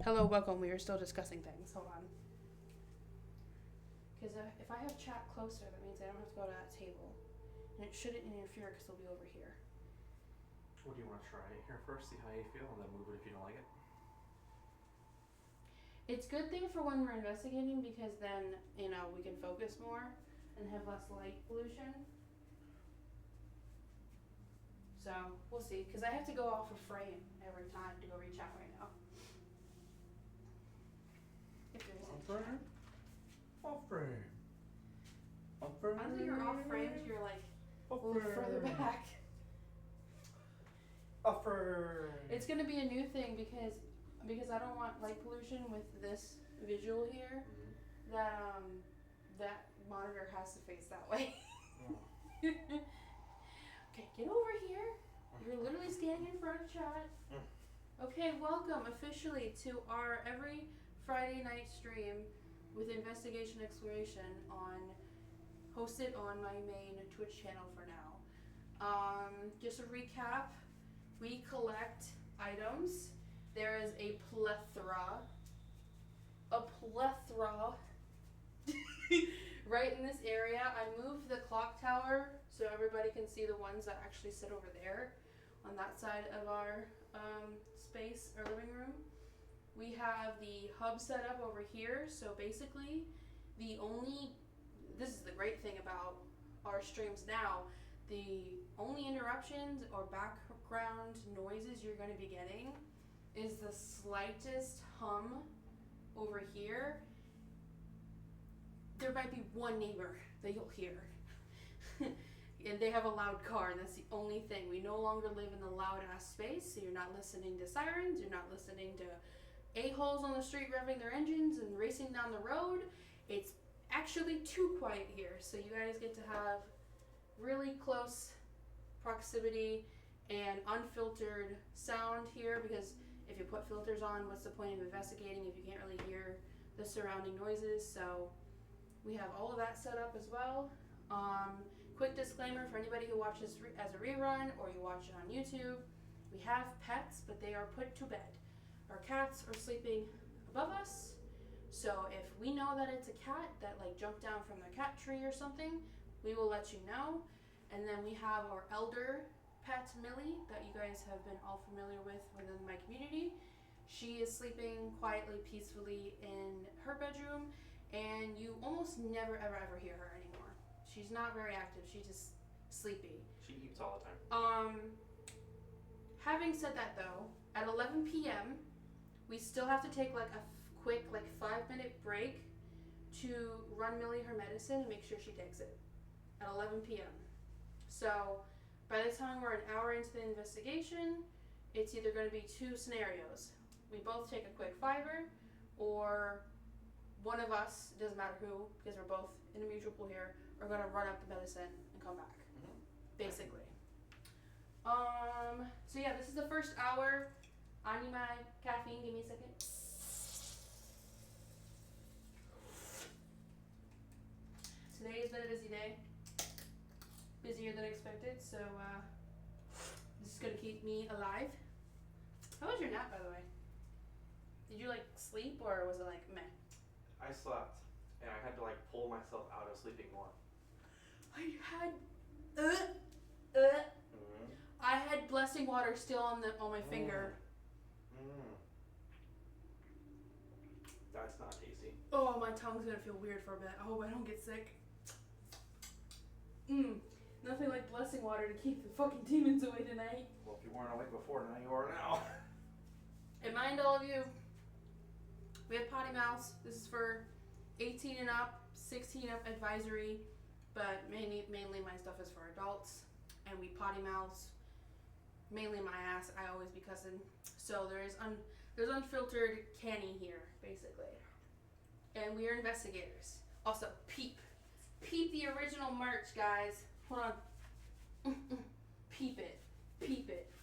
Hello, welcome. We are still discussing things. Hold on. Because if I have chat closer, that means I don't have to go to that table. And it shouldn't interfere because it'll be over here. What do you want to try it here first? See how you feel, and then move it if you don't like it. It's a good thing for when we're investigating because then, we can focus more and have less light pollution. So, we'll see. Because I have to go off a frame every time to go reach out right now. If there isn't chat. Off frame. Off I frame. don't think you're off frame, you're like a little further back. Off frame. It's gonna be a new thing because I don't want light pollution with this visual here. Mm-hmm. That monitor has to face that way. Oh. Okay, get over here. You're literally standing in front of chat. Okay, welcome officially to our every Friday night stream with Investigation Exploration hosted on my main Twitch channel for now. Just a recap, we collect items. There is a plethora right in this area. I moved the clock tower so everybody can see the ones that actually sit over there on that side of our space, our living room. We have the hub set up over here, so basically this is the great thing about our streams now, the only interruptions or background noises you're going to be getting is the slightest hum over here. There might be one neighbor that you'll hear. And they have a loud car, and that's the only thing. We no longer live in the loud ass space, so you're not listening to sirens, you're not listening to a-holes on the street revving their engines and racing down the road. It's actually too quiet here, so you guys get to have really close proximity and unfiltered sound here, because if you put filters on, what's the point of investigating if you can't really hear the surrounding noises? So we have all of that set up as well. Quick disclaimer for anybody who watches as a rerun or you watch it on YouTube, we have pets, but they are put to bed. Our cats are sleeping above us, so if we know that it's a cat that jumped down from the cat tree or something, we will let you know. And then we have our elder pet, Millie, that you guys have been all familiar with within my community. She is sleeping quietly, peacefully in her bedroom, and you almost never, ever hear her anymore. She's not very active. She's just sleepy. She eats all the time. Having said that, though, at 11 p.m., we still have to take a quick 5-minute break to run Millie her medicine and make sure she takes it at 11 p.m. So by the time we're an hour into the investigation, it's either going to be two scenarios. We both take a quick fiver, or one of us, it doesn't matter who, because we're both in a mutual pool here, are going to run up the medicine and come back, basically. So yeah, this is the first hour. I need my caffeine. Give me a second. Today has been a busy day. Busier than expected, so this is going to keep me alive. How was your nap, by the way? Did you sleep, or was it meh? I slept, and I had to pull myself out of sleeping more. I had Mm-hmm. I had blessing water still on my finger. That's not tasty. Oh, my tongue's gonna feel weird for a bit. I hope I don't get sick. Nothing like blessing water to keep the fucking demons away tonight. Well, if you weren't awake before, now you are now. And mind all of you, we have potty mouths. This is for 18 and up, 16 up advisory, but mainly my stuff is for adults. And we potty mouths, mainly my ass. I always be cussing. So there's unfiltered canny here, basically. And we are investigators. Also, peep the original merch, guys. Hold on. Peep it.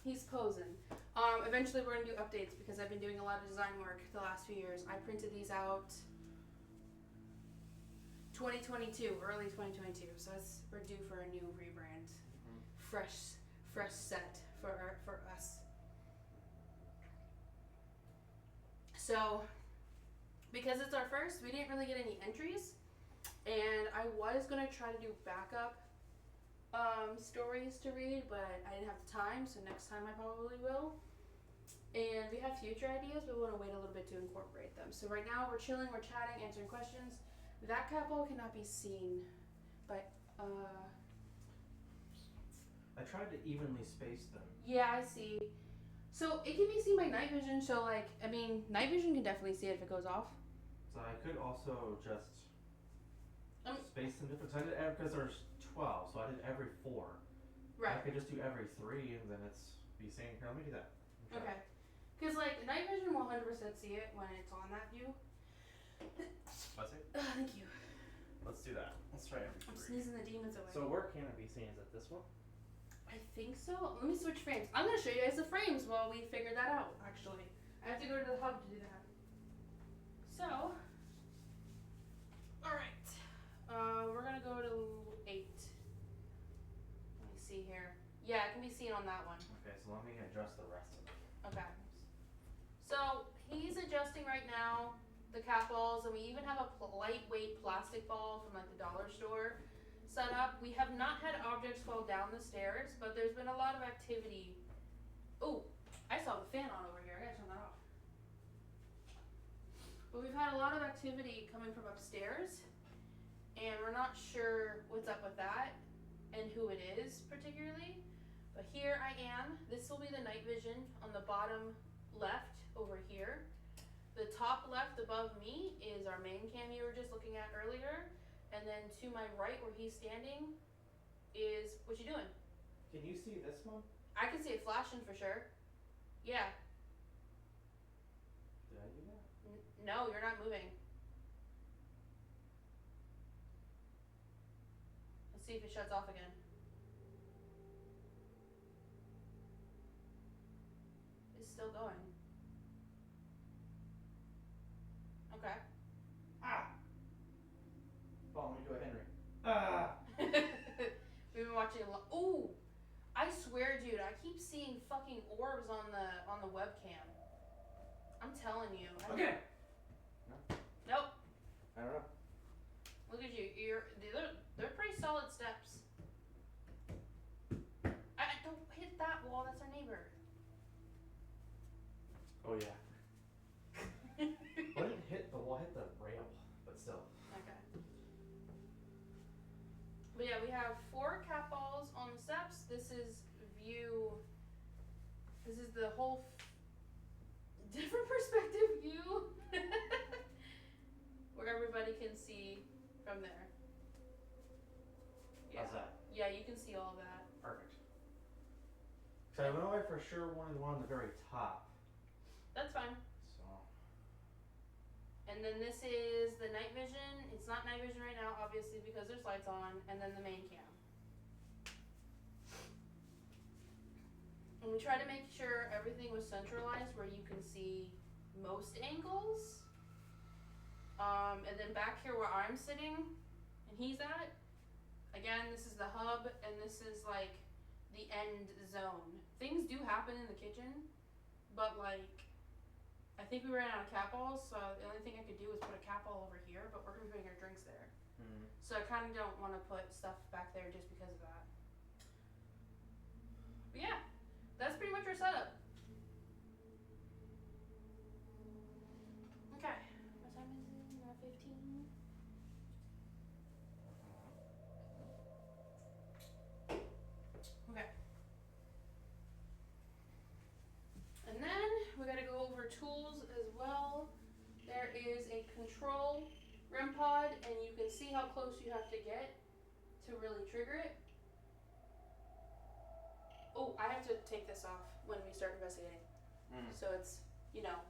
He's posing. Eventually we're gonna do updates because I've been doing a lot of design work the last few years. I printed these out 2022, early 2022. So we're due for a new rebrand. Fresh set for us. So, because it's our first, we didn't really get any entries, and I was gonna try to do backup stories to read, but I didn't have the time, so next time I probably will. And we have future ideas, but we want to wait a little bit to incorporate them. So right now we're chilling, we're chatting, answering questions. That couple cannot be seen, but I tried to evenly space them. yeah, I see. So it can be seen by night vision. So like, I mean, night vision can definitely see it if it goes off. So I could also just space them different. So I did because there's 12, so I did every 4. Right. I could just do every 3, and then it's be seen. Here, let me do that. Okay. Because like night vision will 100% see it when it's on that view. Let's see. Thank you. Let's do that. Let's try every 3. I'm sneezing the demons away. So where can it be seen? Is it this one? I think so. Let me switch frames. I'm gonna show you guys the frames while we figure that out. Actually, I have to go to the hub to do that. So, all right. We're gonna go to 8. Let me see here. Yeah, it can be seen on that one. Okay, so let me adjust the rest of it. Okay. So he's adjusting right now the cat balls, and we even have a lightweight plastic ball from like the dollar store set up. We have not had objects fall down the stairs, but there's been a lot of activity. Oh, I saw the fan on over here. I gotta turn that off. But we've had a lot of activity coming from upstairs, and we're not sure what's up with that and who it is particularly. But here I am. This will be the night vision on the bottom left over here. The top left above me is our main cam you were just looking at earlier. And then to my right where he's standing is, what you doing? Can you see this one? I can see it flashing for sure. Yeah. Did I do that? No, you're not moving. Let's see if it shuts off again. It's still going. Okay. Ah! Follow me to a Henry. Ah! We've been watching a lot. Ooh! I swear, dude, I keep seeing fucking orbs on the webcam. I'm telling you. Okay! Nope. I don't know. Look at you. They're pretty solid steps. I don't hit that wall. That's our neighbor. Oh yeah. Well, I didn't hit the wall. I hit the rail, but still. Okay. But yeah, we have 4 cat balls on the steps. This is view. This is the whole different perspective view. Where everybody can see from there. Yeah. How's that? Yeah, you can see all of that. Perfect. So I know I for sure wanted one on the very top. That's fine. So. And then this is the night vision. It's not night vision right now, obviously, because there's lights on. And then the main cam. And we try to make sure everything was centralized where you can see most angles. And then back here where I'm sitting and he's at, again, this is the hub and this is like the end zone. Things do happen in the kitchen, but like, I think we ran out of cat balls, so the only thing I could do was put a cat ball over here, but we're gonna be putting our drinks there. Mm. So I kinda don't wanna put stuff back there just because of that. But yeah, that's pretty much our setup. Okay, what time is it? 15? Okay. And then we gotta go over tools as well. There is a control REM pod, and you can see how close you have to get to really trigger it. Oh, I have to take this off when we start investigating. So it's, you know.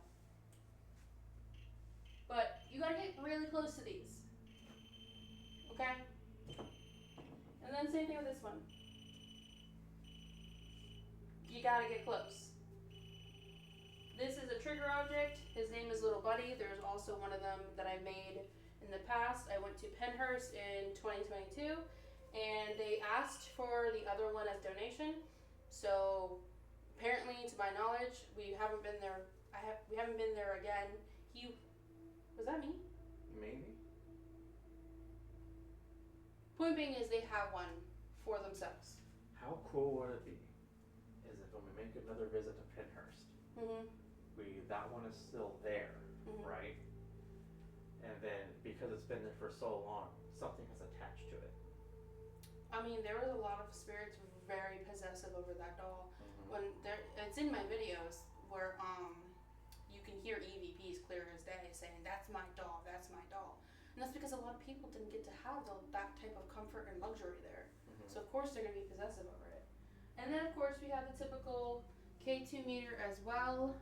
But you gotta get really close to these. Okay? And then same thing with this one. You gotta get close. This is a trigger object. His name is Little Buddy. There's also one of them that I made in the past. I went to Pennhurst in 2022 and they asked for the other one as donation. So apparently, to my knowledge, we haven't been there. We haven't been there again Was that me? Maybe. Point being is they have one for themselves. How cool would it be? Is if when we make another visit to Pinhurst, that one is still there, right? And then because it's been there for so long, something has attached to it. I mean, there was a lot of spirits very possessive over that doll. It's in my videos where you can hear EVPs clear as day saying, "That's my doll, that's my doll." And that's because a lot of people didn't get to have that type of comfort and luxury there. So of course they're going to be possessive over it. And then of course we have the typical K2 meter as well.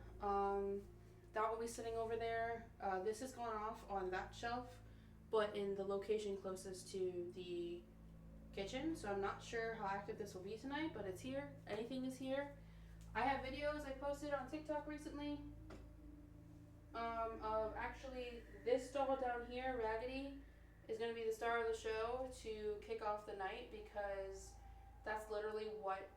That will be sitting over there. This is going off on that shelf, but in the location closest to the kitchen. So I'm not sure how active this will be tonight, but it's here. Anything is here. I have videos I posted on TikTok recently of actually this doll down here, Raggedy, is going to be the star of the show to kick off the night, because that's literally what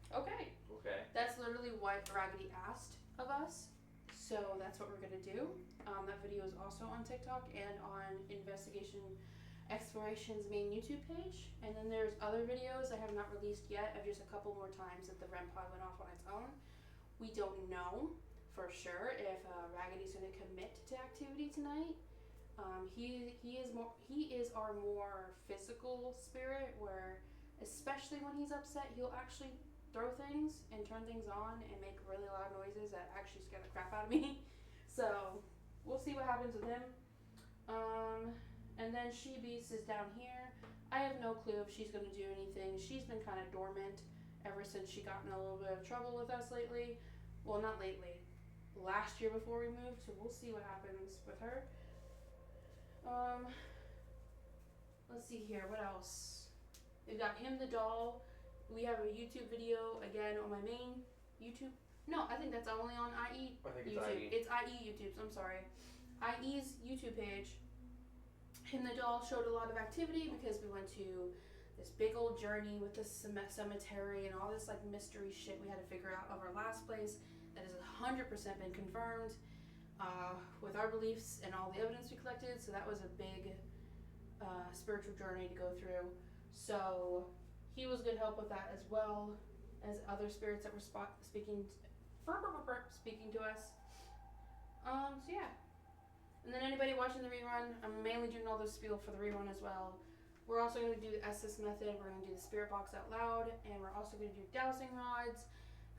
Okay. That's literally what Raggedy asked of us. So that's what we're going to do. That video is also on TikTok and on Exploration's main YouTube page. And then there's other videos I have not released yet of just a couple more times that the REM pod went off on its own. We don't know for sure if Raggedy's going to commit to activity tonight. He is our more physical spirit, where especially when he's upset, he'll actually throw things and turn things on and make really loud noises that actually scare the crap out of me. So we'll see what happens with him. And then She Beast is down here. I have no clue if she's going to do anything. She's been kind of dormant ever since she got in a little bit of trouble with us lately. Well, not lately. Last year before we moved, so we'll see what happens with her. Let's see here. What else? We've got him the doll. We have a YouTube video again on my main YouTube. No, I think that's only on IE YouTube. It's IE YouTube. I'm sorry. IE's YouTube page. Him the doll showed a lot of activity because we went to this big old journey with the cemetery and all this like mystery shit we had to figure out of our last place that has 100% been confirmed with our beliefs and all the evidence we collected. So that was a big spiritual journey to go through. So he was good help with that, as well as other spirits that were speaking to us. So yeah. And then anybody watching the rerun, I'm mainly doing all the spiel for the rerun as well. We're also going to do the SS method. We're going to do the spirit box out loud, and we're also going to do dowsing rods,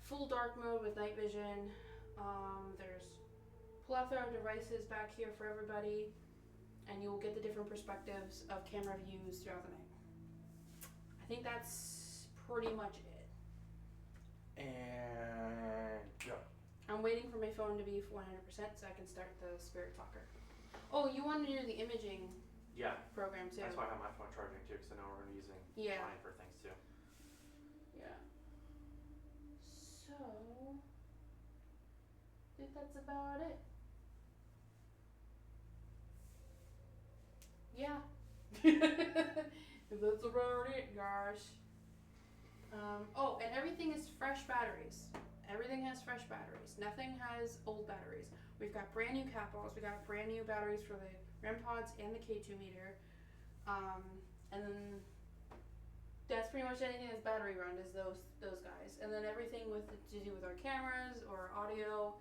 full dark mode with night vision. There's plethora of devices back here for everybody, and you will get the different perspectives of camera views throughout the night. I think that's pretty much it. And go. I'm waiting for my phone to be 100% so I can start the spirit talker. Oh, you want to do the imaging program too? That's why I have my phone charging too, because I know we're going to be using mine for things too. Yeah. So, I think that's about it. Yeah. That's about it, guys. Oh, and everything is fresh batteries. Everything has fresh batteries. Nothing has old batteries. We've got brand new cat balls. We got brand new batteries for the REM pods and the K2 meter. And then that's pretty much anything that's battery run is those guys. And then everything to do with our cameras or audio,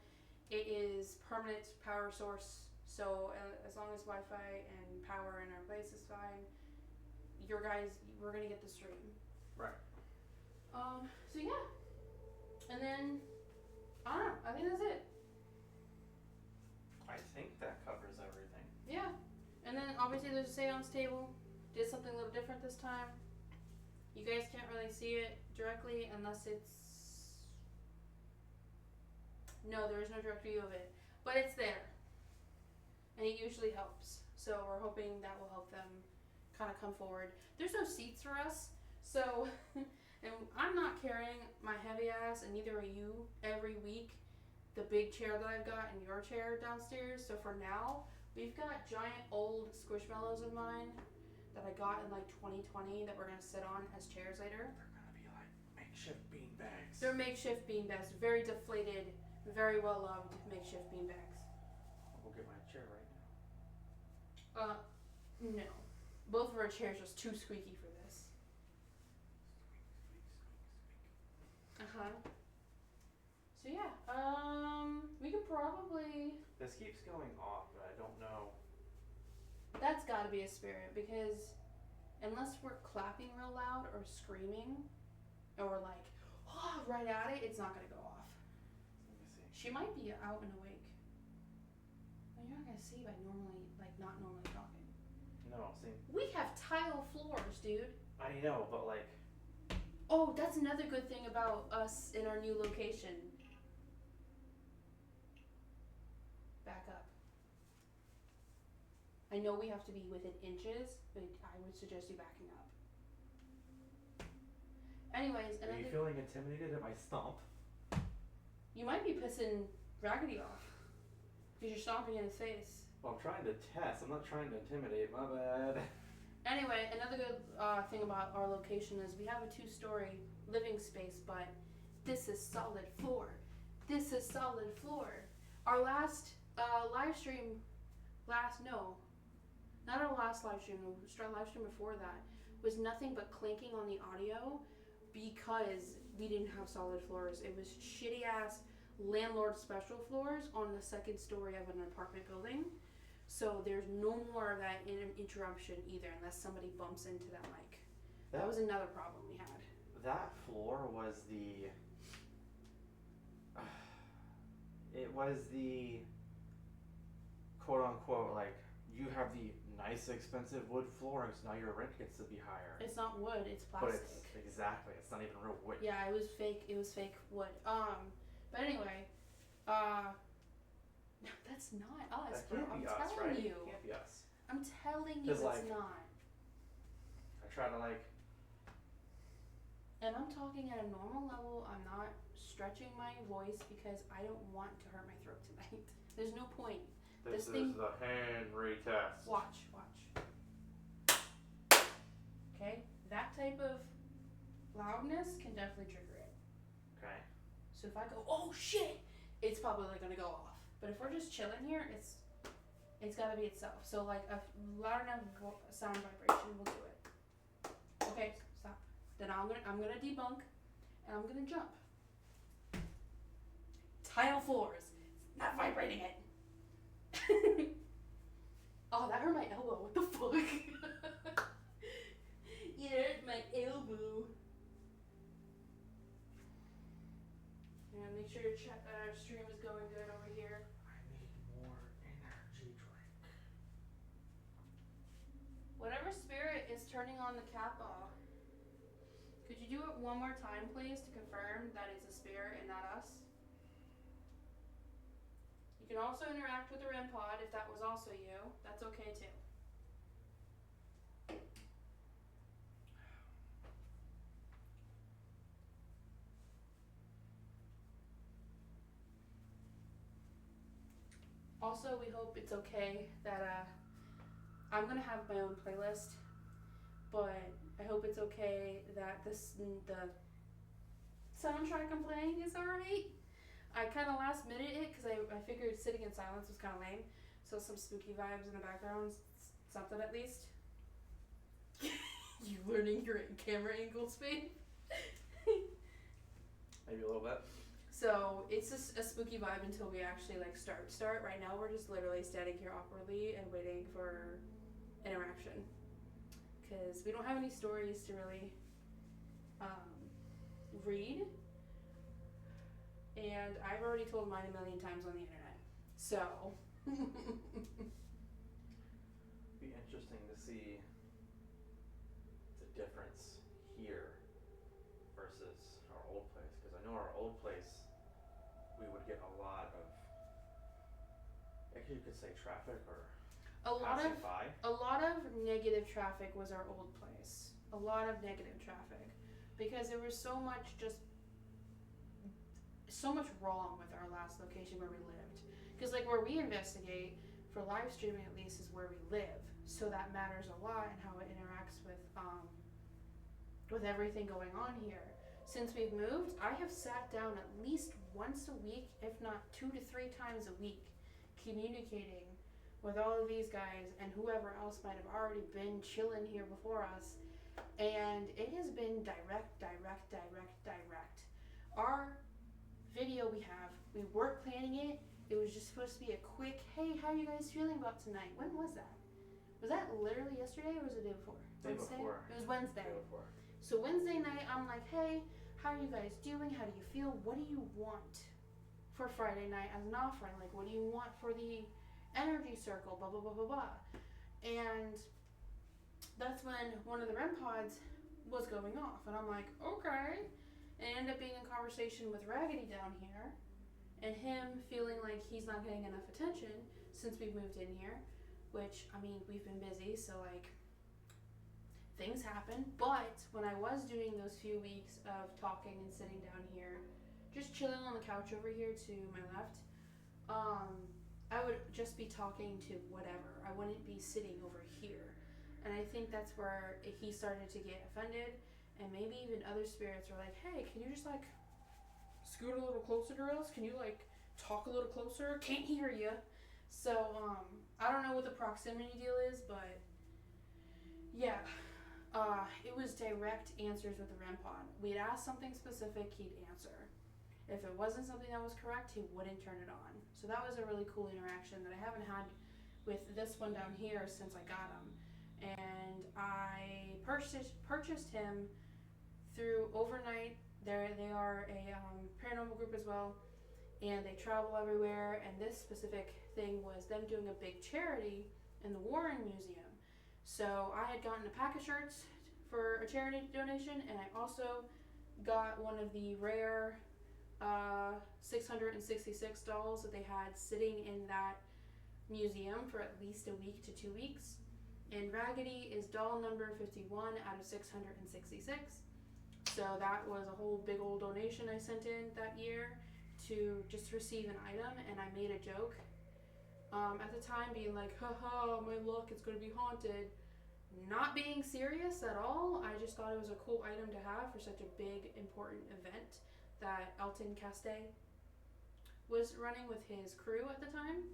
it is permanent power source. So as long as Wi-Fi and power in our place is fine, we're gonna get the stream. Right. So yeah. And then, I don't know, I think that's it. I think that covers everything. Yeah. And then obviously there's a seance table. Did something a little different this time. You guys can't really see it directly unless it's... No, there is no direct view of it. But it's there. And it usually helps. So we're hoping that will help them kind of come forward. There's no seats for us, so... And I'm not carrying my heavy ass, and neither are you, every week, the big chair that I've got and your chair downstairs. So for now, we've got giant old Squishmallows of mine that I got in like 2020 that we're gonna sit on as chairs later. They're gonna be like makeshift beanbags. They're makeshift beanbags, very deflated, very well loved makeshift beanbags. I'll go get my chair right now. No. Both of our chairs are just too squeaky for this. Uh-huh. So yeah, we could probably... This keeps going off, but I don't know. That's gotta be a spirit, because unless we're clapping real loud or screaming, or like, oh, right at it, it's not gonna go off. Let me see. She might be out and awake. Well, you're not gonna see by not normally talking. No, see. We have tile floors, dude. I know, but like. Oh, that's another good thing about us in our new location. Back up. I know we have to be within inches, but I would suggest you backing up. Anyways, Are you feeling intimidated at my stomp? You might be pissing Raggedy off because you're stomping in his face. Well, I'm trying to test. I'm not trying to intimidate. My bad. Anyway, another good thing about our location is we have a 2-story living space, but this is solid floor. This is solid floor. Our last live stream, not our last live stream, our live stream before that, was nothing but clinking on the audio because we didn't have solid floors. It was shitty ass landlord special floors on the 2nd story of an apartment building. So there's no more of that interruption either unless somebody bumps into that mic. That was another problem we had. That floor was it was the quote unquote like you have the nice expensive wood flooring, so now your rent gets to be higher. It's not wood, it's plastic. But exactly, it's not even real wood. Yeah, it was fake wood. But anyway, that's not us, that can't bro. be I'm us, telling right? you. It can't be us. I'm telling you it's like, not. I try to like. And I'm talking at a normal level. I'm not stretching my voice because I don't want to hurt my throat tonight. There's no point. This is the Henry test. Watch. Okay? That type of loudness can definitely trigger it. Okay. So if I go, oh shit, it's probably gonna go off. But if we're just chilling here, it's gotta be itself. So like a loud enough sound vibration will do it. Okay, stop. Then I'm gonna debunk, and I'm gonna jump. Tile floors. It's not vibrating it. Oh, that hurt my elbow. What the fuck? It hurt my elbow. Yeah, make sure your stream is going good over here. I need more energy drink. Whatever spirit is turning on the kappa, could you do it one more time, please, to confirm that it's a spirit and not us? You can also interact with the REM pod if that was also you. That's okay too. Also, we hope it's okay that I'm gonna have my own playlist, but I hope it's okay that the soundtrack I'm playing is alright. I kind of last minute it because I figured sitting in silence was kind of lame, so some spooky vibes in the background, something at least. You learning your camera angles, babe? Maybe a little bit. So it's just a spooky vibe until we actually like start. Right now we're just literally standing here awkwardly and waiting for interaction because we don't have any stories to really read, and I've already told mine 1,000,000 times on the internet. So be interesting to see the difference here versus our old place, because I know our old place we would get a lot of, actually you could say traffic or passing by. A lot of negative traffic was our old place. A lot of negative traffic because there was so much wrong with our last location where we lived. Because like where we investigate for live streaming at least is where we live. So that matters a lot in how it interacts with everything going on here. Since we've moved, I have sat down at least once a week, if not 2 to 3 times a week, communicating with all of these guys and whoever else might have already been chilling here before us. And it has been direct. Our video we weren't planning it. It was just supposed to be a quick, hey, how are you guys feeling about tonight? When was that? Was that literally yesterday or was it the day before? Wednesday? It was Wednesday. Day before. So Wednesday night, I'm like, hey, how are you guys doing? How do you feel? What do you want for Friday night as an offering? Like, what do you want for the energy circle? Blah, blah, blah, blah, blah. And that's when one of the REM pods was going off. And I'm like, okay. And it ended up being a conversation with Raggedy down here. And him feeling like he's not getting enough attention since we've moved in here. Which, I mean, we've been busy, so, like, things happen. But when I was doing those few weeks of talking and sitting down here, just chilling on the couch over here to my left, I would just be talking to whatever. I wouldn't be sitting over here. And I think that's where he started to get offended. And maybe even other spirits were like, hey, can you just, like, scoot a little closer to us? Can you, like, talk a little closer? Can't hear you. So, I don't know what the proximity deal is, but yeah, it was direct answers with the REM pod. We'd ask something specific, he'd answer. If it wasn't something that was correct, he wouldn't turn it on. So that was a really cool interaction that I haven't had with this one down here since I got him. And I purchased him through Overnight. They are a paranormal group as well, and they travel everywhere. And this specific thing was them doing a big charity in the Warren Museum. So I had gotten a pack of shirts for a charity donation, and I also got one of the rare 666 dolls that they had sitting in that museum for at least a week to 2 weeks. And Raggedy is doll number 51 out of 666. So that was a whole big old donation I sent in that year to just receive an item, and I made a joke at the time being like, haha, my luck, it's going to be haunted. Not being serious at all. I just thought it was a cool item to have for such a big, important event that Elton Castee was running with his crew at the time.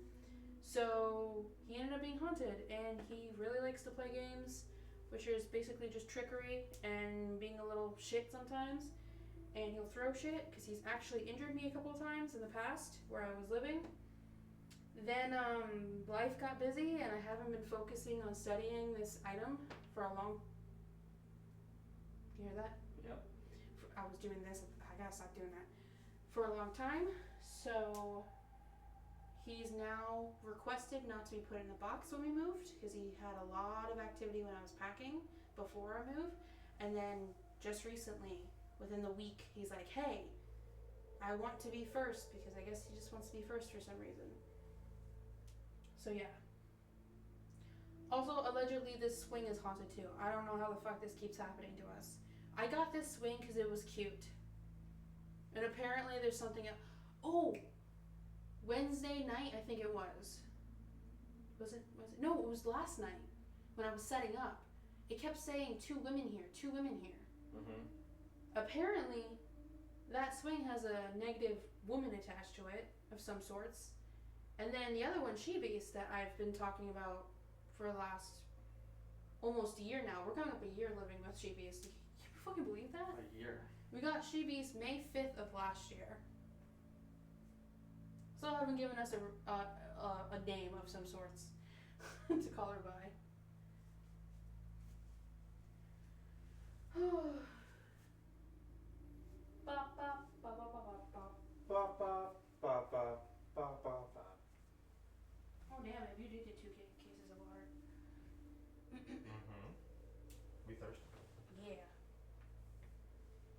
So he ended up being haunted, and he really likes to play games, which is basically just trickery and being a little shit sometimes. And he'll throw shit because he's actually injured me a couple of times in the past where I was living. Then life got busy, and I haven't been focusing on studying this item for a long. You hear that? Yep. I was doing this. I gotta stop doing that for a long time. So he's now requested not to be put in a box when we moved because he had a lot of activity when I was packing before I moved. And then just recently, within the week, he's like, hey, I want to be first, because I guess he just wants to be first for some reason. So yeah. Also, allegedly, this swing is haunted too. I don't know how the fuck this keeps happening to us. I got this swing because it was cute. And apparently there's something else. Oh! Wednesday night, I think it was. Was it? No, it was last night when I was setting up. It kept saying 2 women here, 2 women here. Mm-hmm. Apparently, that swing has a negative woman attached to it of some sorts. And then the other one, She Beast, that I've been talking about for the last almost a year now. We're coming up a year living with She Beast. Can you fucking believe that? A year. We got She Beast May 5th of last year. Still haven't given us a name of some sorts to call her by. Bop, bop, bop, bop, bop, bop. Bop, bop, bop, bop, bop, bop, bop. Oh damn it, you did get 2 cases of water. Mm-hmm. We thirsty. Yeah.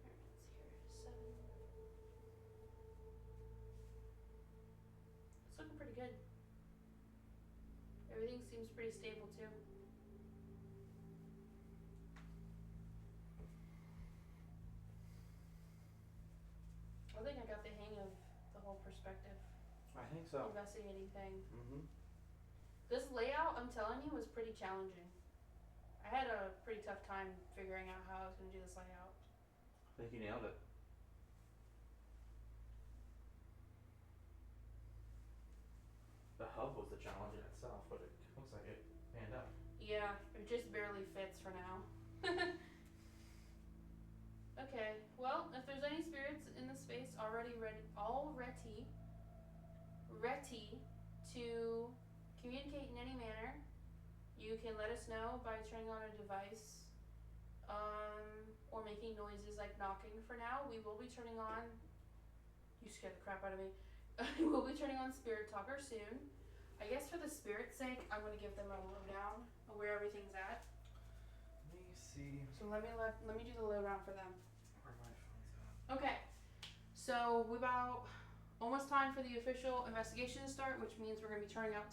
Alright, let's see here. 7. It's looking pretty good. Everything seems pretty stable too. I think I got the hang of the whole perspective I think so. investigating thing. Mm-hmm. This layout, I'm telling you, was pretty challenging. I had a pretty tough time figuring out how I was going to do this layout. I think you nailed it. The hub was the challenge in itself, but it looks like it panned out. Yeah, it just barely fits for now. Okay, well, if there's any spirits in the space already ready to communicate in any manner, you can let us know by turning on a device, or making noises like knocking. For now, we will be turning on, you scared the crap out of me, we'll be turning on Spirit Talker soon. I guess for the spirit's sake, I'm going to give them a lowdown of where everything's at. Let me see. So let me do the lowdown for them. Where my phone's at. Okay, so we're about almost time for the official investigation to start, which means we're going to be turning out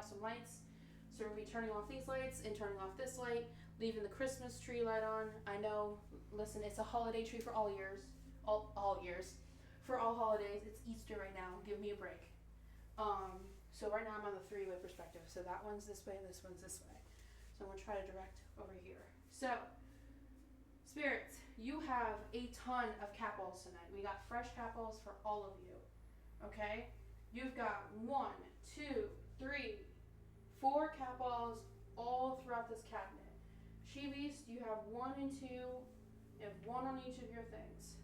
some lights. So we're going to be turning off these lights and turning off this light, leaving the Christmas tree light on. I know, listen, it's a holiday tree for all years, all years, for all holidays. It's Easter right now. Give me a break. So right now I'm on the three-way perspective. So that one's this way, this one's this way. So I'm going to try to direct over here. So, spirits, you have a ton of capballs tonight. We got fresh capballs for all of you. Okay? You've got 1, 2, 3, 4 capballs all throughout this cabinet. She-Beast, you have 1 and 2. You have 1 on each of your things.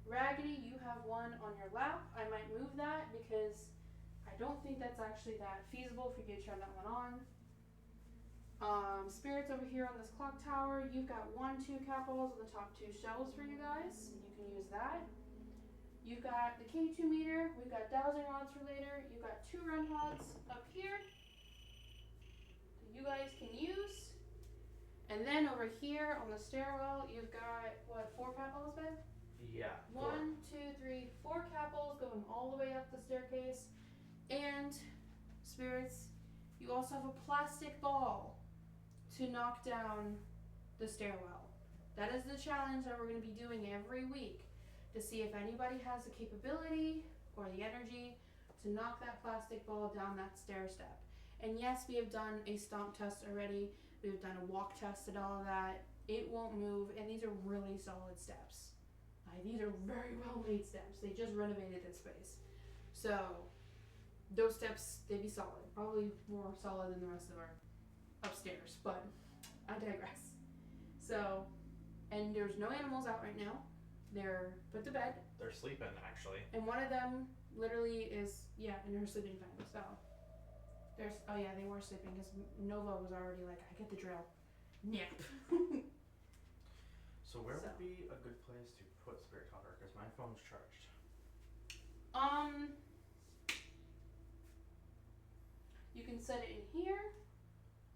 Raggedy, you have 1 on your lap. I might move that because I don't think that's actually that feasible for you to turn that one on. Spirits over here on this clock tower, you've got 1, 2 capballs on the top 2 shelves for you guys, and you can use that. You've got the K2 meter, we've got dowsing rods for later, you've got 2 run hods up here that you guys can use. And then over here on the stairwell, you've got, what, 4 capballs, babe? Yeah. 1, 2, 3, 4 capballs going all the way up the staircase. And, spirits, you also have a plastic ball to knock down the stairwell. That is the challenge that we're going to be doing every week, to see if anybody has the capability or the energy to knock that plastic ball down that stair step. And yes, we have done a stomp test already. We've done a walk test and all of that. It won't move, and these are really solid steps. These are very well made steps. They just renovated this space. So, those steps, they'd be solid. Probably more solid than the rest of our upstairs, but I digress. So, and there's no animals out right now. They're put to bed. They're sleeping, actually. And one of them literally is, in her sleeping pen. So, they were sleeping because Nova was already like, I get the drill. Nap. So where would be a good place to put Spirit Talker? Because my phone's charged. You can set it in here.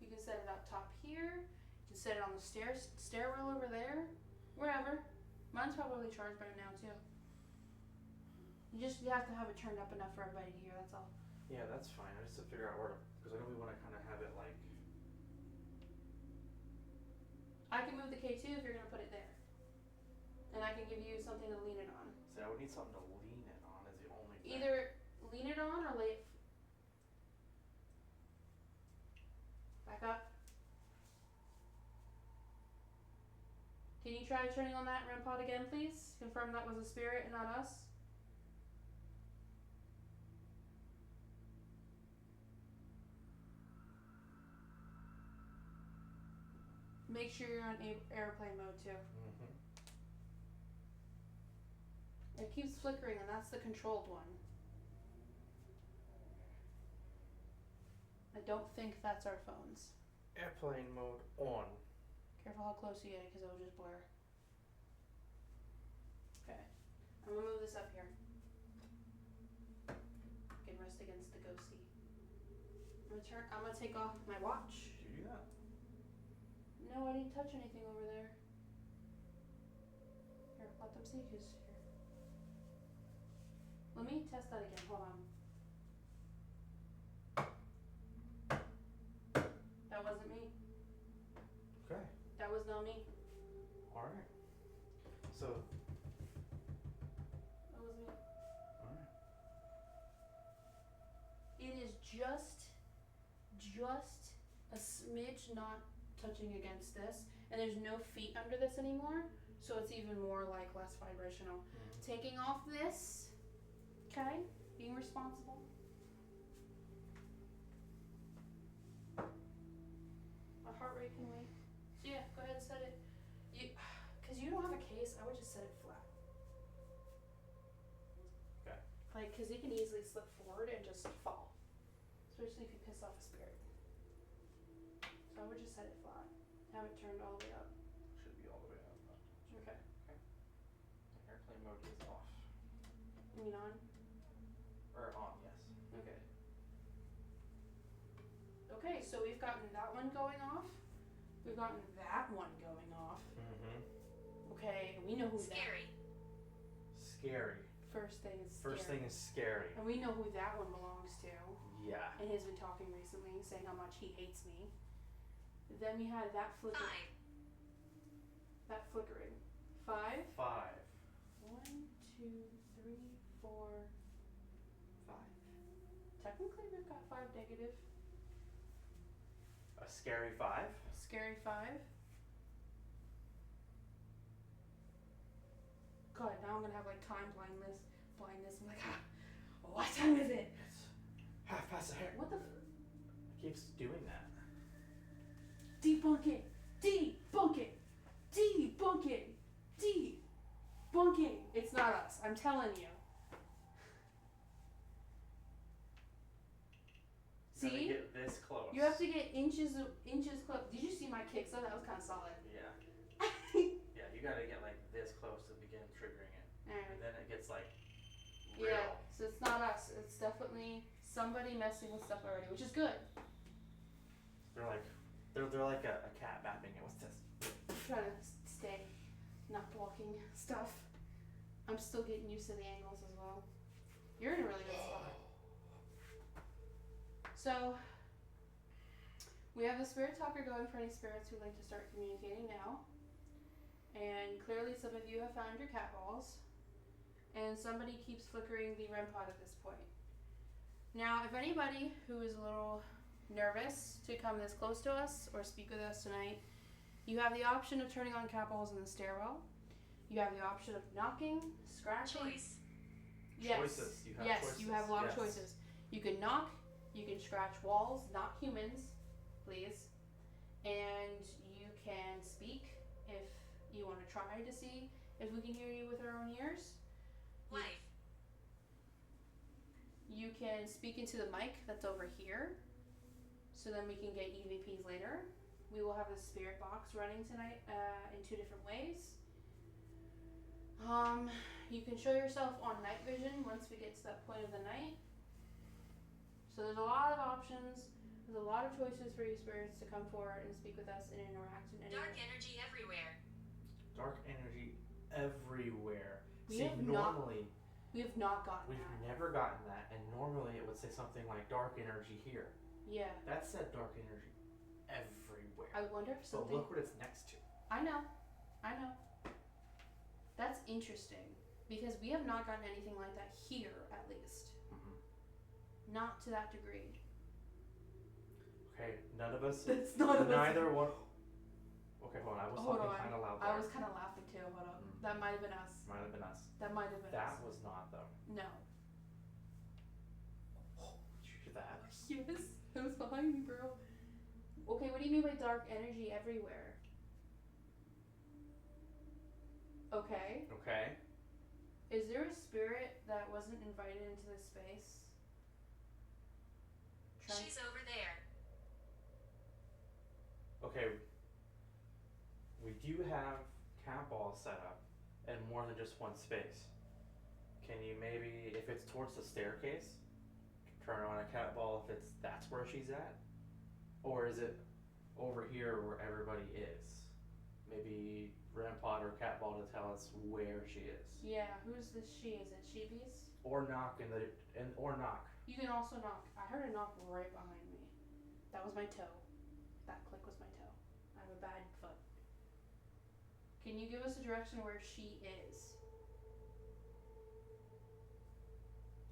You can set it up top here. You can set it on the stairwell over there. Wherever. Mine's probably charged by now too. You have to have it turned up enough for everybody to hear, that's all. Yeah, that's fine. I just have to figure out where to, because I know we want to kind of have it like. I can move the K2 if you're going to put it there. And I can give you something to lean it on. See, I would need something to lean it on is the only thing. Either lean it on or lay it. Back up. Can you try turning on that REM pod again, please? Confirm that was a spirit and not us. Make sure you're on airplane mode too. Mm-hmm. It keeps flickering, and that's the controlled one. I don't think that's our phones. Airplane mode on. Careful how close you get it, because it'll just blur. Okay. I'm gonna move this up here. You can rest against the ghosty. I'm gonna take off my watch. Did you do that? No, I didn't touch anything over there. Here, let them see who's here. Let me test that again. Hold on. That wasn't me. Okay. That was not me. Alright. So. That was me. Alright. It is just smidge not touching against this, and there's no feet under this anymore, so it's even more like less vibrational. Taking off this, okay? Being responsible. My heart rate can wait. So yeah, go ahead and set it. Because you don't have a case, I would just set it flat. Okay. Like, because it can easily slip forward and just fall. Especially if you piss off a spirit. So I would just set it flat. Have it turned all the way up. Should be all the way up. Okay. And airplane mode is off. You mean on? Or on, yes. Okay. Okay, so we've gotten that one going off. We've gotten that one going off. Okay, we know who Scary. Scary. First thing is scary. First thing is scary. And we know who that one belongs to. Yeah. And he's been talking recently, saying how much he hates me. Then we had that flickering. 5. That flickering. 5. 5. 1, 2, 3, 4, 5. Technically, we've got 5 negative. A scary 5. Scary 5. God, now I'm gonna have like time blindness. I'm like, what time is it? It's 1:30. What the? It keeps doing that. Debunk it! Debunk it! Debunk it! Debunk it! It's not us. I'm telling you. You gotta See? get this close. You have to get inches close. Did you see my kicks though? That was kind of solid. Yeah. Yeah, you gotta get like this close to begin triggering it. Alright. And then it gets like real. Yeah, so it's not us. It's definitely somebody messing with stuff already, which is good. They're like a cat mapping it. What's this? Trying to stay, not blocking stuff. I'm still getting used to the angles as well. You're in a really good spot. So, we have the spirit talker going for any spirits who'd like to start communicating now. And clearly some of you have found your cat balls. And somebody keeps flickering the REM pod at this point. Now, if anybody who is a little nervous to come this close to us or speak with us tonight, you have the option of turning on cat balls in the stairwell. You have the option of knocking, scratching. Choice. Yes. Choices. You have yes, choices. you have a lot Yes. of choices. You can knock, you can scratch walls, not humans, please. And you can speak if you want to try to see if we can hear you with our own ears. Life. You can speak into the mic that's over here, so then we can get EVPs later. We will have a spirit box running tonight in 2 different ways. You can show yourself on night vision once we get to that point of the night. So there's a lot of options. There's a lot of choices for you spirits to come forward and speak with us and interact in any Dark way. energy everywhere. Dark energy everywhere. We See, have normally We have not gotten we've that. never gotten that, and normally it would say something like dark energy here. Yeah. That said dark energy everywhere. I wonder if But something. look what it's next to. I know. That's interesting because we have not gotten anything like that here, at least. Not to that degree. Okay, none of us. That's not Neither one. Okay, hold on. I was Hold talking on. kind of loud there. I was kind of laughing too. Hold up. That might have been us. Might have been us. That might have been That us. was not though. No. Did you hear that? Yes, it was behind me, bro. Okay, what do you mean by dark energy everywhere? Okay. Okay. Is there a spirit that wasn't invited into this space? She's over there. Okay. We do have cat balls set up in more than just one space. Can you maybe, if it's towards the staircase, turn on a cat ball if that's where she's at? Or is it over here where everybody is? Maybe REM pod or cat ball to tell us where she is. Yeah, who's this she? Is it Sheebies? Or knock or knock. You can also knock. I heard a knock right behind me. That was my toe. That click was my toe. I have a bad foot. Can you give us a direction where she is?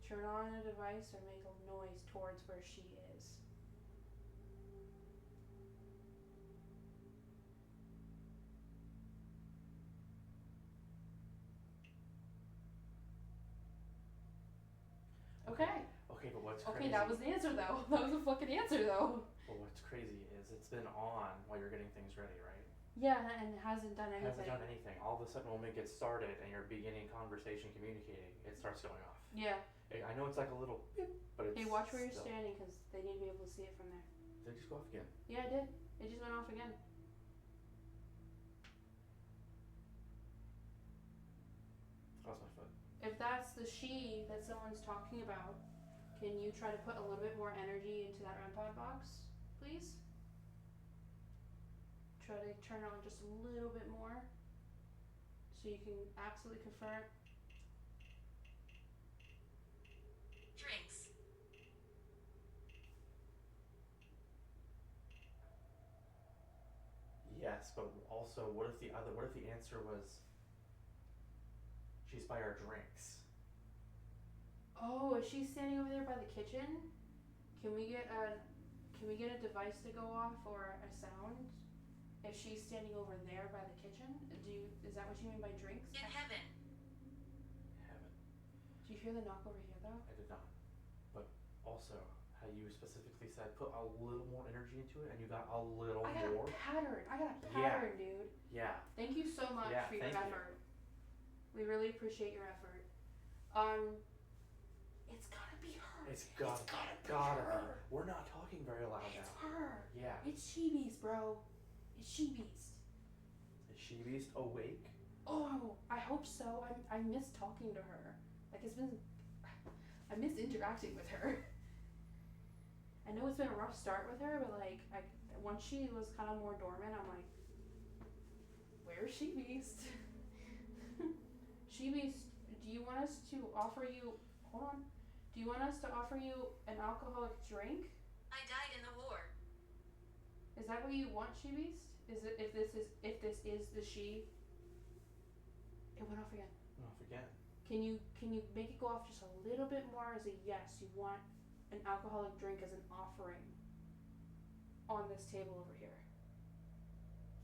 Turn on a device or make a noise towards where she is. what's Okay, crazy? that was the answer though. That was a fucking answer though. Well, what's crazy is it's been on while you're getting things ready, right? Yeah, and it hasn't done anything. Hasn't done anything. All of a sudden, when we get started and you're beginning conversation, communicating, it starts going off. Yeah. I know it's like a little beep, but it's Hey, watch where you're still. standing because they need to be able to see it from there. Did it just go off again? Yeah, it did. It just went off again. Cross my foot. If that's the she that someone's talking about, can you try to put a little bit more energy into that REM pod box, please? Try to turn it on just a little bit more so you can absolutely confirm. Drinks. Yes, but also, what if the answer was she's by our drinks? Oh, is she standing over there by the kitchen? Can we get a device to go off or a sound? If she's standing over there by the kitchen, is that what you mean by drinks? In heaven. Heaven. Do you hear the knock over here though? I did not. But also, how you specifically said put a little more energy into it, and you got a little I got more. a pattern, dude. Yeah. Thank you so much Yeah, for your thank you. effort. We really appreciate your effort. It's gotta be her. It's gotta be her. We're not talking very loud It's now. her. Yeah. It's She Beast, bro. It's She Beast. Is she beast awake? Oh, I hope so. I miss talking to her. Like I miss interacting with her. I know it's been a rough start with her, but like once she was kind of more dormant, I'm like, where's She Beast? She Beast, do you want us to offer you? Hold on. Do you want us to offer you an alcoholic drink? I died in the war. Is that what you want, She Beast? Is it if this is the she? It went off again. Off again. Can you make it go off just a little bit more as a yes? You want an alcoholic drink as an offering on this table over here.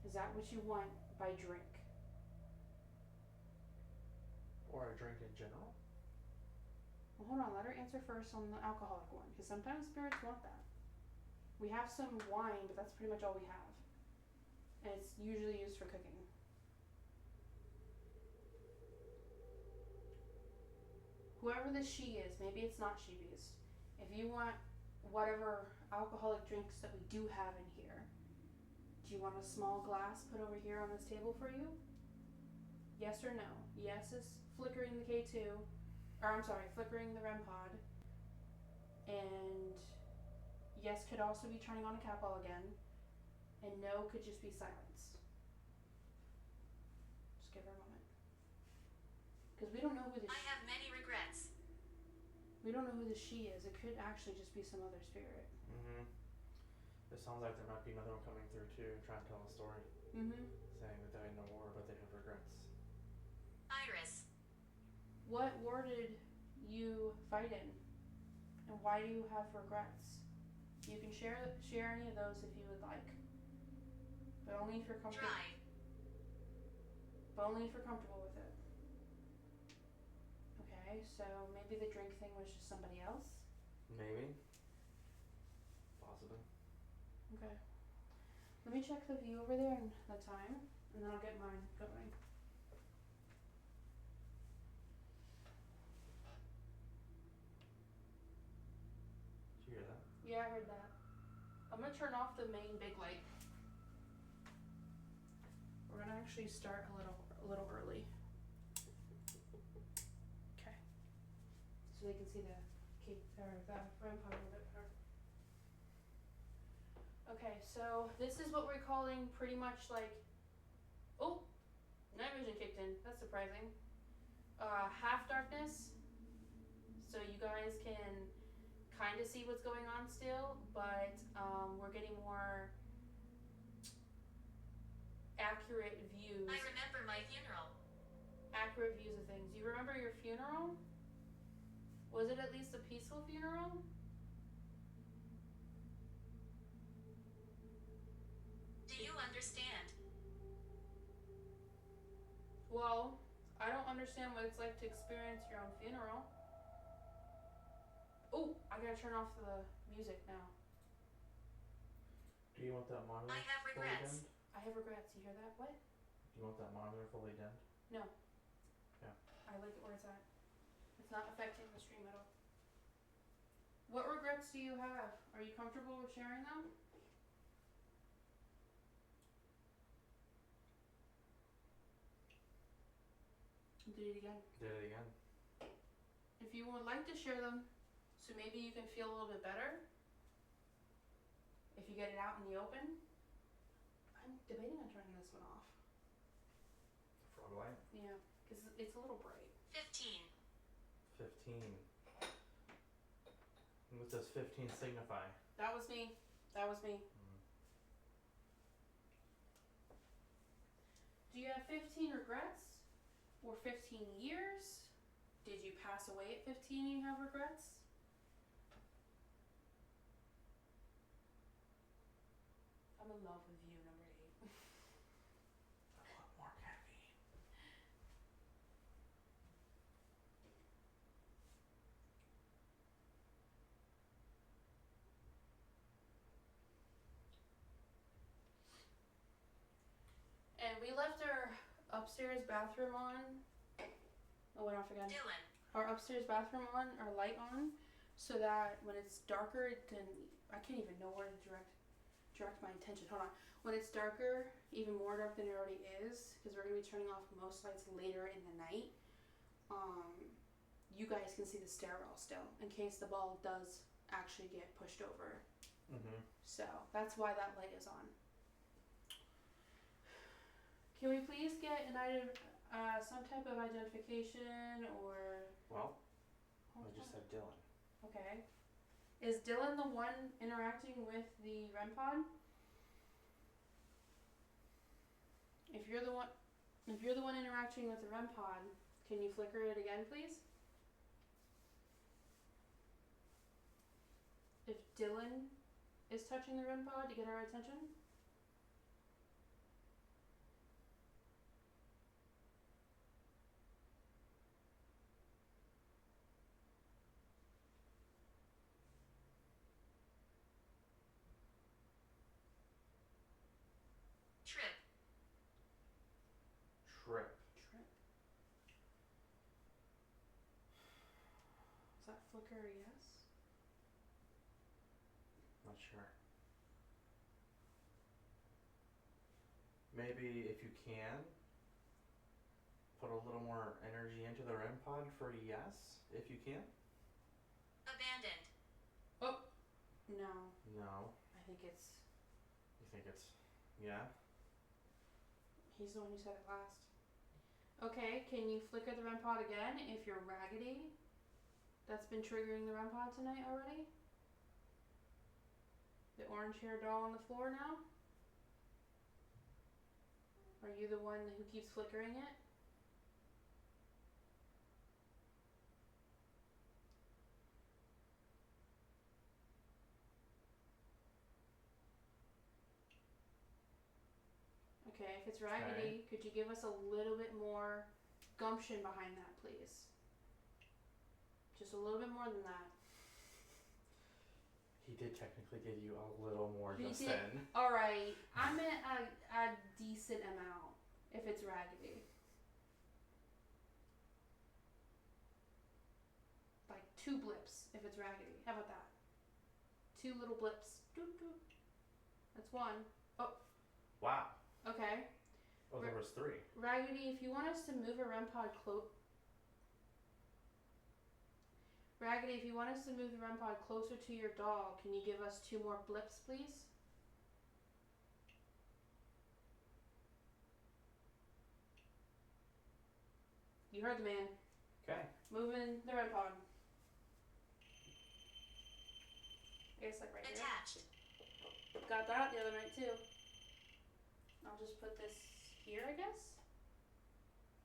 Is that what you want by drink? Or a drink in general? Well, hold on. Let her answer first on the alcoholic one, because sometimes spirits want that. We have some wine, but that's pretty much all we have. And it's usually used for cooking. Whoever the she is, maybe it's not She Beast. If you want whatever alcoholic drinks that we do have in here, do you want a small glass put over here on this table for you? Yes or no? Yes is flickering the K2, flickering the REM pod. And yes could also be turning on a Capel again. And no could just be silence. Just give her a moment. Because we don't know who the I have many regrets. we don't know who the she is. It could actually just be some other spirit. Mm-hmm. It sounds like there might be another one coming through too, trying to tell a story. Mm-hmm. Saying they died in a war, but they have regrets. Iris. What war did you fight in? And why do you have regrets? You can share any of those if you would like. But only if you're comfortable. Drive. But only if you're comfortable with it. Okay, so maybe the drink thing was just somebody else? Maybe. Possibly. Okay. Let me check the view over there and the time, and then I'll get mine going. Did you hear that? Yeah, I heard that. I'm gonna turn off the main big light. We're gonna actually start a little early. Okay. So they can see the REM pod a little bit better. Okay, so this is what we're calling pretty much like, oh, night vision kicked in. That's surprising. Half darkness. So you guys can kind of see what's going on still, but we're getting more accurate views. I remember my funeral. Accurate views of things. You remember your funeral? Was it at least a peaceful funeral? Do you understand? Well, I don't understand what it's like to experience your own funeral. Oh, I gotta turn off the music now. Do you want that monitor I have fully regrets. dimmed? I have regrets. You hear that? What? Do you want that monitor fully dimmed? No. Yeah. I like it where it's at. It's not affecting the stream at all. What regrets do you have? Are you comfortable with sharing them? Do it again. Did it again. If you would like to share them, so maybe you can feel a little bit better, if you get it out in the open. I'm debating on turning this one off. The frog light? Yeah, because it's a little bright. 15. 15. What does 15 signify? That was me. That was me. Do you have 15 regrets? Or 15 years? Did you pass away at 15 and you have regrets? I'm in love with you, number 8. I want more caffeine. And we left our upstairs bathroom on. Oh, went off again. Dylan. Our upstairs bathroom on, our light on, so that when it's darker, it can. I can't even know where to direct my attention. Hold on. When it's darker, even more dark than it already is, because we're gonna be turning off most lights later in the night. You guys can see the stairwell still, in case the ball does actually get pushed over. So that's why that light is on. Can we please get an item, some type of identification or? Well, I just said Dylan. Okay. Is Dylan the one interacting with the REM pod? If you're the one interacting with the REM pod, can you flicker it again, please? If Dylan is touching the REM pod to get our attention? Trip. Trip. Is that flicker a yes? Not sure. Maybe if you can, put a little more energy into the REM pod for a yes, if you can. Abandoned. Oh, no. No. I think it's. You think it's, yeah? He's the one who said it last. Okay, can you flicker the REM pod again if you're raggedy? That's been triggering the REM pod tonight already? The orange hair doll on the floor now? Are you the one who keeps flickering it? Okay, if it's raggedy, could you give us a little bit more gumption behind that, please? Just a little bit more than that. He did technically give you a little more He just did. then. Alright, I meant a decent amount if it's raggedy. Like 2 blips if it's raggedy. How about that? 2 little blips. Doop, doop. That's 1. Oh. Wow. Okay. Oh, there was 3. Raggedy, if you want us to move a REM pod Raggedy, if you want us to move the REM pod closer to your doll, can you give us 2 more blips, please? You heard the man. Okay. Moving the REM pod. I guess like right here. Attached. Got that the other night too. I'll just put this here, I guess,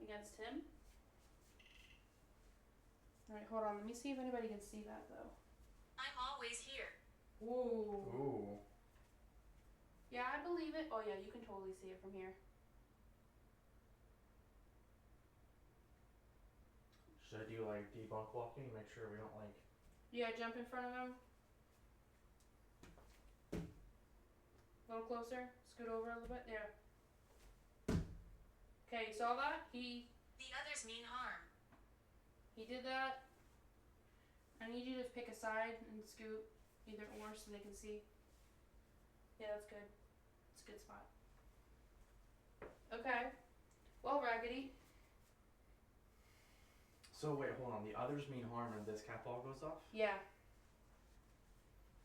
against him. Alright, hold on. Let me see if anybody can see that, though. I'm always here. Ooh. Ooh. Yeah, I believe it. Oh, yeah, you can totally see it from here. Should I do like debunk walking? Make sure we don't like Yeah, jump in front of him. A little closer. Scoot over a little bit. Yeah. Okay, you saw that? The others mean harm. He did that. I need you to pick a side and scoot either or so they can see. Yeah, that's good. It's a good spot. Okay. Well, Raggedy. So wait, hold on. The others mean harm and this cat ball goes off? Yeah.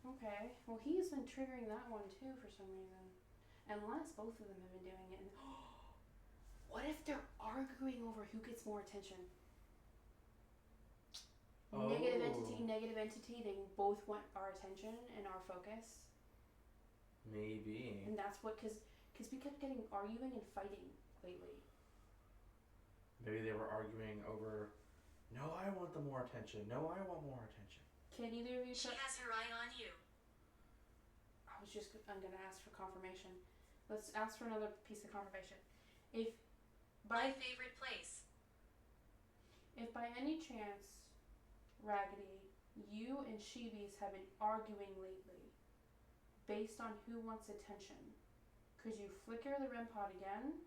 Okay. Well, he's been triggering that one too for some reason. Unless both of them have been doing it. And what if they're arguing over who gets more attention? Oh. Negative entity, they both want our attention and our focus. Maybe. And that's what, cause we kept arguing and fighting lately. Maybe they were arguing over, no, I want the more attention. No, I want more attention. Can either of you She has her eye on you. I'm gonna ask for confirmation. Let's ask for another piece of confirmation. If My favorite place. by any chance, Raggedy, you and Sheebies have been arguing lately based on who wants attention, could you flicker the REM pod again?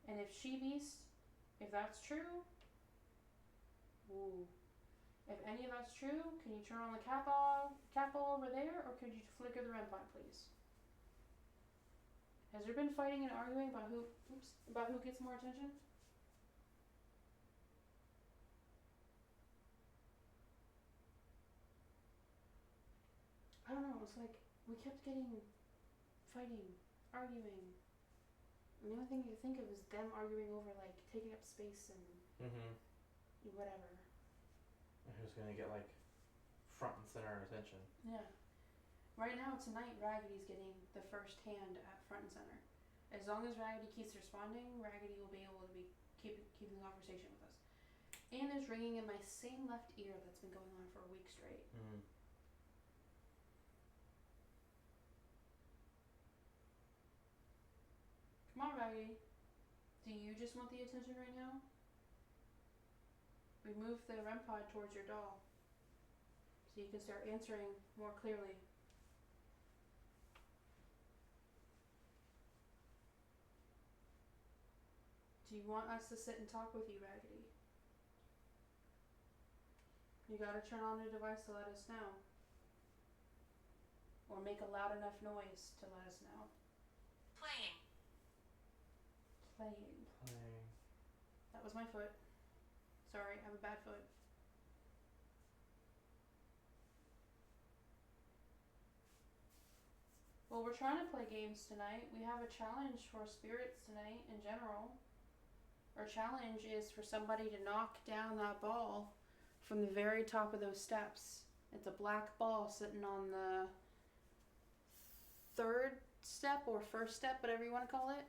And if Sheebies, if that's true, if any of that's true, can you turn on the cap over there, or could you flicker the REM pod, please? Has there been fighting and arguing about who gets more attention? I don't know, it's like we kept getting fighting, arguing. And the only thing you could think of is them arguing over like taking up space and whatever. And who's gonna get like front and center attention? Yeah. Right now, tonight, Raggedy's getting the first hand at front and center. As long as Raggedy keeps responding, Raggedy will be able to be keeping the conversation with us. And there's ringing in my same left ear that's been going on for a week straight. Come on, Raggedy. Do you just want the attention right now? We move the REM pod towards your doll so you can start answering more clearly. Do you want us to sit and talk with you, Raggedy? You gotta turn on the device to let us know. Or make a loud enough noise to let us know. Playing. That was my foot. Sorry, I have a bad foot. Well, we're trying to play games tonight. We have a challenge for spirits tonight in general. Our challenge is for somebody to knock down that ball from the very top of those steps. It's a black ball sitting on the third step or first step, whatever you want to call it.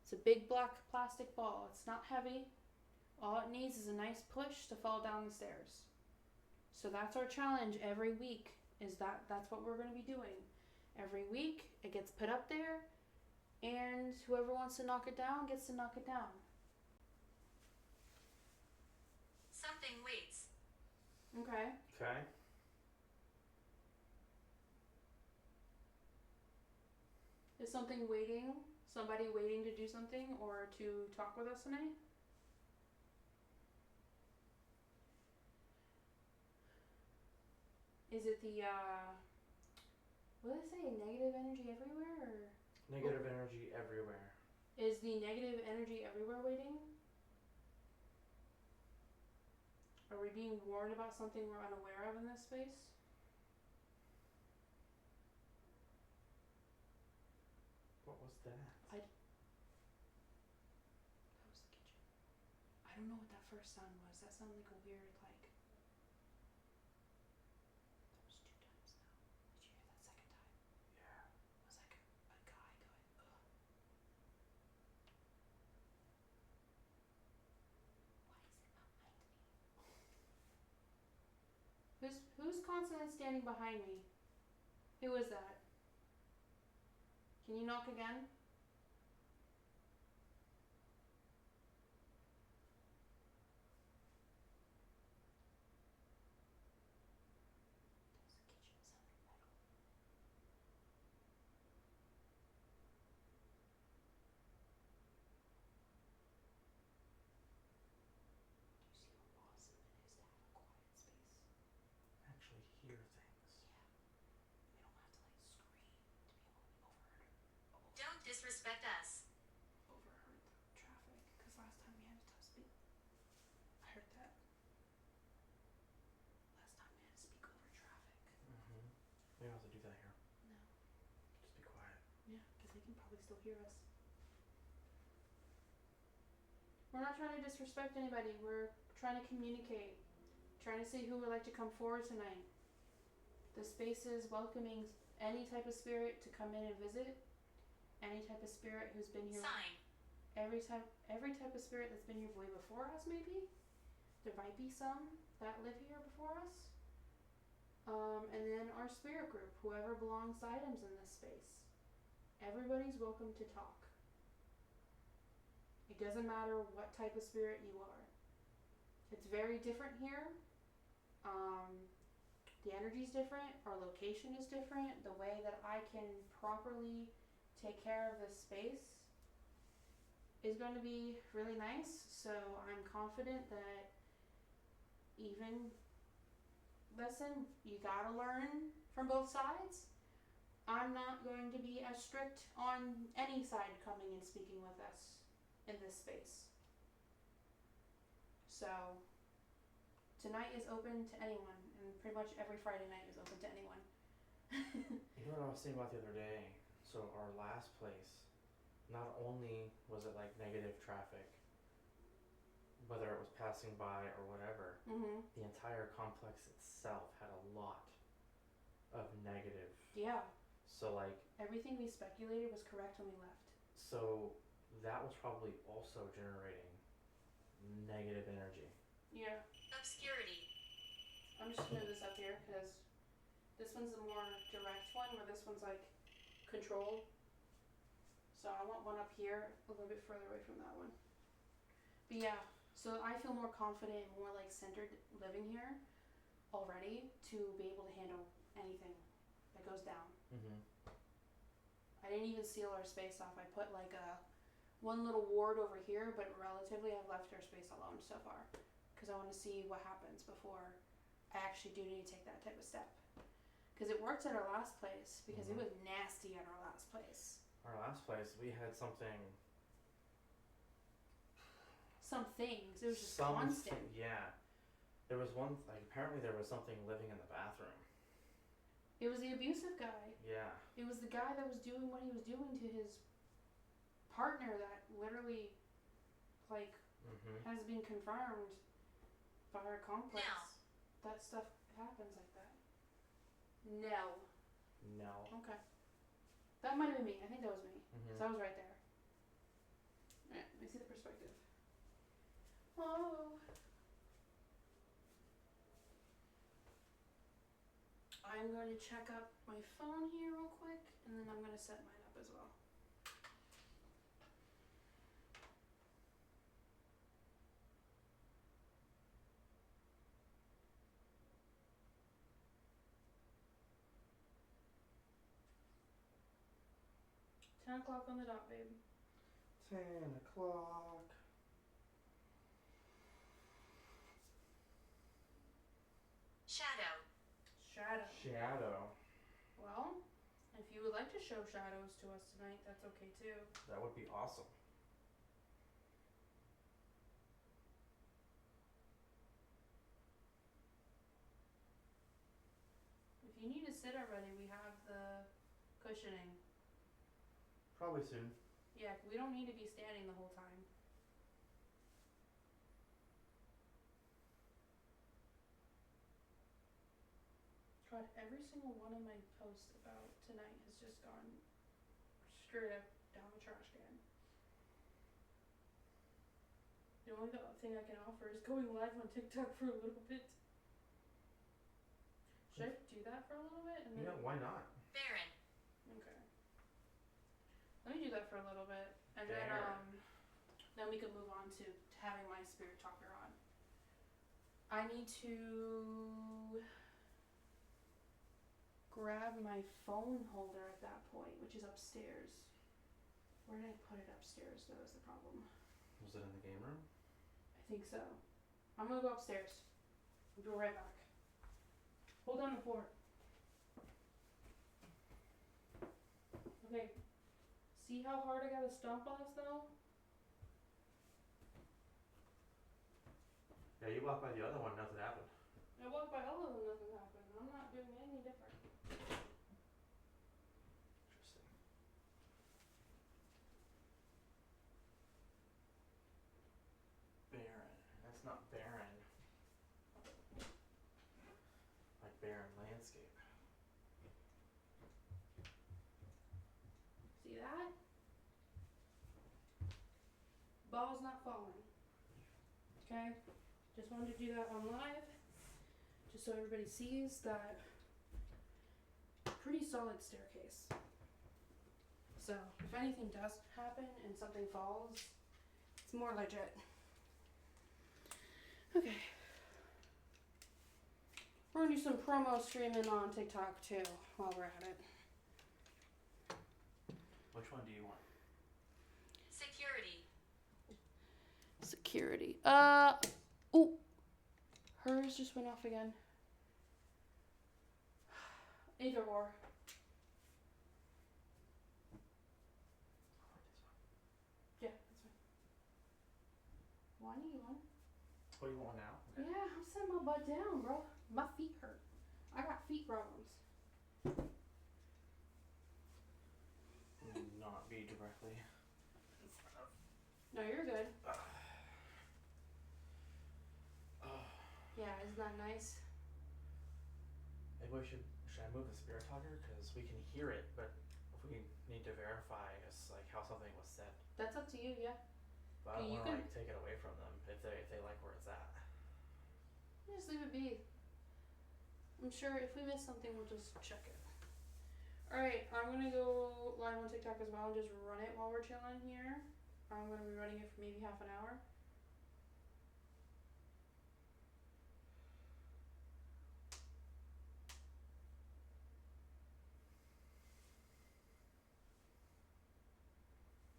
It's a big black plastic ball. It's not heavy. All it needs is a nice push to fall down the stairs. So that's our challenge every week. That's what we're going to be doing. Every week it gets put up there, and whoever wants to knock it down gets to knock it down. Something waits. Okay. Okay. Is something waiting? Somebody waiting to do something or to talk with us tonight? Is it the, what did I say, negative energy everywhere, or? Negative energy everywhere. Is the negative energy everywhere waiting? Are we being warned about something we're unaware of in this space? What was that? That was the kitchen. I don't know what that first sound was. That sounded like a weird, like... That was 2 times now. Did you hear that second time? Yeah. It was like a guy going, ugh. Why is it behind me? Who's constantly standing behind me? Who is that? Can you knock again? Don't disrespect us. Overheard the traffic because last time we had to speak. I heard that. Last time we had to speak over traffic. Mm-hmm. We don't have to do that here. No. Just be quiet. Yeah, because they can probably still hear us. We're not trying to disrespect anybody. We're trying to communicate. Trying to see who would like to come forward tonight. The space is welcoming any type of spirit to come in and visit. Any type of spirit who's been here. Sign. Every type of spirit that's been here way before us, maybe. There might be some that live here before us. And then our spirit group, whoever belongs to items in this space. Everybody's welcome to talk. It doesn't matter what type of spirit you are. It's very different here. The energy's different, our location is different, the way that I can properly take care of this space is going to be really nice. So I'm confident that listen, you gotta learn from both sides. I'm not going to be as strict on any side coming and speaking with us in this space. So tonight is open to anyone, and pretty much every Friday night is open to anyone. You know what I was thinking about the other day? So our last place, not only was it like negative traffic, whether it was passing by or whatever, the entire complex itself had a lot of negative. Yeah. So like everything we speculated was correct when we left. So that was probably also generating negative energy. Yeah. Obscurity. I'm just gonna move this up here because this one's a more direct one, where this one's like controlled. So I want one up here a little bit further away from that one. But yeah, so I feel more confident, more like centered living here already to be able to handle anything that goes down. I didn't even seal our space off. I put like one little ward over here, but relatively I've left our space alone so far because I want to see what happens before I actually do need to take that type of step. Because it worked at our last place because it was nasty at our last place. Our last place, we had something. Some things. It was just constant. Yeah. There was one, like apparently there was something living in the bathroom. It was the abusive guy. Yeah. It was the guy that was doing what he was doing to his partner that literally, like, has been confirmed by our complex. No. That stuff happens like that. No. Okay. That might have been me. I think that was me. So I was right there. Alright, let me see the perspective. Oh. I'm going to check up my phone here real quick, and then I'm going to set mine up as well. $10 on the dot, babe. 10 o'clock. Shadow. Well, if you would like to show shadows to us tonight, that's okay too. That would be awesome. If you need to sit already, we have the cushioning. Probably soon. Yeah, we don't need to be standing the whole time. God, every single one of my posts about tonight has just gone straight up down the trash can. The only thing I can offer is going live on TikTok for a little bit. Should I do that for a little bit? And then Why not? Baron. Okay. Let me do that for a little bit, and then we can move on to having my spirit talker on. I need to grab my phone holder at that point, which is upstairs. Where did I put it upstairs, though, is the problem. Was it in the game room? I think so. I'm gonna go upstairs. We'll be right back. Hold down the fort. Okay. See how hard I gotta stomp on this though? Yeah, you walk by the other one, nothing happened. I walk by all of them, nothing happened. I'm not doing any different. Interesting. Barren. That's not barren. Like barren landscape. See that? Ball's not falling. Okay? Just wanted to do that on live. Just so everybody sees that pretty solid staircase. So, if anything does happen and something falls, it's more legit. Okay. We're gonna do some promo streaming on TikTok too while we're at it. Which one do you want? Security. Security. Ooh. Hers just went off again. Either or. Yeah, that's fine. One, you want? What do you want now? Okay. Yeah, I'm setting my butt down, bro. My feet hurt. I got feet problems. Not be directly in front of. No, you're good. Yeah, isn't that nice? Maybe should I move the spirit talker? Because we can hear it, but if we need to verify it's like how something was said. That's up to you, yeah. But I don't Okay, you want to can- like take it away from them if they like where it's at. Just leave it be. I'm sure if we miss something, we'll just check it. Alright, I'm gonna go live on TikTok as well and just run it while we're chilling here. I'm gonna be running it for maybe half an hour.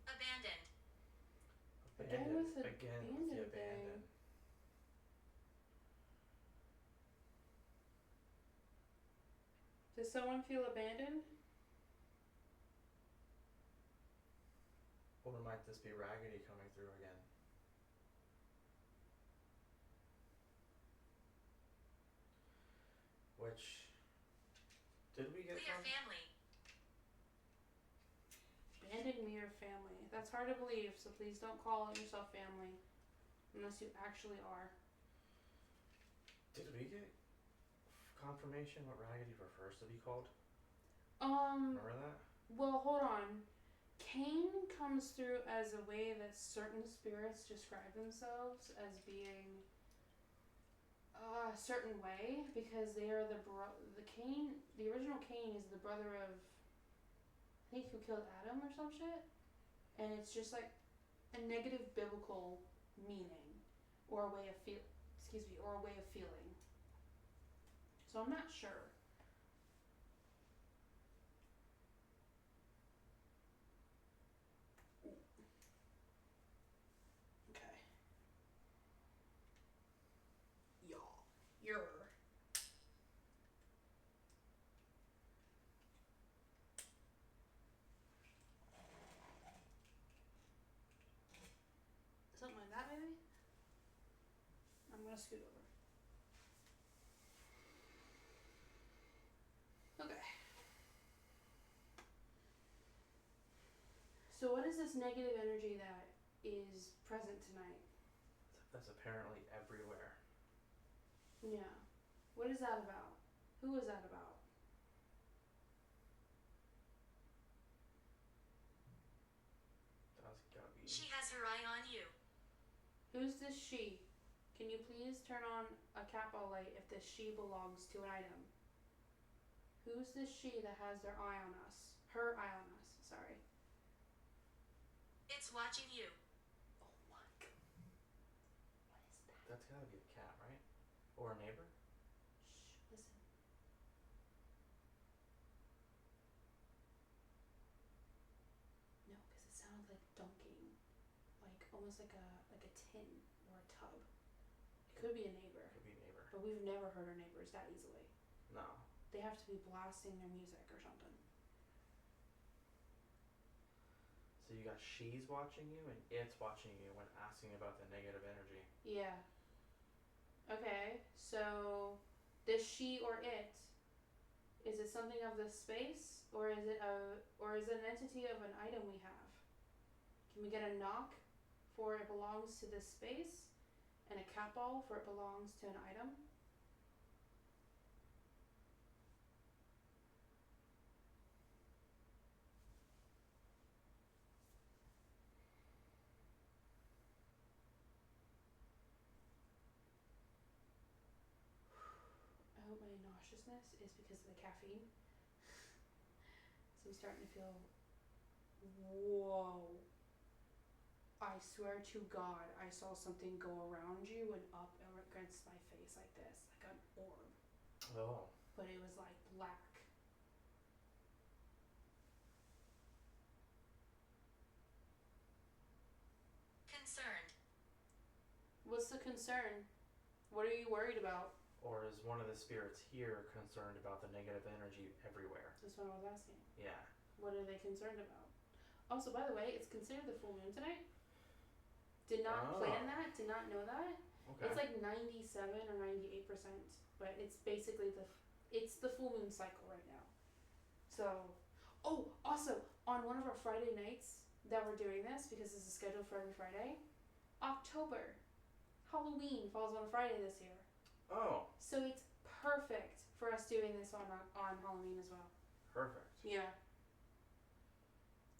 Abandoned. Again with the Again with the abandoned abandoned. thing. Does someone feel abandoned? Or might this be Raggedy coming through again? Which did we get We are from? family. Abandoned me or family. That's hard to believe, so please don't call yourself family. Unless you actually are. Did we get confirmation what Raggedy prefers to be called? Remember that? Well, hold on. Cain comes through as a way that certain spirits describe themselves as being a certain way because they are the original Cain is the brother of, I think, who killed Adam or some shit, and it's just like a negative biblical meaning or a way of feeling. So I'm not sure. Okay. Y'all. You're. Something like that, maybe? I'm gonna scoot over. Okay. So what is this negative energy that is present tonight? That's apparently everywhere. Yeah. What is that about? Who is that about? That's gotta be. She has her eye on you. Who's this she? Can you please turn on a capo light if this she belongs to an item? Who's this she that has their eye on us? Her eye on us, sorry. It's watching you. Oh my god. What is that? That's gotta be a cat, right? Or a neighbor? Shh, listen. No, because it sounded like dunking. Like almost like a tin or a tub. It could be a neighbor. Could be a neighbor. But we've never heard our neighbors that easily. No. They have to be blasting their music or something. So you got she's watching you and it's watching you when asking about the negative energy. Yeah. Okay, so this she or it, is it something of the space, or is it an entity of an item we have? Can we get a knock for it belongs to this space, and a cat ball for it belongs to an item? I hope my nauseousness is because of the caffeine. So I'm starting to feel, whoa. I swear to God, I saw something go around you and up against my face like this, like an orb. Oh. But it was like black. Concerned. What's the concern? What are you worried about? Or is one of the spirits here concerned about the negative energy everywhere? That's what I was asking. Yeah. What are they concerned about? Also, by the way, it's considered the full moon tonight. Did not plan that, did not know that. Okay. It's like 97 or 98%, but it's basically it's the full moon cycle right now. So, oh, also, on one of our Friday nights that we're doing this, because this is scheduled for every Friday, October, Halloween falls on a Friday this year. Oh. So it's perfect for us doing this on Halloween as well. Perfect. Yeah.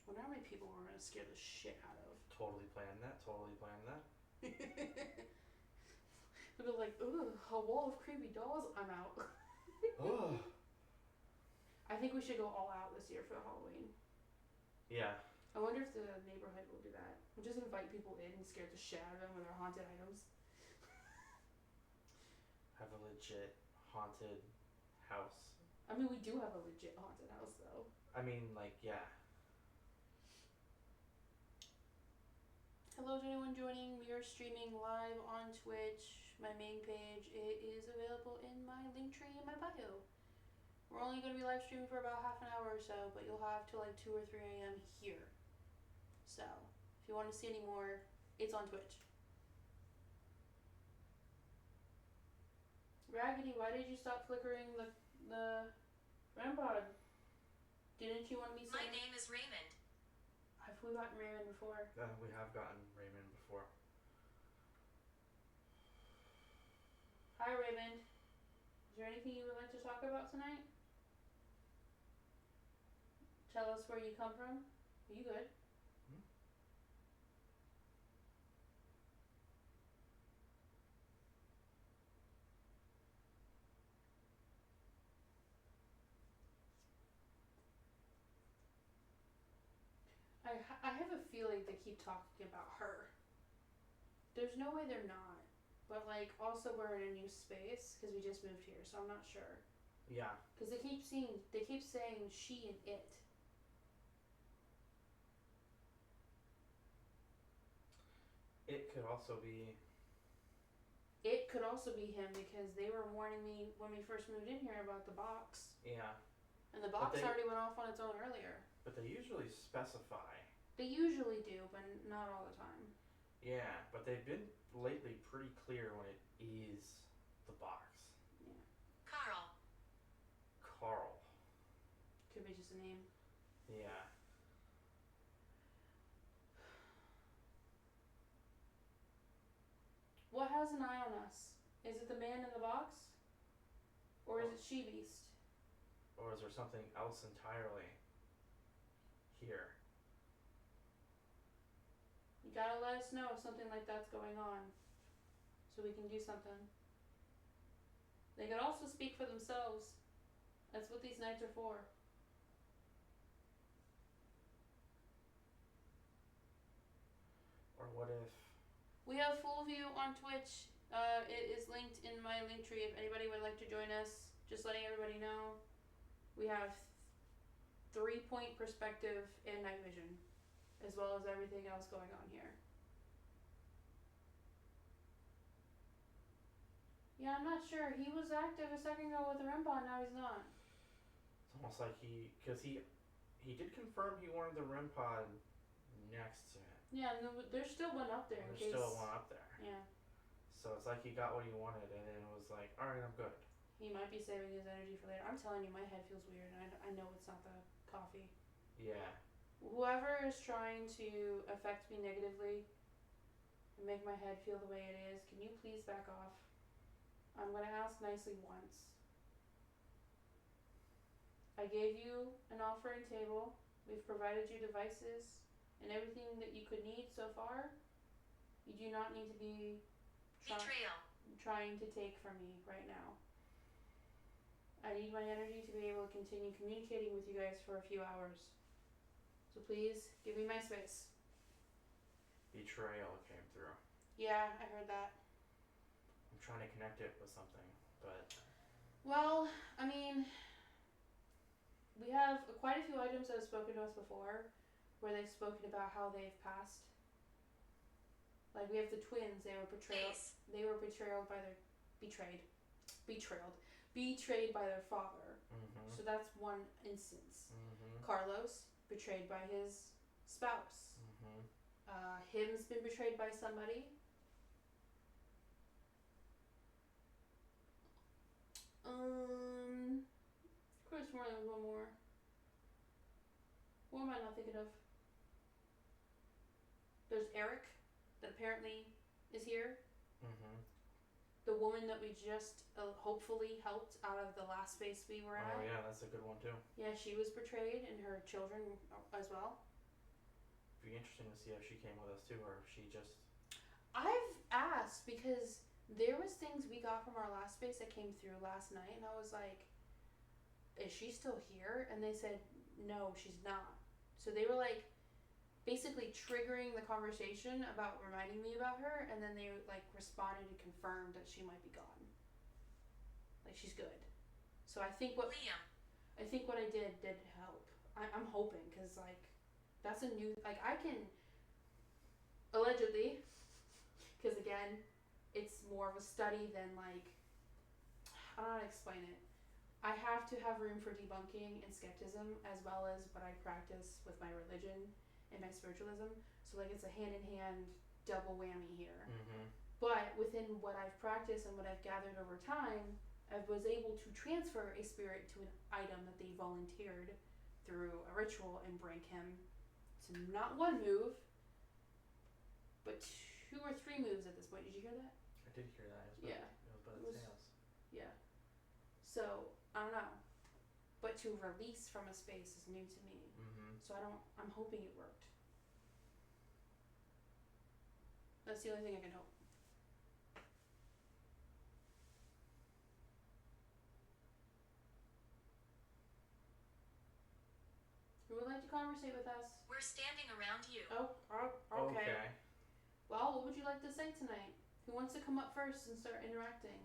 Wonder how many people we're gonna scare the shit out of. Totally planned that. They'll be like, ooh, a wall of creepy dolls, I'm out. Oh. I think we should go all out this year for Halloween. Yeah. I wonder if the neighborhood will do that. We'll just invite people in and scare the shit out of them with our haunted items. Have a legit haunted house. I mean, we do have a legit haunted house, though. I mean, like, yeah. Hello to anyone joining. We are streaming live on Twitch, my main page. It is available in my link tree in my bio. We're only going to be live streaming for about half an hour or so, but you'll have till like 2 or 3 a.m. here. So, if you want to see any more, it's on Twitch. Raggedy, why did you stop flickering the REM pod? Didn't you want to be My name is Raymond. Have we gotten Raymond before? We have gotten Raymond before. Hi, Raymond. Is there anything you would like to talk about tonight? Tell us where you come from. Are you good? I have a feeling they keep talking about her. There's no way they're not. But, like, also we're in a new space because we just moved here, so I'm not sure. Yeah. Because they keep saying she and it. It could also be... It could also be him because they were warning me when we first moved in here about the box. Yeah. And the box already went off on its own earlier. But they usually specify. They usually do, but not all the time. Yeah, but they've been lately pretty clear when it is the box. Yeah. Carl. Carl. Could be just a name. Yeah. What has an eye on us? Is it the man in the box? Or is it She-Beast? Or is there something else entirely here? You gotta let us know if something like that's going on, so we can do something. They could also speak for themselves. That's what these nights are for. Or what if... We have full view on Twitch. It is linked in my link tree if anybody would like to join us. Just letting everybody know. We have 3-point perspective and night vision, as well as everything else going on here. Yeah, I'm not sure. He was active a second ago with the REM pod, now he's not. It's almost like because he did confirm he wanted the REM pod next to it. Yeah, and there's still one up there. There's still one up there. Yeah. So it's like he got what he wanted, and then it was like, all right, I'm good. He might be saving his energy for later. I'm telling you, my head feels weird, and I know it's not the coffee. Yeah. Whoever is trying to affect me negatively and make my head feel the way it is, can you please back off? I'm going to ask nicely once. I gave you an offering table. We've provided you devices and everything that you could need so far. You do not need to be trying to take from me right now. I need my energy to be able to continue communicating with you guys for a few hours. So please, give me my space. Betrayal came through. Yeah, I heard that. I'm trying to connect it with something, but... Well, I mean, we have quite a few items that have spoken to us before, where they've spoken about how they've passed. Like, we have the twins, they were betrayed by their... Betrayed by their father. Mm-hmm. So that's one instance. Mm-hmm. Carlos, betrayed by his spouse. Mm-hmm. Him's been betrayed by somebody. Of course, more than one more. What am I not thinking of? There's Eric, that apparently is here. Mm-hmm. The woman that we just hopefully helped out of the last space we were at. Oh yeah, that's a good one too. Yeah, she was betrayed, and her children as well. It'd be interesting to see if she came with us too, or if she just... I've asked, because there was things we got from our last space that came through last night, and I was like, is she still here? And they said, no, she's not. So they were like, basically triggering the conversation about reminding me about her, and then they like responded and confirmed that she might be gone. Like, she's good. So I think what I did help. I'm hoping, because like that's a new, like, I can allegedly, because again, it's more of a study than like, I don't know how to explain it. I have to have room for debunking and skepticism, as well as what I practice with my religion and my spiritualism. So like, it's a hand-in-hand double whammy here. Mm-hmm. But within what I've practiced and what I've gathered over time, I was able to transfer a spirit to an item that they volunteered through a ritual and bring him to not one move, but 2 or 3 moves at this point. Did you hear that? I did hear that. Yeah. It was by the tails. Yeah. So, I don't know. But to release from a space is new to me. Mm-hmm. So I'm hoping it worked. That's the only thing I can hope. Who would like to conversate with us? We're standing around you. Oh, okay. Well, what would you like to say tonight? Who wants to come up first and start interacting?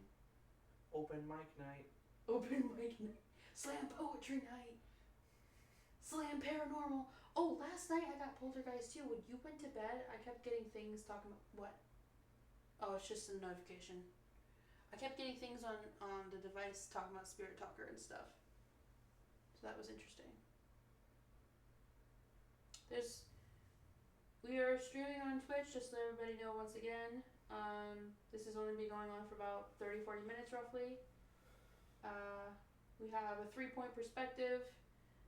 Open mic night. Open mic night. Slam poetry night. Slam paranormal. Oh, last night I got poltergeist too. When you went to bed, I kept getting things talking about what? Oh, it's just a notification. I kept getting things on the device talking about Spirit Talker and stuff. So that was interesting. We are streaming on Twitch, just to let everybody know once again. This is only be going on for about 30-40 minutes roughly. We have a 3-point perspective,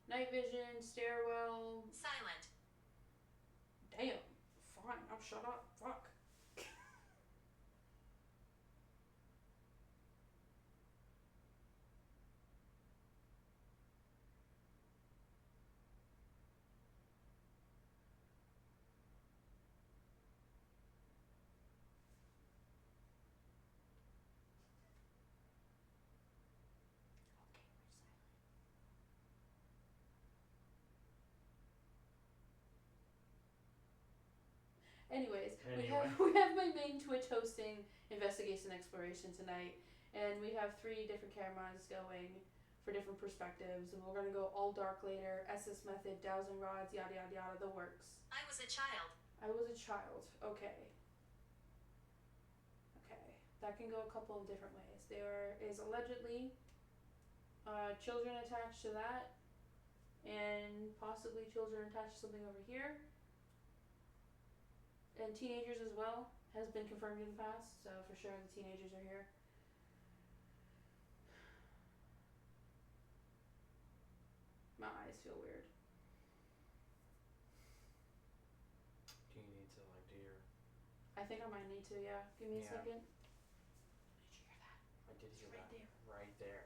night vision, stairwell. Silent. Damn. Fine, I'll shut up. Fuck. Anyways, we have my main Twitch hosting Investigation Exploration tonight, and we have 3 different cameras going for different perspectives, and we're gonna go all dark later, SS method, dowsing rods, yada yada yada, the works. I was a child. I was a child. Okay. That can go a couple of different ways. There is allegedly children attached to that, and possibly children attached to something over here. and teenagers as well has been confirmed in the past, so for sure the teenagers are here. My eyes feel weird. Do you need to like do your... I think I might need to, yeah. Give me a Yeah. second. Did you hear that? I did hear It's right that. there. Right there.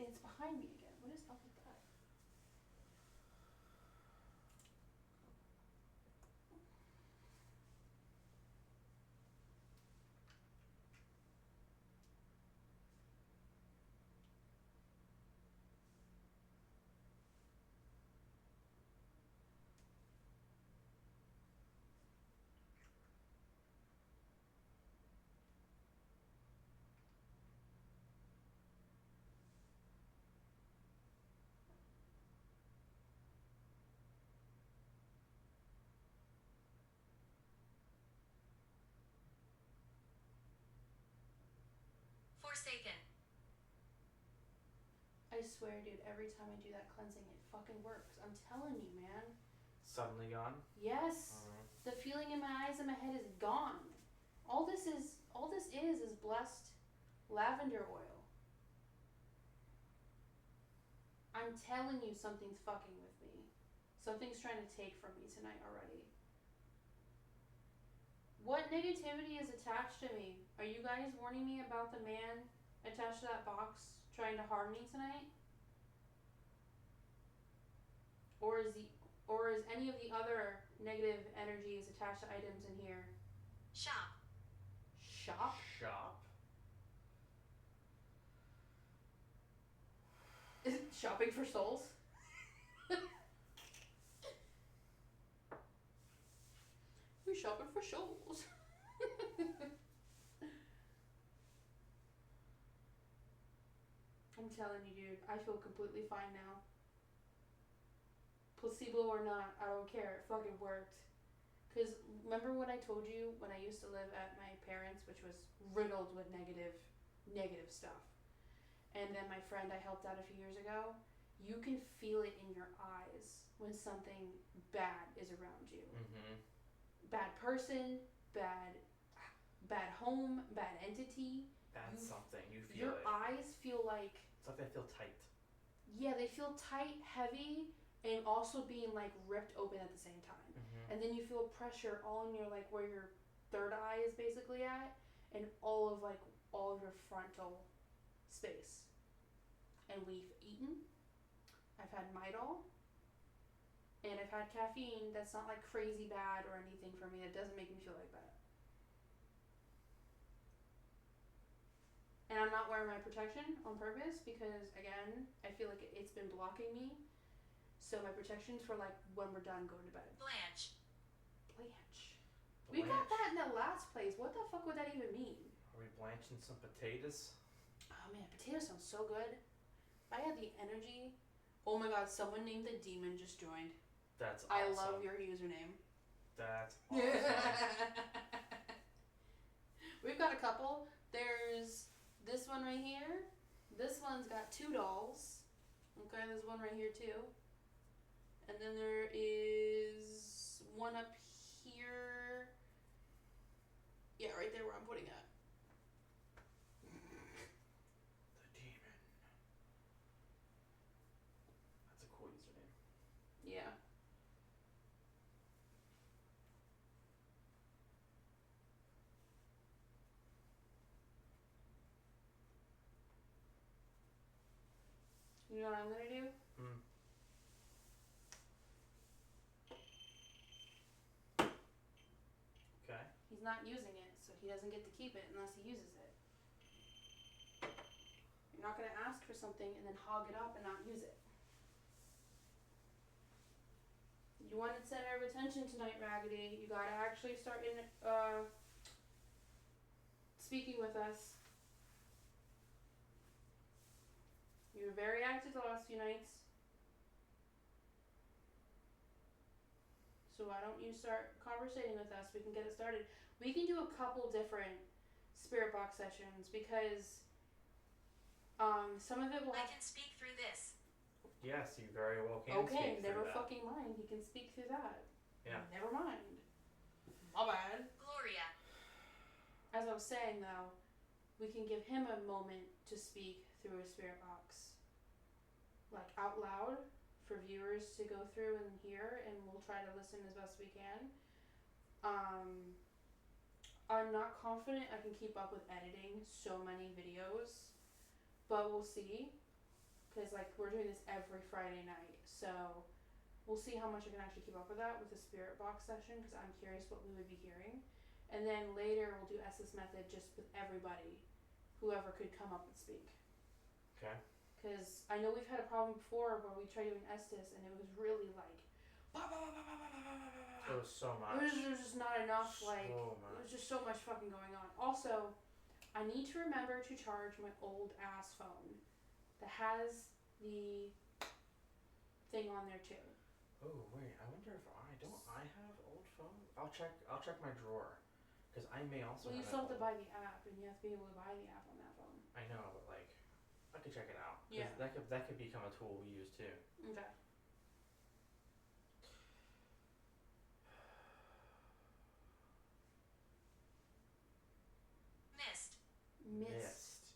It's behind me again. What is up with that? Forsaken. I swear, dude, every time I do that cleansing, it fucking works. I'm telling you, man. Suddenly gone? Yes. The feeling in my eyes and my head is gone. All this is blessed lavender oil. I'm telling you, something's fucking with me. Something's trying to take from me tonight already. What negativity is attached to me? Are you guys warning me about the man attached to that box trying to harm me tonight? Or is any of the other negative energies attached to items in here? Shop. Shop? Shop? Is it shopping for souls? We're shopping for souls. I'm telling you, dude, I feel completely fine now. Placebo or not, I don't care. It fucking worked. Because remember what I told you when I used to live at my parents', which was riddled with negative stuff. And then my friend I helped out a few years ago, you can feel it in your eyes when something bad is around you. Mm-hmm. Bad person, bad home, bad entity. That's something. You feel your it. Your eyes feel like... It's like they feel tight. Yeah, they feel tight, heavy, and also being like ripped open at the same time. Mm-hmm. And then you feel pressure all in your like where your third eye is basically at, and all of your frontal space. And we've eaten. I've had Midol. And I've had caffeine that's not like crazy bad or anything for me. It doesn't make me feel like that. And I'm not wearing my protection on purpose because, again, I feel like it's been blocking me. So my protection's for like when we're done going to bed. Blanche. We got that in that last place. What the fuck would that even mean? Are we blanching some potatoes? Oh man, potatoes sound so good. If I had the energy. Oh my god, someone named the demon just joined. That's awesome. I love your username. That's awesome. We've got a couple. There's this one right here. This one's got 2 dolls. Okay, there's one right here too. And then there is one up here. Yeah, right there where I'm putting it. The demon. That's a cool username. Yeah. You know what I'm gonna do? Okay. He's not using it, so he doesn't get to keep it unless he uses it. You're not gonna ask for something and then hog it up and not use it. You wanted center of attention tonight, Raggedy. You gotta actually start speaking with us. You were very active the last few nights. So why don't you start conversating with us? We can get it started. We can do a couple different spirit box sessions because some of it will I can speak through this. Yes, you very well can okay, speak never through that. fucking mind. He can speak through that. Yeah. Never mind. My bad. Gloria. As I was saying, though, we can give him a moment to speak through a spirit box. Like, out loud, for viewers to go through and hear, and we'll try to listen as best we can. I'm not confident I can keep up with editing so many videos, but we'll see. Because, like, we're doing this every Friday night, so we'll see how much I can actually keep up with that with the spirit box session, because I'm curious what we would be hearing. And then later we'll do S's method just with everybody, whoever could come up and speak. Okay. Because I know we've had a problem before where we tried doing Estes and it was really like, It was so much. There was just not enough, so like, much. There was just so much fucking going on. Also, I need to remember to charge my old ass phone that has the thing on there too. Oh wait, I wonder if I have old phone? I'll check my drawer. Because I may also Well, you have still have to buy the app, and you have to be able to buy the app on that phone. I know, but like, I could check it out. Yeah. That could become a tool we use too. Okay. Mist.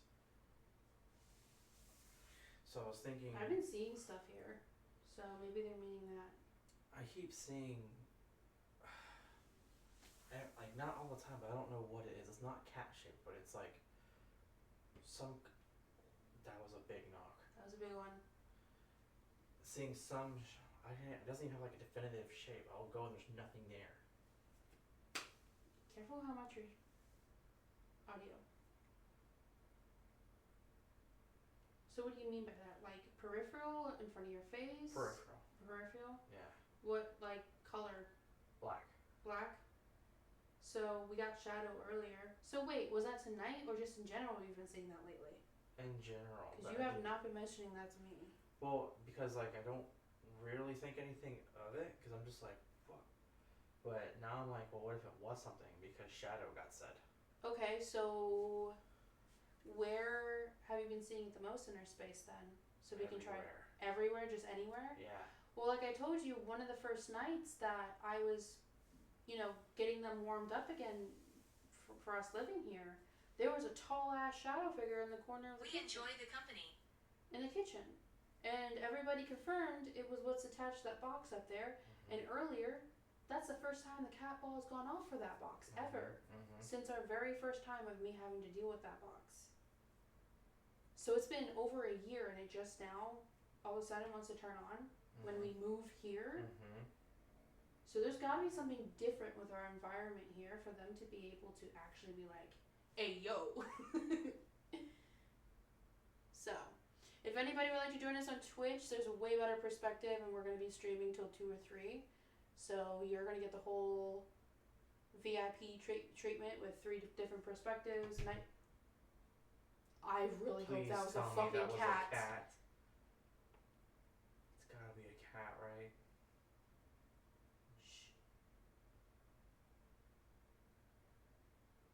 So I was thinking. I've been seeing stuff here, so maybe they're meaning that. I keep seeing. Like, not all the time, but I don't know what it is. It's not cat shaped, but it's like that was a big knock. That was a big one. Seeing some, it doesn't even have like a definitive shape. I'll go and there's nothing there. Careful how much your audio. So what do you mean by that? Like peripheral in front of your face? Peripheral. Peripheral? Yeah. What, like, color? Black. Black? So we got shadow earlier. So wait, was that tonight or just in general you've been seeing that lately? In general. Because you have not been mentioning that to me. Well, because like I don't really think anything of it, because I'm just like, fuck. But now I'm like, well, what if it was something? Because shadow got said. Okay, so where have you been seeing it the most in our space then? So we can try everywhere, just anywhere? Yeah. Well, like I told you, one of the first nights that I was, getting them warmed up again for us living here, there was a tall ass shadow figure in the corner of the kitchen. We enjoy the company. In the kitchen. And everybody confirmed it was what's attached to that box up there. Mm-hmm. And earlier, that's the first time the cat ball has gone off for that box, ever. Mm-hmm. Since our very first time of me having to deal with that box. So it's been over a year and it just now, all of a sudden, wants to turn on when we move here. Mm-hmm. So there's gotta be something different with our environment here for them to be able to actually be like, hey, yo. So, if anybody would like to join us on Twitch, there's a way better perspective and we're going to be streaming till 2 or 3. So you're going to get the whole VIP treatment with 3 different perspectives. And I really hope that was a fucking cat. It's gotta be a cat, right?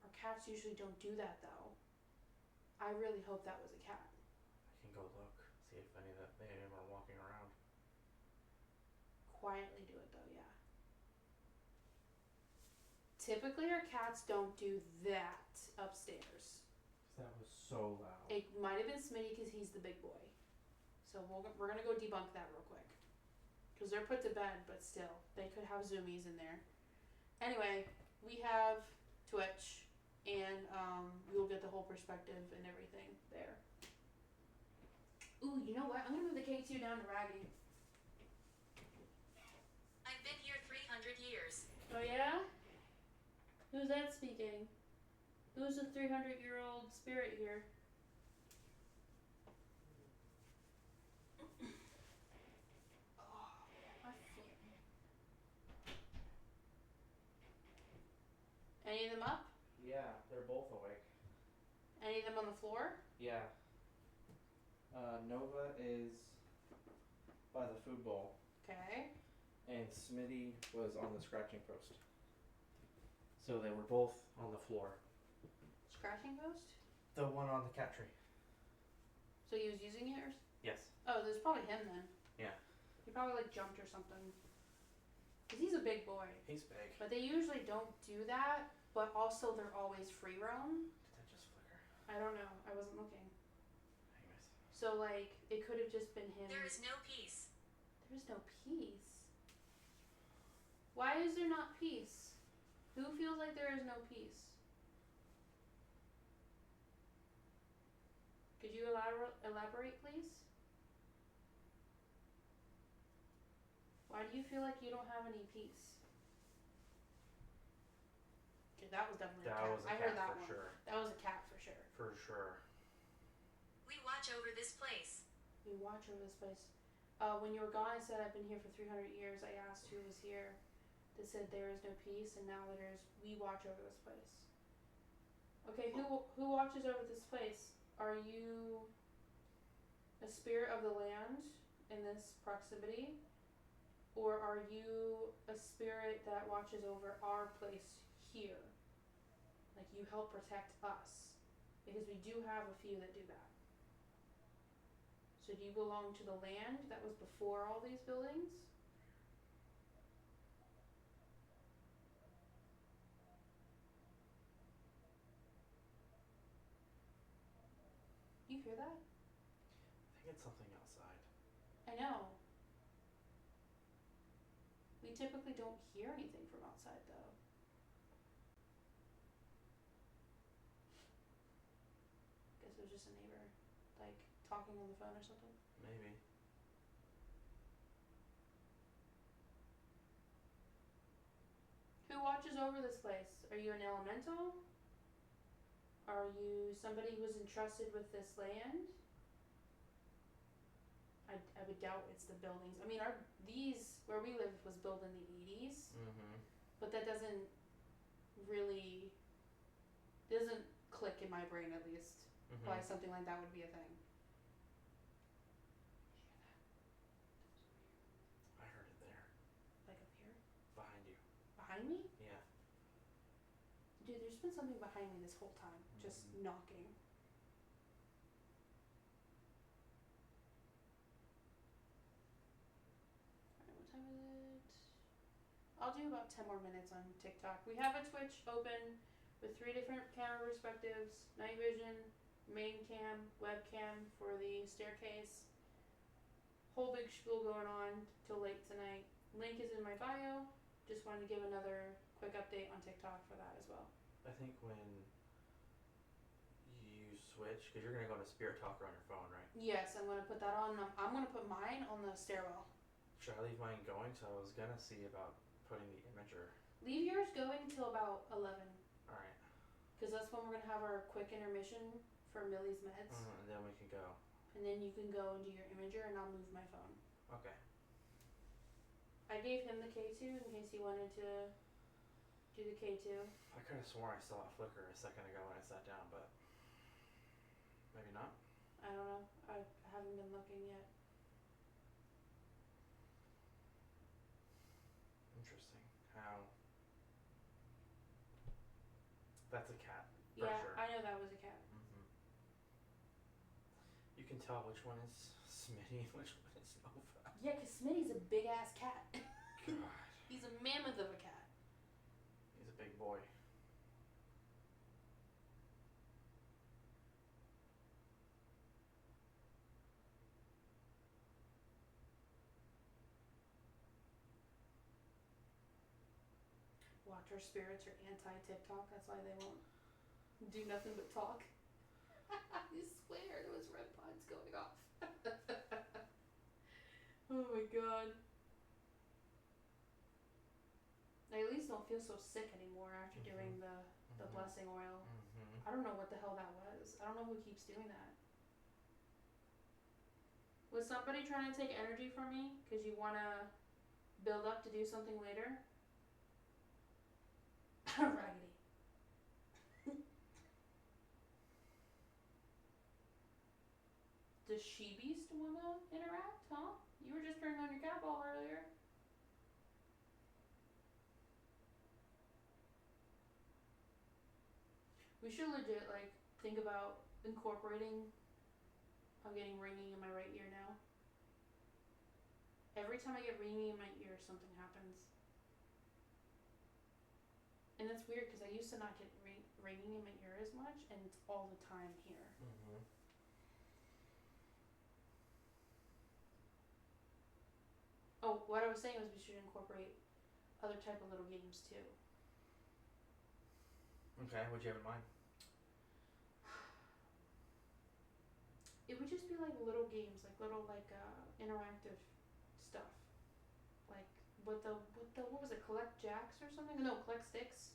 Our cats usually don't do that though. I really hope that was a cat. I can go look, see if any of them are walking around. Quietly do it though, yeah. Typically our cats don't do that upstairs. That was so loud. It might have been Smitty because he's the big boy. So we're going to go debunk that real quick. Because they're put to bed, but still, they could have zoomies in there. Anyway, we have Twitch, and you'll get the whole perspective and everything there. Ooh, you know what? I'm going to move the K2 down to Raggedy. I've been here 300 years. Oh yeah? Who's that speaking? Who's the 300-year-old spirit here? Oh, my feet. Any of them up? Yeah, they're both awake. Any of them on the floor? Yeah. Nova is by the food bowl. Okay. And Smitty was on the scratching post. So they were both on the floor. Scratching post? The one on the cat tree. So he was using it? Yes. Oh, there's probably him then. Yeah. He probably like jumped or something. Because he's a big boy. He's big. But they usually don't do that, but also they're always free roam. Did that just flicker? I don't know. I wasn't looking. Anyways. So, like, it could have just been him. There is no peace. There's no peace. Why is there not peace? Who feels like there is no peace? Could you elaborate, please? Why do you feel like you don't have any peace? Okay, that was definitely a cat. That was a I cat heard that for one. sure. That was a cat for sure. For sure. We watch over this place. We watch over this place. When you were gone, I said I've been here for 300 years. I asked who was here. They said there is no peace, and now we watch over this place. Okay, who watches over this place? Are you a spirit of the land in this proximity? Or are you a spirit that watches over our place here? Like you help protect us? Because we do have a few that do that. So do you belong to the land that was before all these buildings? You hear that? I think it's something outside. I know. We typically don't hear anything from outside though. Guess it was just a neighbor, like, talking on the phone or something. Maybe. Who watches over this place? Are you an elemental? Are you somebody who was entrusted with this land? I would doubt it's the buildings. I mean, where we live was built in the 80s, but that doesn't click in my brain at least, why something like that would be a thing. I heard it there. Like up here? Behind you. Behind me? Yeah. Dude, there's been something behind me this whole time, just knocking. Alright, what time is it? I'll do about 10 more minutes on TikTok. We have a Twitch open with 3 different camera perspectives, night vision, main cam, webcam for the staircase. Whole big spiel going on till late tonight. Link is in my bio. Just wanted to give another quick update on TikTok for that as well. I think when you switch, because you're going to go into Spirit Talker on your phone, right? Yes, I'm going to put that on. I'm going to put mine on the stairwell. Should I leave mine going? So I was going to see about putting the imager. Leave yours going till about 11. Alright. Because that's when we're going to have our quick intermission for Millie's meds. And then we can go. And then you can go and do your imager and I'll move my phone. Okay. I gave him the K2 in case he wanted to do the K2. I could have sworn I saw a flicker a second ago when I sat down, but maybe not. I don't know. I haven't been looking yet. Interesting. How? That's a cat. For Yeah, sure. I know that was a cat. You can tell which one is Smitty and which one is Nova. Yeah, because Smitty's a big ass cat. God. He's a mammoth of a cat. He's a big boy. Watch, our spirits are anti-TikTok. That's why they won't do nothing but talk. I swear there was red pods going off. Oh my god. I at least don't feel so sick anymore after doing the blessing oil. I don't know what the hell that was. I don't know who keeps doing that. Was somebody trying to take energy from me because you want to build up to do something later? Raggedy. Does she beast wanna interact, huh? You were just turning on your cat ball earlier. We should legit like think about incorporating. I'm getting ringing in my right ear now. Every time I get ringing in my ear, something happens. And it's weird because I used to not get ringing in my ear as much, and it's all the time here. Mm-hmm. Oh, what I was saying was we should incorporate other type of little games too. Okay, what'd you have in mind? It would just be like little games, like little interactive stuff. Like what was it? Collect jacks or something? No, collect sticks.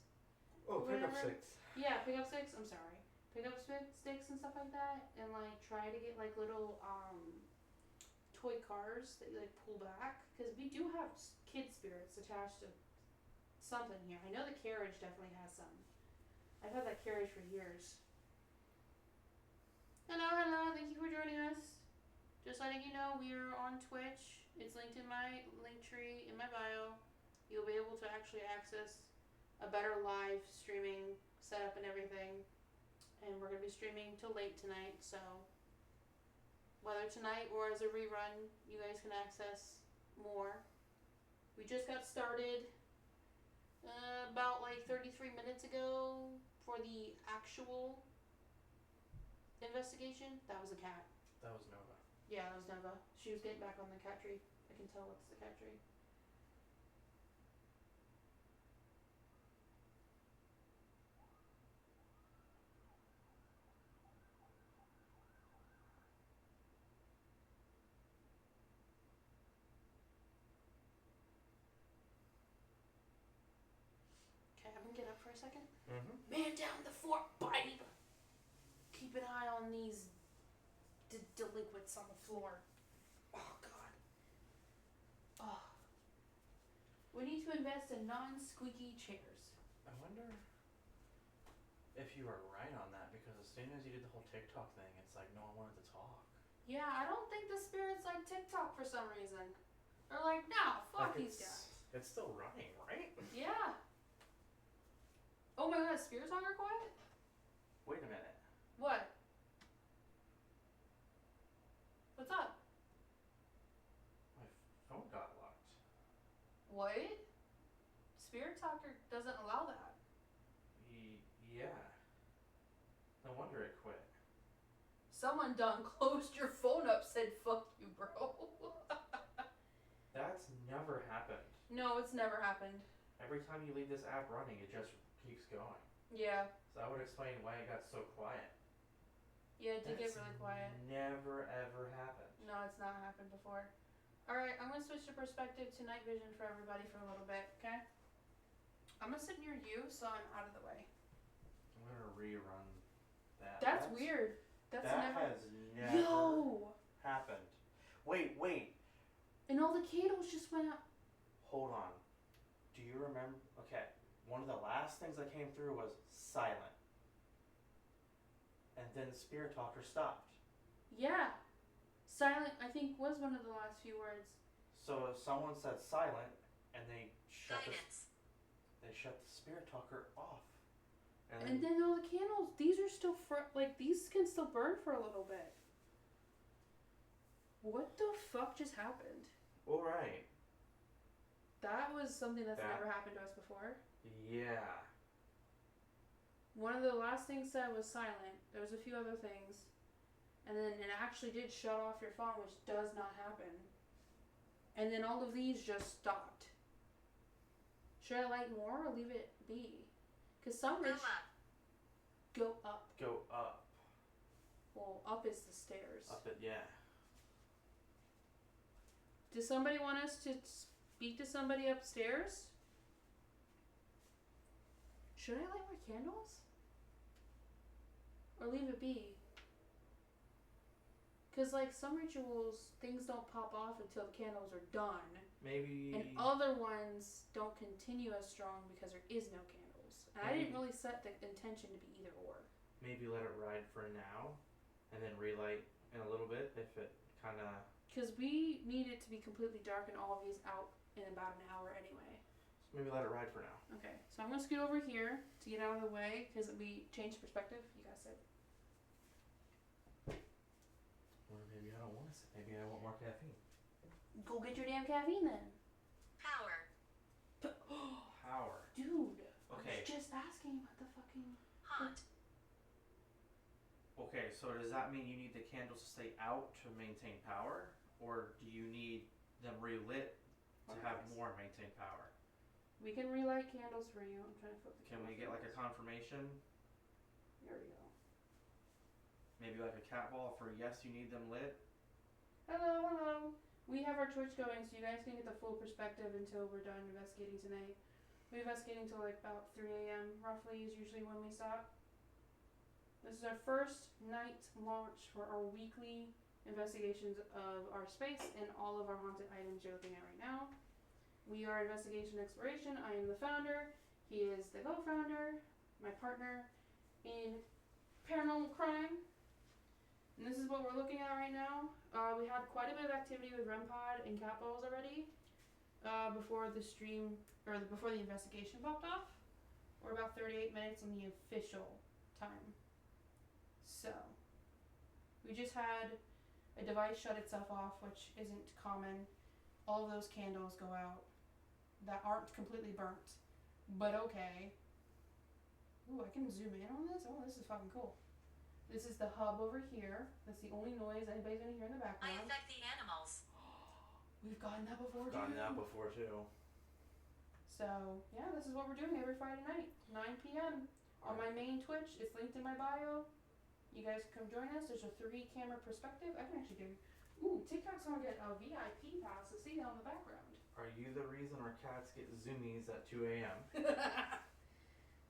Oh, pick up Whatever. 6. Yeah, pick up sticks. I'm sorry. Pick up sticks and stuff like that, and like try to get like little toy cars that you like pull back, because we do have kid spirits attached to something here. I know the carriage definitely has some. I've had that carriage for years. Hello, thank you for joining us. Just letting you know, we are on Twitch. It's linked in my link tree in my bio. You'll be able to actually access a better live streaming setup and everything. And we're going to be streaming till late tonight, so whether tonight or as a rerun, you guys can access more. We just got started about like 33 minutes ago for the actual investigation. That was a cat. That was Nova. Yeah, that was Nova. She was getting back on the cat tree. I can tell it's the cat tree. Okay, I'm gonna get up for a second. Mm-hmm. Man down the fort, babe! Keep an eye on these delinquents on the floor. Oh, God. Oh. We need to invest in non-squeaky chairs. I wonder if you were right on that, because as soon as you did the whole TikTok thing, it's like no one wanted to talk. Yeah, I don't think the spirits like TikTok for some reason. They're like, nah, fuck Like these guys. It's still running, right? Yeah. Oh my God, spirits are quiet? Wait a minute. What? What's up? My phone got locked. What? Spirit Talker doesn't allow that. Yeah. No wonder it quit. Someone done closed your phone up, said fuck you, bro. That's never happened. No, it's never happened. Every time you leave this app running, it just keeps going. Yeah. So that would explain why it got so quiet. Yeah, it did get really quiet. Never ever happened. No, it's not happened before. Alright, I'm gonna switch to perspective to night vision for everybody for a little bit, okay? I'm gonna sit near you so I'm out of the way. I'm gonna rerun that. That's weird. That has never happened. Wait. And all the candles just went out. Hold on. Do you remember? Okay. One of the last things that came through was silent. And then Spirit Talker stopped. Yeah. Silent, I think, was one of the last few words. So someone said silent, and they shut Guidance. the Spirit Talker off. And then all the candles, these are still these can still burn for a little bit. What the fuck just happened? All right. That was something that's never happened to us before. Yeah. One of the last things said was silent. There was a few other things. And then it actually did shut off your phone, which does not happen. And then all of these just stopped. Should I light more or leave it be? Because some rich... Go up. Go up. Well, up is the stairs. Up it, yeah. Does somebody want us to speak to somebody upstairs? Should I light more candles? Or leave it be? Because, like, some rituals, things don't pop off until the candles are done. Maybe... And other ones don't continue as strong because there is no candles. And I didn't really set the intention to be either or. Maybe let it ride for now, and then relight in a little bit if it kind of... Because we need it to be completely dark and all of these out in about an hour anyway. So maybe let it ride for now. Okay, so I'm going to scoot over here to get out of the way because we changed perspective. You guys said. Or maybe I don't want to sit. Maybe I want more caffeine. Go get your damn caffeine then. Power. Power. Dude. Okay. I was just asking about the fucking... Haunt. Okay, so does that mean you need the candles to stay out to maintain power? Or do you need them relit to have more maintain power? We can relight candles for you. I'm trying to flip the Can camera we get like a confirmation? There we go. Maybe like a cat ball for yes, you need them lit? Hello, hello. We have our Twitch going, so you guys can get the full perspective until we're done investigating tonight. We're investigating till like about 3 a.m. roughly is usually when we stop. This is our first night launch for our weekly investigations of our space and all of our haunted items you're looking at right now. We are Investigation Exploration. I am the founder. He is the co-founder, my partner in paranormal crime. And this is what we're looking at right now. We had quite a bit of activity with REM pod and cat balls already before the stream, or before the investigation popped off. We're about 38 minutes on the official time. So, we just had a device shut itself off, which isn't common. All of those candles go out that aren't completely burnt, but okay. Ooh, I can zoom in on this? Oh, this is fucking cool. This is the hub over here. That's the only noise anybody's gonna hear in the I background. affect the animals. We've gotten that before too. Gotten that before too. So, yeah, this is what we're doing every Friday night, 9 p.m. on my main Twitch. It's linked in my bio. You guys come join us. There's a 3-camera perspective. I can actually do... Ooh, TikTok's gonna get a VIP pass to see down in the background. Are you the reason our cats get zoomies at 2 a.m.?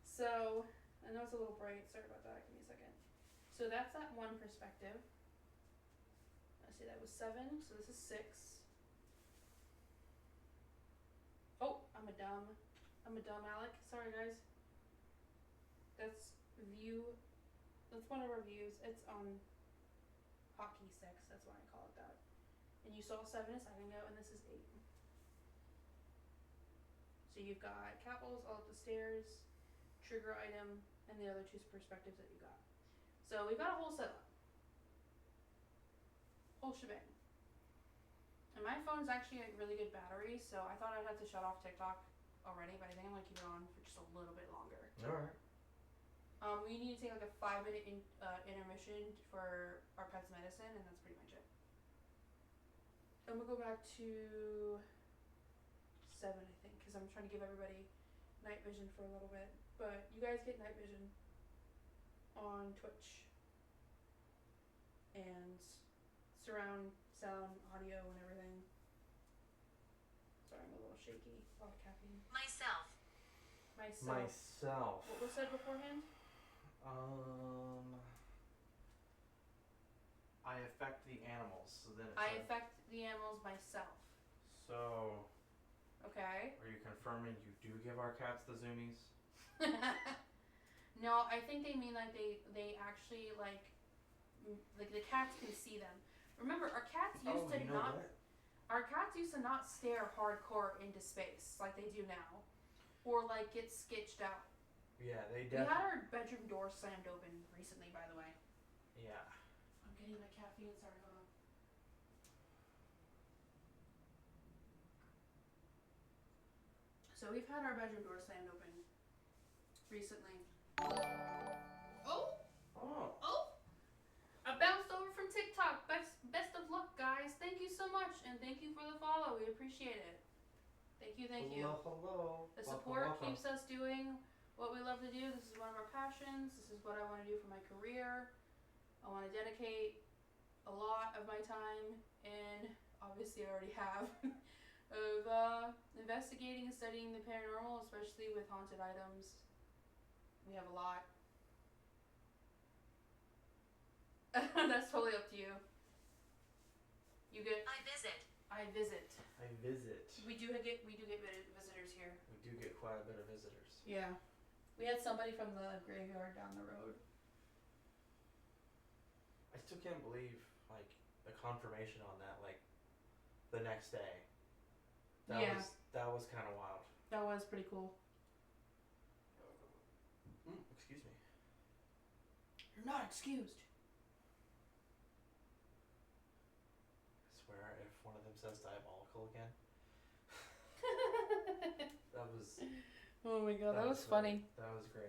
So, I know it's a little bright. Sorry about that. Give me a second. So that's that one perspective. Let's see, that was 7. So this is 6. Oh, I'm a dumb Alec. Sorry, guys. That's view. That's one of our views. It's on hotkey 6. That's why I call it that. And you saw 7 a second ago, and this is 8. So you've got cat balls all up the stairs, trigger item, and the other 2 perspectives that you got. So we've got a whole setup. Whole shebang. And my phone's actually a really good battery, so I thought I'd have to shut off TikTok already, but I think I'm gonna keep it on for just a little bit longer. Alright. We need to take like a 5-minute intermission for our pet's medicine, and that's pretty much it. I'm gonna go back to 7, I think, because I'm trying to give everybody night vision for a little bit. But you guys get night vision on Twitch and surround sound, audio, and everything. Sorry, I'm a little shaky. A lot of caffeine. Myself. Myself. What was said beforehand? I affect the animals, so then it's I affect the animals myself. So, Okay. are you confirming you do give our cats the zoomies? No, I think they mean like they actually like the cats can see them. Remember, our cats used to not. What? Our cats used to not stare hardcore into space like they do now, or like get sketched out. Yeah, they We had definitely. our bedroom door slammed open recently, by the way. Yeah. I'm getting my caffeine. Sorry, hold on. So we've had our bedroom door slammed open recently. Oh! Oh. Oh! I bounced over from TikTok. Best of luck, guys. Thank you so much, and thank you for the follow. We appreciate it. Thank you, thank you. Hello. The Welcome, support welcome. keeps us doing what we love to do. This is one of our passions. This is what I want to do for my career. I want to dedicate a lot of my time, and obviously I already have, of investigating and studying the paranormal, especially with haunted items. We have a lot. That's totally up to you. You get. I visit. I visit. I visit. We do get visitors here. We do get quite a bit of visitors. Yeah. We had somebody from the graveyard down the road. I still can't believe, like, the confirmation on that, like, the next day. Yeah. That was kind of wild. That was pretty cool. Excuse me. You're not excused. I swear, if one of them says diabolical again, that was Oh my god, that was funny. That was great.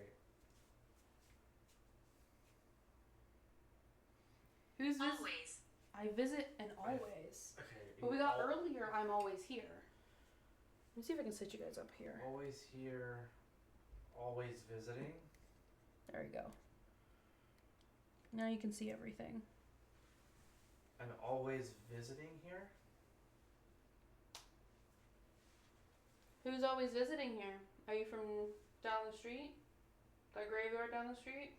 Who's this? Always. I visit and always. Okay. But we got earlier, I'm always here. Let me see if I can set you guys up here. Always here. Always visiting. There we go. Now you can see everything. I'm always visiting here. Who's always visiting here? Are you from down the street? The graveyard down the street?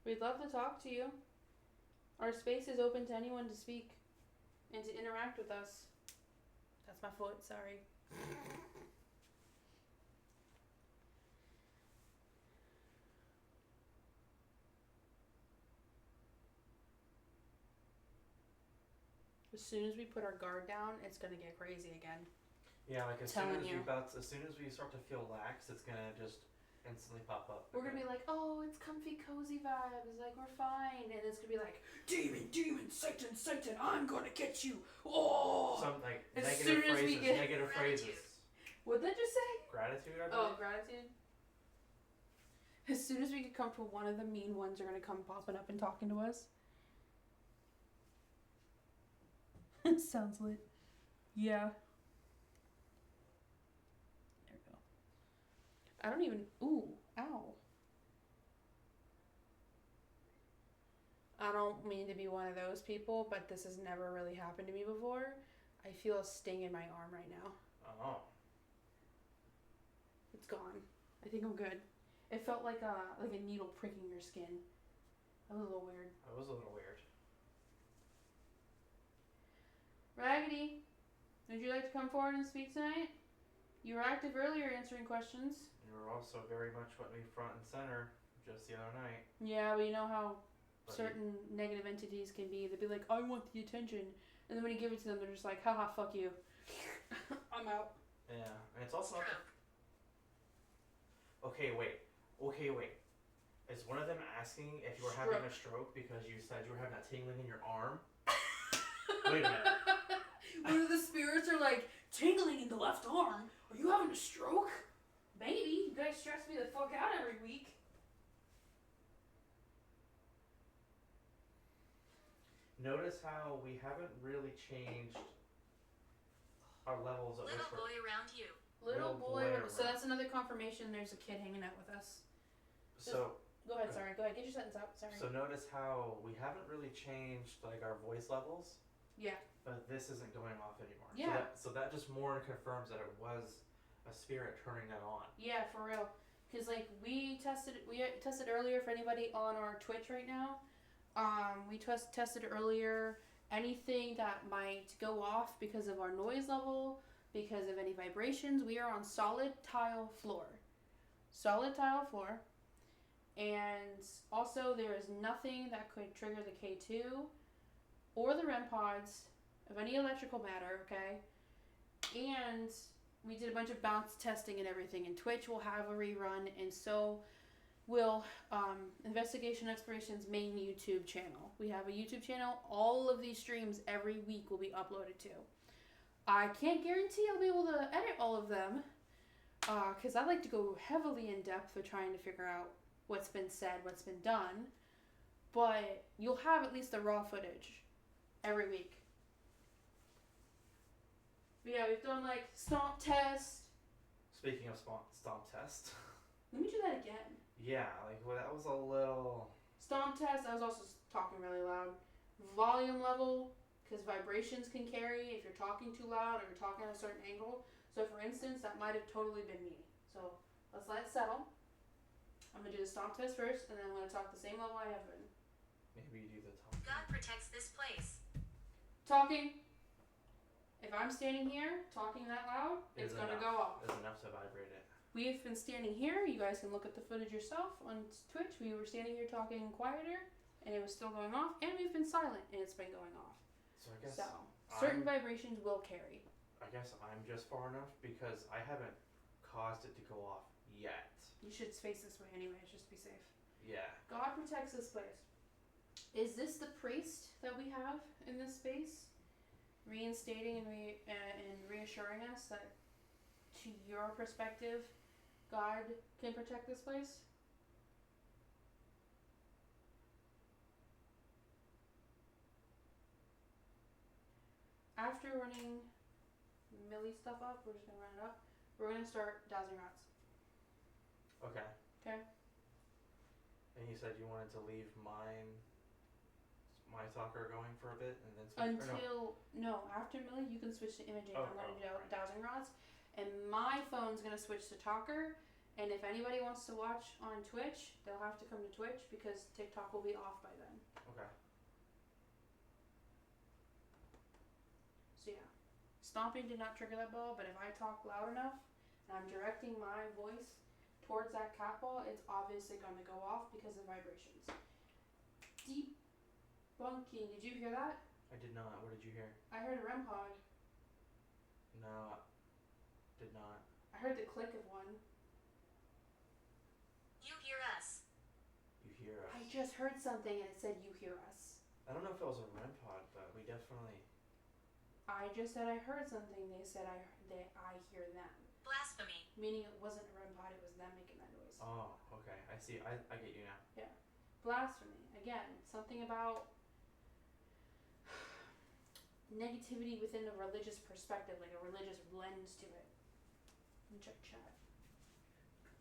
We'd love to talk to you. Our space is open to anyone to speak and to interact with us. That's my foot, sorry. As soon as we put our guard down, it's gonna get crazy again. Yeah, like as Telling soon as you. as soon as we start to feel lax, it's gonna just instantly pop up. We're gonna be like, oh, it's comfy, cozy vibes, like we're fine, and it's gonna be like, demon, Satan, I'm gonna get you. Oh, some like as negative soon as phrases. we get Negative phrases. what'd that just say? Gratitude, I Oh, believe. gratitude. As soon as we get comfortable, one of the mean ones are gonna come popping up and talking to us. Sounds lit. Yeah. There we go. I don't even. Ooh, ow. I don't mean to be one of those people, but this has never really happened to me before. I feel a sting in my arm right now. Oh. It's gone. I think I'm good. It felt like a needle pricking your skin. That was a little weird. That was a little weird. Raggedy, would you like to come forward and speak tonight? You were active earlier answering questions. You were also very much put me front and center just the other night. Yeah, but you know how But certain negative entities can be. They'd be like, I want the attention. And then when you give it to them, they're just like, haha, fuck you. I'm out. Yeah, and it's also not Stroke. Okay, wait. Is one of them asking if you were having a stroke because you said you were having that tingling in your arm? Wait a minute. One of the spirits are like, tingling in the left arm? Are you having a stroke? Maybe. You guys stress me the fuck out every week. Notice how we haven't really changed our levels at which Little we're... boy around you. Little Little boy. boy So around. that's another confirmation there's a kid hanging out with us. So, Go ahead, sorry. Go ahead. Get your sentence out. Sorry. so notice how we haven't really changed like our voice levels, Yeah. but this isn't going off anymore. Yeah. So that just more confirms that it was a spirit turning that on. Yeah, for real. Cause like we tested earlier for anybody on our Twitch right now. We tested earlier anything that might go off because of our noise level, because of any vibrations. We are on solid tile floor. And also there is nothing that could trigger the K2 or the REM pods of any electrical matter, okay? And we did a bunch of bounce testing and everything, and Twitch will have a rerun, and so will Investigation Exploration's main YouTube channel. We have a YouTube channel. All of these streams every week will be uploaded to. I can't guarantee I'll be able to edit all of them, because I like to go heavily in depth with trying to figure out what's been said, what's been done, but you'll have at least the raw footage every week. But yeah, we've done like stomp test. Speaking of stomp test. Let me do that again. Yeah, like well, that was a little... Stomp test, I was also talking really loud. Volume level, because vibrations can carry if you're talking too loud or you're talking at a certain angle. So for instance, that might have totally been me. So let's let it settle. I'm going to do the stomp test first, and then I'm going to talk the same level I have been. Maybe you do the top. God protects this place. Talking. If I'm standing here, talking that loud, it's going to go off. Is enough to vibrate it. We've been standing here. You guys can look at the footage yourself on Twitch. We were standing here talking quieter, and it was still going off. And we've been silent, and it's been going off. So I guess So, certain vibrations will carry. I guess I'm just far enough because I haven't caused it to go off yet. You should face this way anyways, just to be safe. Yeah. God protects this place. Is this the priest that we have in this space? reinstating and reassuring us that, to your perspective, God can protect this place? After running Millie's stuff up, we're just gonna run it up. We're gonna start dowsing rods. Okay. Okay. And you said you wanted to leave my talker going for a bit and then switch. After Millie, you can switch to imaging. I'm gonna do right. dowsing rods, and my phone's gonna switch to talker. And if anybody wants to watch on Twitch, they'll have to come to Twitch because TikTok will be off by then. Okay. So yeah, stomping did not trigger that ball, but if I talk loud enough and I'm directing my voice towards that cat ball, it's obviously going to go off because of vibrations. Debunking. Did you hear that? I did not. What did you hear? I heard a REM pod. No, did not. I heard the click of one. You hear us. You hear us. I just heard something and it said you hear us. I don't know if it was a REM pod, but we definitely... I just said I heard something. They said I hear them. Blasphemy. Meaning it wasn't a REM pod, it was them making that noise. Oh, okay. I see. I get you now. Yeah. Blasphemy. Again, something about negativity within a religious perspective, like a religious lens to it. Let me check chat.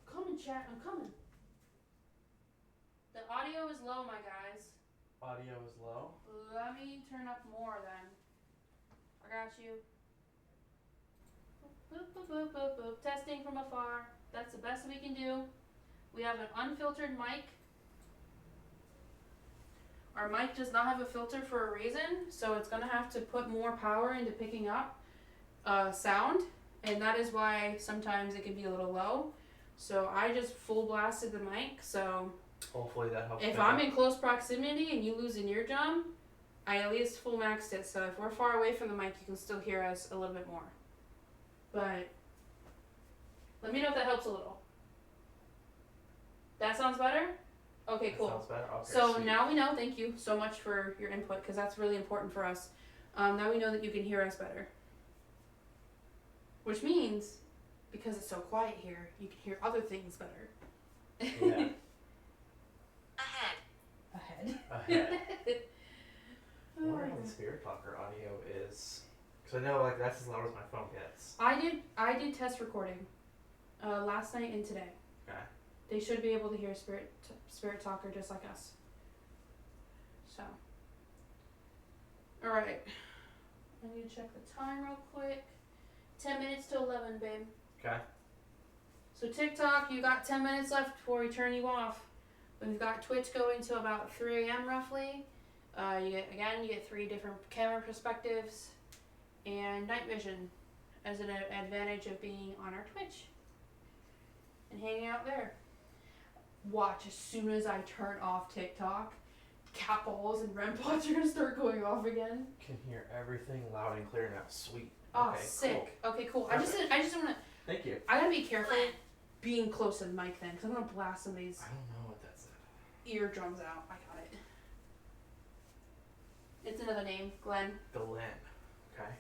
Coming, chat. I'm coming. The audio is low, my guys. Audio is low? Let me turn up more then. I got you. Boop, boop, boop, boop, boop. Testing from afar. That's the best we can do. We have an unfiltered mic. Our mic does not have a filter for a reason, so it's going to have to put more power into picking up sound, and that is why sometimes it can be a little low. So I just full blasted the mic, so hopefully that helps. If I'm in close proximity and you lose an eardrum, I at least full maxed it, so if we're far away from the mic, you can still hear us a little bit more. But let me know if that helps a little. That sounds better? Okay, cool. Sounds better? Okay, so sweet. now we know, thank you so much for your input, because that's really important for us. Now we know that you can hear us better. Which means, because it's so quiet here, you can hear other things better. Yeah. Ahead. I wonder how the Spirit Talker audio is. Because I know like that's as loud as my phone gets. I did test recording last night and today. Okay. They should be able to hear Spirit Talker just like us. So. Alright. I need to check the time real quick. 10 minutes to 11, babe. Okay. So TikTok, you got 10 minutes left before we turn you off. We've got Twitch going to about 3 a.m. roughly. You get 3 different camera perspectives and night vision as an advantage of being on our Twitch and hanging out there. Watch, as soon as I turn off TikTok, cat balls and REM pods are gonna start going off again. Can hear everything loud and clear now. Sweet. Oh, okay, sick. Cool. Okay, cool. Perfect. I just wanna. Thank you. I gotta be careful being close to the mic then, because I'm gonna blast some of these I don't know what that's. eardrums out. I got it. It's another name, Glenn. Glenn. Okay.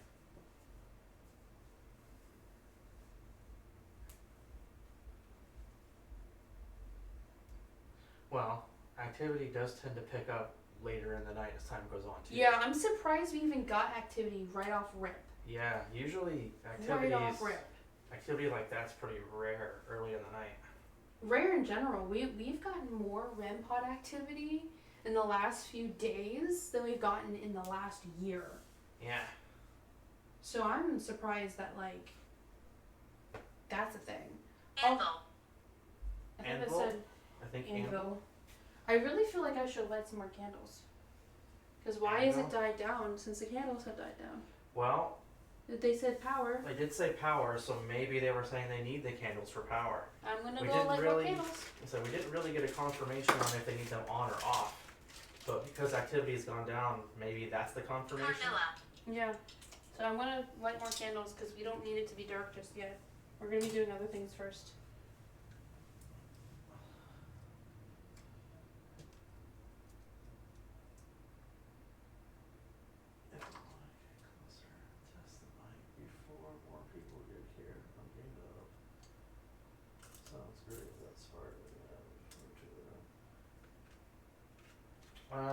Well, activity does tend to pick up later in the night as time goes on too. Yeah, I'm surprised we even got activity right off rip. Yeah, usually Right off rip. activity like that's pretty rare early in the night. Rare in general. We've gotten more REM pod activity in the last few days than we've gotten in the last year. Yeah. So I'm surprised that like that's a thing. Anvil. I think Anvil? I said I think anvil. I really feel like I should light some more candles. Because why has it died down since the candles have died down? Well, They said power. they did say power, so maybe they were saying they need the candles for power. I'm gonna We go didn't light more really- candles. So we didn't really get a confirmation on if they need them on or off. But because activity has gone down, maybe that's the confirmation. Carnilla. Yeah. So I'm gonna light more candles because we don't need it to be dark just yet. We're gonna be doing other things first.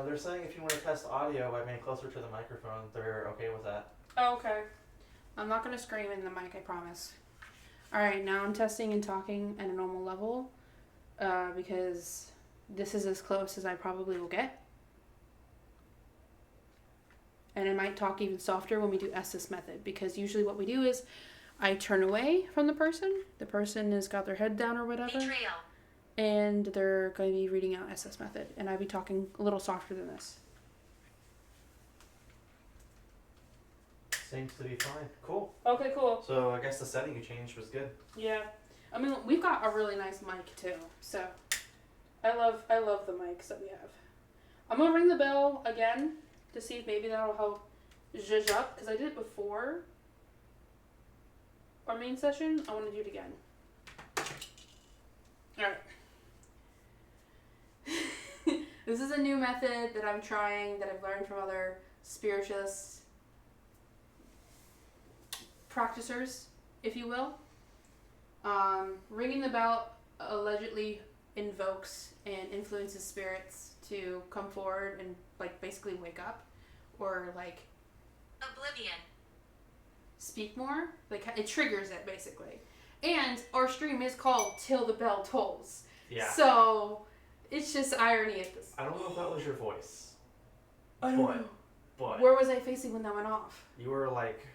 They're saying if you want to test audio by being closer to the microphone, they're okay with that. Oh, okay. I'm not gonna scream in the mic, I promise. Alright, now I'm testing and talking at a normal level, because this is as close as I probably will get. And I might talk even softer when we do SS method, because usually what we do is I turn away from the person has got their head down or whatever, Betrayal. and they're going to be reading out SS method, and I'd be talking a little softer than this. Seems to be fine. Cool. Okay, cool. So I guess the setting you changed was good. Yeah. I mean, we've got a really nice mic too, so I love the mics that we have. I'm gonna ring the bell again to see if maybe that'll help zhuzh up, because I did it before our main session. I want to do it again. Alright. This is a new method that I'm trying, that I've learned from other spiritualists, practicers, if you will. Ringing the bell allegedly invokes and influences spirits to come forward and like basically wake up, or like Oblivion. speak more. Like it triggers it basically. And our stream is called Till the Bell Tolls. Yeah. So it's just irony at this. I don't know if that was your voice. I don't know. But Where was I facing when that went off? you were like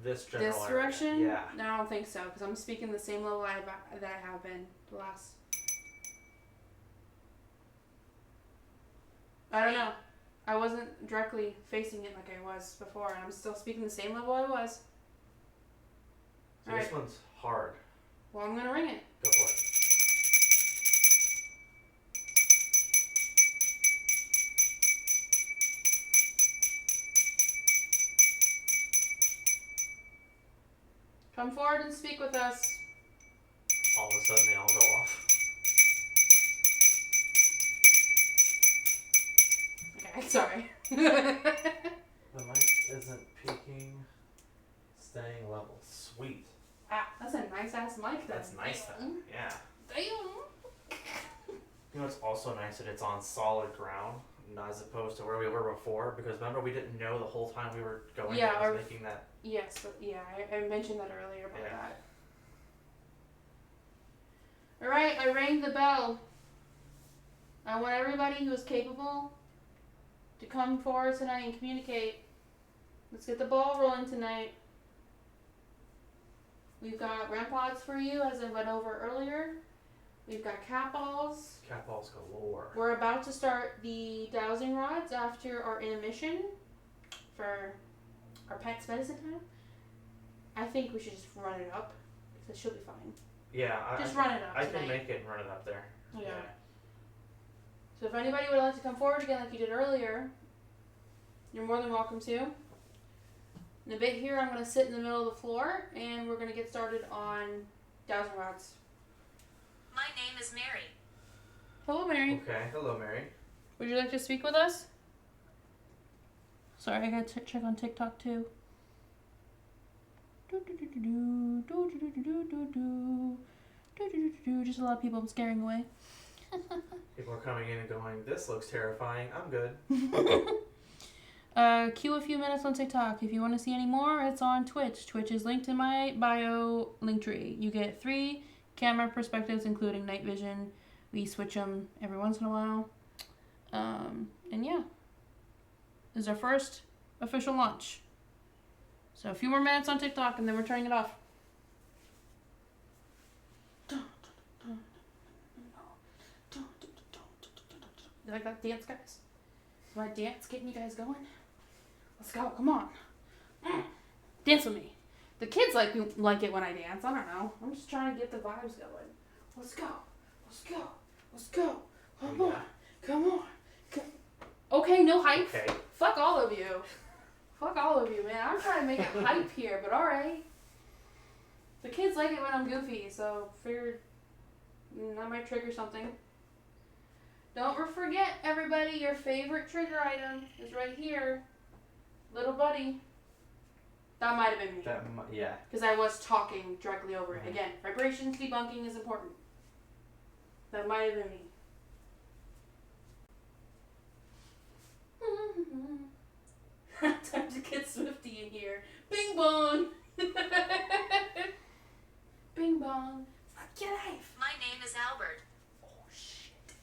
this general This area. direction? Yeah. No, I don't think so, because I'm speaking the same level that I have been the last. I don't know. I wasn't directly facing it like I was before, and I'm still speaking the same level I was. So Alright. this one's hard. Well, I'm gonna ring it. Go for it. Come forward and speak with us. All of a sudden they all go off. Okay, sorry. The mic isn't peaking. Staying level. Sweet. Ah, that's a nice ass mic then. That's nice then. Yeah. Damn. You know, it's also nice that it's on solid ground, not as opposed to where we were before. Because remember, we didn't know the whole time we were going. Yeah, it was making that. Yes, but yeah, I mentioned that earlier about Yeah. that. Alright, I rang the bell. I want everybody who is capable to come forward tonight and communicate. Let's get the ball rolling tonight. We've got REM pods for you, as I went over earlier. We've got cat balls. Cat balls galore. We're about to start the dowsing rods after our intermission for our pet's medicine time. I think we should just run it up, because she'll be fine. Yeah, Just run it up I tonight. can make it and run it up there. Yeah. So if anybody would like to come forward again like you did earlier, you're more than welcome to. In a bit here, I'm going to sit in the middle of the floor, and we're going to get started on dowsing rods. My name is Mary. Hello, Mary. Okay, hello, Mary. Would you like to speak with us? Sorry, I got to check on TikTok too. Just a lot of people I'm scaring away. People are coming in and going, this looks terrifying. I'm good. Queue a few minutes on TikTok. If you want to see any more, it's on Twitch. Twitch is linked in my bio link tree. You get 3 camera perspectives, including night vision. We switch them every once in a while. And yeah. This is our first official launch. So a few more minutes on TikTok, and then we're turning it off. You like that dance, guys? Is my dance getting you guys going? Let's go, come on. Dance with me. The kids like it when I dance. I don't know. I'm just trying to get the vibes going. Let's go. Let's go. Let's go. Come on. Come on. Okay, no hype. Okay. Fuck all of you. Fuck all of you, man. I'm trying to make it hype here, but alright. The kids like it when I'm goofy, so figured that might trigger something. Don't forget, everybody, your favorite trigger item is right here. Little buddy. That might have been me. Yeah. Because I was talking directly over it. Again, vibrations debunking is important. That might have been me. Time to get Swifty in here. Bing bong. Bing bong. Get life. My name is Albert. Oh shit.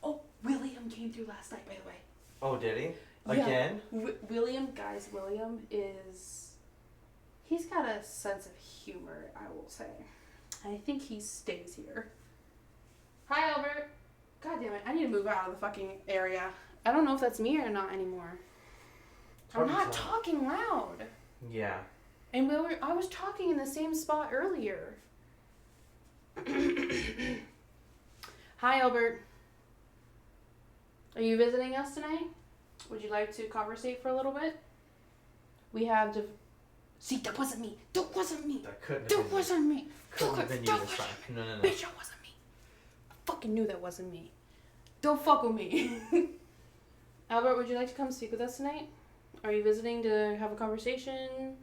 Oh, William came through last night, by the way. Oh, did he? Yeah. Again? William, guys, William he's got a sense of humor, I will say. I think he stays here. Hi, Albert. God damn it, I need to move out of the fucking area. I don't know if that's me or not anymore. I'm not talking loud. Yeah. And I was talking in the same spot earlier. Hi, Albert. Are you visiting us tonight? Would you like to conversate for a little bit? We have See, that wasn't me. That wasn't me. That couldn't have That been wasn't me. Couldn't have been you this time. No. Bitch, that wasn't me. I fucking knew that wasn't me. Don't fuck with me. Albert, would you like to come speak with us tonight? Are you visiting to have a conversation?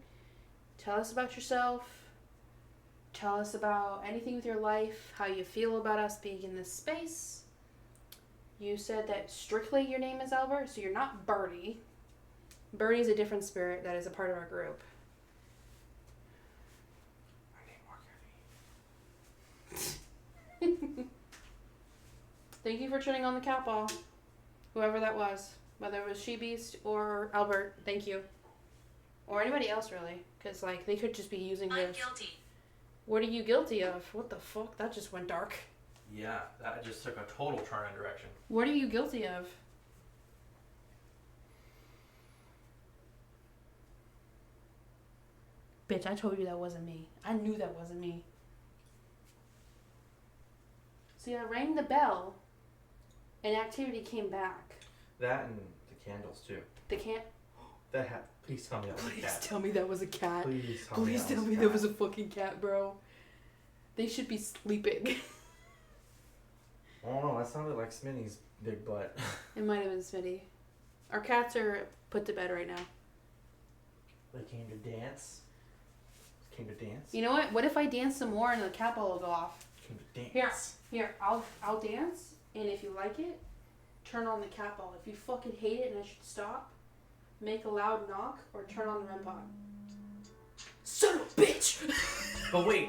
Tell us about yourself. Tell us about anything with your life, how you feel about us being in this space. You said that strictly your name is Albert, so you're not Birdie. Birdie is a different spirit that is a part of our group. Thank you for turning on the cat ball. Whoever that was. Whether it was She-Beast or Albert, thank you. Or anybody else, really. Because, like, they could just be using I'm this. guilty. What are you guilty of? What the fuck? That just went dark. Yeah, that just took a total turn in direction. What are you guilty of? Bitch, I told you that wasn't me. I knew that wasn't me. See, I rang the bell, and activity came back. That and the candles, too. They can't... Please tell me that was a Please cat. tell me that was a cat. Please Tell me that was a fucking cat, bro. They should be sleeping. Oh no, that sounded like Smitty's big butt. It might have been Smitty. Our cats are put to bed right now. They came to dance. You know what? What if I dance some more and the cat ball will go off? Came to dance. Here, I'll dance, and if you like it, turn on the cat ball. If you fucking hate it and I should stop, make a loud knock or turn on the REM pod. Son of a bitch! But wait.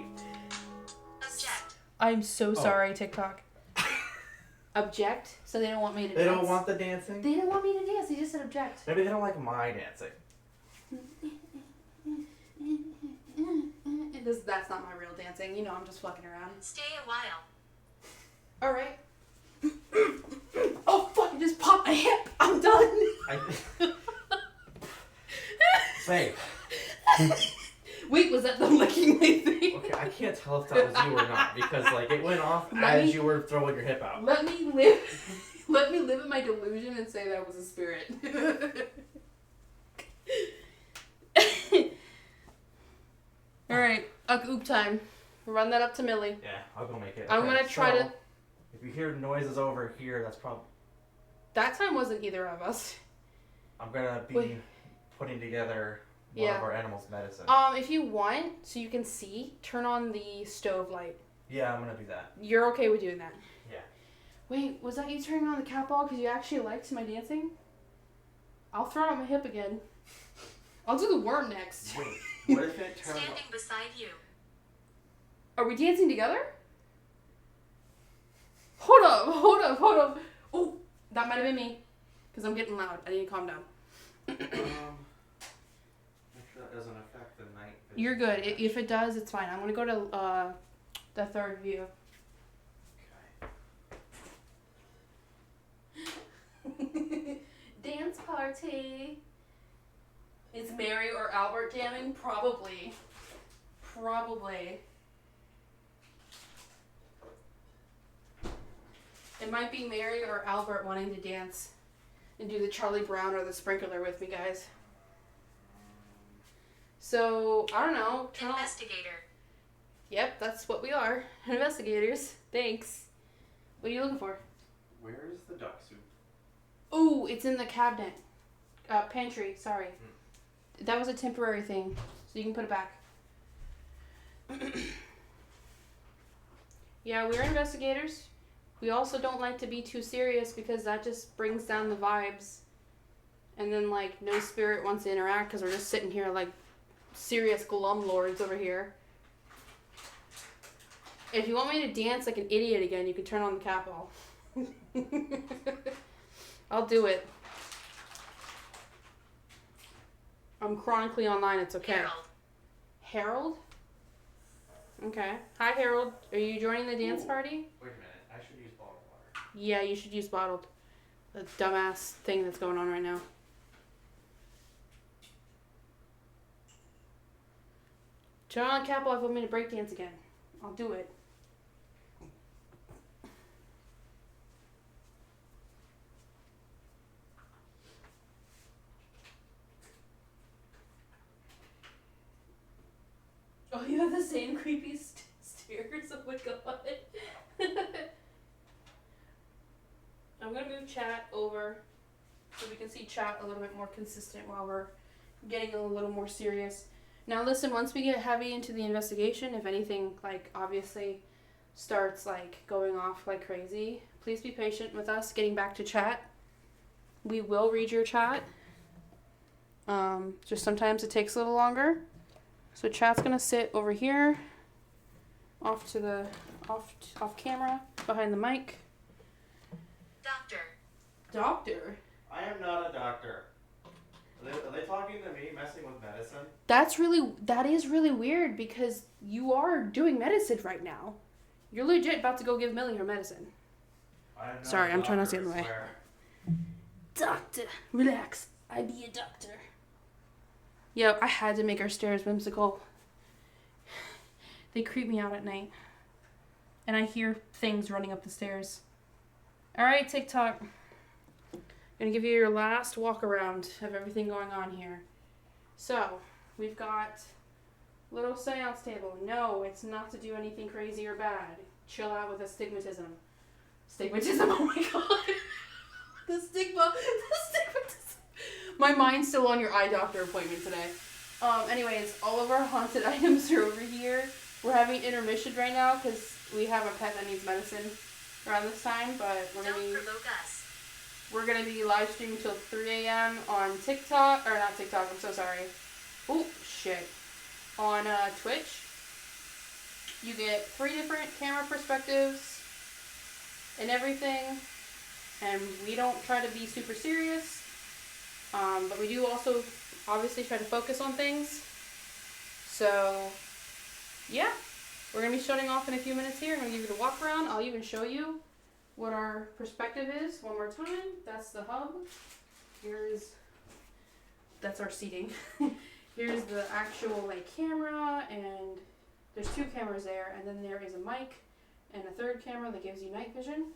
Object. I'm so sorry, TikTok. Object? So they don't want me to They dance? don't want the dancing? They didn't want me to dance. They just said object. Maybe they don't like my dancing. That's not my real dancing. You know, I'm just fucking around. Stay a while. Alright. Oh, fuck, I just popped my hip. I'm done. Babe. Wait, was that the licking my thing? Okay, I can't tell if that was you or not because like it went off as you were throwing your hip out. Let me live in my delusion and say that was a spirit. Alright, oop time. Run that up to Millie. Yeah, I'll go make it. I'm gonna try to... If you hear noises over here, that's probably... That time wasn't either of us. I'm gonna be putting together one of our animals' medicine. If you want, so you can see, turn on the stove light. Yeah, I'm gonna do that. You're okay with doing that? Yeah. Wait, was that you turning on the cat ball because you actually liked my dancing? I'll throw out my hip again. I'll do the worm next. Wait, what if it turns Standing beside you. Are we dancing together? Hold up. Oh, that might have been me. Because I'm getting loud. I need to calm down. Make sure that doesn't affect the night vision. You're good. If it does, it's fine. I'm going to go to the third view. Okay. Dance party. Is Mary or Albert jamming? Probably. It might be Mary or Albert wanting to dance and do the Charlie Brown or the sprinkler with me, guys. So, I don't know. Investigator. Yep, that's what we are. Investigators. Thanks. What are you looking for? Where is the duck soup? Ooh, it's in the cabinet. Pantry, sorry. That was a temporary thing, so you can put it back. Yeah, we're investigators. We also don't like to be too serious because that just brings down the vibes. And then, like, no spirit wants to interact because we're just sitting here like serious glum lords over here. If you want me to dance like an idiot again, you can turn on the capital. I'll do it. I'm chronically online, it's okay. Harold. Harold? Okay. Hi, Harold. Are you joining the dance party? Wait a minute, I should use bottled water. Yeah, you should use bottled. The dumbass thing that's going on right now. Turn on the capital if you want me to break dance again. I'll do it. Oh, you have the same creepy stairs? Oh my god. I'm gonna move chat over so we can see chat a little bit more consistent while we're getting a little more serious. Now listen, once we get heavy into the investigation, if anything, like, obviously starts, like, going off like crazy, please be patient with us getting back to chat. We will read your chat. Just sometimes it takes a little longer. So chat's gonna sit over here, off camera, behind the mic. Doctor? I am not a doctor. Are they talking to me, messing with medicine? That is really weird because you are doing medicine right now. You're legit about to go give Millie her medicine. Sorry, I'm trying not to get in the way. Doctor, relax. I be a doctor. Yo, I had to make our stairs whimsical. They creep me out at night. And I hear things running up the stairs. Alright, TikTok. I'm gonna give you your last walk around of everything going on here. So, we've got little seance table. No, it's not to do anything crazy or bad. Chill out with astigmatism. Stigmatism, oh my god. The stigmatism. My mind's still on your eye doctor appointment today. Anyways, all of our haunted items are over here. We're having intermission right now because we have a pet that needs medicine around this time, but we're gonna be live streaming till 3 a.m. on TikTok, or not TikTok, I'm so sorry. Oh, shit. On Twitch. You get 3 different camera perspectives and everything, and we don't try to be super serious. But we do also obviously try to focus on things. So, yeah. We're going to be shutting off in a few minutes here. I'm going to give you the walk around. I'll even show you what our perspective is one more time. That's the hub. That's our seating. Here's the actual, like, camera, and there's 2 cameras there, and then there is a mic and a 3rd camera that gives you night vision.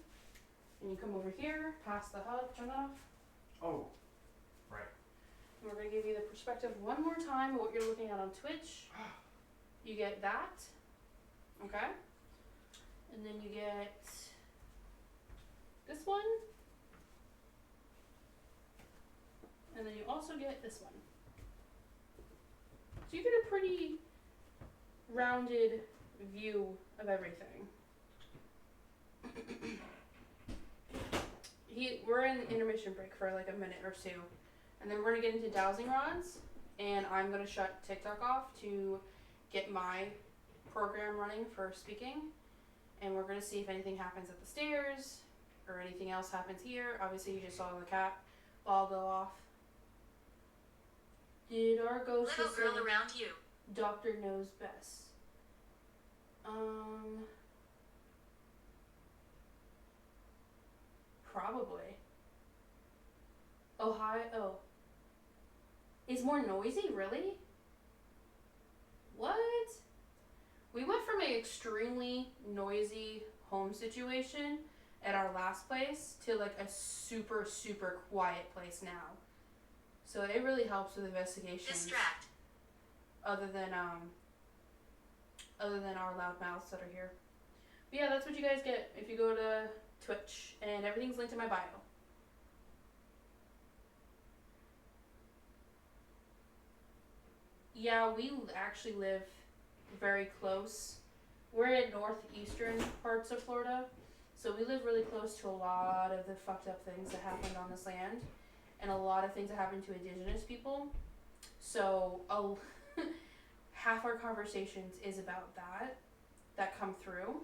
And you come over here, past the hub, turn it off. Oh. Right. And we're going to give you the perspective one more time of what you're looking at on Twitch. You get that. Okay. And then you get this one. And then you also get this one. So you get a pretty rounded view of everything. We're in intermission break for like a minute or 2. And then we're going to get into dowsing rods. And I'm going to shut TikTok off to get my program running for speaking. And we're going to see if anything happens at the stairs or anything else happens here. Obviously, you just saw the cat ball go off. Did our ghost Little girl around you. Doctor knows best? Probably. Oh, hi. Oh. It's more noisy? Really? What? We went from an extremely noisy home situation at our last place to like a super, super quiet place now. So it really helps with investigations. Distract. Other than our loud mouths that are here. But yeah, that's what you guys get if you go to Twitch, and everything's linked in my bio. Yeah, we actually live very close. We're in northeastern parts of Florida, So we live really close to a lot of the fucked up things that happened on this land, and a lot of things that happened to indigenous people. So half our conversations is about that come through.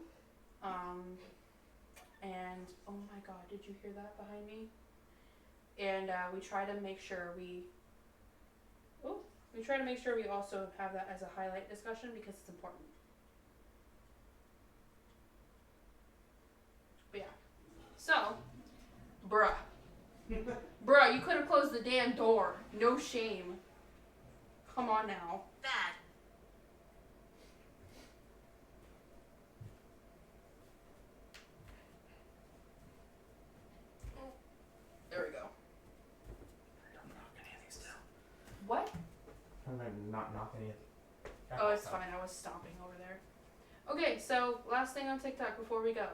And oh my god, did you hear that behind me? And we try to make sure we also have that as a highlight discussion because it's important. But yeah. So, bruh, you could have closed the damn door. No shame. Come on now. Bad. There we go. Don't knock any of these down. What? I'm gonna not knock any of Oh, it's fine. I was stomping over there. Okay, so last thing on TikTok before we go.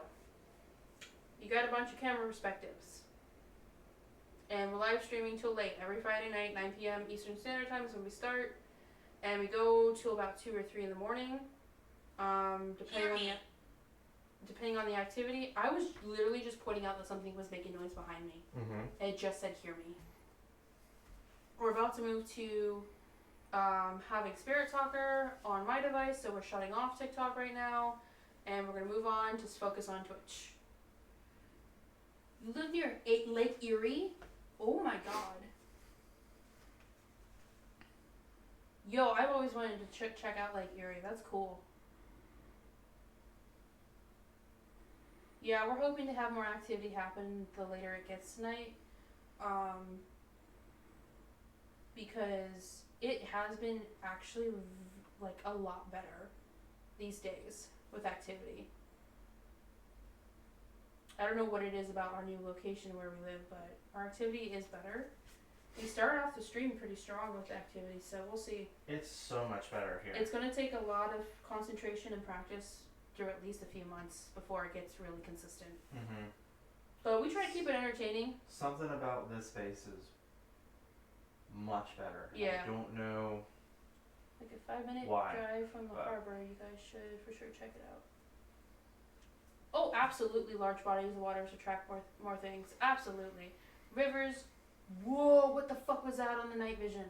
You got a bunch of camera perspectives. And we're live streaming till late. Every Friday night, 9 p.m. Eastern Standard Time is when we start. And we go till about 2 or 3 in the morning. Depending on the activity. I was literally just pointing out that something was making noise behind me. Mm-hmm. And it just said, hear me. We're about to move to having Spirit Talker on my device, so we're shutting off TikTok right now. And we're going to move on to focus on Twitch. You live near Lake Erie? Oh my god. Yo, I've always wanted to check out Lake Erie. That's cool. Yeah, we're hoping to have more activity happen the later it gets tonight. Because it has been actually like a lot better these days with activity. I don't know what it is about our new location where we live, but our activity is better. We started off the stream pretty strong with activity, so we'll see. It's so much better here. It's going to take a lot of concentration and practice through at least a few months before it gets really consistent. Mm-hmm. But we try to keep it entertaining. Something about this space is much better. Yeah. I don't know. Like a 5-minute Why? drive from the harbor. You guys should for sure check it out. Oh, absolutely. Large bodies of waters attract more things. Absolutely. Rivers. Whoa, what the fuck was that on the night vision?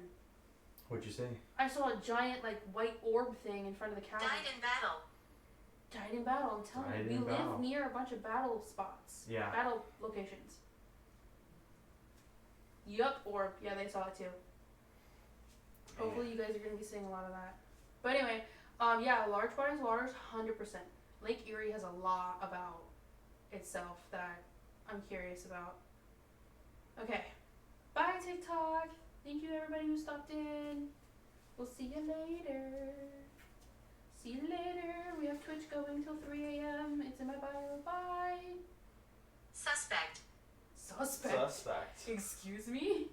What'd you say? I saw a giant, like, white orb thing in front of the cabin. Died in battle. Died in battle, I'm telling you. We live near a bunch of battle spots. Yeah. Battle locations. Yup, orb. Yeah, they saw it too. Hopefully you guys are going to be seeing a lot of that. But anyway, yeah, large bodies of waters, 100%. Lake Erie has a lot about itself that I'm curious about. Okay. Bye, TikTok. Thank you, everybody who stopped in. We'll see you later. See you later. We have Twitch going till 3 a.m. It's in my bio. Bye. Suspect. Suspect. Excuse me?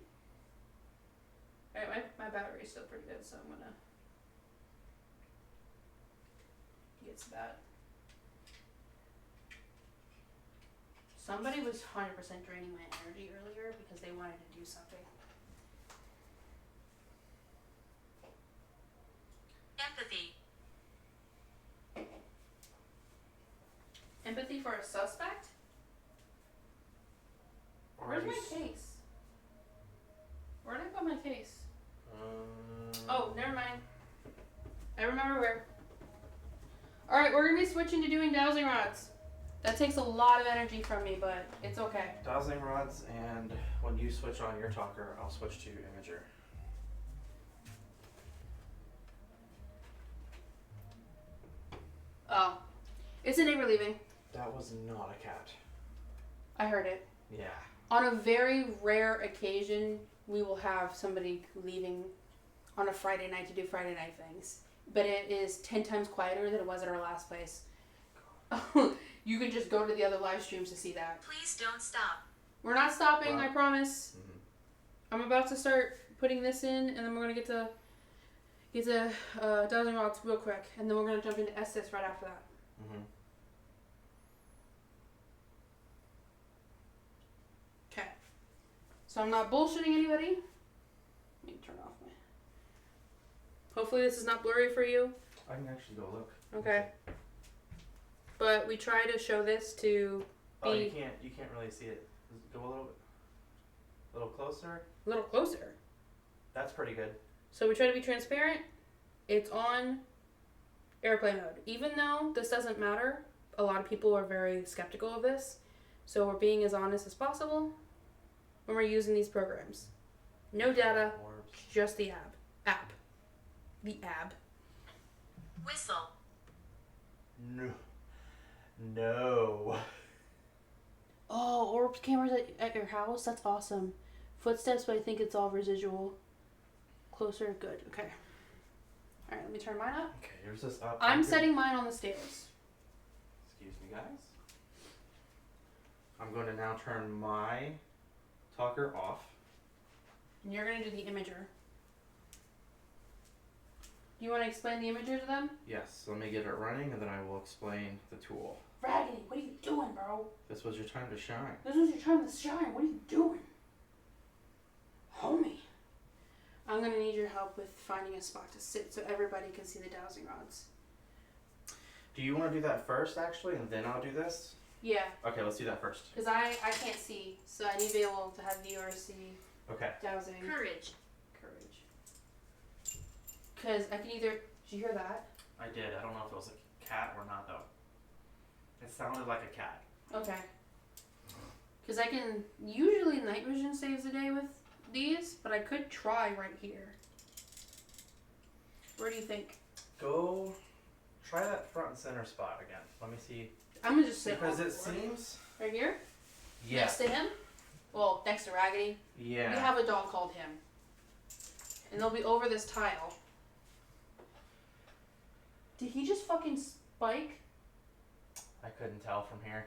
Alright, my battery's still pretty good, so I'm gonna get to that. Somebody was 100% draining my energy earlier because they wanted to do something. Empathy. Empathy for a suspect? Where's my case? Where'd I put my case? Oh, never mind. I remember where. Alright, we're gonna be switching to doing dowsing rods. That takes a lot of energy from me, but it's okay. Dowsing rods, and when you switch on your talker, I'll switch to Imager. Oh. It's a neighbor leaving. That was not a cat. I heard it. Yeah. On a very rare occasion, we will have somebody leaving on a Friday night to do Friday night things. But it is 10 times quieter than it was at our last place. You can just go to the other live streams to see that. Please don't stop. We're not stopping, Wow. I promise. Mm-hmm. I'm about to start putting this in, and then we're going to get to dowsing rods real quick. And then we're going to jump into Estes right after that. Mm-hmm. Okay. So I'm not bullshitting anybody. Let me turn off my... Hopefully this is not blurry for you. I can actually go look. Okay. But we try to show this to Oh, you can't really see it. Go a little closer. A little closer. That's pretty good. So we try to be transparent. It's on airplane mode. Even though this doesn't matter, a lot of people are very skeptical of this. So we're being as honest as possible when we're using these programs. No data, Orbs. just the app. The app. Whistle. No. Oh, orbs cameras at your house? That's awesome. Footsteps, but I think it's all residual. Closer, good. Okay. Alright, let me turn mine up. Okay, yours is up. I'm setting mine on the stairs. Excuse me, guys. I'm going to now turn my talker off. And you're going to do the imager. You want to explain the imager to them? Yes, let me get it running and then I will explain the tool. Raggedy, what are you doing, bro? This was your time to shine. This was your time to shine. What are you doing? Homie. I'm going to need your help with finding a spot to sit so everybody can see the dowsing rods. Do you want to do that first, actually, and then I'll do this? Yeah. Okay, let's do that first. Because I can't see, so I need to be able to have viewers see Okay. dowsing. Courage. Because I can either... Did you hear that? I did. I don't know if it was a cat or not, though. It sounded like a cat. Okay. Because I can... Usually night vision saves the day with these, but I could try right here. Where do you think? Go... Try that front and center spot again. Let me see. I'm going to just sit Because on it the floor. seems... Right here? Yeah. Next to him? Well, next to Raggedy. Yeah. We have a dog called him. And they'll be over this tile. Did he just fucking spike? I couldn't tell from here.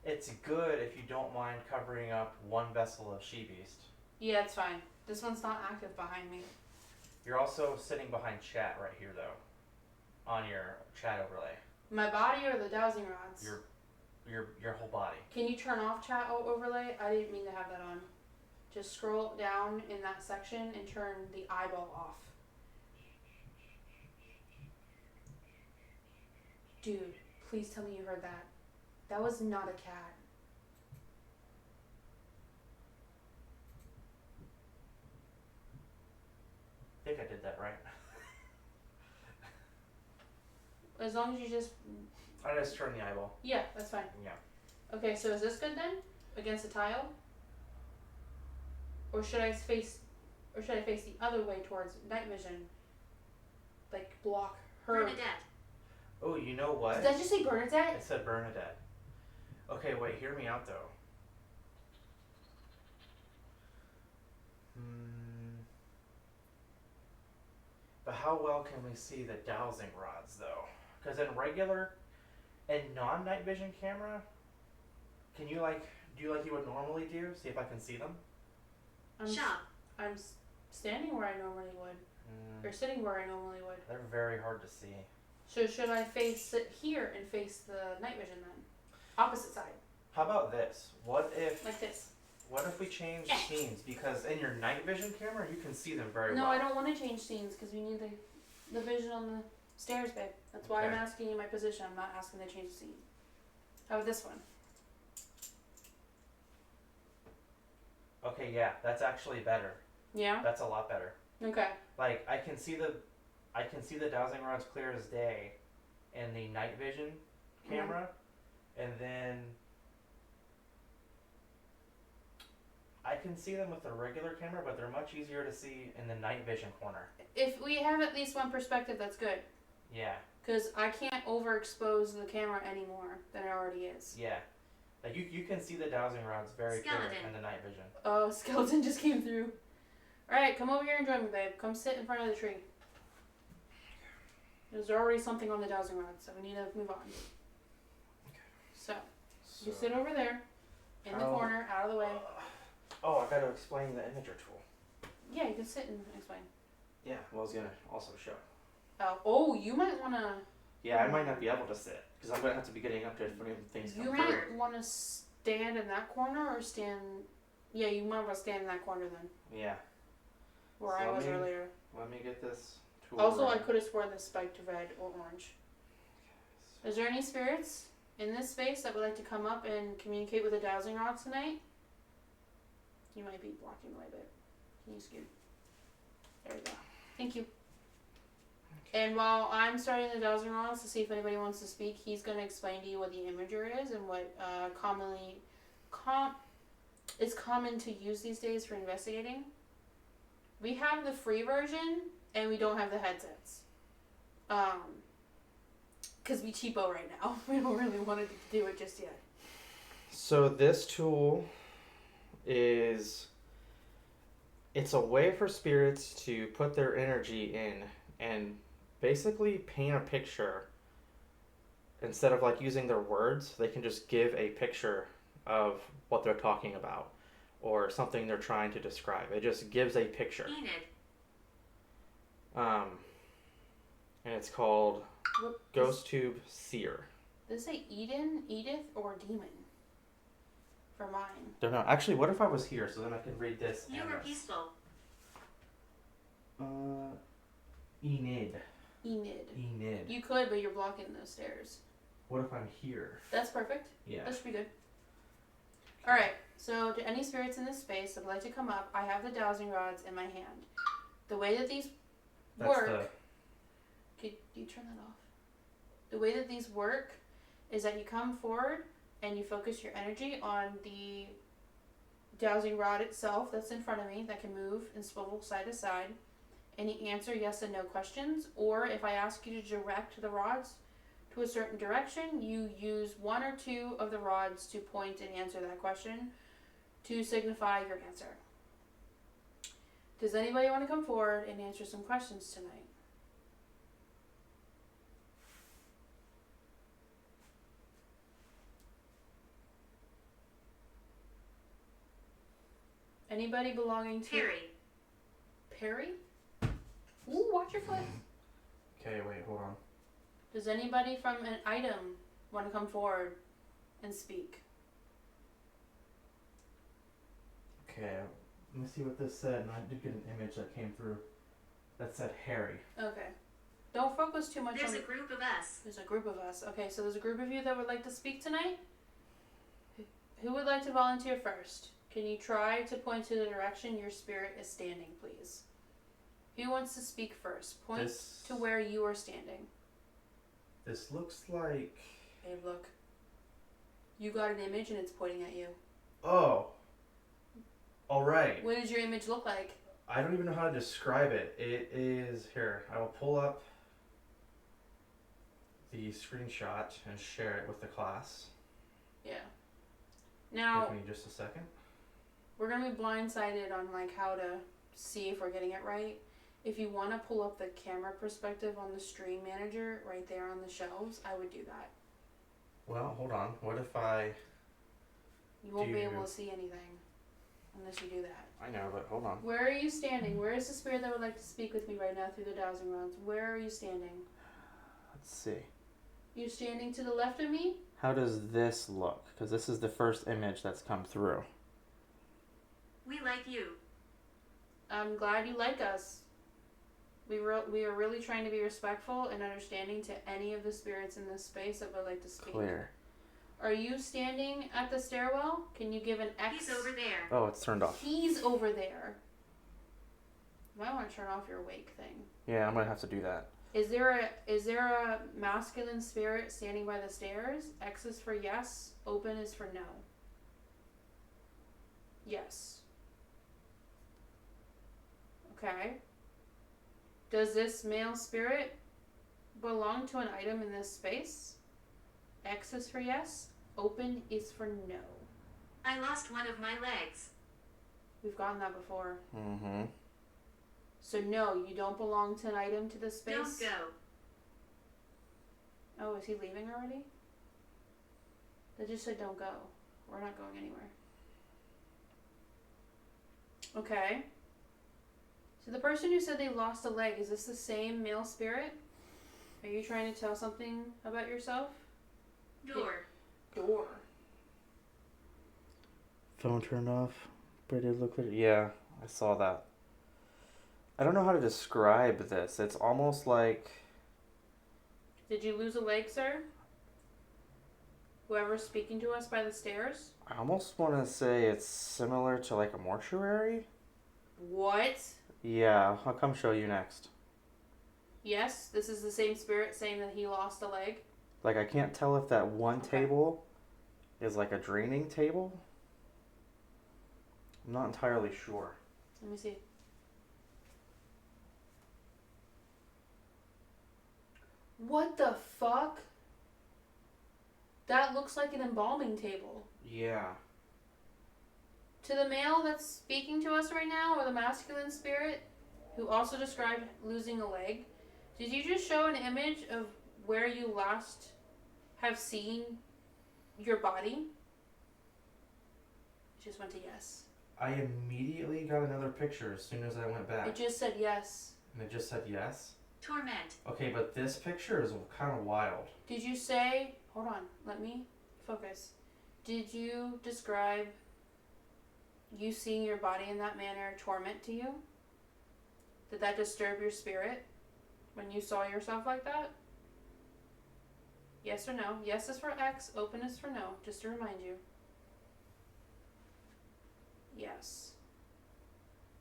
It's good if you don't mind covering up one vessel of she-beast. Yeah, it's fine. This one's not active behind me. You're also sitting behind chat right here, though. On your chat overlay. My body or the dowsing rods? Your whole body. Can you turn off chat overlay? I didn't mean to have that on. Just scroll down in that section and turn the eyeball off. Dude, please tell me you heard that. That was not a cat. I think I did that right. As long as you just... I just turned the eyeball. Yeah, that's fine. Yeah. Okay, so is this good then? Against the tile? Or should I face the other way towards night vision? Like block her. Bernadette. Oh, you know what? Did I just say Bernadette? It said Bernadette. Okay, wait, hear me out though. But how well can we see the dowsing rods though? Because in regular and non-night vision camera, can you do like you would normally do? See if I can see them? Shop. I'm standing where I normally would. Or sitting where I normally would. They're very hard to see. So should I sit here and face the night vision then? Opposite side. How about this? What if Like this. What if we change scenes? Because in your night vision camera, you can see them very well. No, I don't want to change scenes because we need the vision on the stairs, babe. That's why I'm Okay. asking you my position. I'm not asking to change the scene. How about this one? Okay, yeah, that's actually better. Yeah? That's a lot better. Okay. Like I can see the dowsing rods clear as day in the night vision camera, and then I can see them with the regular camera, but they're much easier to see in the night vision corner. If we have at least one perspective, that's good. Yeah. Because I can't overexpose the camera any more than it already is. Yeah. Like you can see the dowsing rods very clear Skeleton. in the night vision. Oh, skeleton just came through. Alright, come over here and join me, babe. Come sit in front of the tree. There's already something on the dowsing rod, so we need to move on. So, you sit over there, in the corner, out of the way. Oh, I gotta explain the imager tool. Yeah, you can sit and explain. Yeah, well, I was gonna also show. Oh, you might want to... Yeah, I might not be able to sit, because I'm gonna have to be getting up to different things come You through. might want to stand in that corner or stand... Yeah, you might want to stand in that corner then, Yeah. where So I was earlier. Let me get this tool. Also, I running. could have sworn this spiked to red or orange. Is there any spirits in this space that would like to come up and communicate with the dowsing rod tonight? You might be blocking the way a bit. Can you scoot? There we go. Thank you. And while I'm starting the dowsing rods to see if anybody wants to speak, he's going to explain to you what the imager is and what it's common to use these days for investigating. We have the free version, and we don't have the headsets. Because we cheapo right now. We don't really want to do it just yet. So this tool it's a way for spirits to put their energy in and basically paint a picture. Instead of like using their words, they can just give a picture of what they're talking about or something they're trying to describe. It just gives a picture. Enid. And it's called Ghost Tube Seer. Does it say Eden, Edith, or Demon? For mine. Don't know. Actually, what if I was here so then I can read this? You and were this? peaceful. Enid. Enid. You could, but you're blocking those stairs. What if I'm here? That's perfect. Yeah. That should be good. Alright, so to any spirits in this space that would like to come up, I have the dowsing rods in my hand. The way that these work... Could you turn that off? The way that these work is that you come forward and you focus your energy on the dowsing rod itself that's in front of me that can move and swivel side to side. And you answer yes and no questions, or if I ask you to direct the rods to a certain direction, you use one or two of the rods to point and answer that question to signify your answer. Does anybody want to come forward and answer some questions tonight? Anybody belonging to... Perry? Ooh, watch your foot. Okay, wait, hold on. Does anybody from an item want to come forward and speak? Okay, let me see what this said, and I did get an image that came through that said Harry. Okay. Don't focus too much on... There's a group of us. There's a group of us. Okay, so there's a group of you that would like to speak tonight? Who would like to volunteer first? Can you try to point to the direction your spirit is standing, please? Who wants to speak first? Point to where you are standing. This looks like... Babe, look. You got an image and it's pointing at you. Oh. Alright. What does your image look like? I don't even know how to describe it. It is... Here, I will pull up the screenshot and share it with the class. Yeah. Now... Give me just a second. We're going to be blindsided on like how to see if we're getting it right. If you want to pull up the camera perspective on the stream manager right there on the shelves, I would do that. Well, hold on. What if I... You won't be able to see anything unless you do that. I know, but hold on. Where are you standing? Where is the spirit that would like to speak with me right now through the dowsing rods? Where are you standing? Let's see. You're standing to the left of me? How does this look? Because this is the first image that's come through. We like you. I'm glad you like us. We are really trying to be respectful and understanding to any of the spirits in this space that would like to speak. Clear. Are you standing at the stairwell? Can you give an X? He's over there. Oh, it's turned off. He's over there. You might want to turn off your wake thing. Yeah, I'm going to have to do that. Is there a masculine spirit standing by the stairs? X is for yes. Open is for no. Yes. Okay. Does this male spirit belong to an item in this space? X is for yes. Open is for no. I lost one of my legs. We've gotten that before. Mm-hmm. So no, you don't belong to an item to this space? Don't go. Oh, is he leaving already? They just said don't go. We're not going anywhere. Okay. So the person who said they lost a leg, is this the same male spirit? Are you trying to tell something about yourself? Door. Door. Phone turned off. Braided look like... Yeah, I saw that. I don't know how to describe this. It's almost like... Did you lose a leg, sir? Whoever's speaking to us by the stairs? I almost want to say it's similar to like a mortuary. What? Yeah, I'll come show you next. Yes, this is the same spirit saying that he lost a leg. Like, I can't tell if that one table is like a draining table. I'm not entirely sure. Let me see. What the fuck? That looks like an embalming table. Yeah. To the male that's speaking to us right now, or the masculine spirit, who also described losing a leg, did you just show an image of where you last have seen your body? It just went to yes. I immediately got another picture as soon as I went back. It just said yes. And it just said yes? Torment. Okay, but this picture is kind of wild. Did you say, hold on, let me focus. Did you describe you seeing your body in that manner torment to you? Did that disturb your spirit when you saw yourself like that? Yes or no? Yes is for X, open is for no, just to remind you. Yes.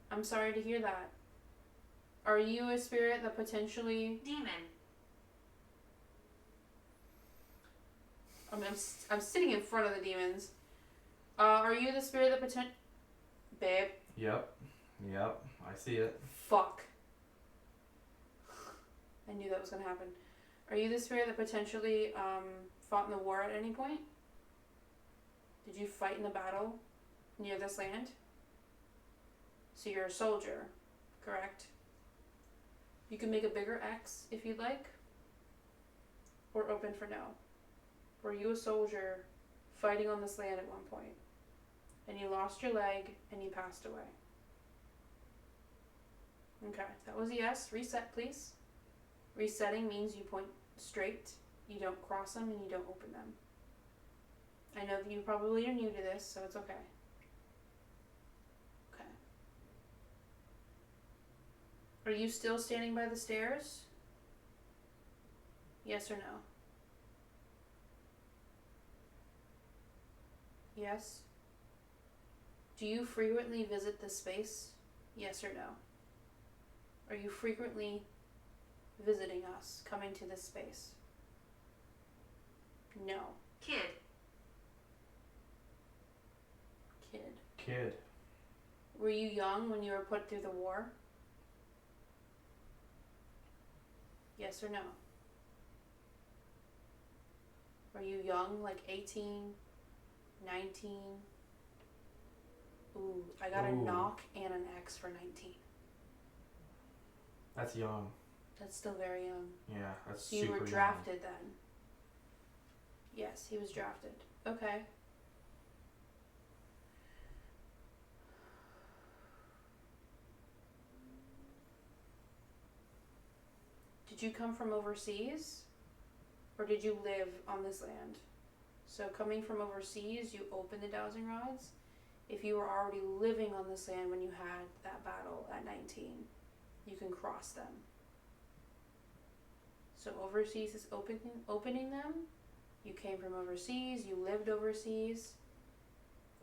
I'm sorry to hear that. Are you a spirit that potentially... Demon. I'm sitting in front of the demons. Are you the spirit that potentially... Babe. Yep, I see it. Fuck. I knew that was gonna happen. Are you the spirit that potentially fought in the war at any point? Did you fight in the battle near this land? So you're a soldier, correct? You can make a bigger X if you'd like. Or open for no. Were you a soldier fighting on this land at one point? And you lost your leg and you passed away. Okay, that was a yes. Reset, please. Resetting means you point straight, you don't cross them, and you don't open them. I know that you probably are new to this, so it's okay. Okay. Are you still standing by the stairs? Yes or no? Yes. Do you frequently visit this space? Yes or no? Are you frequently visiting us, coming to this space? No. Kid. Kid. Were you young when you were put through the war? Yes or no? Were you young, like 18, 19? Ooh, I got a knock and an X for 19. That's young. That's still very young. Yeah, that's So super you young. were drafted then? Yes, he was drafted. Okay. Did you come from overseas? Or did you live on this land? So coming from overseas, you open the dowsing rods. If you were already living on this land when you had that battle at 19, you can cross them. So overseas is opening them. You came from overseas, you lived overseas,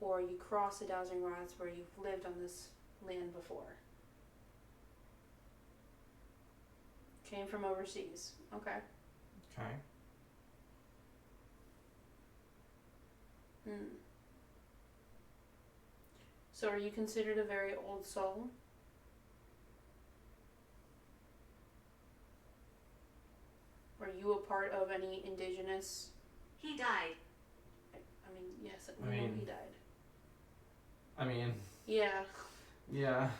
or you cross the dowsing rods where you've lived on this land before. Came from overseas. Okay. Okay. So are you considered a very old soul? Are you a part of any indigenous? He died. I mean, yes, we know he died. I mean... Yeah. Yeah.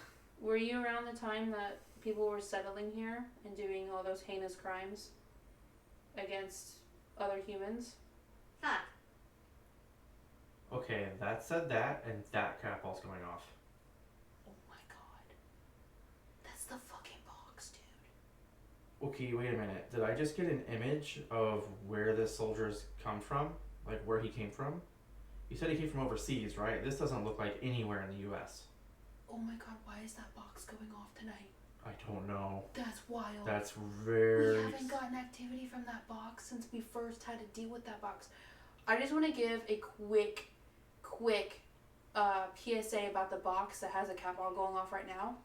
Were you around the time that people were settling here and doing all those heinous crimes against other humans? Fuck. Okay, that said that, and that catapult's going off. Oh my god. That's the fucking box, dude. Okay, wait a minute. Did I just get an image of where this soldier's come from? Like, where he came from? You said he came from overseas, right? This doesn't look like anywhere in the U.S. Oh my god, why is that box going off tonight? I don't know. That's wild. That's very... We haven't gotten activity from that box since we first had to deal with that box. I just want to give a quick PSA about the box that has a cat ball going off right now.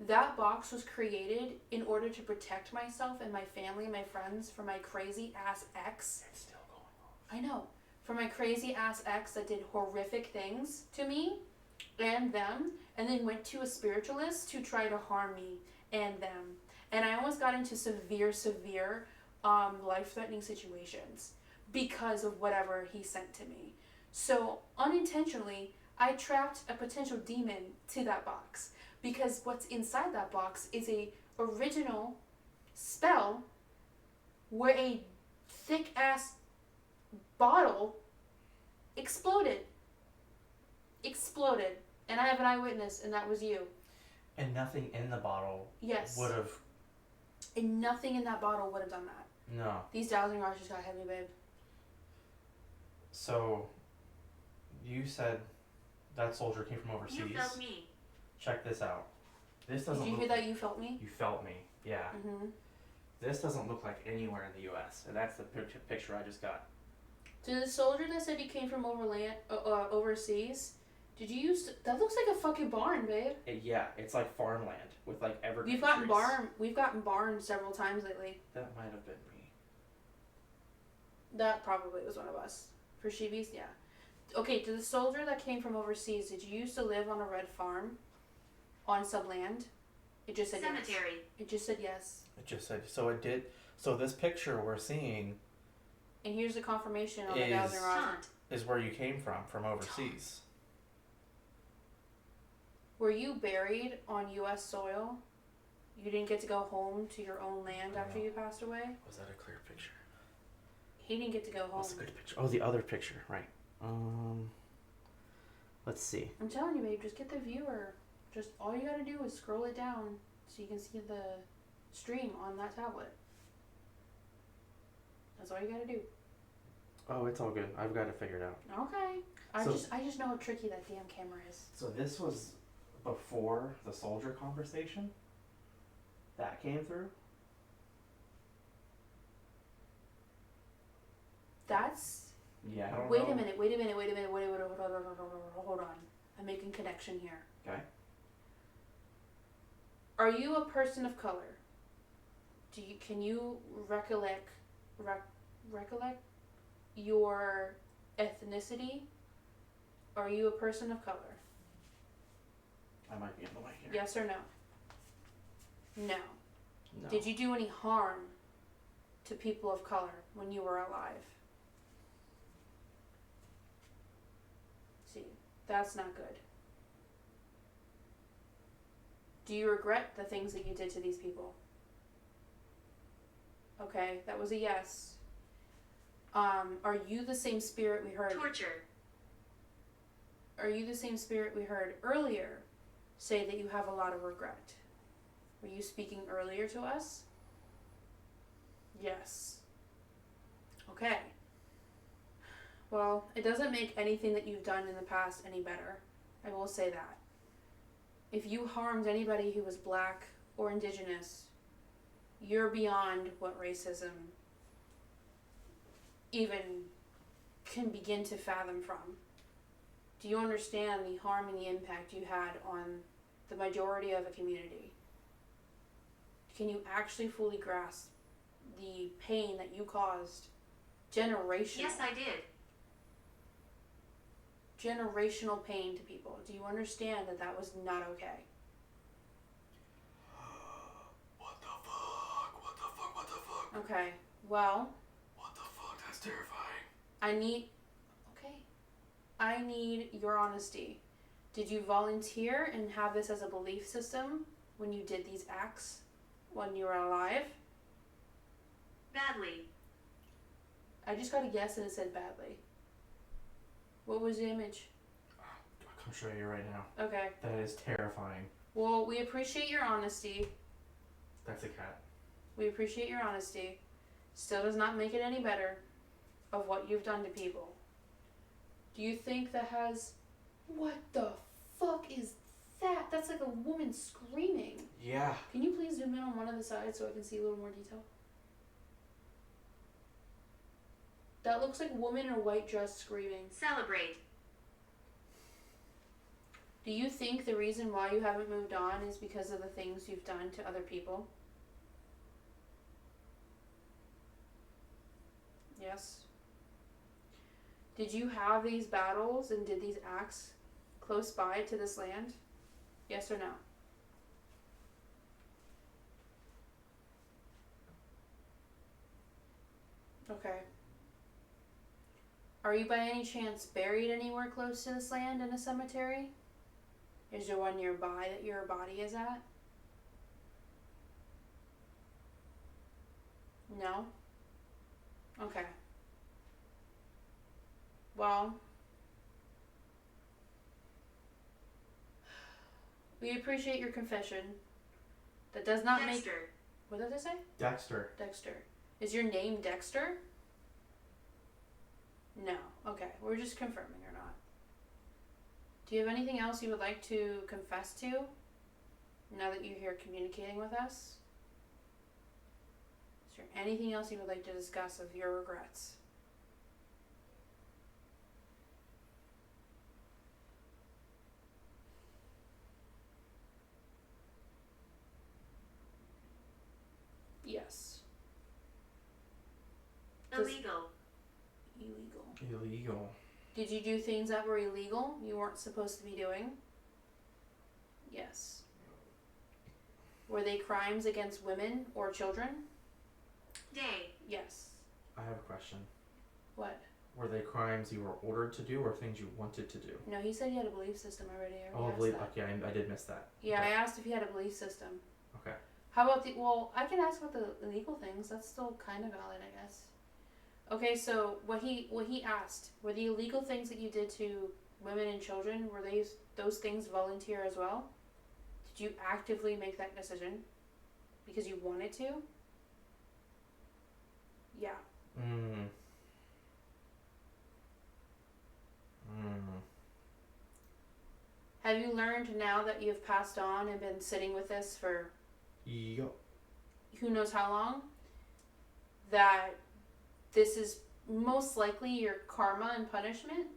That box was created in order to protect myself and my family and my friends from my crazy ass ex. It's still going off. I know. From my crazy ass ex that did horrific things to me and them, and then went to a spiritualist to try to harm me and them. And I almost got into severe life-threatening situations because of whatever he sent to me. So unintentionally, I trapped a potential demon to that box, because what's inside that box is a original spell where a thick ass bottle exploded, and I have an eyewitness, and that was you. And nothing in the bottle Yes. would have. And nothing in that bottle would have done that. No. These dowsing rods just got heavy, babe. So, you said that soldier came from overseas. You felt me. Check this out. This doesn't. Did you hear that? You felt me? You felt me. Yeah. Mm-hmm. This doesn't look like anywhere in the U.S. And that's the picture I just got. To the soldier that said he came from overseas, did you use that? Looks like a fucking barn, babe. Yeah, it's like farmland with like evergreen We've gotten barns several times lately. That might have been me. That probably was one of us. For sheebies, yeah. Okay, to the soldier that came from overseas, did you used to live on a red farm on some land? It just said Cemetery. yes. It just said yes. It just said so. It did. So this picture we're seeing. And here's the confirmation on the dowsing rod. Taunt. Is where you came from overseas. Were you buried on U.S. soil? You didn't get to go home to your own land after you passed away? Was that a clear picture? He didn't get to go home. That's a good picture. Oh, the other picture, right. Let's see. I'm telling you, babe, just get the viewer. Just all you gotta do is scroll it down so you can see the stream on that tablet. That's all you gotta do. Oh, it's all good. I've got it figured out. Okay. I just know how tricky that damn camera is. So this was before the soldier conversation that came through. That's. Yeah. I don't Wait know. a minute. Hold on. I'm making connection here. Okay. Are you a person of color? Can you recollect your ethnicity? Are you a person of color? I might be in the way here. Yes or no? No. No. Did you do any harm to people of color when you were alive? See, that's not good. Do you regret the things that you did to these people? Okay, that was a yes. Are you the same spirit we heard? Torture. Are you the same spirit we heard earlier say that you have a lot of regret? Were you speaking earlier to us? Yes. Okay. Well, it doesn't make anything that you've done in the past any better. I will say that. If you harmed anybody who was black or indigenous, you're beyond what racism even can begin to fathom from. Do you understand the harm and the impact you had on the majority of a community? Can you actually fully grasp the pain that you caused generational? Yes, I did. Generational pain to people. Do you understand that that was not okay? What the fuck? What the fuck? What the fuck? Okay, well. What the fuck? That's terrifying. I need your honesty. Did you volunteer and have this as a belief system when you did these acts when you were alive? Badly. I just got a yes and it said badly. What was the image? I'll come show you right now. Okay. That is terrifying. Well, we appreciate your honesty. That's a cat. We appreciate your honesty. Still does not make it any better of what you've done to people. Do you think that has... What the fuck is that? That's like a woman screaming. Yeah. Can you please zoom in on one of the sides so I can see a little more detail? That looks like woman in a white dress screaming. Celebrate. Do you think the reason why you haven't moved on is because of the things you've done to other people? Yes. Did you have these battles and did these acts close by to this land? Yes or no? Okay. Are you by any chance buried anywhere close to this land in a cemetery? Is there one nearby that your body is at? No? Okay. Well, we appreciate your confession. That does not make... Dexter. What did I say? Dexter. Dexter. Is your name Dexter? No. Okay. We're just confirming or not. Do you have anything else you would like to confess to now that you're here communicating with us? Is there anything else you would like to discuss of your regrets? Yes. Illegal. Illegal. Illegal. Did you do things that were illegal you weren't supposed to be doing? Yes. Were they crimes against women or children? Day. Yes. I have a question. What? Were they crimes you were ordered to do or things you wanted to do? No, he said he had a belief system already. I Oh, already believe. asked that. Okay, I did miss that. Yeah, Okay. I asked if he had a belief system. Okay. How about the... Well, I can ask about the illegal things. That's still kind of valid, I guess. Okay, so what he asked, were the illegal things that you did to women and children, were those things volunteer as well? Did you actively make that decision? Because you wanted to? Yeah. Have you learned now that you've passed on and been sitting with this for Yup. who knows how long, that this is most likely your karma and punishment?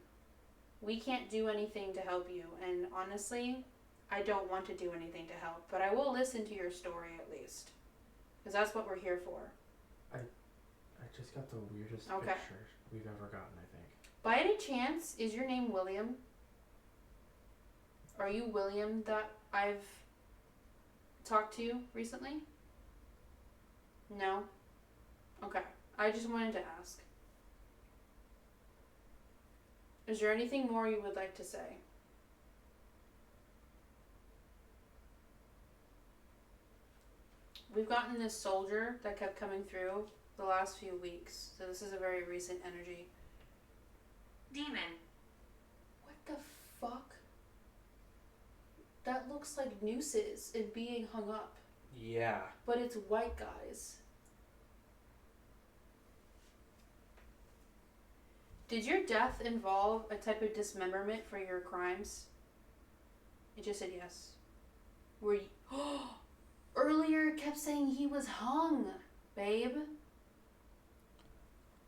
We can't do anything to help you, and honestly, I don't want to do anything to help, but I will listen to your story at least, because that's what we're here for. I just got the weirdest Okay. picture we've ever gotten, I think. By any chance, is your name William? Are you William that I've talked to recently? No? Okay. I just wanted to ask. Is there anything more you would like to say? We've gotten this soldier that kept coming through the last few weeks, so this is a very recent energy. Demon. What the fuck? That looks like nooses and being hung up, Yeah. but it's white guys. Did your death involve a type of dismemberment for your crimes? It just said yes. Were you... Earlier it kept saying he was hung, babe.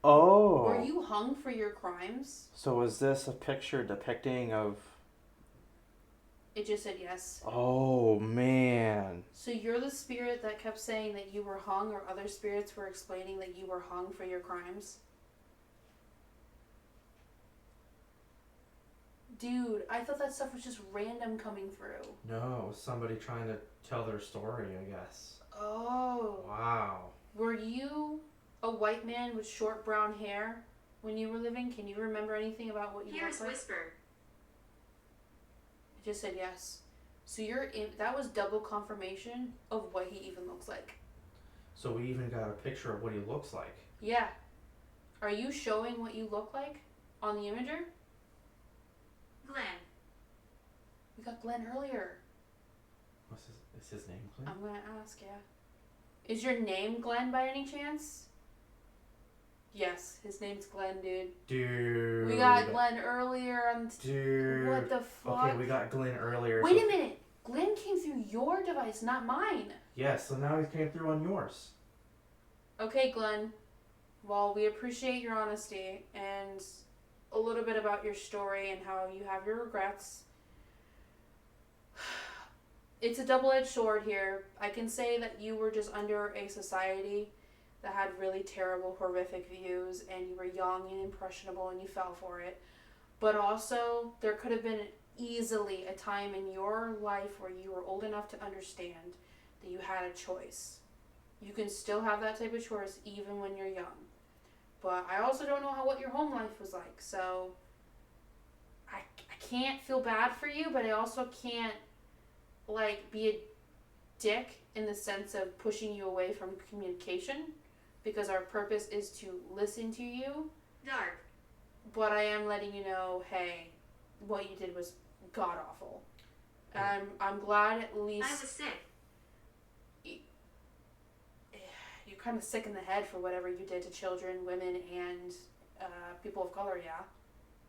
Oh. Were you hung for your crimes? So was this a picture depicting of... It just said yes. Oh, man. So you're the spirit that kept saying that you were hung, or other spirits were explaining that you were hung for your crimes? Dude, I thought that stuff was just random coming through. No, somebody trying to tell their story, I guess. Oh. Wow. Were you a white man with short brown hair when you were living? Can you remember anything about what you Here's looked like? whisper. It just said yes. So that was double confirmation of what he even looks like. So we even got a picture of what he looks like. Yeah. Are you showing what you look like on the imager? Glenn. We got Glenn earlier. Is his name Glenn? I'm gonna ask, yeah. Is your name Glenn by any chance? Yes, his name's Glenn, dude. Dude. We got Glenn earlier on... Dude. What the fuck? Okay, we got Glenn earlier. Wait a minute! Glenn came through your device, not mine. Yes, so now he came through on yours. Okay, Glenn. Well, we appreciate your honesty and a little bit about your story and how you have your regrets. It's a double-edged sword here. I can say that you were just under a society that had really terrible, horrific views, and you were young and impressionable and you fell for it. But also, there could have been easily a time in your life where you were old enough to understand that you had a choice. You can still have that type of choice even when you're young. But I also don't know what your home life was like, so I can't feel bad for you, but I also can't, be a dick in the sense of pushing you away from communication, because our purpose is to listen to you. Dark. But I am letting you know, hey, what you did was god-awful. I'm glad at least... I was sick. You're kind of sick in the head for whatever you did to children, women, and people of color, yeah?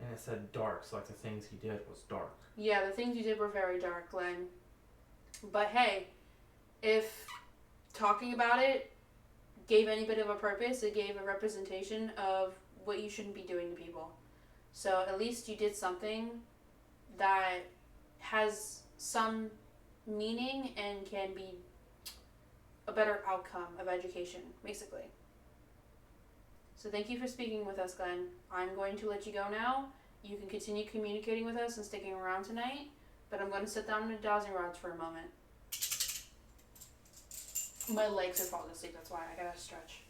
And it said dark, so the things he did was dark. Yeah, the things you did were very dark, Glenn. But hey, if talking about it gave any bit of a purpose, it gave a representation of what you shouldn't be doing to people. So at least you did something that has some meaning and can be a better outcome of education, basically. So thank you for speaking with us, Glenn. I'm going to let you go now. You can continue communicating with us and sticking around tonight, but I'm going to sit down in the dowsing rods for a moment. My legs are falling asleep, that's why I gotta stretch.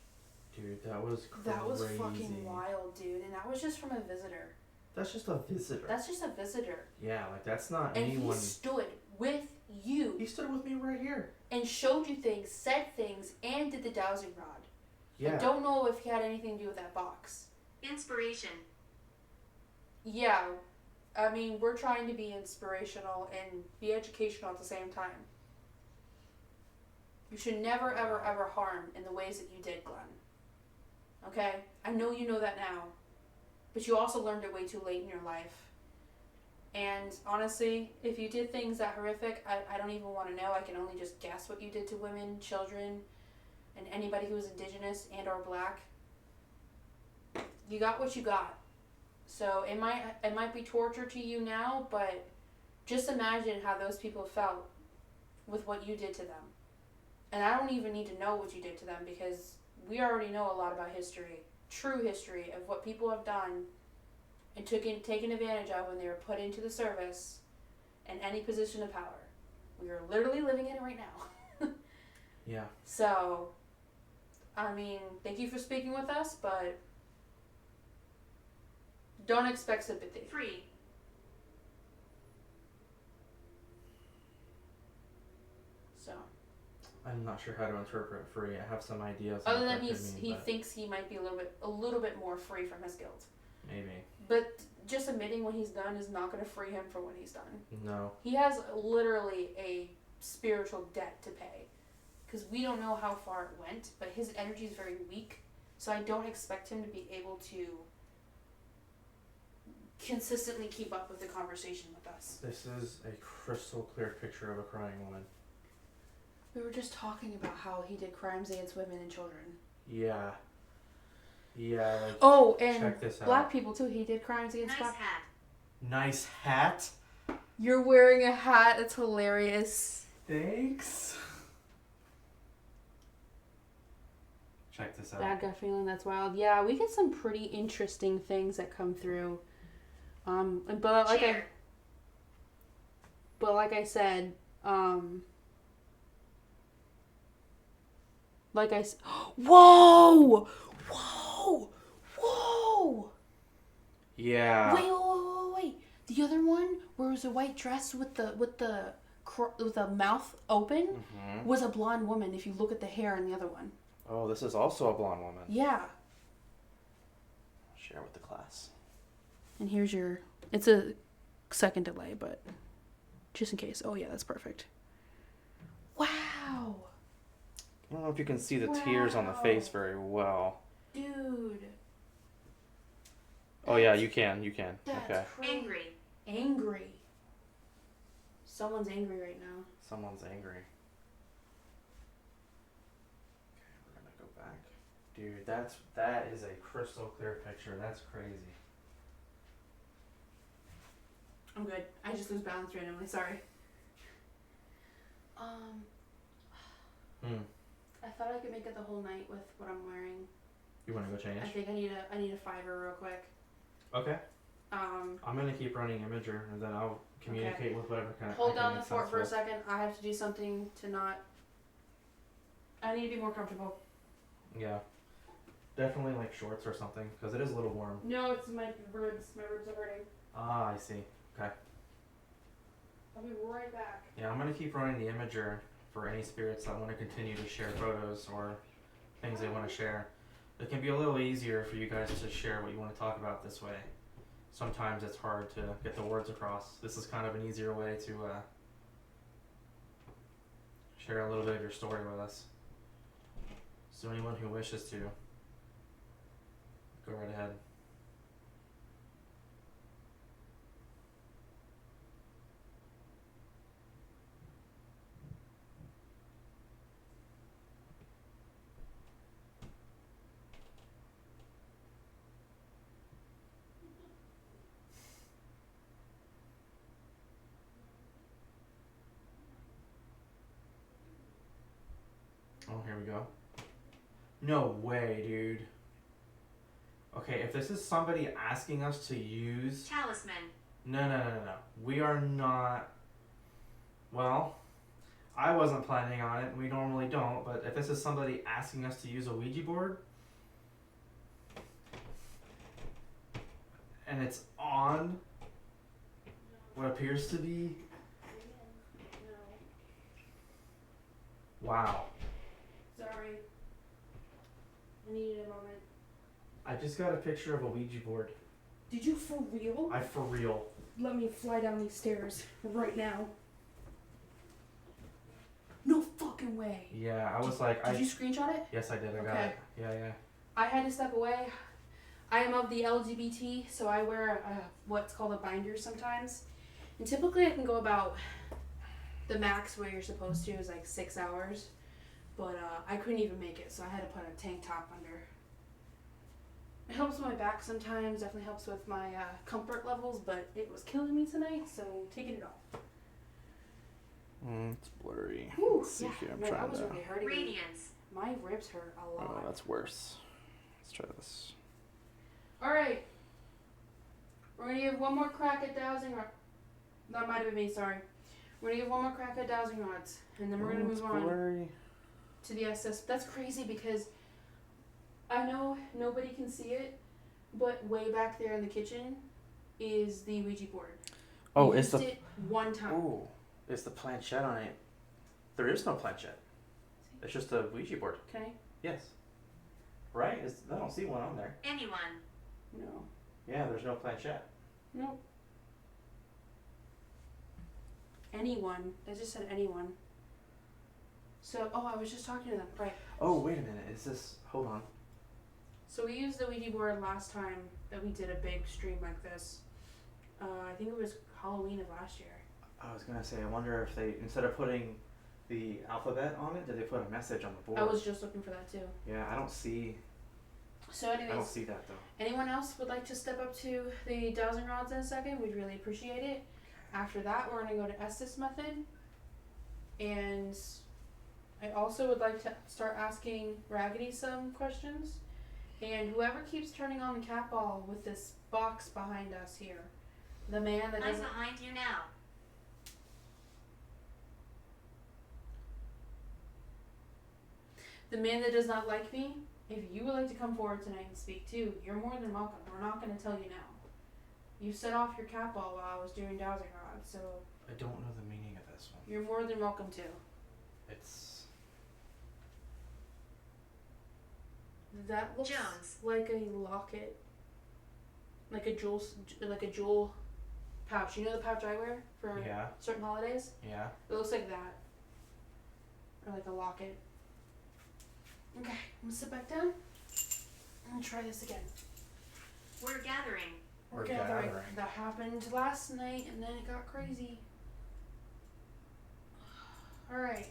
Dude, that was crazy. That was fucking wild, dude, and that was just from a visitor. That's just a visitor. That's just a visitor. Yeah, that's not and anyone... And he stood with you. He stood with me right here. And showed you things, said things, and did the dowsing rod. Yeah. I don't know if he had anything to do with that box. Inspiration. Yeah. I mean, we're trying to be inspirational and be educational at the same time. You should never, ever, ever harm in the ways that you did, Glenn. Okay? I know you know that now. But you also learned it way too late in your life. And honestly, if you did things that horrific, I don't even want to know. I can only just guess what you did to women, children, and anybody who was indigenous and or black. You got what you got. So it might be torture to you now, but just imagine how those people felt with what you did to them. And I don't even need to know what you did to them, because we already know a lot about history, true history of what people have done and taken advantage of when they were put into the service in any position of power. We are literally living in it right now. Yeah. So, I mean, thank you for speaking with us, but don't expect sympathy. Free. So. I'm not sure how to interpret free. I have some ideas. Other than he thinks he might be a little bit more free from his guilt. Maybe. But just admitting what he's done is not going to free him from what he's done. No. He has literally a spiritual debt to pay, because we don't know how far it went, but his energy is very weak, so I don't expect him to be able to consistently keep up with the conversation with us. This is a crystal clear picture of a crying woman. We were just talking about how he did crimes against women and children. Yeah. Yeah. Oh, and check this black out. people too. He did crimes against Nice black. hat. Nice hat. You're wearing a hat. It's hilarious. Thanks. Check this out. Bad gut feeling. That's wild. Yeah, we get some pretty interesting things that come through. But like I said, whoa! Yeah. Wait! The other one, where it was a white dress with the mouth open, was a blonde woman. If you look at the hair in the other one. Oh, this is also a blonde woman. Yeah. Share with the class. And here's it's a second delay, but just in case. Oh yeah, that's perfect. Wow. I don't know if you can see the tears on the face very well. Dude. Oh yeah, you can. That's Okay. Angry. Angry. Someone's angry right now. Someone's angry. Okay, we're gonna go back. Dude, that is a crystal clear picture. That's crazy. I'm good. I just lose balance randomly. Sorry. I thought I could make it the whole night with what I'm wearing. You want to go change? I think I need a fiver real quick. Okay. I'm gonna keep running Imager, and then I'll communicate with whatever kind of. Hold down the fort for a second. I have to do something to not. I need to be more comfortable. Yeah. Definitely like shorts or something, because it is a little warm. No, it's my ribs. My ribs are hurting. Ah, I see. Okay. I'll be right back. Yeah, I'm gonna keep running the Imager for any spirits that want to continue to share photos or things they want to share. It can be a little easier for you guys to share what you want to talk about this way. Sometimes it's hard to get the words across. This is kind of an easier way to share a little bit of your story with us. So anyone who wishes to, go right ahead. Oh, here we go. No way, dude. Okay, if this is somebody asking us to use... Talisman. No. We are not... Well, I wasn't planning on it. We normally don't. But if this is somebody asking us to use a Ouija board... and it's on... what appears to be... Wow. Sorry. I needed a moment. I just got a picture of a Ouija board. Did you for real? I for real. Let me fly down these stairs right now. No fucking way. Yeah, I was like... Did you screenshot it? Yes, I did. I got it. Yeah. I had to step away. I am of the LGBT, so I wear what's called a binder sometimes. And typically I can go about... the max where you're supposed to is like 6 hours. But I couldn't even make it, so I had to put a tank top under. It helps with my back sometimes, definitely helps with my comfort levels, but it was killing me tonight, so taking it off. It's blurry. Whew, Let's see here. I'm that trying was to... really hurting me. Radiance. My ribs hurt a lot. Oh, that's worse. Let's try this. Alright. We're going to give one more crack at dowsing rods. That might have been me, sorry. We're going to give one more crack at dowsing rods, and then we're going to move on to the SS. That's crazy because I know nobody can see it, but way back there in the kitchen is the Ouija board. Oh, we it's used it one time. Oh, is the planchette on it? There is no planchette. It's just a Ouija board. Can I? Yes. Right? I don't see one on there. Anyone. No. Yeah, there's no planchette. Nope. Anyone. I just said anyone. So, I was just talking to them. Right. Oh, wait a minute. Is this... Hold on. So we used the Ouija board last time that we did a big stream like this. I think it was Halloween of last year. I was going to say, I wonder if they, instead of putting the alphabet on it, did they put a message on the board? I was just looking for that too. Yeah, I don't see... So anyways, I don't see that though. Anyone else would like to step up to the dowsing rods in a second? We'd really appreciate it. After that, we're going to go to Estes method. And I also would like to start asking Raggedy some questions. And whoever keeps turning on the cat ball with this box behind us here, the man that I'm doesn't... behind you now. The man that does not like me, if you would like to come forward tonight and speak too, you're more than welcome. We're not going to tell you now. You set off your cat ball while I was doing dowsing rods, so... I don't know the meaning of this one. You're more than welcome to. It's... That looks Jones. like a locket. Like a jewel pouch. You know the pouch I wear for certain holidays? Yeah. It looks like that. Or like a locket. Okay, I'm gonna sit back down. I'm gonna try this again. We're gathering. We're gathering. That happened last night and then it got crazy. Alright.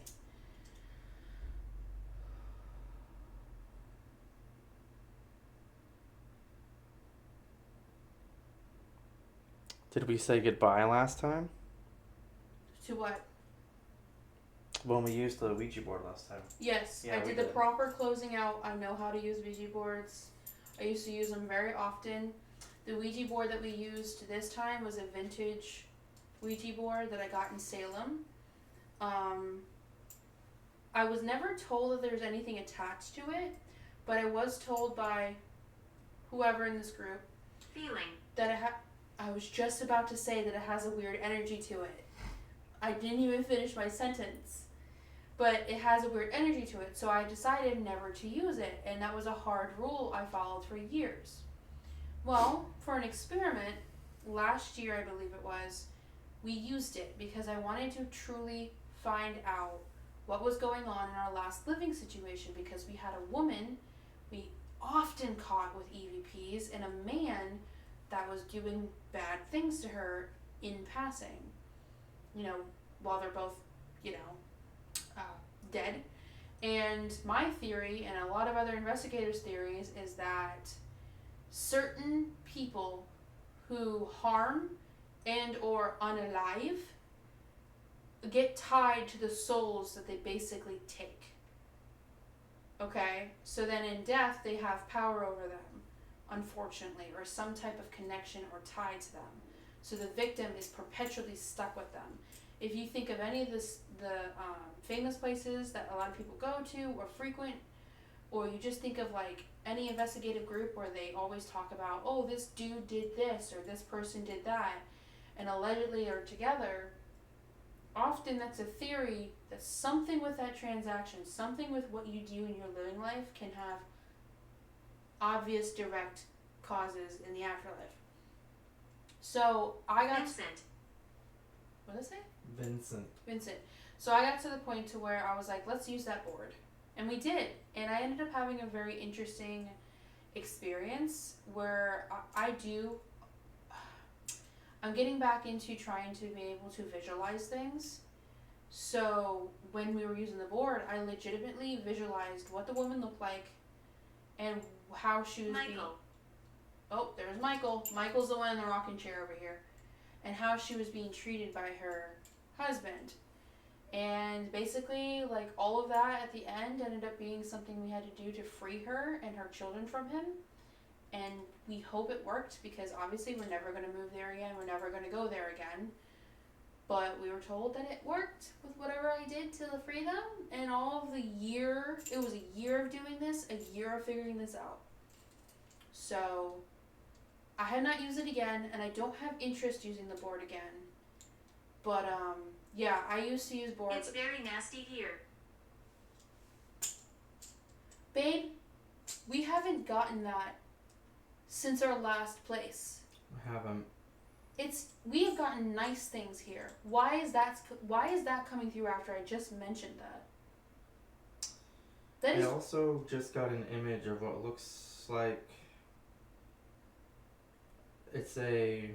Did we say goodbye last time? To what? When we used the Ouija board last time. Yes, Yeah, I we did the did. proper closing out. I know how to use Ouija boards. I used to use them very often. The Ouija board that we used this time was a vintage Ouija board that I got in Salem. I was never told that there's anything attached to it, but I was told by whoever in this group Feeling. that I was just about to say that it has a weird energy to it. I didn't even finish my sentence. But it has a weird energy to it, so I decided never to use it, and that was a hard rule I followed for years. Well, for an experiment, last year I believe it was, we used it because I wanted to truly find out what was going on in our last living situation, because we had a woman we often caught with EVPs and a man that was doing bad things to her in passing, while they're both, dead. And my theory, and a lot of other investigators' theories, is that certain people who harm and or unalive get tied to the souls that they basically take. Okay? So then in death, they have power over them, unfortunately, or some type of connection or tie to them. So the victim is perpetually stuck with them. If you think of any of the famous places that a lot of people go to or frequent, or you just think of like any investigative group where they always talk about, oh, this dude did this or this person did that, and allegedly are together, often that's a theory that something with that transaction, something with what you do in your living life can have obvious direct causes in the afterlife. So I got... Vincent. What did I say? Vincent. So I got to the point to where I was like, let's use that board. And we did. And I ended up having a very interesting experience where I'm getting back into trying to be able to visualize things. So when we were using the board, I legitimately visualized what the woman looked like and how she was Oh, there's Michael. Michael's the one in the rocking chair over here. And how she was being treated by her husband. And basically, like, all of that at the end ended up being something we had to do to free her and her children from him. And we hope it worked, because obviously we're never going to move there again. We're never going to go there again. But we were told that it worked with whatever I did to free them. And all of the year, it was a year of doing this, a year of figuring this out. So I have not used it again, and I don't have interest using the board again. But, yeah, I used to use boards. It's very nasty here. Babe, we haven't gotten that since our last place. I haven't. We have gotten nice things here. Why is that coming through after I just mentioned that? I also just got an image of what looks like it's a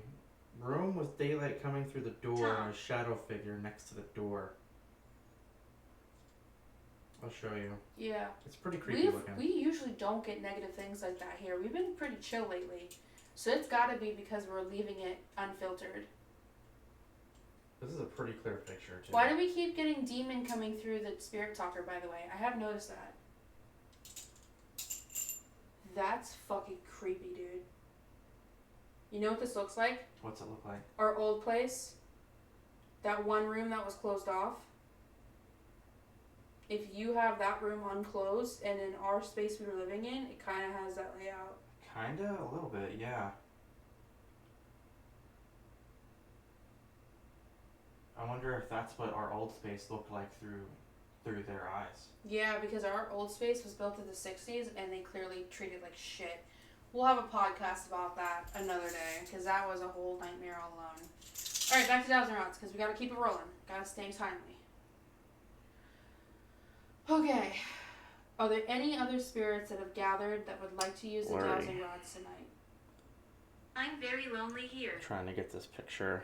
room with daylight coming through the door and a shadow figure next to the door. I'll show you. Yeah. It's pretty creepy looking. We usually don't get negative things like that here. We've been pretty chill lately. So it's gotta be because we're leaving it unfiltered. This is a pretty clear picture too. Why do we keep getting demon coming through the spirit talker, by the way? I have noticed that. That's fucking creepy, dude. You know what this looks like? What's it look like? Our old place. That one room that was closed off. If you have that room unclosed, and in our space we were living in, it kind of has that layout. Kinda, a little bit, yeah. I wonder if that's what our old space looked like through their eyes. Yeah, because our old space was built in the 60s, and they clearly treated it like shit. We'll have a podcast about that another day, because that was a whole nightmare all alone. Alright, back to Thousand Rods, because we gotta keep it rolling. Gotta stay timely. Okay. Are there any other spirits that have gathered that would like to use the Thousand Rods tonight? I'm very lonely here. Trying to get this picture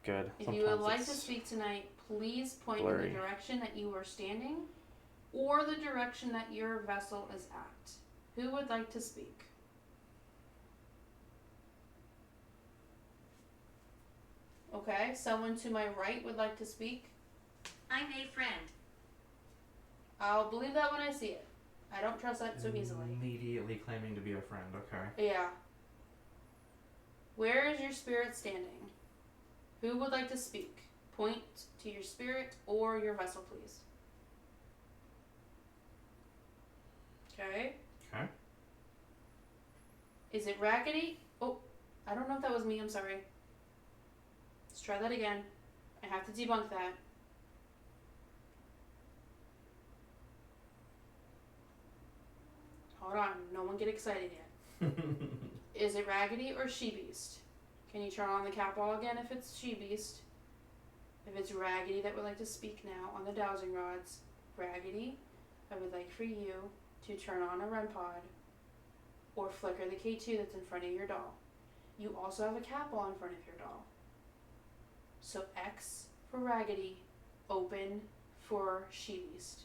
good. If you would like to speak tonight, please point in the direction that you are standing, or the direction that your vessel is at. Who would like to speak? Okay, someone to my right would like to speak. I'm a friend. I'll believe that when I see it. I don't trust that so easily. Immediately claiming to be a friend, okay. Yeah. Where is your spirit standing? Who would like to speak? Point to your spirit or your vessel, please. Okay. Okay. Is it raggedy? Oh, I don't know if that was me. I'm sorry. Let's try that again. I have to debunk that. Hold on. No one get excited yet. Is it raggedy or she-beast? Can you turn on the cat ball again if it's she-beast? If it's raggedy that would like to speak now on the dowsing rods, raggedy, I would like for you to turn on a REM pod or flicker the K2 that's in front of your doll. You also have a cat ball in front of your doll. So X for raggedy, open for she-beast.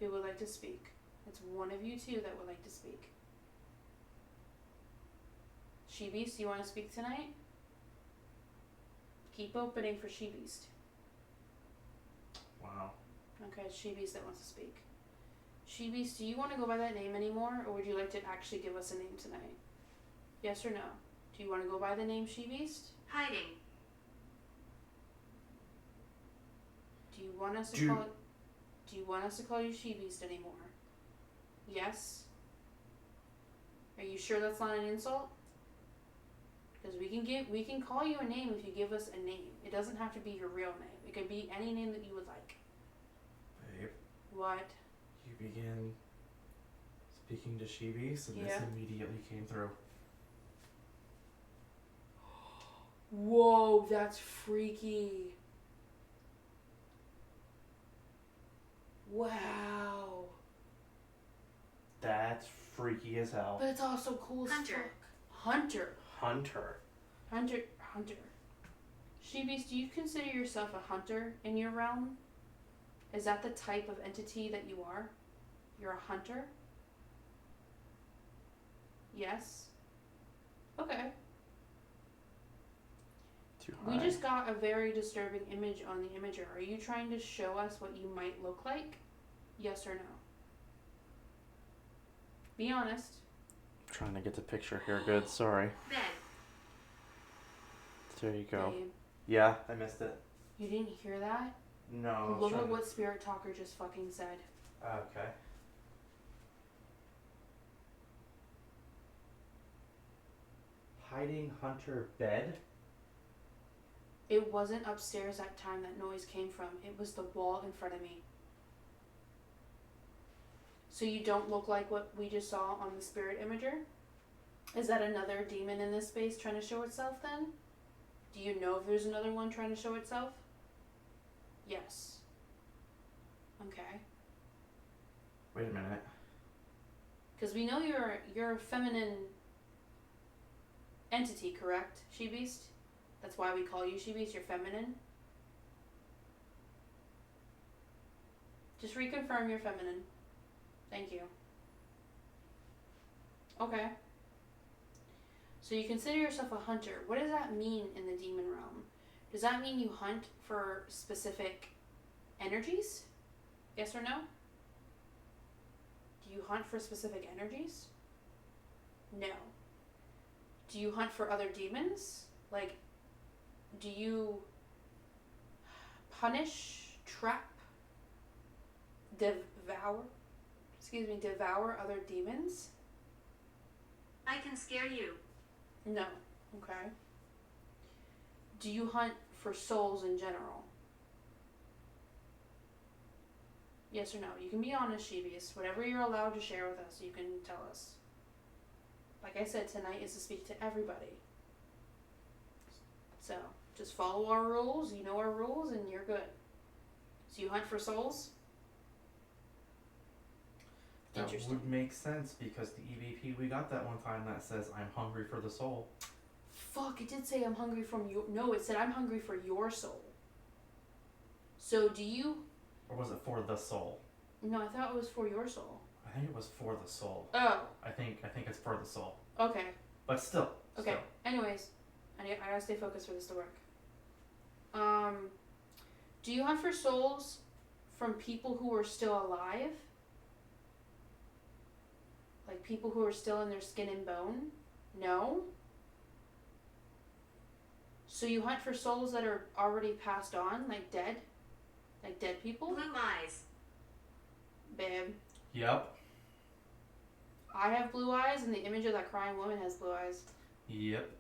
Who would like to speak? It's one of you two that would like to speak. She-beast, you want to speak tonight? Keep opening for she-beast. Wow. Okay, it's she-beast that wants to speak. She-beast, do you want to go by that name anymore, or would you like to actually give us a name tonight? Yes or no? Do you want to go by the name she-beast? Hiding. Do you want us to call it? Do you want us to call you she-beast anymore? Yes. Are you sure that's not an insult? Because we can call you a name if you give us a name. It doesn't have to be your real name. It could be any name that you would like. Babe. What? You begin speaking to she-beast, and this immediately came through. Whoa, that's freaky. Wow. That's freaky as hell. But it's also cool as Hunter. fuck. Hunter. Hunter. She-beast, do you consider yourself a hunter in your realm? Is that the type of entity that you are? You're a hunter? Yes? Okay. Too high. We just got a very disturbing image on the imager. Are you trying to show us what you might look like? Yes or no? Be honest. Trying to get the picture here good, sorry. Bed. There you go. Babe, Yeah, I missed it. you didn't hear that? No. Look at what Spirit Talker just fucking said. Okay. Hiding Hunter bed? It wasn't upstairs that time that noise came from. It was the wall in front of me. So you don't look like what we just saw on the Spirit Imager? Is that another demon in this space trying to show itself then? Do you know if there's another one trying to show itself? Yes. Okay. Wait a minute. Because we know you're a feminine entity, correct? She-beast? That's why we call you she-beast, you're feminine? Just reconfirm you're feminine. Thank you. Okay. So you consider yourself a hunter. What does that mean in the demon realm? Does that mean you hunt for specific energies? Yes or no? Do you hunt for specific energies? No. Do you hunt for other demons? Like, do you punish, trap, devour other demons? I can scare you. No. Okay. Do you hunt for souls in general? Yes or no? You can be honest, Sheebius. Whatever you're allowed to share with us, you can tell us. Like I said, tonight is to speak to everybody. So, just follow our rules, you know our rules, and you're good. So you hunt for souls? That Interesting. would make sense because the EVP we got that one time that says, I'm hungry for the soul. Fuck, it did say I'm hungry from your... No, it said I'm hungry for your soul. So do you... Or was it for the soul? No, I thought it was for your soul. I think it was for the soul. Oh, I think it's for the soul. okay. But still. Okay, Still. anyways. I gotta stay focused for this to work. Do you hunt for souls from people who are still alive? Like people who are still in their skin and bone? No? So you hunt for souls that are already passed on, like dead? Like dead people? Blue eyes. Babe. Yep. I have blue eyes and the image of that crying woman has blue eyes. Yep.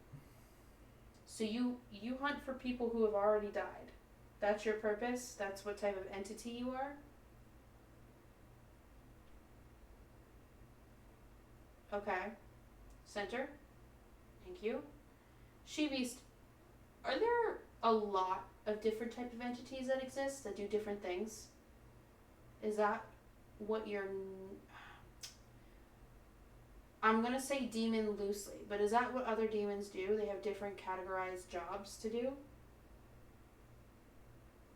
So you hunt for people who have already died. That's your purpose? That's what type of entity you are? Okay. Center. Thank you. She-Beast, are there a lot of different type of entities that exist that do different things? Is that what you're... I'm going to say demon loosely, but is that what other demons do? They have different categorized jobs to do?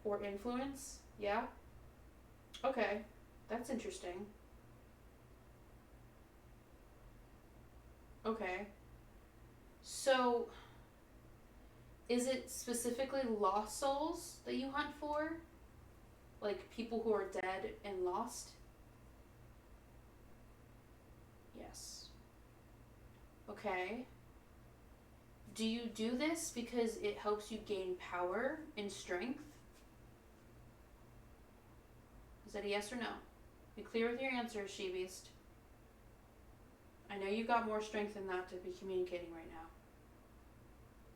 Or influence? Yeah? Okay. That's interesting. Okay. So, is it specifically lost souls that you hunt for? Like people who are dead and lost? Yes. Okay. Do you do this because it helps you gain power and strength? Is that a yes or no? Be clear with your answer, She-Beast. I know you've got more strength than that to be communicating right now.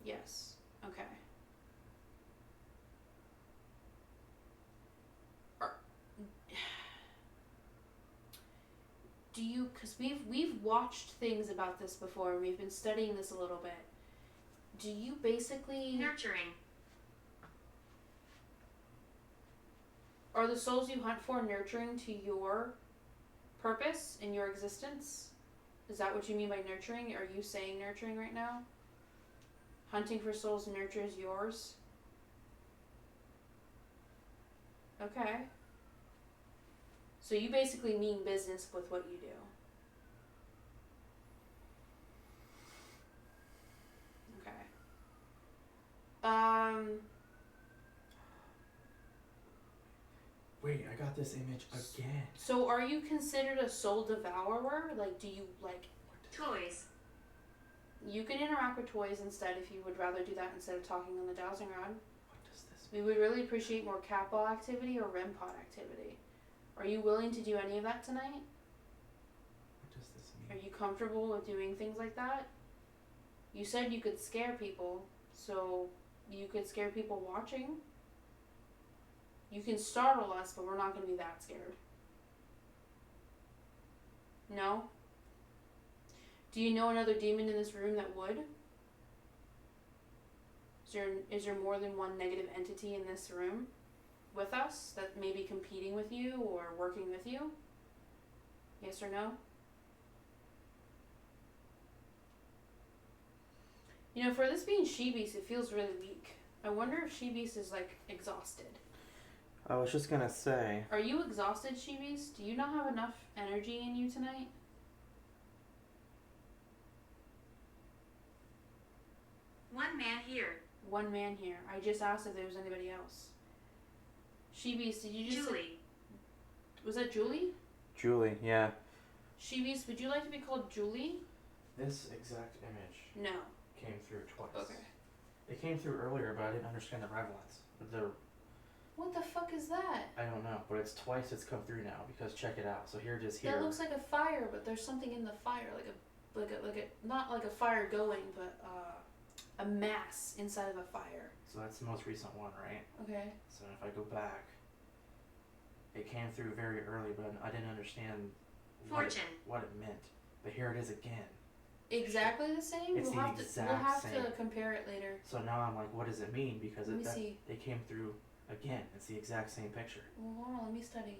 Yes. Okay. Do you, because we've watched things about this before and we've been studying this a little bit. Do you basically... Nurturing. Are the souls you hunt for nurturing to your purpose in your existence? Is that what you mean by nurturing? Are you saying nurturing right now? Hunting for souls nurtures yours? Okay. So you basically mean business with what you do. Okay. Wait, I got this image again. So are you considered a soul devourer? Like, do you, like... Toys. You can interact with toys instead if you would rather do that instead of talking on the dowsing rod. What does this mean? We would really appreciate more cat ball activity or REM pod activity. Are you willing to do any of that tonight? What does this Are mean? you comfortable with doing things like that? You said you could scare people, so you could scare people watching. You can startle us, but we're not going to be that scared. No? Do you know another demon in this room that would? Is there more than one negative entity in this room with us that may be competing with you or working with you? Yes or no? You know, for this being She-Beast, it feels really weak. I wonder if She-Beast is, like, exhausted. I was just gonna say. Are you exhausted, She-Beast? Do you not have enough energy in you tonight? One man here. One man here. I just asked if there was anybody else. She-Beast, did you just... Julie. Was that Julie? Julie, yeah. She-Beast, would you like to be called Julie? This exact image No. came through twice. Okay. It came through earlier, but I didn't understand the relevance. What the fuck is that? I don't know, but it's twice it's come through now because check it out. So here it is here. That looks like a fire, but there's something in the fire, like a not like a fire going, but a mass inside of a fire. So that's the most recent one, right? Okay. So if I go back, it came through very early, but I didn't understand Fortune. what it meant. But here it is again. Exactly the same? It's we'll the have exact we'll have same. to compare it later. So now I'm like, what does it mean? Because Let me see. they came through again. It's the exact same picture. Well, hold on, let me study.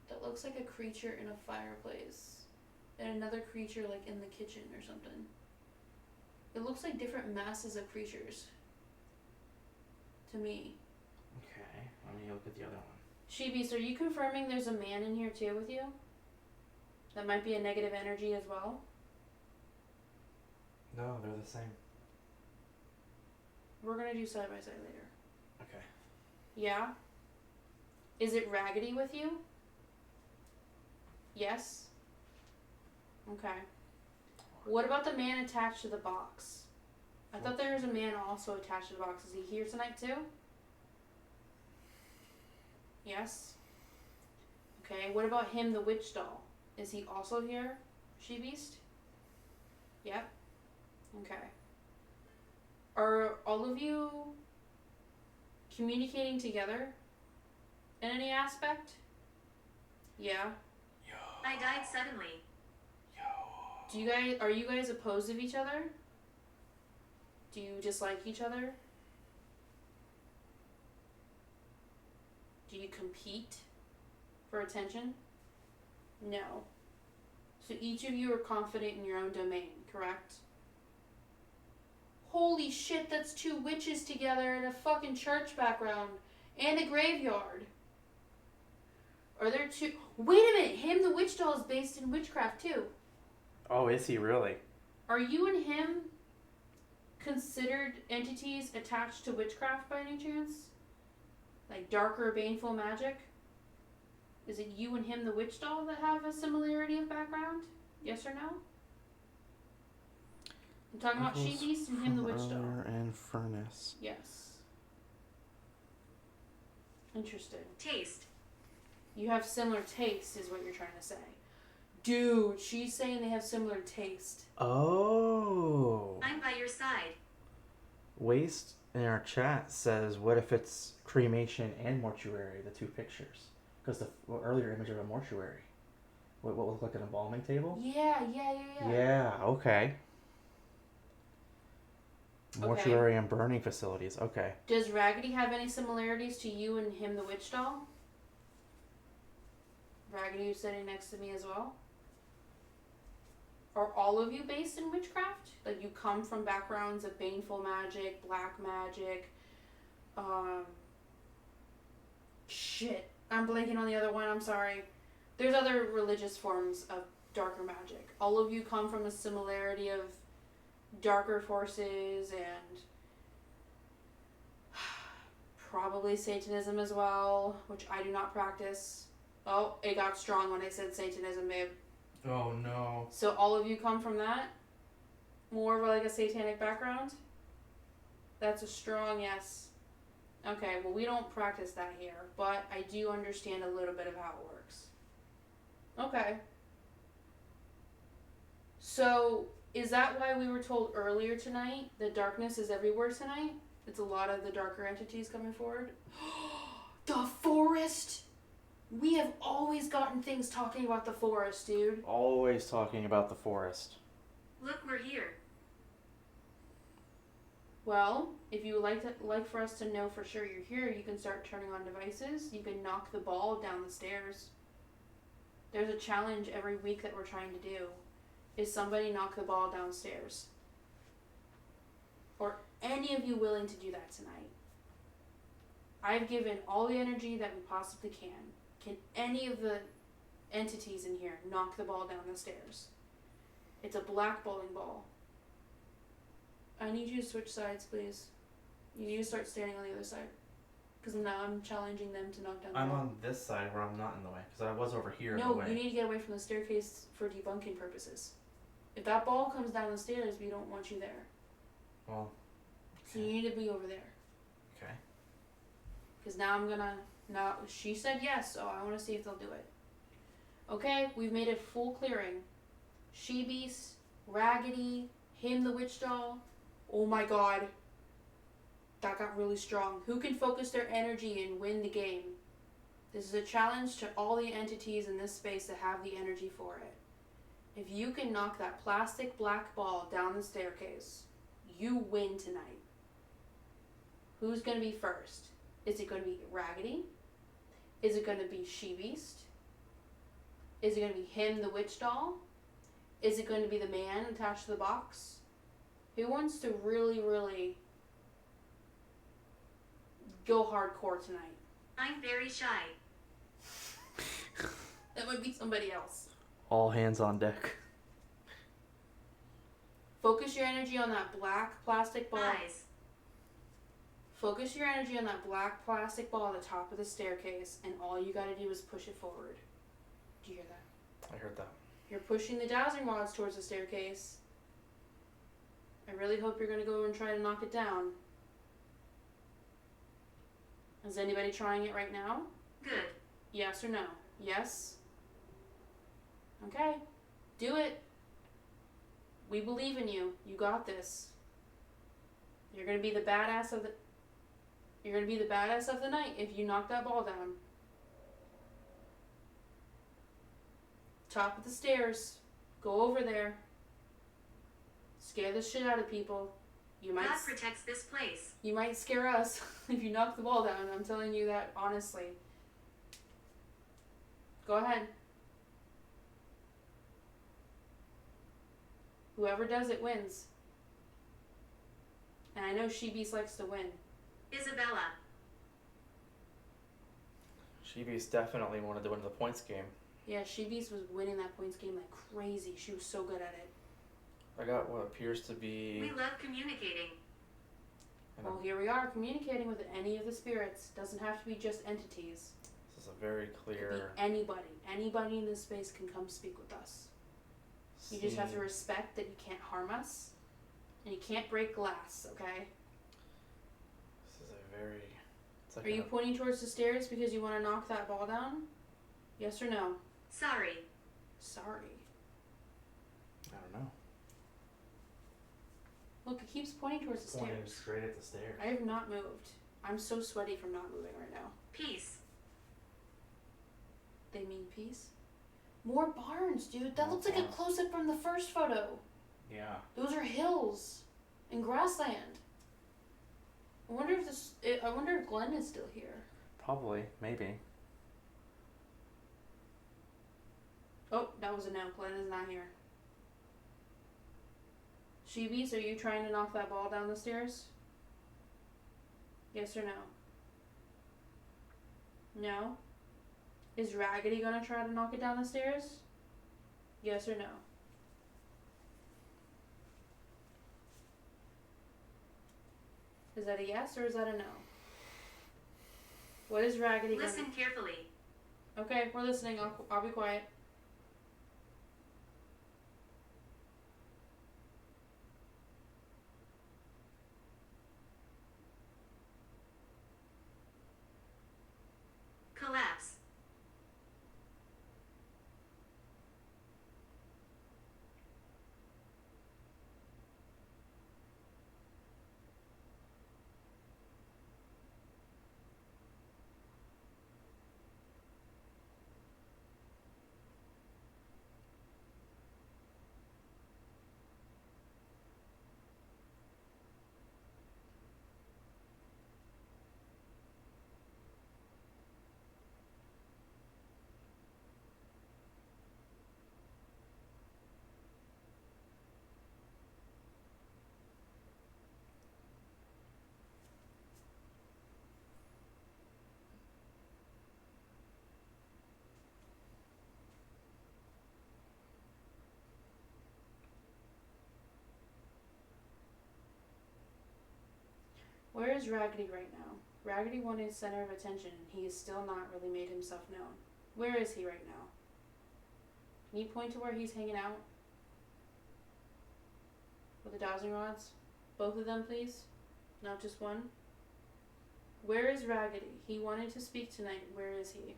That looks like a creature in a fireplace. And another creature like in the kitchen or something. It looks like different masses of creatures. To me. Okay, let me look at the other one. She-Beast, are you confirming there's a man in here too with you? That might be a negative energy as well? No, they're the same. We're gonna do side by side later. Okay. Yeah? Is it Raggedy with you? Yes? Okay. What about the man attached to the box? I thought there was a man also attached to the box. Is he here tonight too? Yes? Okay, what about him, the witch doll? Is he also here? She-Beast? Yep. Okay. Are all of you communicating together in any aspect? Yeah. I died suddenly. Are you guys opposed of each other? Do you dislike each other? Do you compete for attention? No. So each of you are confident in your own domain, correct? Holy shit, that's 2 witches together in a fucking church background and a graveyard. Are there 2? Wait a minute, him the witch doll is based in witchcraft too. Oh, is he really? Are you and him considered entities attached to witchcraft by any chance? Like darker, baneful magic? Is it you and him, the witch doll, that have a similarity of background? Yes or no? I'm talking about She-Beast and him, the witch doll. And Furnace. Yes. Interesting. Taste. You have similar taste, is what you're trying to say. Dude, she's saying they have similar taste. Oh. I'm by your side. Waste in our chat says, what if it's cremation and mortuary, the 2 pictures? Because the earlier image of a mortuary. What looked like an embalming table? Yeah. Yeah, okay. Mortuary and burning facilities, okay. Does Raggedy have any similarities to you and him, the witch doll? Raggedy, who's sitting next to me as well? Are all of you based in witchcraft? Like you come from backgrounds of baneful magic, black magic, shit. I'm blanking on the other one, I'm sorry. There's other religious forms of darker magic. All of you come from a similarity of darker forces and probably Satanism as well, which I do not practice. Oh, it got strong when I said Satanism, babe. Oh no. So all of you come from that? More of like a satanic background? That's a strong yes. Okay, well we don't practice that here, but I do understand a little bit of how it works. Okay. So, is that why we were told earlier tonight that darkness is everywhere tonight? It's a lot of the darker entities coming forward? The forest! We have always gotten things talking about the forest, dude. Always talking about the forest. Look, we're here. Well, if you would like for us to know for sure you're here, you can start turning on devices. You can knock the ball down the stairs. There's a challenge every week that we're trying to do. Is somebody knock the ball downstairs? Or any of you willing to do that tonight? I've given all the energy that we possibly can. Can any of the entities in here knock the ball down the stairs? It's a black bowling ball. I need you to switch sides, please. You need to start standing on the other side. Because now I'm challenging them to knock down the I'm ball. on this side where I'm not in the way, because I was over here in the No, way. you need to get away from the staircase for debunking purposes. If that ball comes down the stairs, we don't want you there. Well, So you need to be over there. okay. Because now she said yes, so I want to see if they'll do it. Okay, we've made a full clearing. She-Beast, Raggedy, him the witch doll. Oh my god. That got really strong. Who can focus their energy and win the game? This is a challenge to all the entities in this space that have the energy for it. If you can knock that plastic black ball down the staircase, you win tonight. Who's going to be first? Is it going to be Raggedy? Is it going to be She-Beast? Is it going to be him, the witch doll? Is it going to be the man attached to the box? Who wants to really, really go hardcore tonight? I'm very shy. That would be somebody else. All hands on deck. Focus your energy on that black plastic ball. Eyes. Focus your energy on that black plastic ball at the top of the staircase, and all you gotta do is push it forward. Do you hear that? I heard that. You're pushing the dowsing rods towards the staircase. I really hope you're gonna go and try to knock it down. Is anybody trying it right now? Good. Yes or no? Yes? Okay. Do it. We believe in you. You got this. You're gonna be the badass of the night if you knock that ball down. Top of the stairs. Go over there. Scare the shit out of people. God protects this place. You might scare us if you knock the ball down. I'm telling you that honestly. Go ahead. Whoever does it wins. And I know She-Beast likes to win. Isabella. She-Beast definitely wanted to win the points game. Yeah, She-Beast was winning that points game like crazy. She was so good at it. I got what appears to be... We love communicating. Well, here we are communicating with any of the spirits. Doesn't have to be just entities. This is a very clear... It could be anybody. Anybody in this space can come speak with us. You just have to respect that you can't harm us. And you can't break glass, okay? This is a very... Are you pointing towards the stairs because you want to knock that ball down? Yes or no? Sorry. Sorry. I don't know. Look, it keeps pointing towards the Pointing stairs. straight at the stairs. I have not moved. I'm so sweaty from not moving right now. Peace. They mean peace? More barns, dude. That More looks like a barns. close-up from the first photo. Yeah. Those are hills and grassland. I wonder if Glenn is still here. Probably. Maybe. Oh, that was a no. Glenn is not here. She-Beast, are you trying to knock that ball down the stairs? Yes or no? No? Is Raggedy gonna try to knock it down the stairs? Yes or no? Is that a yes or is that a no? What is Raggedy gonna... Listen carefully. Okay, we're listening. I'll be quiet. Collapse. Where is Raggedy right now? Raggedy wanted center of attention, and he has still not really made himself known. Where is he right now? Can you point to where he's hanging out? With the dowsing rods? Both of them, please? Not just one? Where is Raggedy? He wanted to speak tonight. Where is he?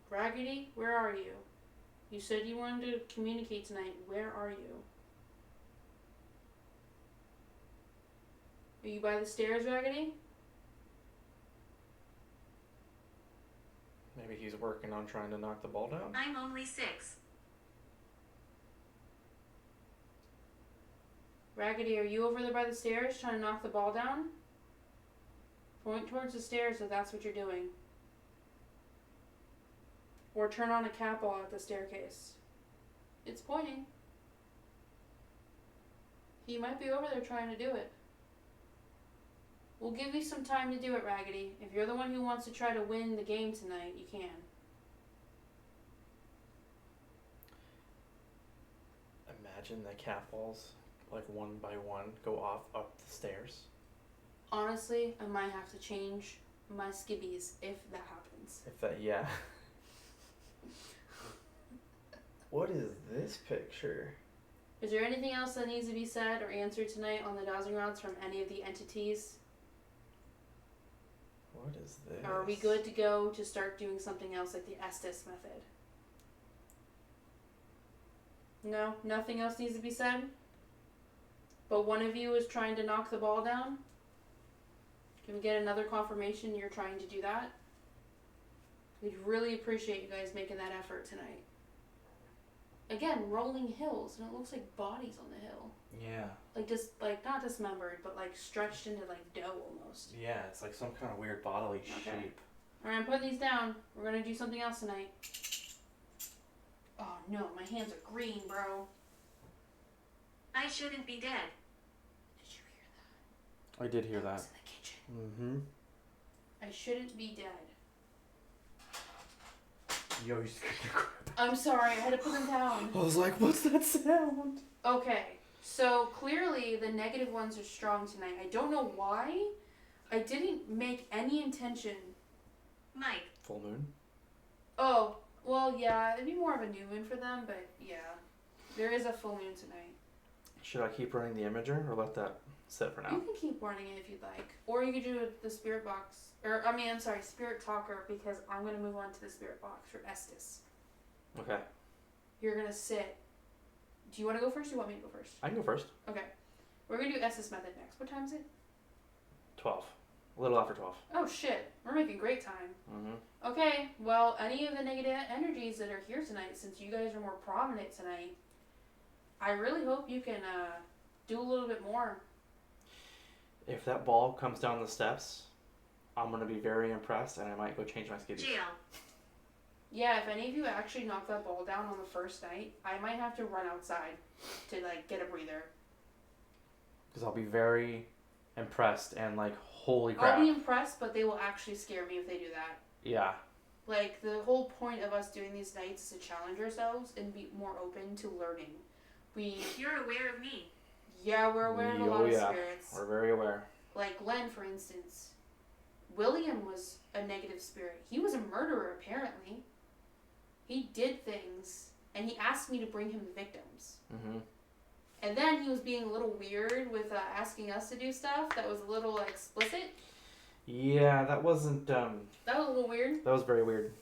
Raggedy, where are you? You said you wanted to communicate tonight. Where are you? Are you by the stairs, Raggedy? Maybe he's working on trying to knock the ball down? I'm only 6. Raggedy, are you over there by the stairs trying to knock the ball down? Point towards the stairs if that's what you're doing. Or turn on a cat ball at the staircase. It's pointing. He might be over there trying to do it. We'll give you some time to do it, Raggedy. If you're the one who wants to try to win the game tonight, you can. Imagine the cat balls like one by one, go off up the stairs? Honestly, I might have to change my skibbies if that happens. If that, yeah. What is this picture? Is there anything else that needs to be said or answered tonight on the dowsing rods from any of the entities? What is this? Or are we good to go to start doing something else like the Estes method? No? Nothing else needs to be said? But one of you is trying to knock the ball down? Can we get another confirmation you're trying to do that? We'd really appreciate you guys making that effort tonight. Again, rolling hills, and it looks like bodies on the hill. Yeah. Like just, like, not dismembered, but like stretched into like dough almost. Yeah, it's like some kind of weird bodily shape. Alright, I'm putting these down. We're gonna do something else tonight. Oh no, my hands are green, bro. I shouldn't be dead. Did you hear that? I did hear That that. was in the kitchen. Mm-hmm. I shouldn't be dead. Yo, you scared the crap. I'm sorry, I had to put them down. I was like, what's that sound? Okay, so clearly the negative ones are strong tonight. I don't know why. I didn't make any intention. Mike. Full moon? Oh, well, yeah, it'd be more of a new moon for them, but yeah. There is a full moon tonight. Should I keep running the imager or let that sit for now? You can keep running it if you'd like. Or you could do the spirit box. Spirit talker, because I'm going to move on to the spirit box for Estes. Okay. You're going to sit. Do you want to go first or do you want me to go first? I can go first. Okay. We're going to do Estes method next. What time is it? 12. A little after 12. Oh, shit. We're making great time. Mm-hmm. Okay, well, any of the negative energies that are here tonight, since you guys are more prominent tonight, I really hope you can do a little bit more. If that ball comes down the steps, I'm going to be very impressed and I might go change my skivvies. Jail. Yeah, if any of you actually knock that ball down on the first night, I might have to run outside to, like, get a breather. Because I'll be very impressed and like, holy crap. I'll be impressed, but they will actually scare me if they do that. Yeah. Like, the whole point of us doing these nights is to challenge ourselves and be more open to learning. You're aware of me. Yeah, we're aware of a lot of spirits. We're very aware. Like Glenn, for instance. William was a negative spirit. He was a murderer, apparently. He did things, and he asked me to bring him victims. Mm-hmm. And then he was being a little weird with asking us to do stuff that was a little explicit. Yeah, that wasn't, That was a little weird. that was very weird.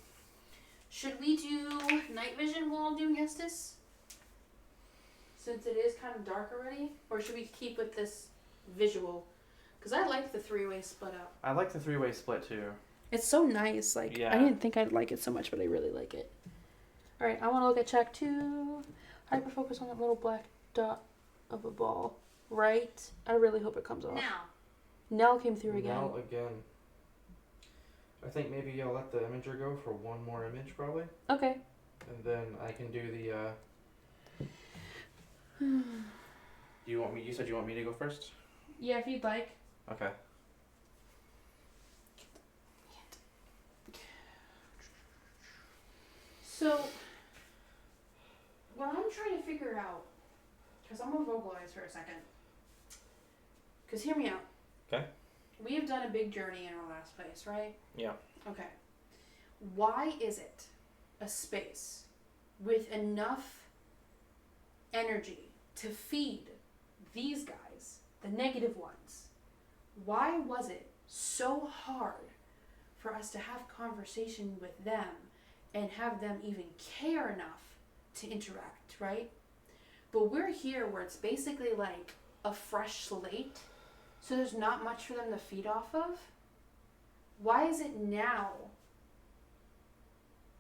Should we do night vision while I'm doing Estes? Since it is kind of dark already? Or should we keep with this visual? Because I like the three-way split up. I like the three-way split too. It's so nice. Like, Yeah. I didn't think I'd like it so much, but I really like it. Alright, I want to look at check 2. Hyper-focus on that little black dot of a ball. Right? I really hope it comes off. Now. Nell came through again. Now again. I think maybe I'll let the imager go for one more image probably. Okay. And then I can do the, Do you want me, you said you want me to go first? Yeah, if you'd like. Okay. So, what I'm trying to figure out, because I'm going to vocalize for a second. Because hear me out. Okay. We have done a big journey in our last place, right? Yeah. Okay. Why is it a space with enough energy to feed these guys, the negative ones? Why was it so hard for us to have conversation with them and have them even care enough to interact, right? But we're here where it's basically like a fresh slate, so there's not much for them to feed off of. Why is it now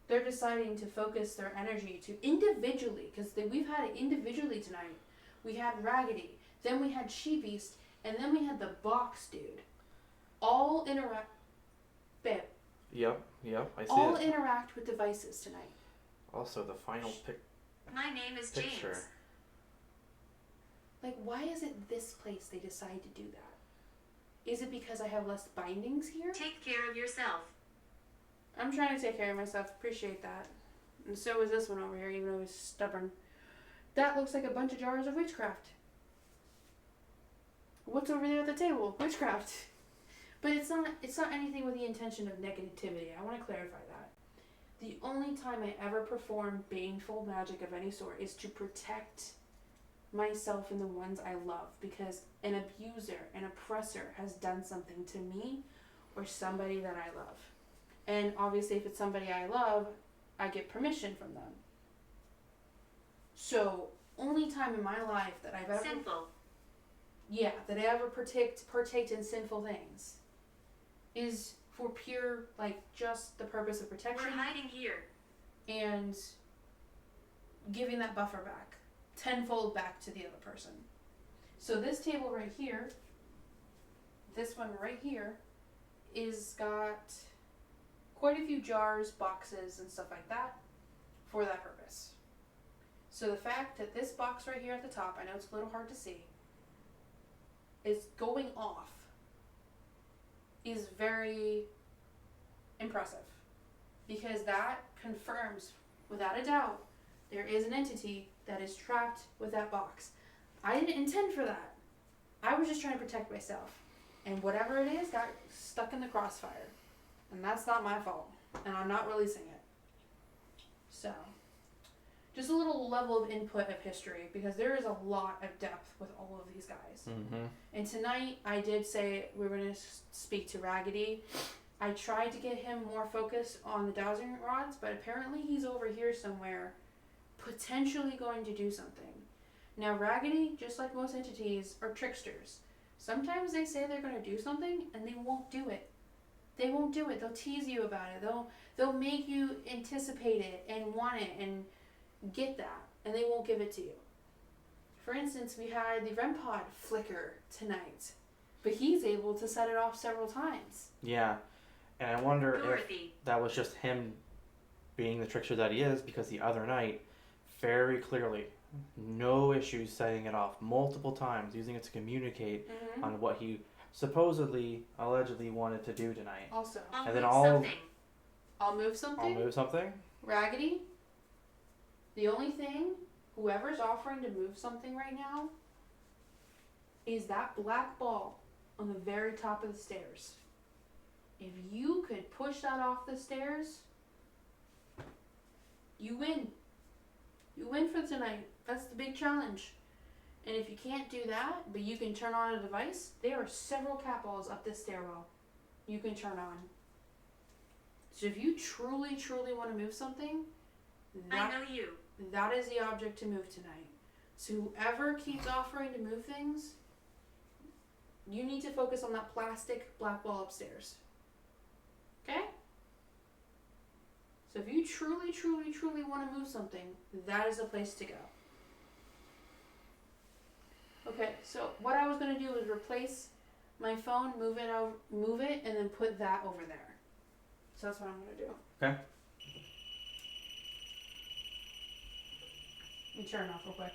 they're deciding to focus their energy to individually, because we've had it individually tonight. We had Raggedy, then we had She-Beast, and then we had the box dude. All interact... Babe. Yep, I see All it. interact with devices tonight. Also, the final My name is picture. James. Like, why is it this place they decide to do that? Is it because I have less bindings here? Take care of yourself. I'm trying to take care of myself. Appreciate that. And so is this one over here, even though he's stubborn. That looks like a bunch of jars of witchcraft. What's over there at the table? Witchcraft. But it's not anything with the intention of negativity. I want to clarify that. The only time I ever perform baneful magic of any sort is to protect myself and the ones I love, because an abuser, an oppressor has done something to me or somebody that I love. And obviously if it's somebody I love, I get permission from them. So, only time in my life that I've ever... Sinful. Yeah, that I ever partake in sinful things is for pure, like, just the purpose of protection. We're hiding here. And giving that buffer back. Tenfold back to the other person. So this table right here, this one right here, is got quite a few jars, boxes, and stuff like that for that purpose. So the fact that this box right here at the top, I know it's a little hard to see, is going off is very impressive, because that confirms without a doubt there is an entity that is trapped with that box. I didn't intend for that. I was just trying to protect myself, and whatever it is got stuck in the crossfire, and that's not my fault, and I'm not releasing it. So just a little level of input of history, because there is a lot of depth with all of these guys. Mm-hmm. And tonight I did say we were going to speak to Raggedy. I tried to get him more focused on the dowsing rods, but apparently he's over here somewhere, potentially going to do something. Now Raggedy, just like most entities, are tricksters. Sometimes they say they're going to do something and they won't do it. They won't do it. They'll tease you about it. They'll make you anticipate it and want it and get that, and they won't give it to you. For instance, we had the REM pod flicker tonight, but he's able to set it off several times. Yeah, and I wonder Dorothy. if that was just him being the trickster that he is, because the other night, very clearly, no issues setting it off multiple times, using it to communicate on what he supposedly, allegedly wanted to do tonight. Also, I'll And then move all- something. I'll move something. I'll move something? Raggedy, the only thing, whoever's offering to move something right now, is that black ball on the very top of the stairs. If you could push that off the stairs, you win. You win for tonight. That's the big challenge. And if you can't do that, but you can turn on a device, there are several cat balls up this stairwell you can turn on. So if you truly, truly want to move something, I know you. that is the object to move tonight. So whoever keeps offering to move things, you need to focus on that plastic black ball upstairs. Okay? So if you truly, truly, truly want to move something, that is the place to go. Okay, so what I was going to do was replace my phone, move it, and then put that over there. So that's what I'm going to do. Okay. Let me turn it off real quick.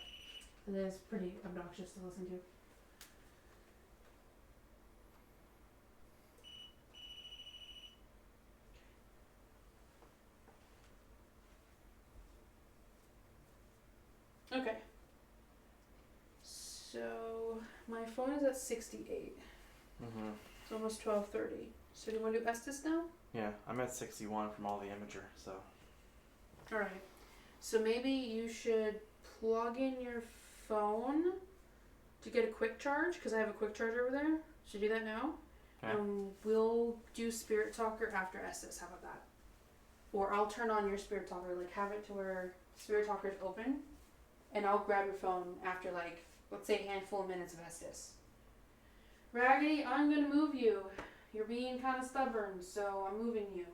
It is pretty obnoxious to listen to. Okay. So my phone is at 68. Mm-hmm. It's almost 12:30. So do you want to do Estes now? Yeah, I'm at 61 from all the imager, so. All right. So maybe you should plug in your phone to get a quick charge, because I have a quick charge over there. Should do that now. Okay. We'll do Spirit Talker after Estes. How about that? Or I'll turn on your Spirit Talker, like have it to where Spirit Talker is open, and I'll grab your phone after, like, let's say a handful of minutes of Estes. Raggedy, I'm gonna move you. You're being kind of stubborn, so I'm moving you.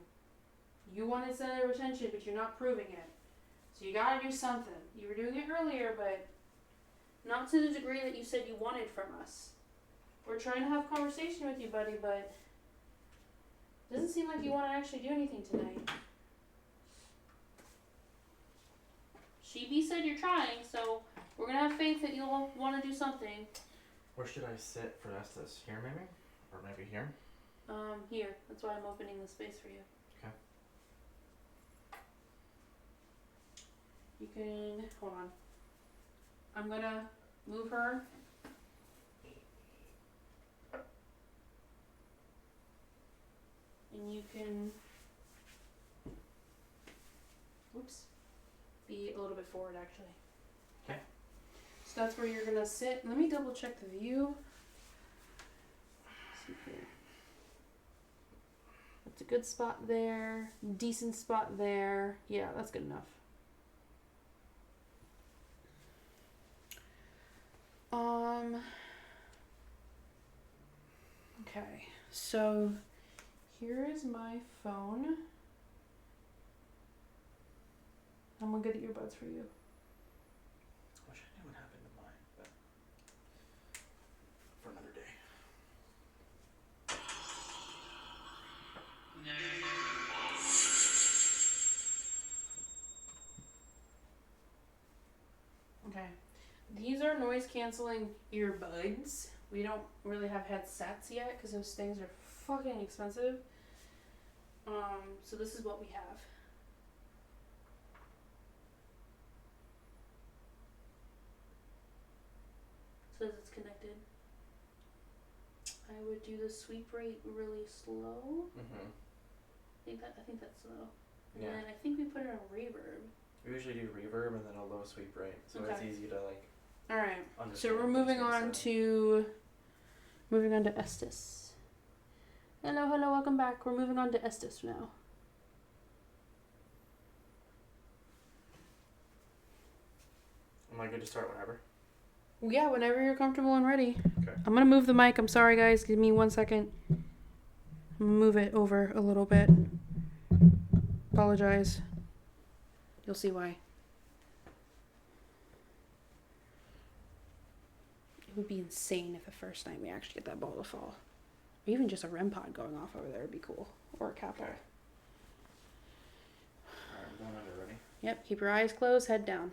You wanted center of attention, but you're not proving it. So you gotta do something. You were doing it earlier, but not to the degree that you said you wanted from us. We're trying to have conversation with you, buddy, but it doesn't seem like you want to actually do anything tonight. Sheeby said you're trying, so we're gonna have faith that you'll want to do something. Where should I sit for Estes? Here, maybe? Or maybe here? Here. That's why I'm opening the space for you. Okay. You can, hold on. I'm gonna move her And you can, be a little bit forward actually. Okay. So that's where you're gonna sit. Let me double check the view. Let's see here. That's a good spot there. Decent spot there. Yeah, that's good enough. Okay, so here is my phone. I'm gonna get the earbuds for you. Wish I knew what happened to mine, but for another day. Okay. These are noise canceling earbuds. We don't really have headsets yet because those things are fucking expensive. So this is what we have. Says it's connected. I would do the sweep rate really slow. Mm-hmm. I think that's slow. Yeah. And then I think we put it on reverb. We usually do reverb and then a low sweep rate, so it's Okay. easy to like All right. understand. So we're what moving these on things to Estes. Hello, welcome back. We're moving on to Estes now. Am I good to start whenever? Yeah, whenever you're comfortable and ready. Okay. I'm gonna move the mic. I'm sorry, guys. Give me 1 second. I'm gonna move it over a little bit. Apologize. You'll see why. It would be insane if the first night we actually get that ball to fall. Or even just a REM pod going off over there would be cool. Or a capo. Okay. Alright, I'm going under, ready? Yep, keep your eyes closed, head down.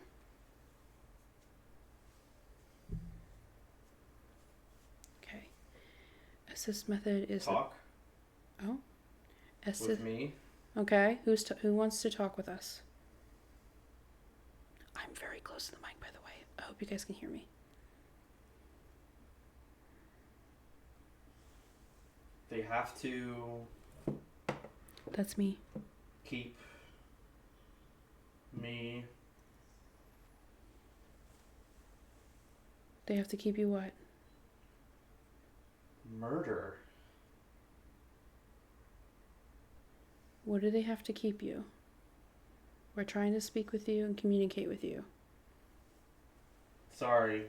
Okay. Assist method is Talk assist. with me. Okay, who wants to talk with us? I'm very close to the mic, by the way. I hope you guys can hear me. They have to That's me. keep me. They have to keep you what? Murder. What do they have to keep you? We're trying to speak with you and communicate with you. Sorry.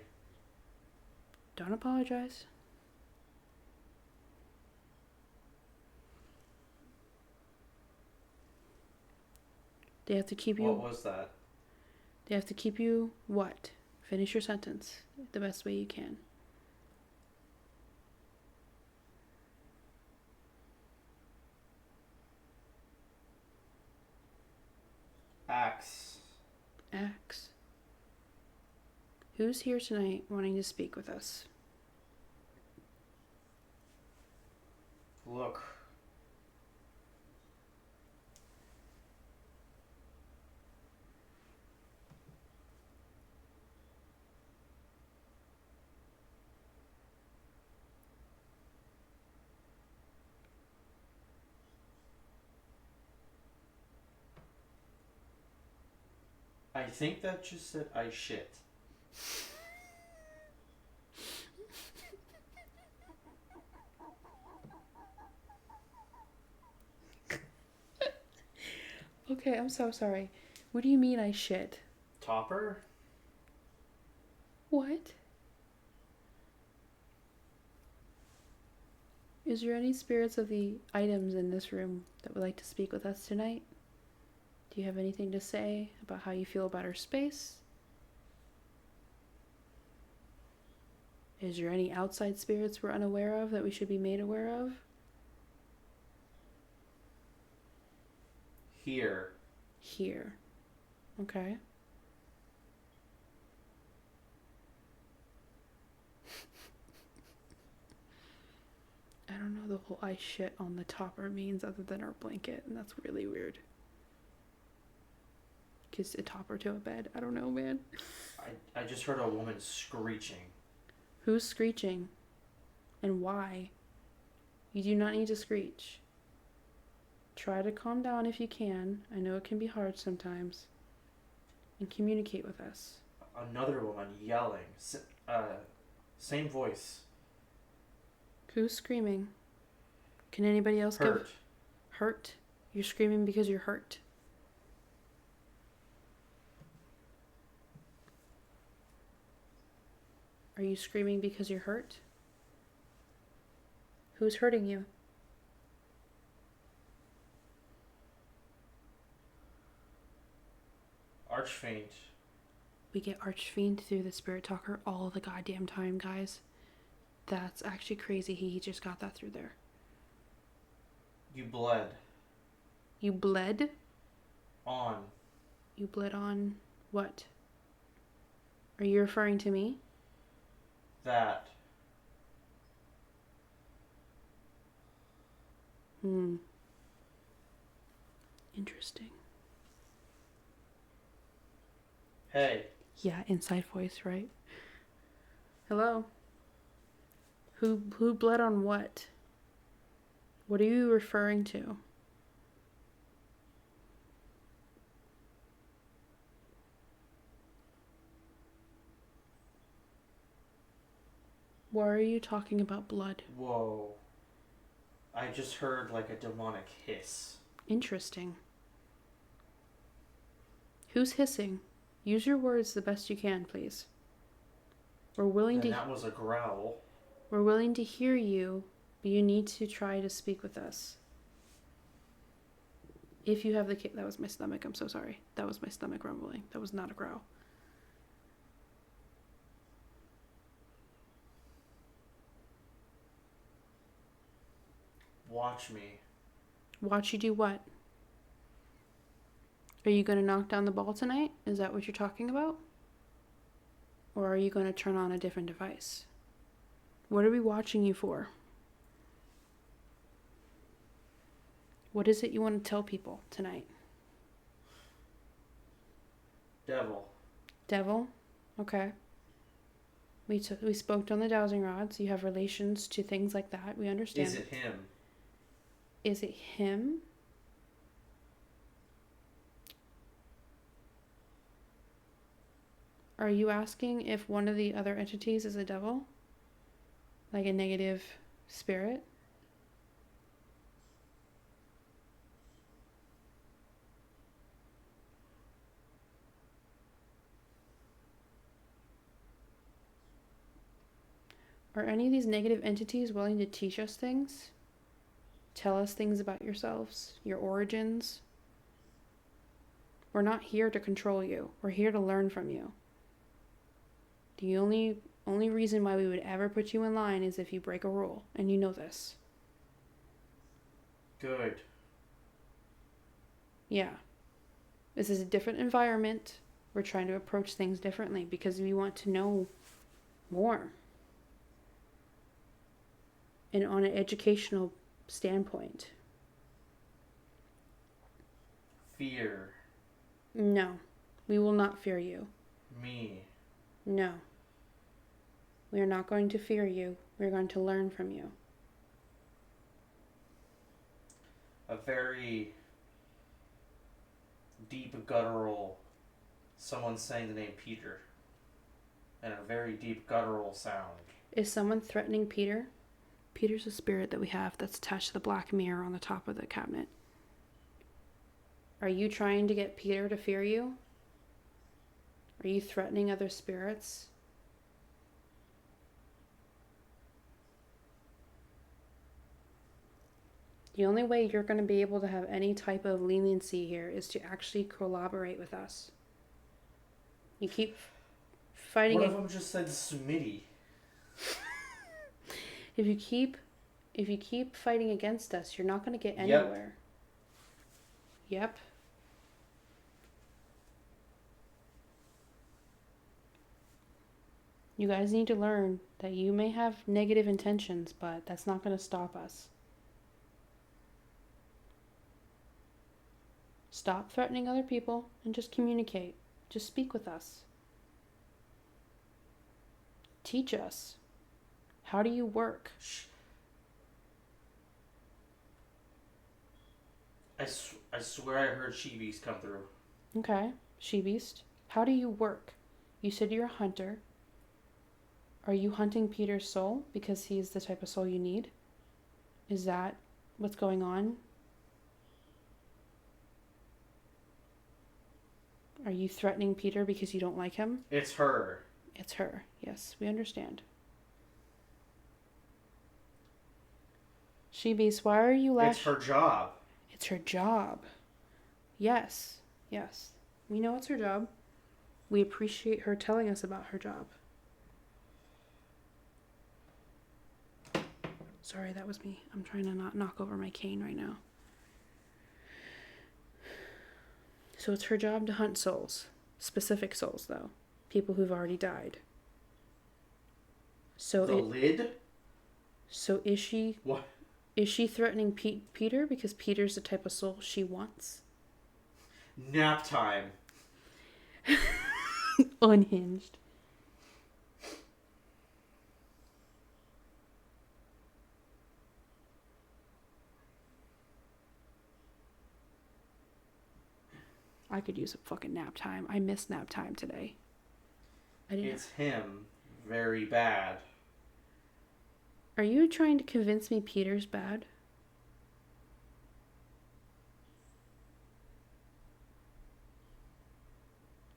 Don't apologize. They have to keep you. What was that? They have to keep you what? Finish your sentence the best way you can. Axe. Axe. Who's here tonight wanting to speak with us? Look. I think that just said I shit. Okay, I'm so sorry. What do you mean I shit? Topper? What? Is there any spirits of the items in this room that would like to speak with us tonight? Do you have anything to say about how you feel about our space? Is there any outside spirits we're unaware of that we should be made aware of? Here. Here. Okay. I don't know the whole I shit on the topper means other than our blanket, and that's really weird. Kiss a topper to a bed. I don't know, man. I just heard a woman screeching. Who's screeching? And why? You do not need to screech. Try to calm down if you can. I know it can be hard sometimes. And communicate with us. Another woman yelling. Same voice. Who's screaming? Can anybody else Hurt. Hurt? You're screaming because you're hurt. Are you screaming because you're hurt? Who's hurting you? Archfiend. We get Archfiend through the Spirit Talker all the goddamn time, guys. That's actually crazy. He just got that through there. You bled. You bled? On. You bled on what? Are you referring to me? That. Interesting. Hey. Yeah, inside voice, right? Hello? Who bled on what? What are you referring to? Why are you talking about blood? Whoa. I just heard like a demonic hiss. Interesting. Who's hissing? Use your words the best you can, please. We're willing And that was a growl. We're willing to hear you, but you need to try to speak with us. If you have that was my stomach. I'm so sorry. That was my stomach rumbling. That was not a growl. Watch me. Watch you do what? Are you going to knock down the ball tonight? Is that what you're talking about? Or are you going to turn on a different device? What are we watching you for? What is it you want to tell people tonight? Devil. Devil? Okay. We spoke on the dowsing rods. You have relations to things like that. We understand. Is it him? Is it him? Are you asking if one of the other entities is a devil? Like a negative spirit? Are any of these negative entities willing to teach us things? Tell us things about yourselves, your origins? We're not here to control you. We're here to learn from you. The only reason why we would ever put you in line is if you break a rule, and you know this. Good. Yeah. This is a different environment. We're trying to approach things differently because we want to know more. And on an educational standpoint. Fear. No. We will not fear you. Me. No. We are not going to fear you. We're going to learn from you. A very deep guttural, someone saying the name Peter. And a very deep guttural sound. Is someone threatening Peter? Peter's a spirit that we have that's attached to the black mirror on the top of the cabinet. Are you trying to get Peter to fear you? Are you threatening other spirits? The only way you're going to be able to have any type of leniency here is to actually collaborate with us. You keep fighting. One of them just said Smitty. If you keep fighting against us, you're not going to get anywhere. Yep. You guys need to learn that you may have negative intentions, but that's not going to stop us. Stop threatening other people and just communicate. Just speak with us. Teach us. How do you work? Shh. I swear I heard she-beast come through. Okay, she-beast. How do you work? You said you're a hunter. Are you hunting Peter's soul because he is the type of soul you need? Is that what's going on? Are you threatening Peter because you don't like him? It's her. It's her. Yes, we understand. She-beast, why are you It's her job. It's her job. Yes, yes. We know it's her job. We appreciate her telling us about her job. Sorry, that was me. I'm trying to not knock over my cane right now. So it's her job to hunt souls. Specific souls, though. People who've already died. So lid? So is she... What? Is she threatening Peter because Peter's the type of soul she wants? Nap time. Unhinged. I could use a fucking nap time. I missed nap time today. It's him. Very bad. Are you trying to convince me Peter's bad?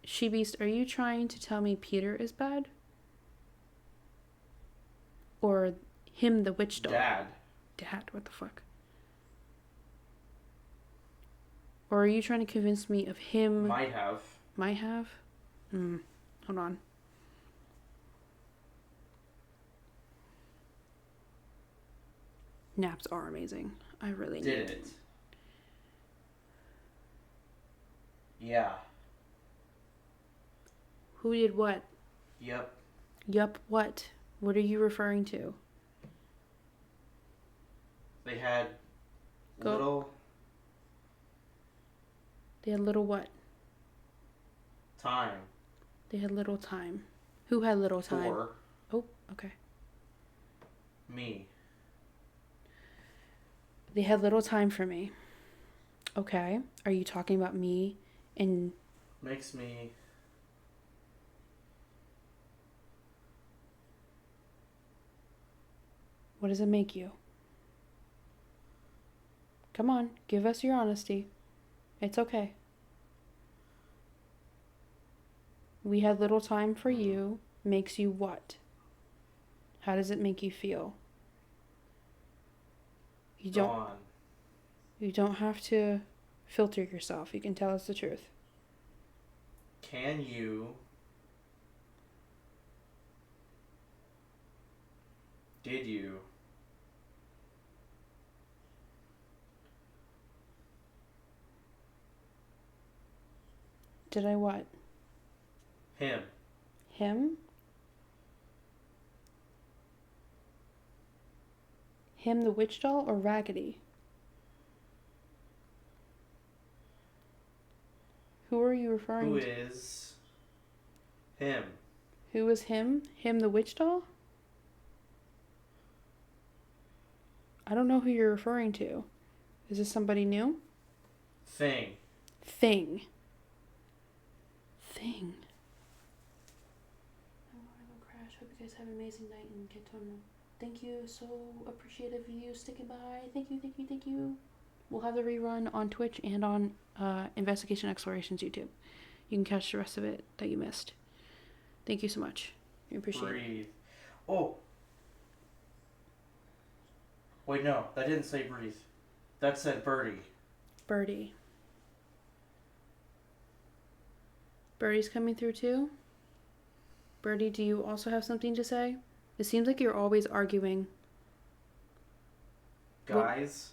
She-beast, are you trying to tell me Peter is bad? Or him, the witch doll? Dad, what the fuck? Or are you trying to convince me of him? Might have. Hold on. Naps are amazing. I really need Did it. Yeah. Who did what? Yep. Yup, what? What are you referring to? They had Go. little They had little what? time. They had little time. Who had little time? For Oh, okay. me. They had little time for me. Okay. Are you talking about me and... Makes me... What does it make you? Come on, give us your honesty. It's okay. We had little time for you. Makes you what? How does it make you feel? You don't have to filter yourself. You can tell us the truth. Can you... Did you... Did I what? Him. Him? Him the witch doll or Raggedy? Who are you referring Who to? is... him? Who is him? Him the witch doll? I don't know who you're referring to. Is this somebody new? Thing. Thing. Crash. Hope you guys have an amazing night and get to know. Thank you. So appreciative of you sticking by. Thank you. We'll have the rerun on Twitch and on Investigation Exploration's YouTube. You can catch the rest of it that you missed. Thank you so much. I appreciate it. Breathe. Oh. Wait, no. That didn't say breathe. That said birdie. Birdie's coming through too? Birdie, do you also have something to say? It seems like you're always arguing. Guys,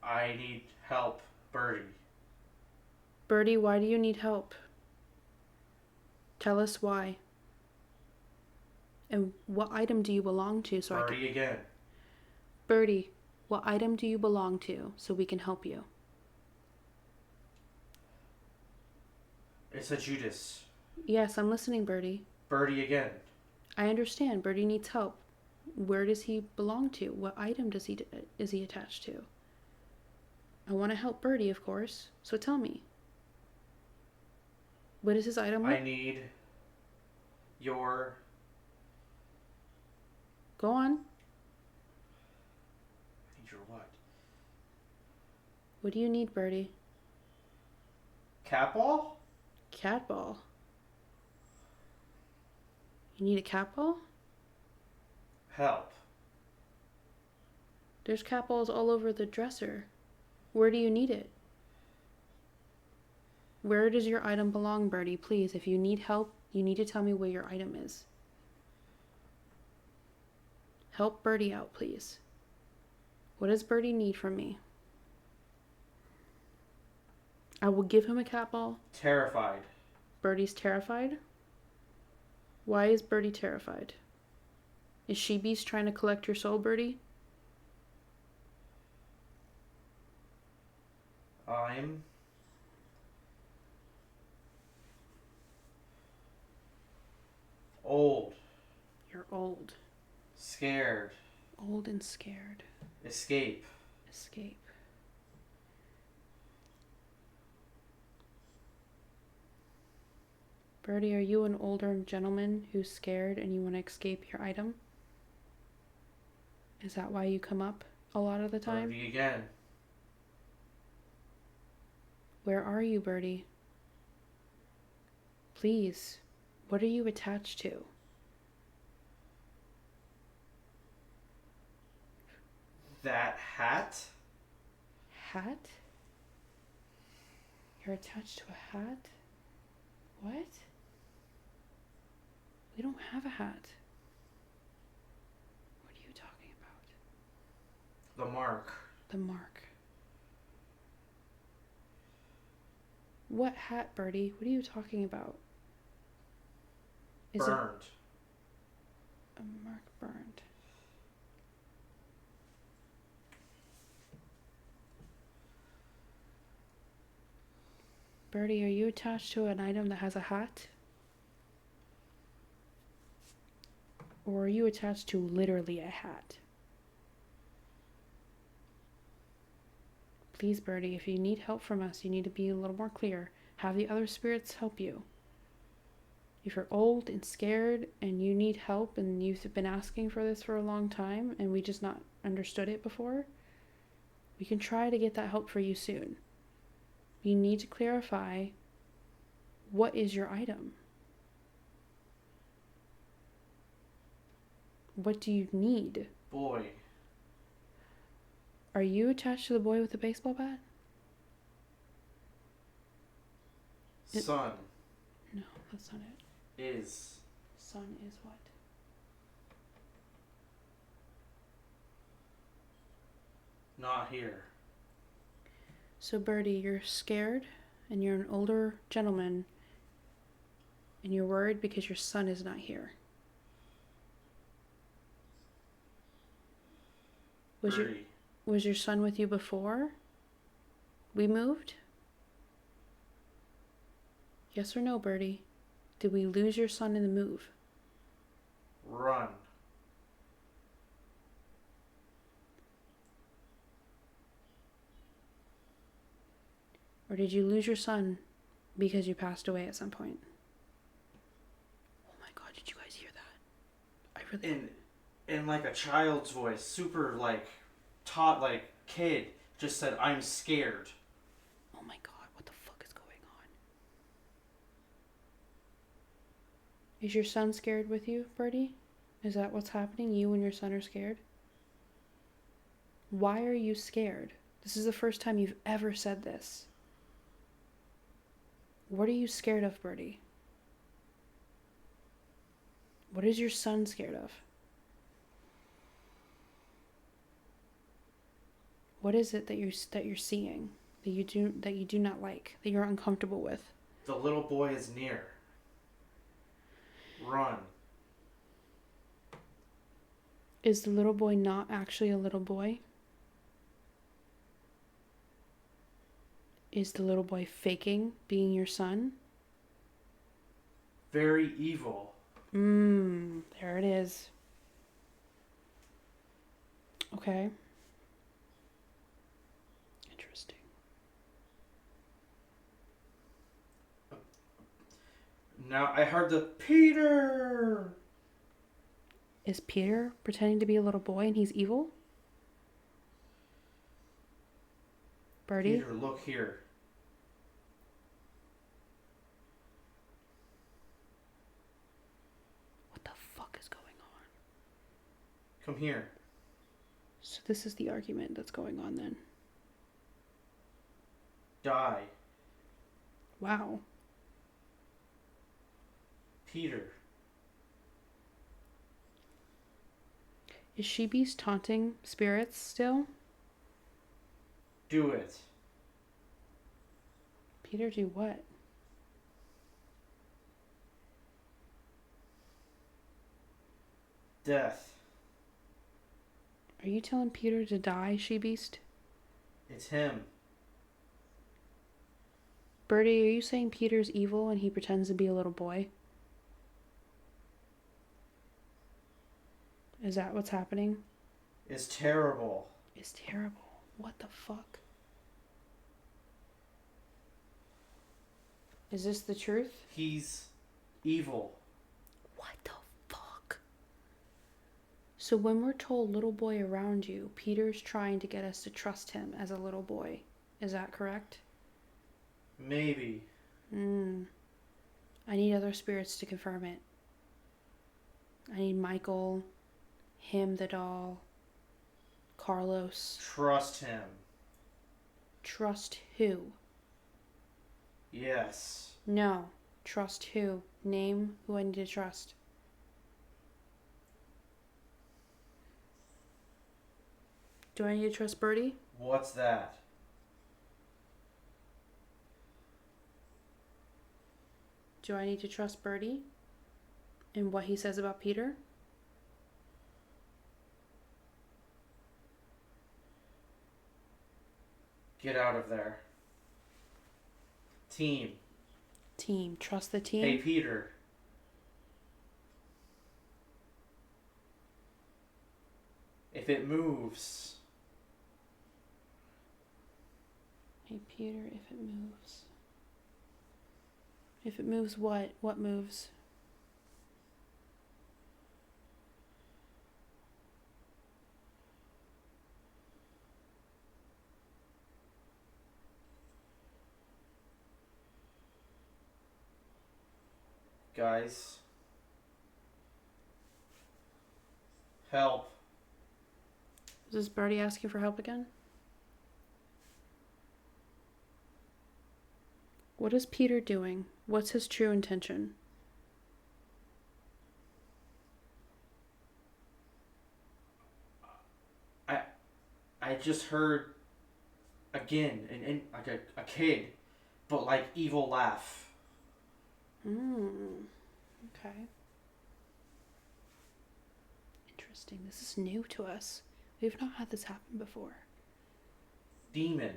I need help. Birdie. Birdie, why do you need help? Tell us why. And what item do you belong to so Birdie again. Birdie, what item do you belong to so we can help you? It's a Judas. Yes, I'm listening, Birdie. Birdie again. I understand. Birdie needs help. Where does he belong to? What item is he attached to? I want to help Birdie, of course. So tell me. What is his item? I need your... Go on. I need your what? What do you need, Birdie? Cat ball? Cat ball. You need a cat ball? Help. There's cat balls all over the dresser. Where do you need it? Where does your item belong, Birdie? Please, if you need help, you need to tell me where your item is. Help Birdie out, please. What does Birdie need from me? I will give him a cat ball. Terrified. Birdie's terrified? Why is Birdie terrified? Is Sheebies trying to collect your soul, Birdie? I'm... old. You're old. Scared. Old and scared. Escape. Escape. Birdie, are you an older gentleman who's scared and you want to escape your item? Is that why you come up a lot of the time? Birdie again. Where are you, Birdie? Please, what are you attached to? That hat? Hat? You're attached to a hat? What? We don't have a hat. What are you talking about? The mark. The mark. What hat, Birdie? What are you talking about? Is Burned. it a mark burned? Birdie, are you attached to an item that has a hat? Or are you attached to literally a hat? Please, Birdie, if you need help from us, you need to be a little more clear. Have the other spirits help you. If you're old and scared and you need help and you've been asking for this for a long time and we just not understood it before, we can try to get that help for you soon. You need to clarify, what is your item? What do you need? Boy. Are you attached to the boy with the baseball bat? Sun. No, that's not it. Is. Son is what? Not here. So, Birdie, you're scared and you're an older gentleman and you're worried because your son is not here. Birdie. Was your son with you before we moved? Yes or no, Birdie? Did we lose your son in the move? Run. Or did you lose your son because you passed away at some point? Oh my God, did you guys hear that? I really... In like a child's voice, super like taught like kid, just said, I'm scared. Oh my God, what the fuck is going on? Is your son scared with you, Birdie? Is that what's happening? You and your son are scared? Why are you scared? This is the first time you've ever said this. What are you scared of, Birdie? What is your son scared of? What is it that you're seeing that you do not like, that you're uncomfortable with? The little boy is near. Run. Is the little boy not actually a little boy? Is the little boy faking being your son? Very evil. There it is. Okay. Interesting. Now I heard the Peter. Is Peter pretending to be a little boy and he's evil? Birdie? Peter, look here. What the fuck is going on? Come here. So this is the argument that's going on then. Die. Wow. Peter. Is She Beast taunting spirits still? Do it. Peter, do what? Death. Are you telling Peter to die, She Beast? It's him. Birdie, are you saying Peter's evil and he pretends to be a little boy? Is that what's happening? It's terrible. It's terrible. What the fuck? Is this the truth? He's evil. What the fuck? So when we're told little boy around you, Peter's trying to get us to trust him as a little boy. Is that correct? Maybe. I need other spirits to confirm it. I need Michael, him the doll, Carlos. Trust him. Trust who? Yes. No. Trust who? Name who I need to trust. Do I need to trust Birdie? What's that? Do I need to trust Birdie? And what he says about Peter? Get out of there. Team. Team. Trust the team? Hey, Peter. If it moves. Hey, Peter, if it moves. If it moves, what? What moves? Guys. Help. Is this Birdie asking for help again? What is Peter doing? What's his true intention? I just heard again and like a kid, but like evil laugh. Okay. Interesting. This is new to us. We've not had this happen before. Demon.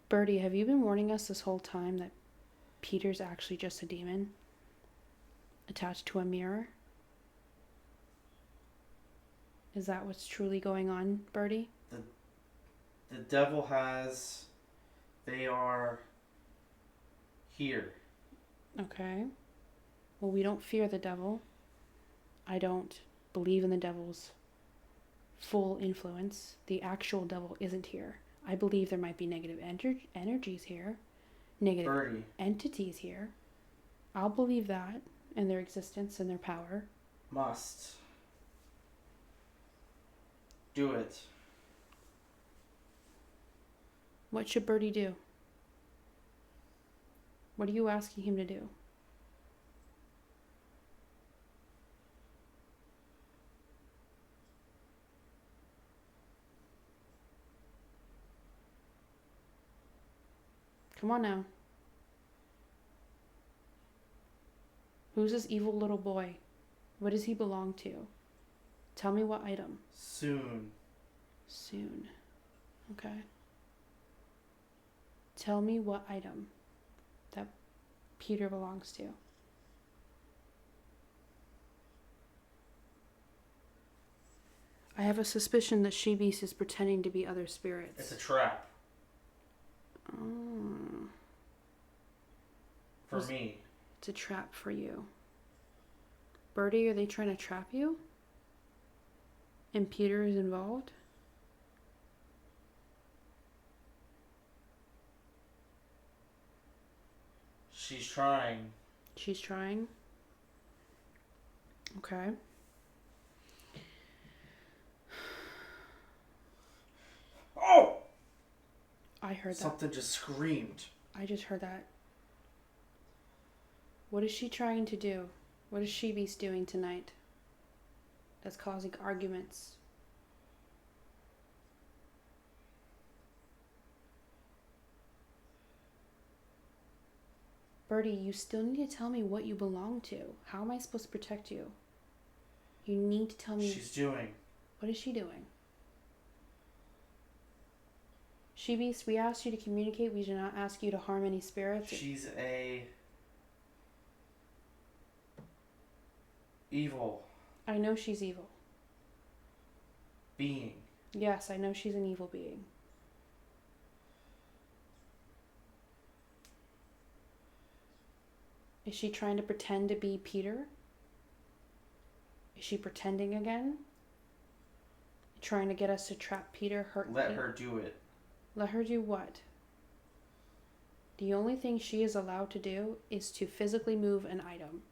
Birdie, have you been warning us this whole time that Peter's actually just a demon attached to a mirror? Is that what's truly going on, Birdie? The devil has. They are here. Okay. Well, we don't fear the devil. I don't believe in the devil's full influence. The actual devil isn't here. I believe there might be negative energies here, negative Birdie. entities here. I'll believe that and their existence and their power. Must. Do it. What should Birdie do? What are you asking him to do? Come on now. Who's this evil little boy? What does he belong to? Tell me what item. Soon. Soon. Okay. Tell me what item that Peter belongs to. I have a suspicion that She Beast is pretending to be other spirits. It's a trap. Oh. For me. It's a trap for you. Birdie, are they trying to trap you? And Peter is involved? She's trying. She's trying? Okay. Oh! I heard that. Something just screamed. I just heard that. What is she trying to do? What is She Beast doing tonight that's causing arguments? Birdie, you still need to tell me what you belong to. How am I supposed to protect you? You need to tell me. She's doing. What is she doing? She Beast, we asked you to communicate. We did not ask you to harm any spirits. She's a evil I know she's evil. being. Yes, I know she's an evil being. Is she trying to pretend to be Peter? Is she pretending again? Trying to get us to trap Peter? Let her do it. Let her do what? The only thing she is allowed to do is to physically move an item.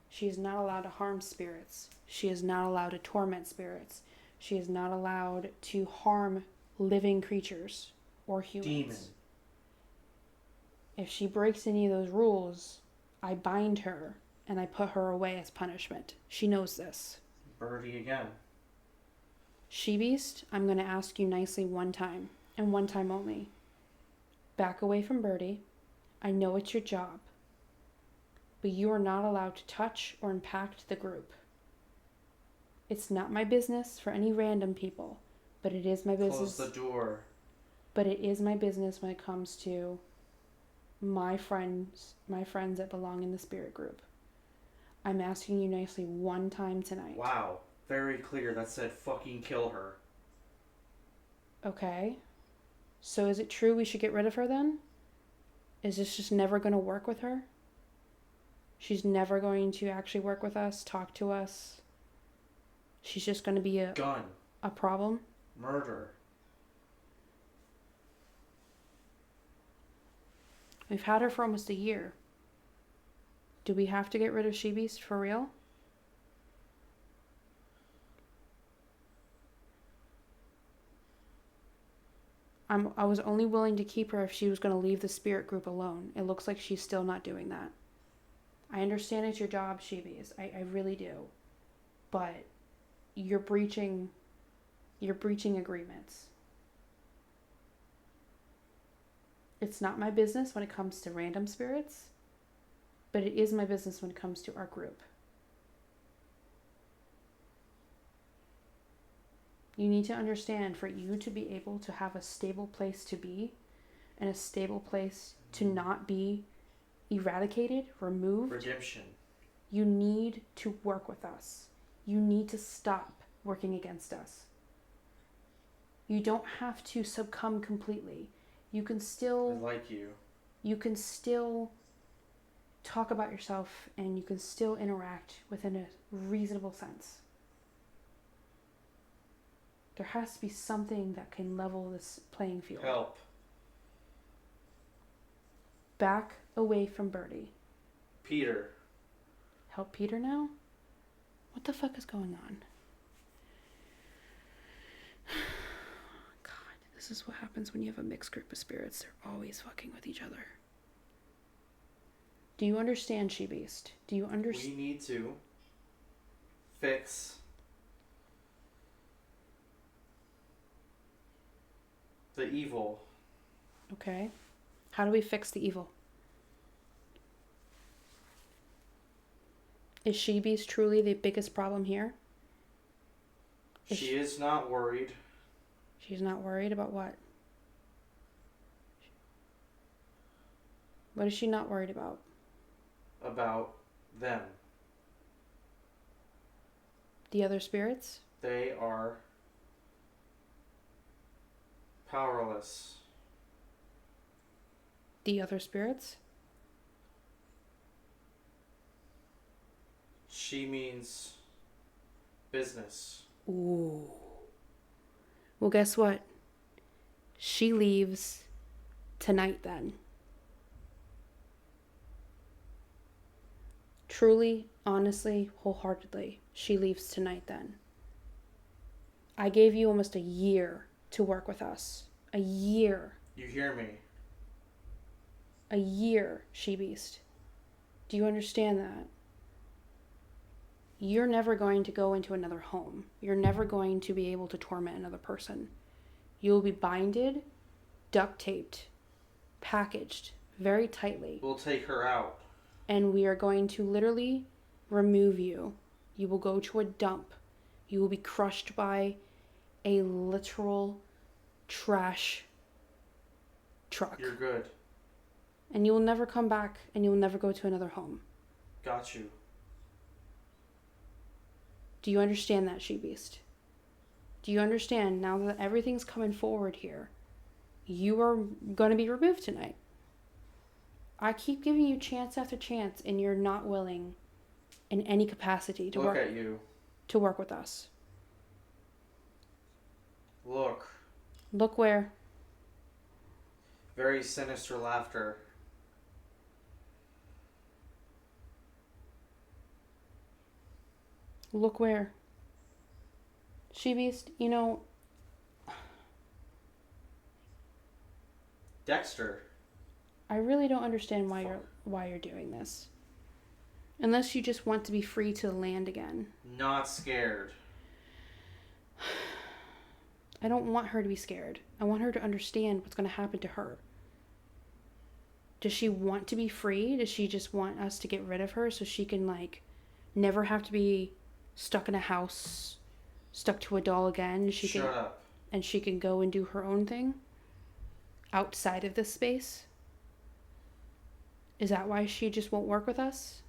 She is not allowed to harm spirits. She is not allowed to torment spirits. She is not allowed to harm living creatures or humans. Demon. If she breaks any of those rules, I bind her and I put her away as punishment. She knows this. Birdie again. She Beast, I'm going to ask you nicely one time, and one time only. Back away from Birdie. I know it's your job, but you are not allowed to touch or impact the group. It's not my business for any random people, but it is my business. Close the door. But it is my business when it comes to my friends that belong in the spirit group. I'm asking you nicely one time tonight. Wow. Very clear. That said fucking kill her. Okay. So is it true we should get rid of her then? Is this just never going to work with her? She's never going to actually work with us, talk to us. She's just going to be a Gun. a problem? Murder. We've had her for almost a year. Do we have to get rid of She Beast for real? I was only willing to keep her if she was going to leave the spirit group alone. It looks like she's still not doing that. I understand it's your job, She Beast. I really do. But you're breaching agreements. It's not my business when it comes to random spirits, but it is my business when it comes to our group. You need to understand, for you to be able to have a stable place to be and a stable place to not be eradicated, removed, Redemption. you need to work with us. You need to stop working against us. You don't have to succumb completely. You can I still like you. you can still talk about yourself and you can still interact within a reasonable sense. There has to be something that can level this playing field. Help. Back away from Birdie. Peter. Help Peter now? What the fuck is going on? God, this is what happens when you have a mixed group of spirits. They're always fucking with each other. Do you understand, She Beast? Do you understand? We need to fix the evil. Okay. How do we fix the evil? Is She Beast truly the biggest problem here? She is not worried. She's not worried about what? What is she not worried about? About them. The other spirits? They are powerless. The other spirits? She means business. Ooh. Well, guess what? She leaves tonight then. Truly, honestly, wholeheartedly, she leaves tonight then. I gave you almost a year to work with us. A year. You hear me? A year, she-beast. Do you understand that? You're never going to go into another home. You're never going to be able to torment another person. You will be binded, duct taped, packaged very tightly. We'll take her out. And we are going to literally remove you. You will go to a dump. You will be crushed by a literal trash truck. You're good. And you will never come back, and you will never go to another home. Got you. Do you understand that, she-beast? Do you understand now that everything's coming forward here? You are going to be removed tonight. I keep giving you chance after chance, and you're not willing in any capacity to Look at you. To work with us. Look. Look where? Very sinister laughter. Look where? She-beast, you know... Dexter. I really don't understand why you're doing this. Unless you just want to be free to land again. Not scared. I don't want her to be scared. I want her to understand what's going to happen to her. Does she want to be free? Does she just want us to get rid of her so she can, like, never have to be stuck in a house, stuck to a doll again? Shut up. And she can go and do her own thing outside of this space? Is that why she just won't work with us?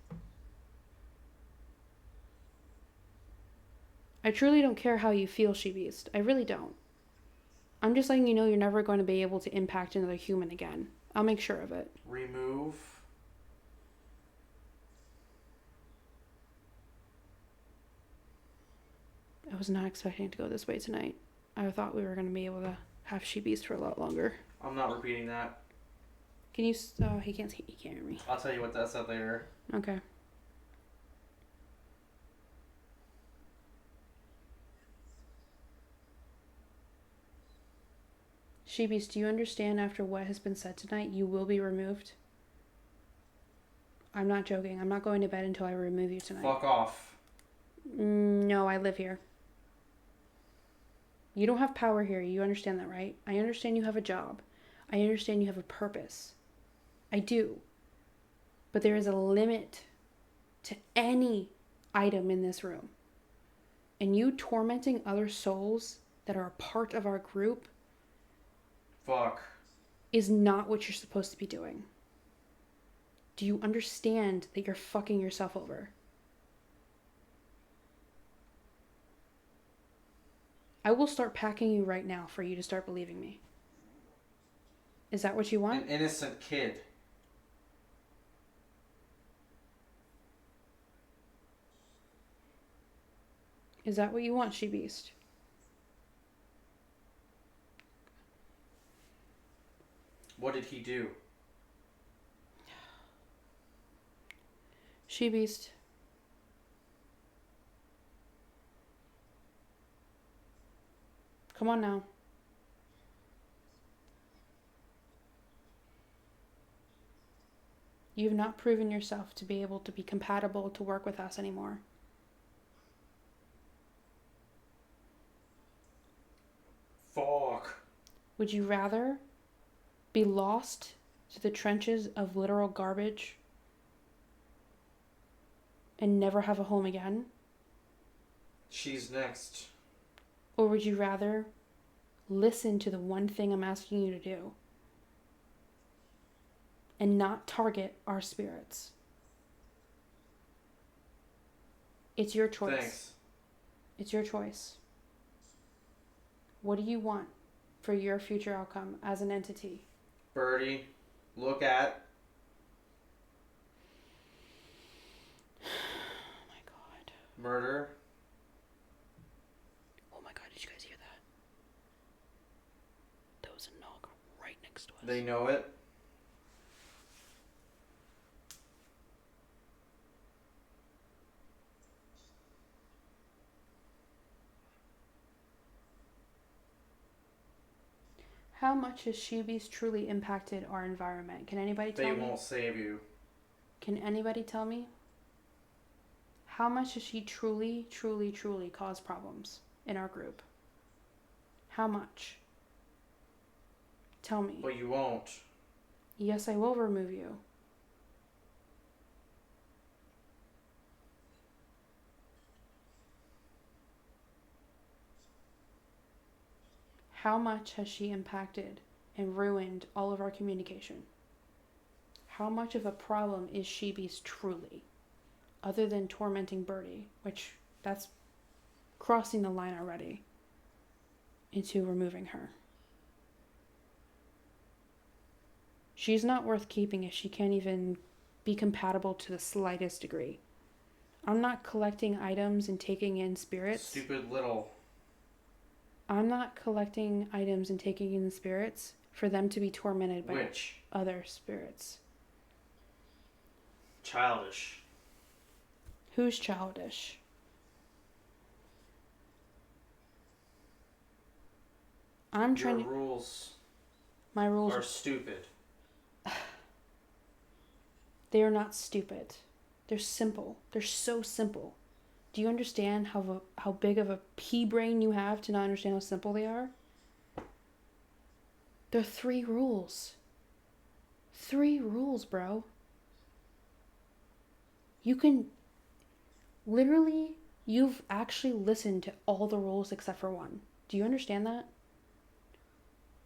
I truly don't care how you feel, she-beast. I really don't. I'm just letting you know you're never going to be able to impact another human again. I'll make sure of it. Remove. I was not expecting it to go this way tonight. I thought we were going to be able to have she-beast for a lot longer. I'm not repeating that. Can you... Oh, he can't hear me. I'll tell you what that said later. Okay. She-beast, do you understand after what has been said tonight, you will be removed? I'm not joking. I'm not going to bed until I remove you tonight. Fuck off. No, I live here. You don't have power here. You understand that, right? I understand you have a job. I understand you have a purpose. I do. But there is a limit to any item in this room. And you tormenting other souls that are a part of our group Fuck. is not what you're supposed to be doing. Do you understand that you're fucking yourself over? I will start packing you right now for you to start believing me. Is that what you want? An innocent kid. Is that what you want, she-beast? What did he do? She-beast. Come on now. You've not proven yourself to be able to be compatible to work with us anymore. Fuck. Would you rather be lost to the trenches of literal garbage and never have a home again? She's next. Or would you rather listen to the one thing I'm asking you to do and not target our spirits? It's your choice. Thanks. It's your choice. What do you want for your future outcome as an entity? Birdie, look at. Oh my God. Murder. Oh my god, did you guys hear that? There was a knock right next to us. They know it. How much has Sheebies truly impacted our environment? Can anybody tell me? They won't save you. Can anybody tell me? How much has she truly, truly, truly caused problems in our group? How much? Tell me. But you won't. Yes, I will remove you. How much has she impacted and ruined all of our communication? How much of a problem is Sheebies truly? Other than tormenting Birdie, which that's crossing the line already into removing her. She's not worth keeping if she can't even be compatible to the slightest degree. I'm not collecting items and taking in spirits. Stupid little. I'm not collecting items and taking in spirits for them to be tormented by other spirits. Childish. Who's childish? I'm trying to... rules. My rules are stupid. They are not stupid. They're simple. They're so simple. Do you understand how big of a pea brain you have to not understand how simple they are? They're 3 rules. 3 rules, bro. You can... Literally, you've actually listened to all the rules except for one. Do you understand that?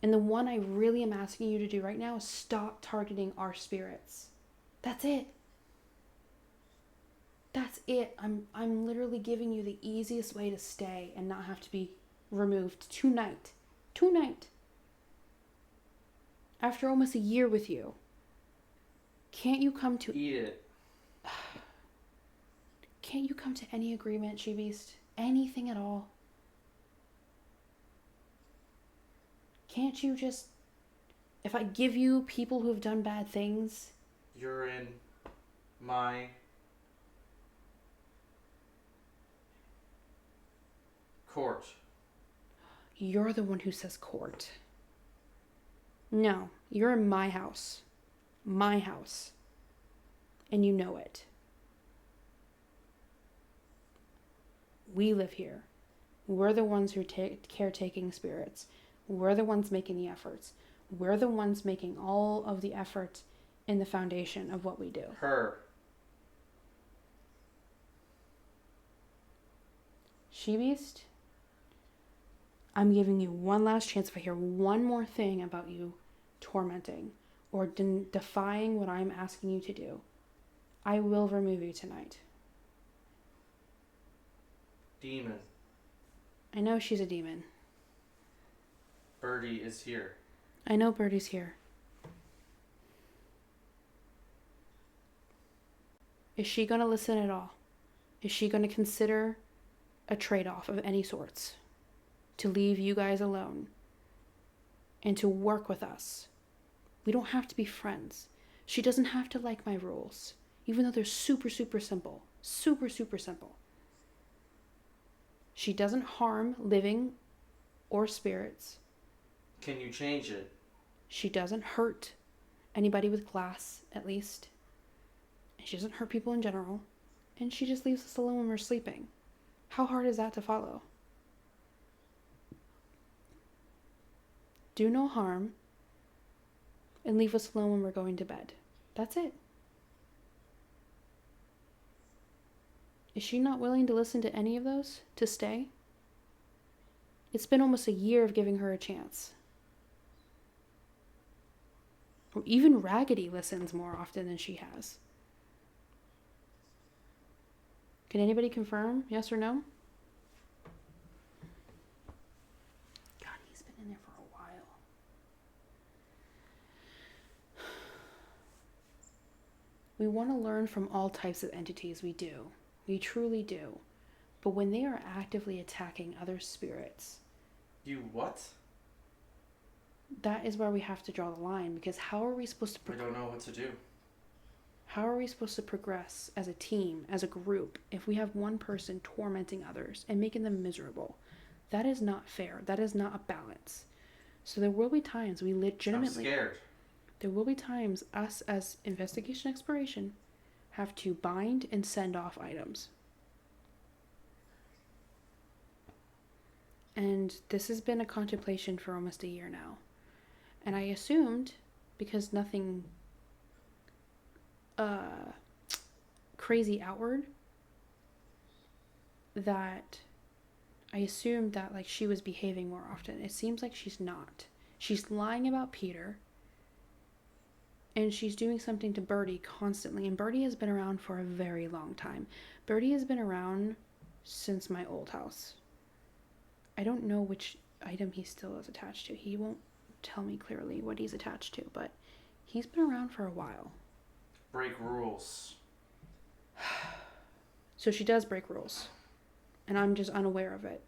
And the one I really am asking you to do right now is stop targeting our spirits. That's it. That's it. I'm literally giving you the easiest way to stay and not have to be removed tonight. Tonight. After almost a year with you. Can't you come to... Eat it. Can't you come to any agreement, She-Beast? Anything at all? Can't you just... If I give you people who have done bad things... You're in my court. You're the one who says court. No, you're in my house. My house. And you know it. We live here. We're the ones who are caretaking spirits. We're the ones making the efforts. We're the ones making all of the effort in the foundation of what we do. Her. She-Beast, I'm giving you one last chance. If I hear one more thing about you tormenting or defying what I'm asking you to do, I will remove you tonight. Demon. I know she's a demon. Birdie is here. I know Birdie's here. Is she going to listen at all? Is she going to consider a trade-off of any sorts to leave you guys alone and to work with us? We don't have to be friends. She doesn't have to like my rules, even though they're super, super simple. Super, super simple. She doesn't harm living or spirits. Can you change it? She doesn't hurt anybody with glass, at least. And she doesn't hurt people in general. And she just leaves us alone when we're sleeping. How hard is that to follow? Do no harm and leave us alone when we're going to bed. That's it. Is she not willing to listen to any of those? To stay? It's been almost a year of giving her a chance. Or even Raggedy listens more often than she has. Can anybody confirm? Yes or no? God, he's been in there for a while. We want to learn from all types of entities. We do. We truly do. But when they are actively attacking other spirits... You what? That is where we have to draw the line, because how are we supposed to... I don't know what to do. How are we supposed to progress as a team, as a group, if we have one person tormenting others and making them miserable? That is not fair. That is not a balance. So there will be times we legitimately... I'm scared. There will be times us as Investigation Exploration have to bind and send off items. And this has been a contemplation for almost a year now. And I assumed, because nothing crazy outward, that I assumed that like she was behaving more often. It seems like she's not. She's lying about Peter. And she's doing something to Birdie constantly. And Birdie has been around for a very long time. Birdie has been around since my old house. I don't know which item he still is attached to. He won't tell me clearly what he's attached to, but he's been around for a while. Break rules. So she does break rules. And I'm just unaware of it.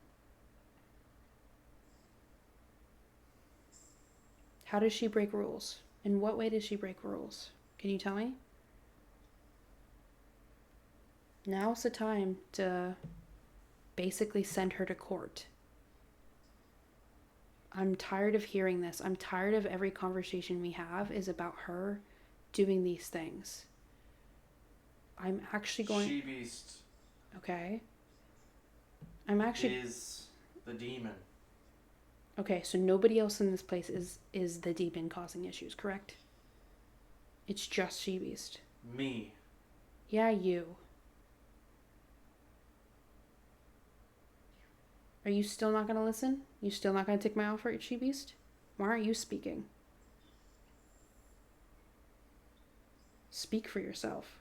How does she break rules? In what way does she break rules? Can you tell me? Now's the time to basically send her to court. I'm tired of hearing this. I'm tired of every conversation we have is about her doing these things. I'm actually going... She-Beast. Okay. I'm actually... Is the demon. Okay, so nobody else in this place is the demon causing issues, correct? It's just She-Beast. Me. Yeah, you. Are you still not going to listen? You still not going to take my offer at She-Beast? Why aren't you speaking? Speak for yourself.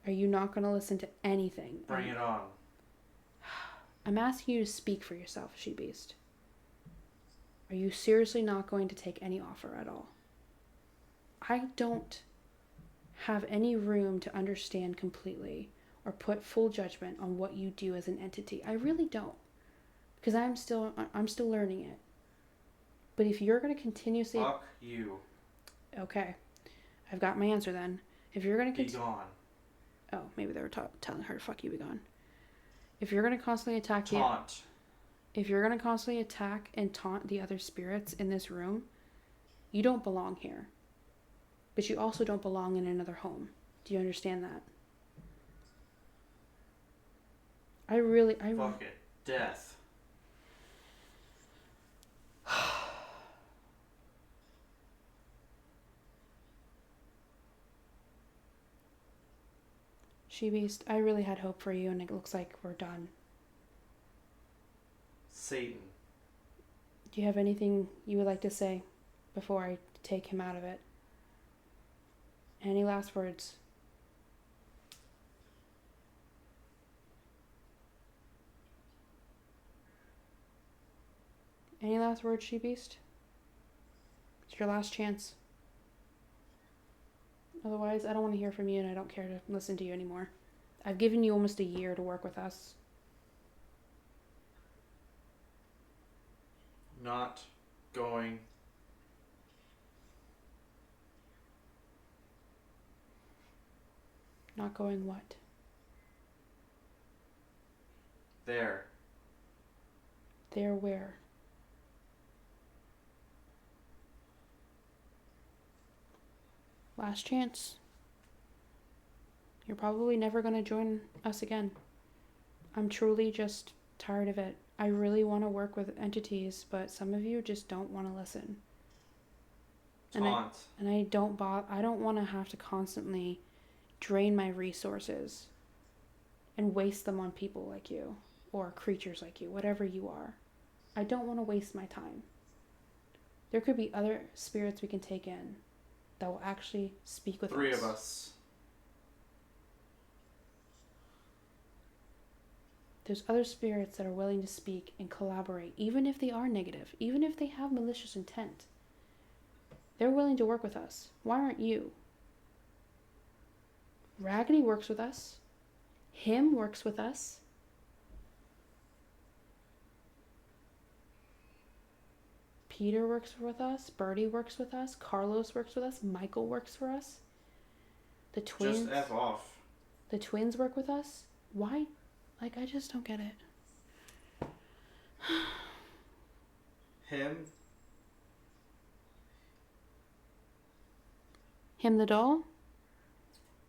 Are you not going to listen to anything? Bring it on. I'm asking you to speak for yourself, She-Beast. Are you seriously not going to take any offer at all? I don't have any room to understand completely or put full judgment on what you do as an entity. I really don't. Because I'm still learning it. But if you're going to continuously... Fuck you. Okay. I've got my answer then. If you're going to... Be gone. Oh, maybe they were telling her to fuck you, be gone. If you're going to constantly attack... Taunt. If you're going to constantly attack and taunt the other spirits in this room, you don't belong here. But you also don't belong in another home. Do you understand that? Fuck it. Death. She-Beast, I really had hope for you, and it looks like we're done. Satan. Do you have anything you would like to say before I take him out of it? Any last words? Any last words, She-Beast? It's your last chance. Otherwise, I don't want to hear from you, and I don't care to listen to you anymore. I've given you almost a year to work with us. Not going. Not going what? There. There where? Last chance. You're probably never going to join us again. I'm truly just tired of it. I really want to work with entities, but some of you just don't want to listen. Taunt. And I don't want to have to constantly drain my resources and waste them on people like you or creatures like you, whatever you are. I don't want to waste my time. There could be other spirits we can take in that will actually speak with us. 3 of us. There's other spirits that are willing to speak and collaborate, even if they are negative, even if they have malicious intent. They're willing to work with us. Why aren't you? Raggedy works with us. Him works with us. Peter works with us. Birdie works with us. Carlos works with us. Michael works for us. The twins. Just F off. The twins work with us. Why? Like, I just don't get it. Him. Him the doll?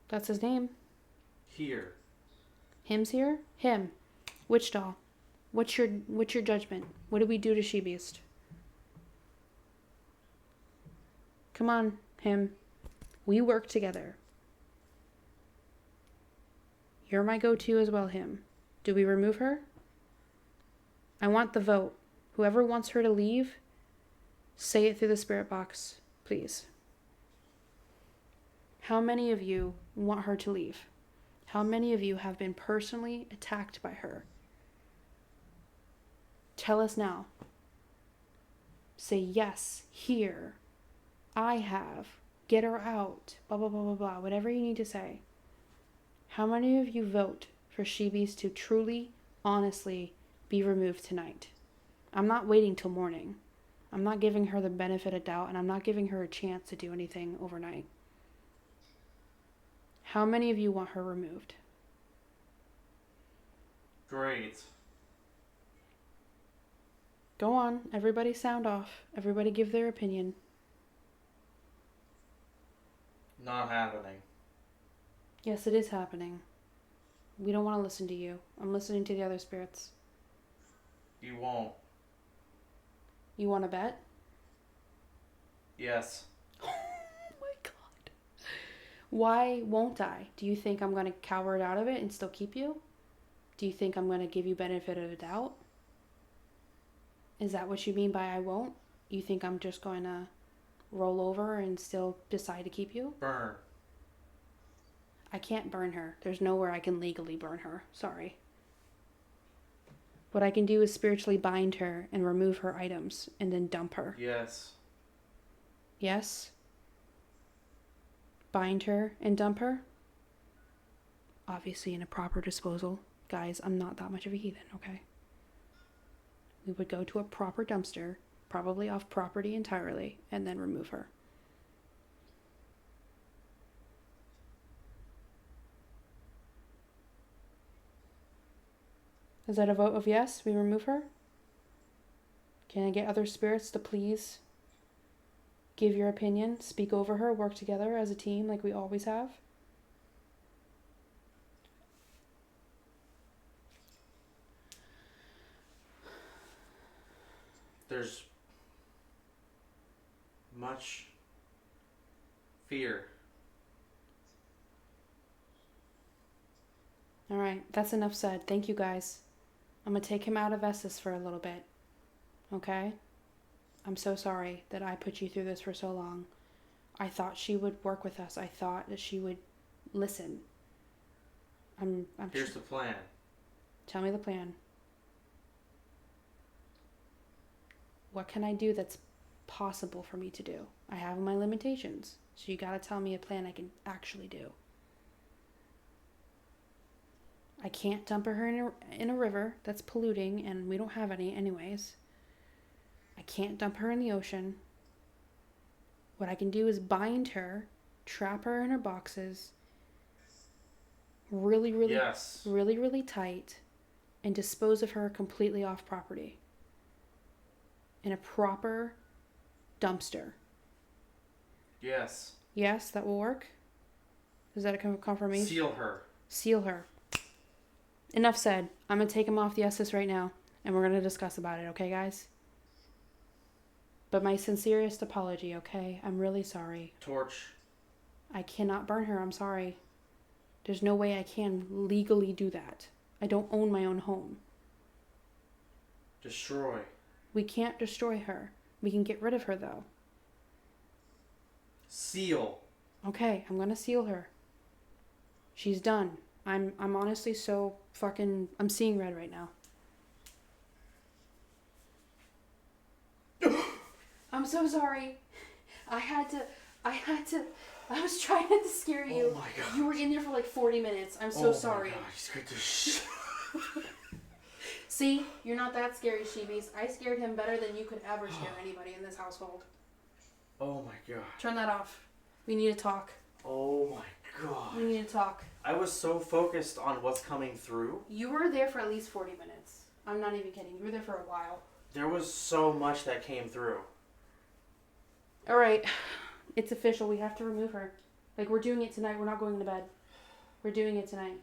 That's his name. Here. Him's here? Him. Which doll? What's your judgment? What did we do to She-Beast? Come on, him. We work together. You're my go-to as well, him. Do we remove her? I want the vote. Whoever wants her to leave, say it through the spirit box, please. How many of you want her to leave? How many of you have been personally attacked by her? Tell us now. Say yes, here. I have. Get her out. Blah, blah, blah, blah, blah. Whatever you need to say. How many of you vote for She-Beast to truly, honestly be removed tonight? I'm not waiting till morning. I'm not giving her the benefit of doubt, and I'm not giving her a chance to do anything overnight. How many of you want her removed? Great. Go on. Everybody sound off. Everybody give their opinion. Not happening. Yes, it is happening. We don't want to listen to you. I'm listening to the other spirits. You won't. You want to bet? Yes. Oh my god. Why won't I? Do you think I'm going to cower it out of it and still keep you? Do you think I'm going to give you benefit of the doubt? Is that what you mean by I won't? You think I'm just going to roll over and still decide to keep you? Burn. I can't burn her. There's nowhere I can legally burn her. Sorry. What I can do is spiritually bind her and remove her items and then dump her. Yes. Yes? Bind her and dump her? Obviously in a proper disposal. Guys, I'm not that much of a heathen, okay? We would go to a proper dumpster, probably off property entirely, and then remove her. Is that a vote of yes? We remove her? Can I get other spirits to please give your opinion, speak over her, work together as a team like we always have? There's much fear. All right, that's enough said. Thank you, guys. I'm going to take him out of Estes for a little bit. Okay? I'm so sorry that I put you through this for so long. I thought she would work with us. I thought that she would listen. Here's the plan. Tell me the plan. What can I do that's possible for me to do? I have my limitations. So you got to tell me a plan I can actually do. I can't dump her in a river that's polluting, and we don't have any anyways. I can't dump her in the ocean. What I can do is bind her, trap her in her boxes, really tight, and dispose of her completely off property. In a proper dumpster. Yes. Yes, that will work? Is that a confirmation? Seal her. Seal her. Enough said. I'm going to take him off the SS right now, and we're going to discuss about it, okay, guys? But my sincerest apology, okay? I'm really sorry. Torch. I cannot burn her. I'm sorry. There's no way I can legally do that. I don't own my own home. Destroy. We can't destroy her. We can get rid of her, though. Seal. Okay, I'm going to seal her. She's done. I'm honestly so fucking... I'm seeing red right now. I'm so sorry. I had to I was trying not to scare you. Oh my god. You were in there for like 40 minutes. I'm so sorry. Oh my god, you scared the shit. See, you're not that scary, Sheebies. I scared him better than you could ever scare anybody in this household. Oh my god. Turn that off. We need to talk. Oh my god. We need to talk. I was so focused on what's coming through. You were there for at least 40 minutes. I'm not even kidding. You were there for a while. There was so much that came through. Alright. It's official. We have to remove her. Like, we're doing it tonight. We're not going to bed. We're doing it tonight.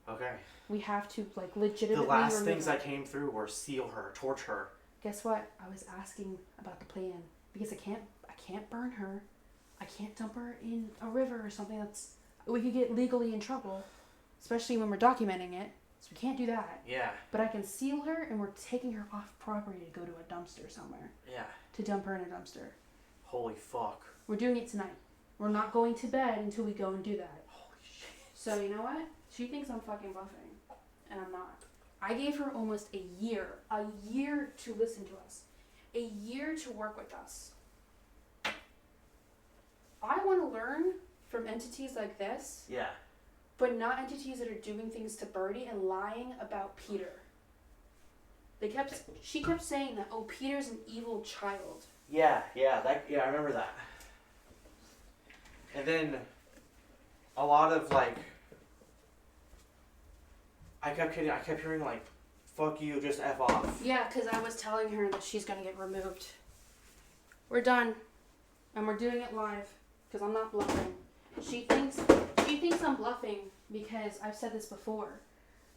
Okay. We have to, like, legitimately The last remove things her. that came through were seal her, torch her. Guess what? I was asking about the plan. Because I can't burn her. I can't dump her in a river or something that's... We could get legally in trouble. Especially when we're documenting it. So we can't do that. Yeah. But I can seal her and we're taking her off property to go to a dumpster somewhere. Yeah. To dump her in a dumpster. Holy fuck. We're doing it tonight. We're not going to bed until we go and do that. Holy shit. So you know what? She thinks I'm fucking bluffing. And I'm not. I gave her almost a year to listen to us. A year to work with us. I want to learn from entities like this, Yeah. but not entities that are doing things to Birdie and lying about Peter. She kept saying that, oh, Peter's an evil child. Yeah, I remember that. And then a lot of like I kept hearing like, fuck you, just F off. Yeah, because I was telling her that she's gonna get removed. We're done. And we're doing it live. Because I'm not bluffing. She thinks I'm bluffing because I've said this before.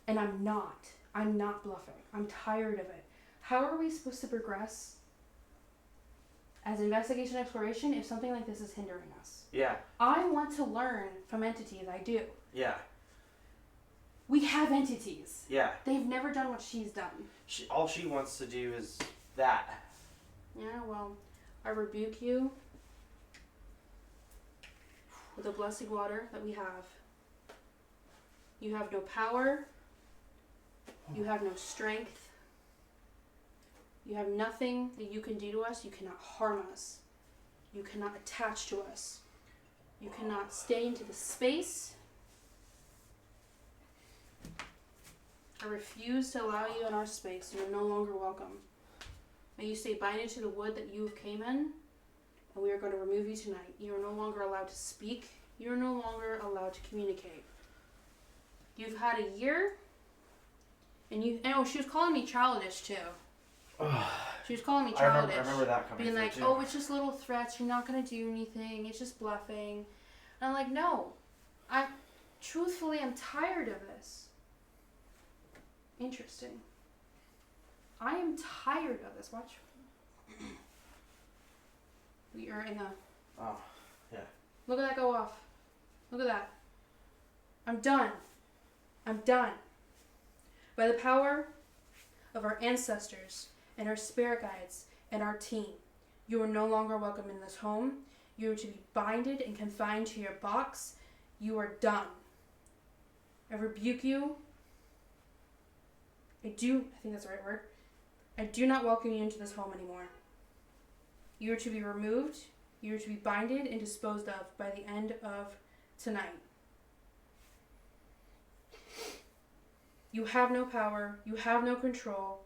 And I'm not. I'm not bluffing. I'm tired of it. How are we supposed to progress as investigation exploration if something like this is hindering us? Yeah. I want to learn from entities. I do. Yeah. We have entities. Yeah. They've never done what she's done. All she wants to do is that. Yeah, well, I rebuke you with the blessed water that we have. You have no power. You have no strength. You have nothing that you can do to us. You cannot harm us. You cannot attach to us. You cannot stay into the space. I refuse to allow you in our space. You are no longer welcome. May you stay binded to the wood that you came in, and we are going to remove you tonight. You are no longer allowed to speak. You are no longer allowed to communicate. You've had a year, and she was calling me childish too. She was calling me childish. I remember that coming being through like, too. oh, it's just little threats. You're not going to do anything. It's just bluffing. And I'm like, no. Truthfully, I'm tired of this. Interesting. I am tired of this. Watch. We are in a... Oh, yeah. Look at that go off. Look at that. I'm done. I'm done. By the power of our ancestors and our spirit guides and our team, you are no longer welcome in this home. You are to be binded and confined to your box. You are done. I rebuke you. I think that's the right word. I do not welcome you into this home anymore. You are to be removed. You are to be binded and disposed of by the end of tonight. You have no power. You have no control.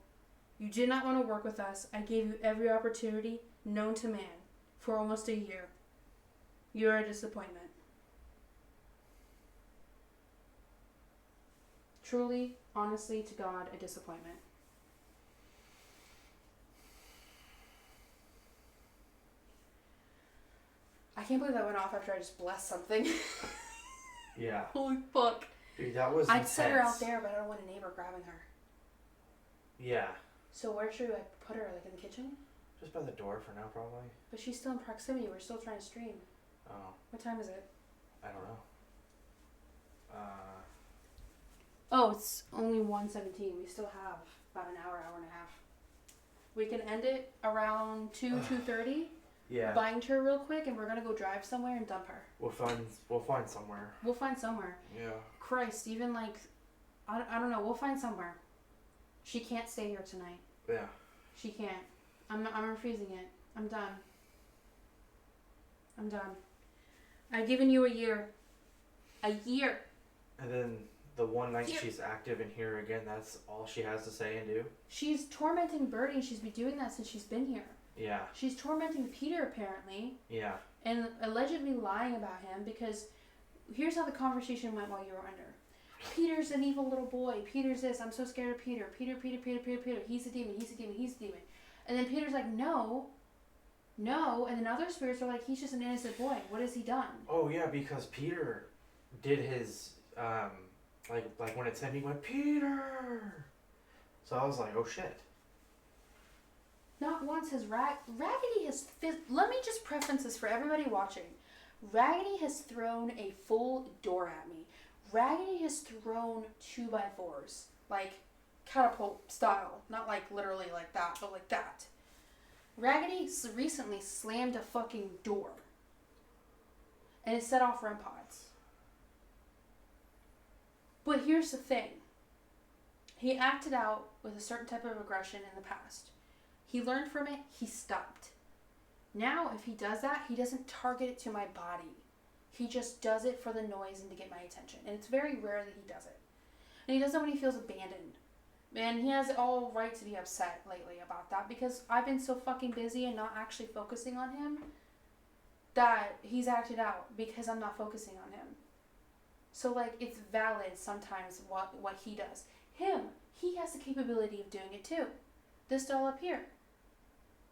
You did not want to work with us. I gave you every opportunity known to man for almost a year. You are a disappointment. Truly, honestly, to God, a disappointment. I can't believe that went off after I just blessed something. Yeah. Holy fuck. Dude, that was I'd set her out intense. there, but I don't want a neighbor grabbing her. Yeah. So where should I put her? Like in the kitchen? Just by the door for now, probably. But she's still in proximity. We're still trying to stream. Oh, What time is it? I don't know. Oh, it's only 1:17. We still have about an hour, hour and a half. We can end it around 2:30. Yeah. Bind her real quick, and we're gonna go drive somewhere and dump her. We'll find somewhere. We'll find somewhere. Yeah. Christ, even like, I don't know. We'll find somewhere. She can't stay here tonight. Yeah. She can't. I'm refusing it. I'm done. I'm done. I've given you a year. A year. And then the one night she's active in here again, that's all she has to say and do? She's tormenting Birdie, and she's been doing that since she's been here. Yeah. She's tormenting Peter, apparently. Yeah. And allegedly lying about him, because here's how the conversation went while you were under. Peter's an evil little boy. Peter's this. I'm so scared of Peter. Peter. He's a demon. And then Peter's like, no. And then other spirits are like, he's just an innocent boy. What has he done? Oh, yeah, because Peter did his, like when it said he went, Peter! So I was like, oh, shit. Not once has Raggedy has... Let me just preference this for everybody watching. Raggedy has thrown a full door at me. Raggedy has thrown 2x4s. Like, catapult style. Not like literally like that, but like that. Raggedy recently slammed a fucking door. And it set off REM pods. But here's the thing. He acted out with a certain type of aggression in the past. He learned from it, he stopped. Now, if he does that, he doesn't target it to my body. He just does it for the noise and to get my attention. And it's very rare that he does it. And he does it when he feels abandoned. And he has all right to be upset lately about that, because I've been so fucking busy and not actually focusing on him that he's acted out because I'm not focusing on him. So, like, it's valid sometimes what he does. He has the capability of doing it too. This doll up here.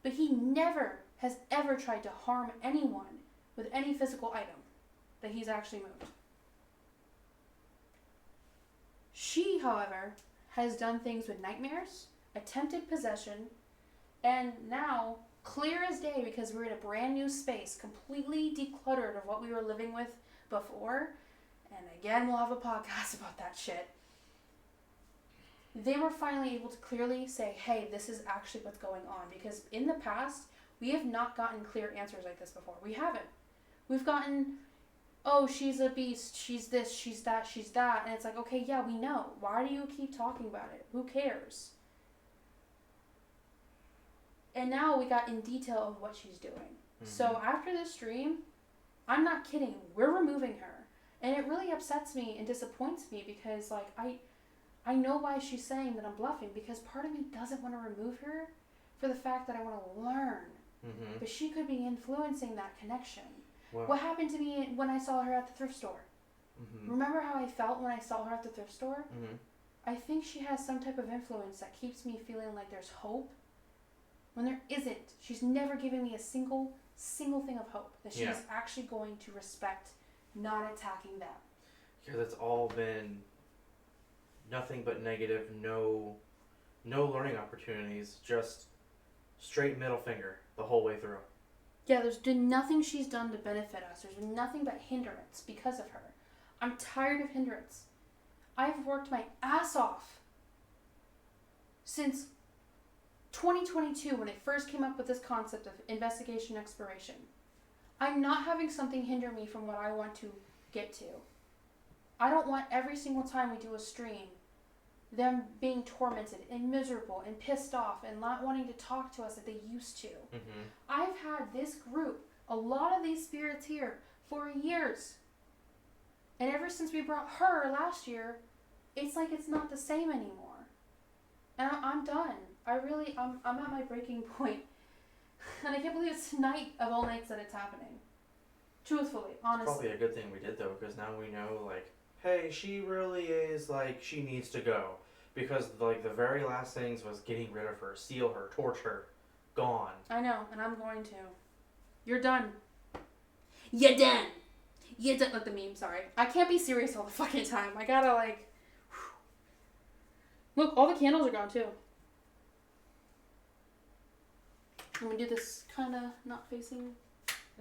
But he never has ever tried to harm anyone with any physical item that he's actually moved. She, however, has done things with nightmares, attempted possession, and now, clear as day, because we're in a brand new space, completely decluttered of what we were living with before, and again, we'll have a podcast about that shit. They were finally able to clearly say, hey, this is actually what's going on. Because in the past, we have not gotten clear answers like this before. We haven't. We've gotten, oh, she's a beast, she's this, she's that. And it's like, okay, yeah, we know. Why do you keep talking about it? Who cares? And now we got in detail of what she's doing. Mm-hmm. So after this stream, I'm not kidding, we're removing her. And it really upsets me and disappoints me because, like, I know why she's saying that I'm bluffing, because part of me doesn't want to remove her for the fact that I want to learn. Mm-hmm. But she could be influencing that connection. Well, what happened to me when I saw her at the thrift store? Mm-hmm. Remember how I felt when I saw her at the thrift store? Mm-hmm. I think she has some type of influence that keeps me feeling like there's hope when there isn't. She's never given me a single thing of hope that she's actually going to respect not attacking them. Because it's all been nothing but negative, no learning opportunities, just straight middle finger the whole way through. Yeah, there's been nothing she's done to benefit us. There's been nothing but hindrance because of her. I'm tired of hindrance. I've worked my ass off since 2022 when I first came up with this concept of investigation exploration. I'm not having something hinder me from what I want to get to. I don't want every single time we do a stream them being tormented and miserable and pissed off and not wanting to talk to us like they used to. Mm-hmm. I've had this group, a lot of these spirits here, for years. And ever since we brought her last year, it's like it's not the same anymore. And I'm done. I'm at my breaking point. And I can't believe it's tonight of all nights that it's happening. Truthfully, honestly. It's probably a good thing we did, though, because now we know, like, hey, she really is, like, she needs to go. Because, like, the very last things was getting rid of her, steal her, torch her, gone. I know, and I'm going to. You're done. You're done. You're done. Like the meme, sorry. I can't be serious all the fucking time. I gotta, like... Whew. Look, all the candles are gone, too. I'm gonna do this kind of not facing,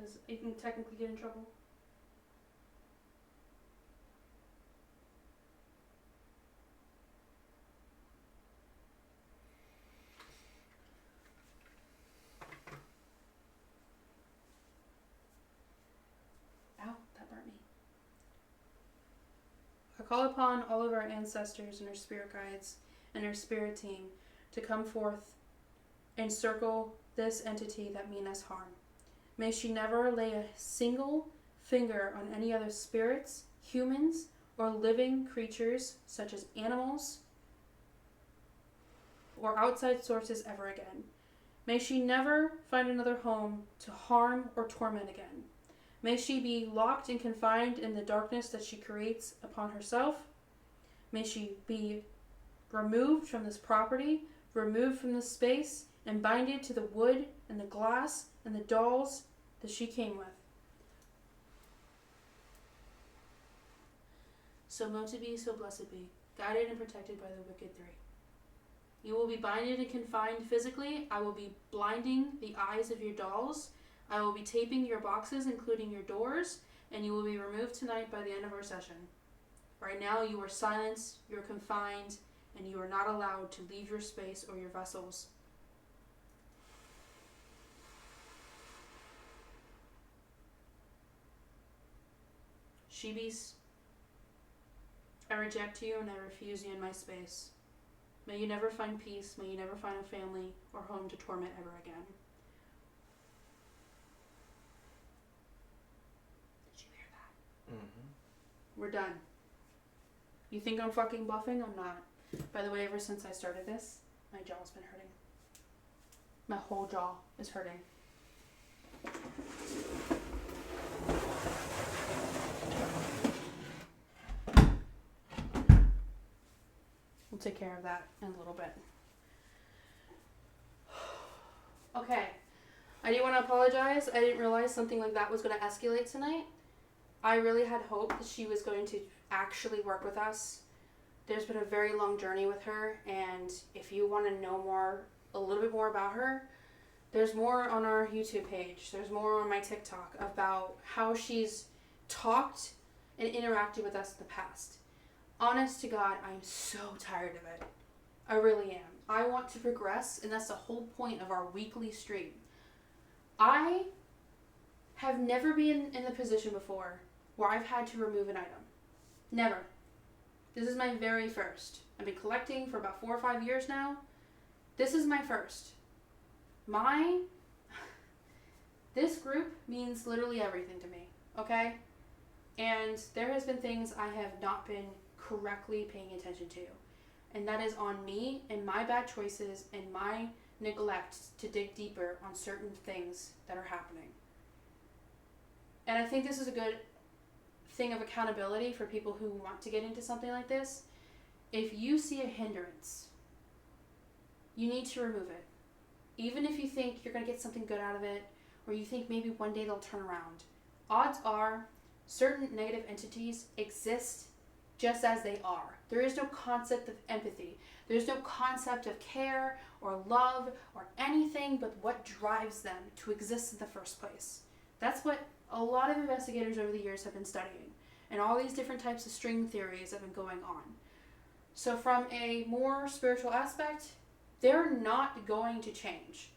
as you can technically get in trouble. I call upon all of our ancestors and our spirit guides and our spirit team to come forth and circle this entity that mean us harm. May she never lay a single finger on any other spirits, humans, or living creatures such as animals or outside sources ever again. May she never find another home to harm or torment again. May she be locked and confined in the darkness that she creates upon herself. May she be removed from this property, removed from this space, and binded to the wood and the glass and the dolls that she came with. So mote be, so blessed be, guided and protected by the wicked three. You will be binded and confined physically. I will be blinding the eyes of your dolls. I will be taping your boxes, including your doors, and you will be removed tonight by the end of our session. Right now, you are silenced, you are confined, and you are not allowed to leave your space or your vessels. Shebis, I reject you and I refuse you in my space. May you never find peace. May you never find a family or home to torment ever again. Did you hear that? Mm-hmm. We're done. You think I'm fucking bluffing? I'm not. By the way, ever since I started this, my jaw's been hurting. My whole jaw is hurting. We'll take care of that in a little bit. Okay. I do want to apologize. I didn't realize something like that was going to escalate tonight. I really had hoped that she was going to actually work with us. There's been a very long journey with her, and if you want to know more, a little bit more about her, there's more on our YouTube page. There's more on my TikTok about how she's talked and interacted with us in the past. Honest to God, I'm so tired of it. I really am. I want to progress, and that's the whole point of our weekly stream. I have never been in the position before where I've had to remove an item. Never. This is my very first. I've been collecting for about 4 or 5 years now. This is my first. This group means literally everything to me, okay? And there has been things I have not been correctly paying attention to. And that is on me and my bad choices and my neglect to dig deeper on certain things that are happening. And I think this is a good thing of accountability for people who want to get into something like this. If you see a hindrance, you need to remove it. Even if you think you're going to get something good out of it, or you think maybe one day they'll turn around. Odds are certain negative entities exist just as they are. There is no concept of empathy. There's no concept of care or love or anything but what drives them to exist in the first place. That's what a lot of investigators over the years have been studying, and all these different types of string theories have been going on. So from a more spiritual aspect, they're not going to change.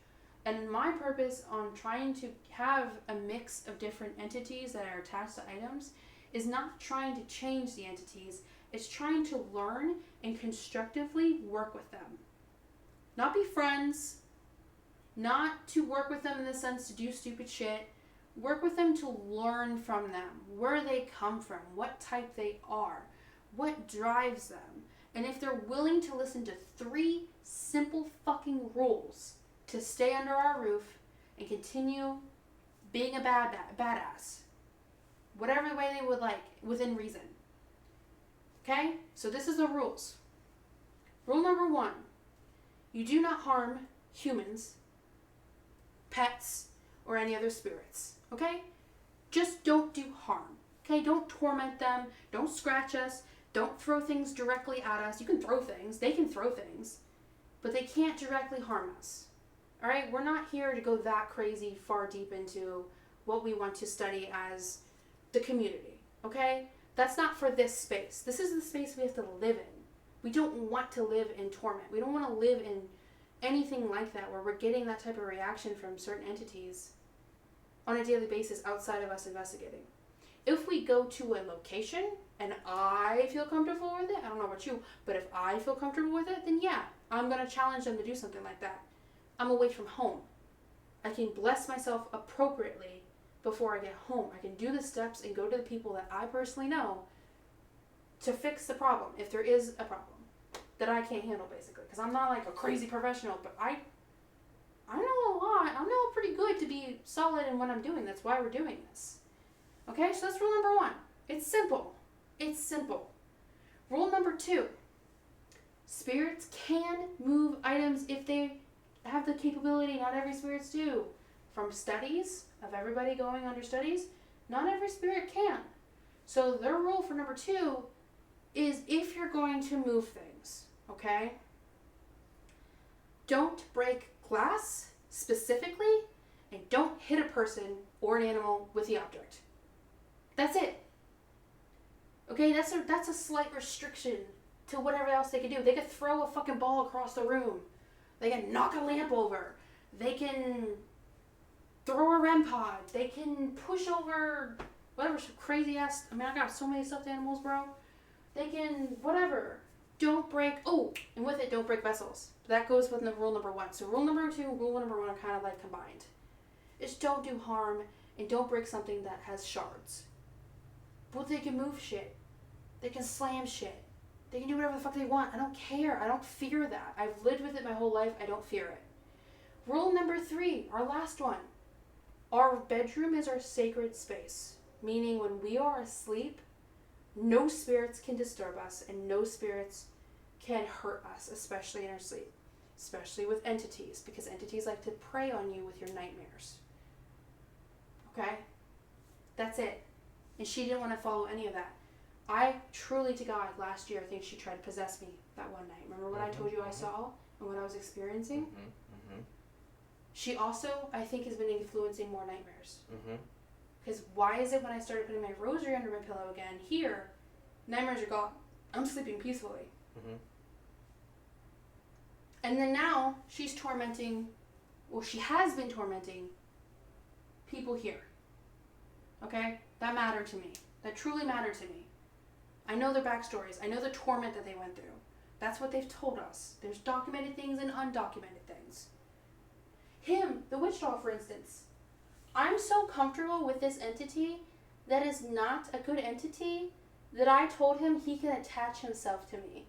And my purpose on trying to have a mix of different entities that are attached to items is not trying to change the entities, it's trying to learn and constructively work with them. Not be friends, not to work with them in the sense to do stupid shit. Work with them to learn from them, where they come from, what type they are, what drives them. And if they're willing to listen to 3 simple fucking rules to stay under our roof and continue being a badass, whatever way they would like, within reason. Okay? So this is the rules. Rule number 1, you do not harm humans, pets, or any other spirits. Okay? Just don't do harm. Okay? Don't torment them. Don't scratch us. Don't throw things directly at us. You can throw things. They can throw things. But they can't directly harm us. Alright? We're not here to go that crazy far deep into what we want to study as the community. Okay? That's not for this space. This is the space we have to live in. We don't want to live in torment. We don't want to live in anything like that where we're getting that type of reaction from certain entities on a daily basis outside of us investigating. If we go to a location and I feel comfortable with it, I don't know about you, but if I feel comfortable with it, then yeah, I'm going to challenge them to do something like that. I'm away from home. I can bless myself appropriately, before I get home. I can do the steps and go to the people that I personally know to fix the problem, if there is a problem that I can't handle, basically. Because I'm not like a crazy professional, but I know a lot. I know pretty good to be solid in what I'm doing. That's why we're doing this. Okay, so that's rule number 1. It's simple. It's simple. Rule number 2. Spirits can move items if they have the capability. Not every spirits do. From studies of everybody going under studies, not every spirit can. So their rule for number 2 is if you're going to move things, okay? Don't break glass specifically, and don't hit a person or an animal with the object. That's it. Okay, that's a slight restriction to whatever else they can do. They could throw a fucking ball across the room. They can knock a lamp over. They can throw a REM pod. They can push over whatever crazy ass. I mean, I got so many stuffed animals, bro. They can whatever. Don't break. Oh, and with it, don't break vessels. That goes with rule number 1. So rule number 2, rule number 1 are kind of like combined. Just don't do harm and don't break something that has shards. But they can move shit. They can slam shit. They can do whatever the fuck they want. I don't care. I don't fear that. I've lived with it my whole life. I don't fear it. Rule number 3, our last one. Our bedroom is our sacred space. Meaning when we are asleep, no spirits can disturb us and no spirits can hurt us, especially in our sleep. Especially with entities, because entities like to prey on you with your nightmares. Okay? That's it. And she didn't want to follow any of that. I truly to God, last year, I think she tried to possess me that one night. Remember what I told you I saw and what I was experiencing? She also, I think, has been influencing more nightmares. Because why is it when I started putting my rosary under my pillow again, here, nightmares are gone. I'm sleeping peacefully. And then now, she's tormenting, well, she has been tormenting people here. Okay? That mattered to me. That truly mattered to me. I know their backstories. I know the torment that they went through. That's what they've told us. There's documented things and undocumented things. Him, the witch doll, for instance. I'm so comfortable with this entity that is not a good entity that I told him he can attach himself to me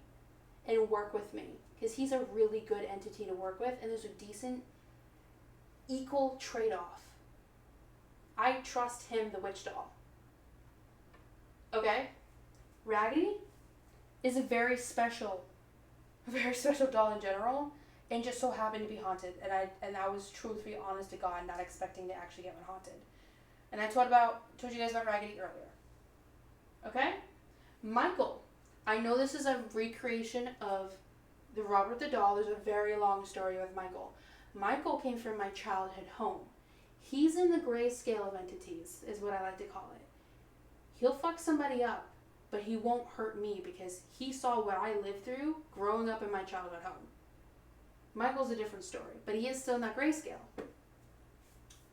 and work with me. Because he's a really good entity to work with and there's a decent, equal trade-off. I trust him, the witch doll. Okay? Raggedy is a very special doll in general, and just so happened to be haunted. And I was truthfully, honest to God, not expecting to actually get one haunted. And I told you guys about Raggedy earlier. Okay? Michael. I know this is a recreation of the Robert the Doll. There's a very long story with Michael. Michael came from my childhood home. He's in the gray scale of entities, is what I like to call it. He'll fuck somebody up, but he won't hurt me because he saw what I lived through growing up in my childhood home. Michael's a different story, but he is still in that gray scale.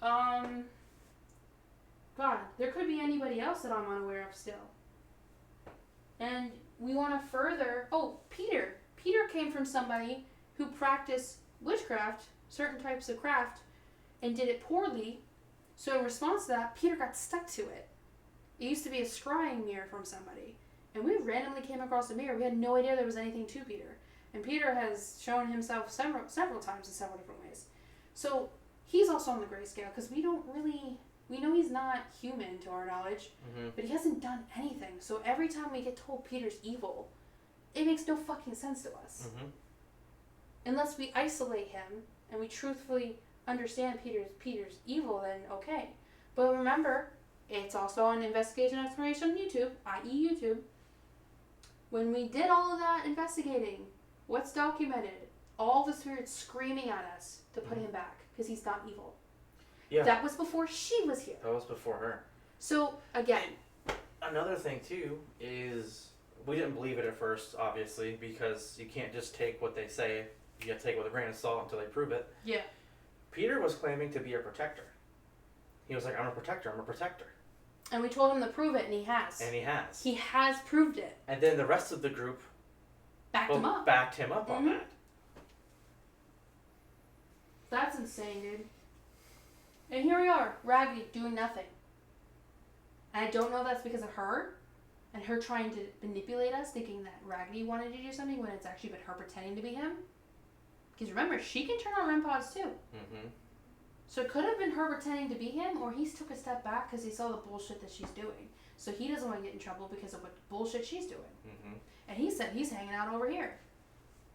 God, there could be anybody else that I'm unaware of still. And we want to further... Oh, Peter. Peter came from somebody who practiced witchcraft, certain types of craft, and did it poorly. So in response to that, Peter got stuck to it. It used to be a scrying mirror from somebody. And we randomly came across a mirror. We had no idea there was anything to Peter. And Peter has shown himself several times in several different ways. So he's also on the grayscale because we know he's not human to our knowledge, but he hasn't done anything. So every time we get told Peter's evil, it makes no fucking sense to us. Unless we isolate him and we truthfully understand Peter's evil, then okay. But remember, it's also on Investigation Exploration on YouTube, i.e. YouTube. When we did all of that investigating, what's documented? All the spirits screaming at us to put him back because he's not evil. Yeah. That was before she was here. That was before her. So, again. Another thing, too, is we didn't believe it at first, obviously, because you can't just take what they say. You have to take it with a grain of salt until they prove it. Yeah. Peter was claiming to be a protector. He was like, I'm a protector. And we told him to prove it, and he has. He has proved it. And then the rest of the group backed him up on that. That's insane, dude. And here we are, Raggedy, doing nothing. And I don't know if that's because of her and her trying to manipulate us, thinking that Raggedy wanted to do something when it's actually been her pretending to be him. Because remember, she can turn on REM pods too. Mm-hmm. So it could have been her pretending to be him, or he took a step back because he saw the bullshit that she's doing. So he doesn't want to get in trouble because of what bullshit she's doing. Mm-hmm. And he said he's hanging out over here.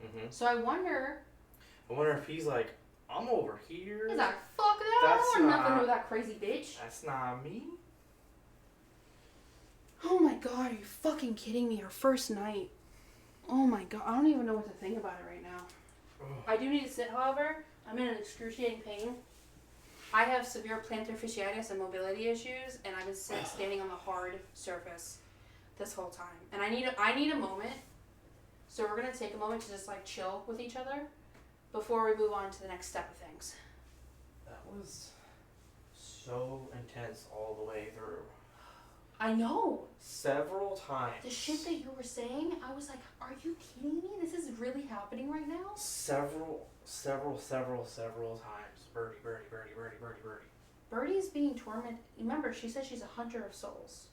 Mm-hmm. So I wonder if he's like, I'm over here. He's like, fuck that. I don't want nothing to do with that crazy bitch. That's not me. Oh my god, are you fucking kidding me? Our first night. Oh my god, I don't even know what to think about it right now. I do need to sit, however. I'm in an excruciating pain. I have severe plantar fasciitis and mobility issues, and I've been standing on the hard surface this whole time. And I need a moment. So we're gonna take a moment to just like chill with each other before we move on to the next step of things. That was so intense all the way through. I know. Several times. The shit that you were saying, I was like, are you kidding me? This is really happening right now? Several times. Birdie. Birdie's being tormented. Remember, she said she's a hunter of souls.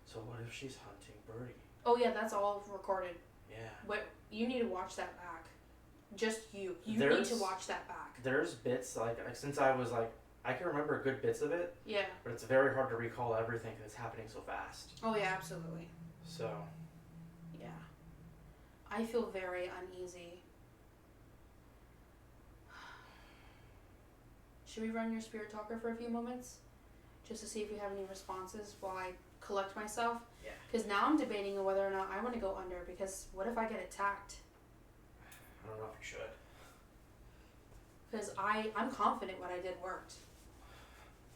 So what if she's hunting Birdie? Oh yeah, that's all recorded. Yeah. But you need to watch that back. Just you. You need to watch that back. There's bits, like since I was like, I can remember good bits of it. Yeah. But it's very hard to recall everything because it's happening so fast. Oh yeah, absolutely. So. Yeah. I feel very uneasy. Should we run your spirit talker for a few moments? Just to see if we have any responses while I collect myself? Yeah. Because now I'm debating on whether or not I want to go under, because what if I get attacked? I don't know if you should. Because I'm confident what I did worked.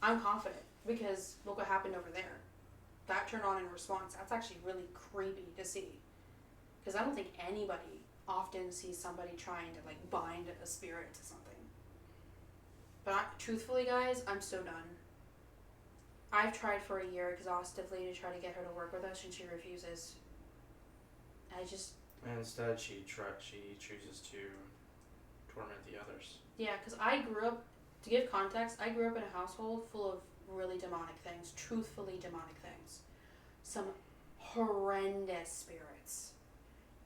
I'm confident because look what happened over there. That turned on in response. That's actually really creepy to see. Because I don't think anybody often sees somebody trying to like bind a spirit to something. But truthfully, guys, I'm so done. I've tried for a year exhaustively to try to get her to work with us, and she refuses. And instead, she chooses to torment the others. Yeah, because I grew up, to give context, I grew up in a household full of really demonic things, truthfully demonic things. Some horrendous spirits,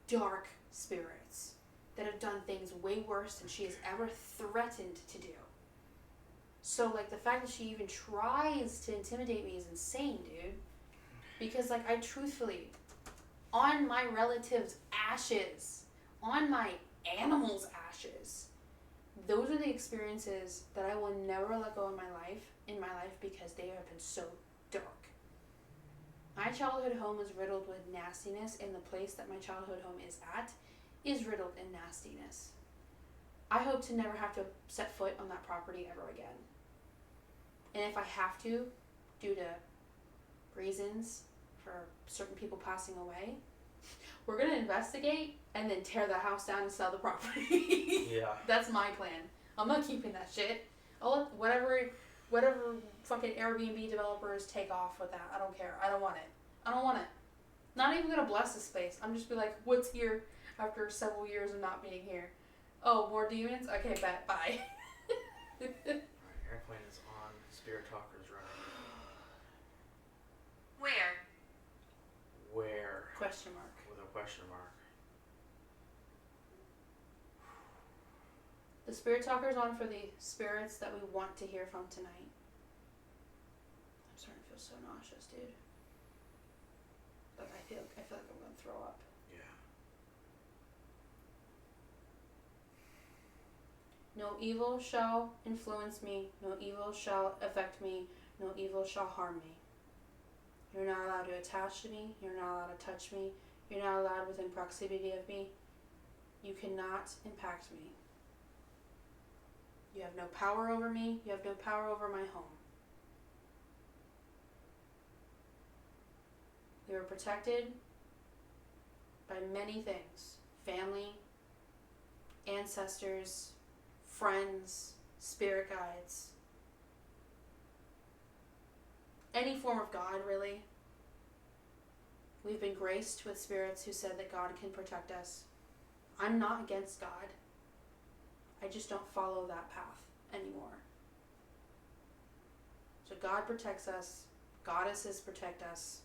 dark spirits, that have done things way worse than she has ever threatened to do. So, like, the fact that she even tries to intimidate me is insane, dude. Because, like, I truthfully, on my relatives' ashes, on my animals' ashes, those are the experiences that I will never let go in my life because they have been so dark. My childhood home is riddled with nastiness, and the place that my childhood home is at is riddled in nastiness. I hope to never have to set foot on that property ever again. And if I have to, due to reasons for certain people passing away, we're going to investigate and then tear the house down and sell the property. Yeah. That's my plan. I'm not keeping that shit. I'll let whatever fucking Airbnb developers take off with that. I don't care. I don't want it. Not even going to bless the space. I'm just be like, what's here after several years of not being here? Oh, more demons? Okay, bet. Bye. Airplane is on. Spirit Talker's running. Where? Question mark. With a question mark. The Spirit Talker's on for the spirits that we want to hear from tonight. I'm starting to feel so nauseous, dude. But I feel like I'm going to throw up. Yeah. No evil shall influence me. No evil shall affect me. No evil shall harm me. You're not allowed to attach to me. You're not allowed to touch me. You're not allowed within proximity of me. You cannot impact me. You have no power over me. You have no power over my home. We were protected by many things. Family, ancestors, friends, spirit guides. Any form of God, really. We've been graced with spirits who said that God can protect us. I'm not against God. I just don't follow that path anymore. So God protects us. goddesses protect us,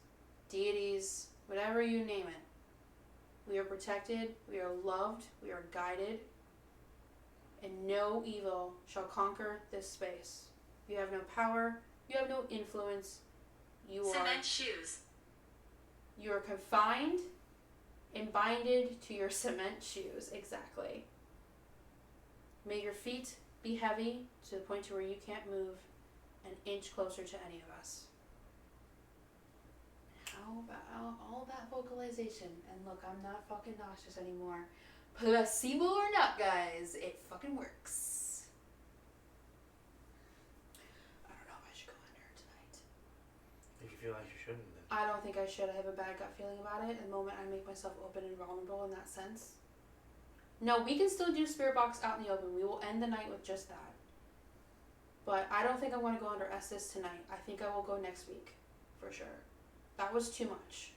deities, whatever you name it. We are protected, we are loved, we are guided, and no evil shall conquer this space. You have no power, you have no influence, you Cement shoes. are confined and binded to your cement shoes, exactly. May your feet be heavy to the point to where you can't move an inch closer to any of us. How about all that vocalization? And look, I'm not fucking nauseous anymore. Placebo or not, guys, it fucking works. I don't know if I should go under tonight. If you feel like you shouldn't, then. I don't think I should. I have a bad gut feeling about it. The moment I make myself open and vulnerable in that sense. No, we can still do Spirit Box out in the open. We will end the night with just that. But I don't think I want to go under Estes tonight. I think I will go next week, for sure. That was too much.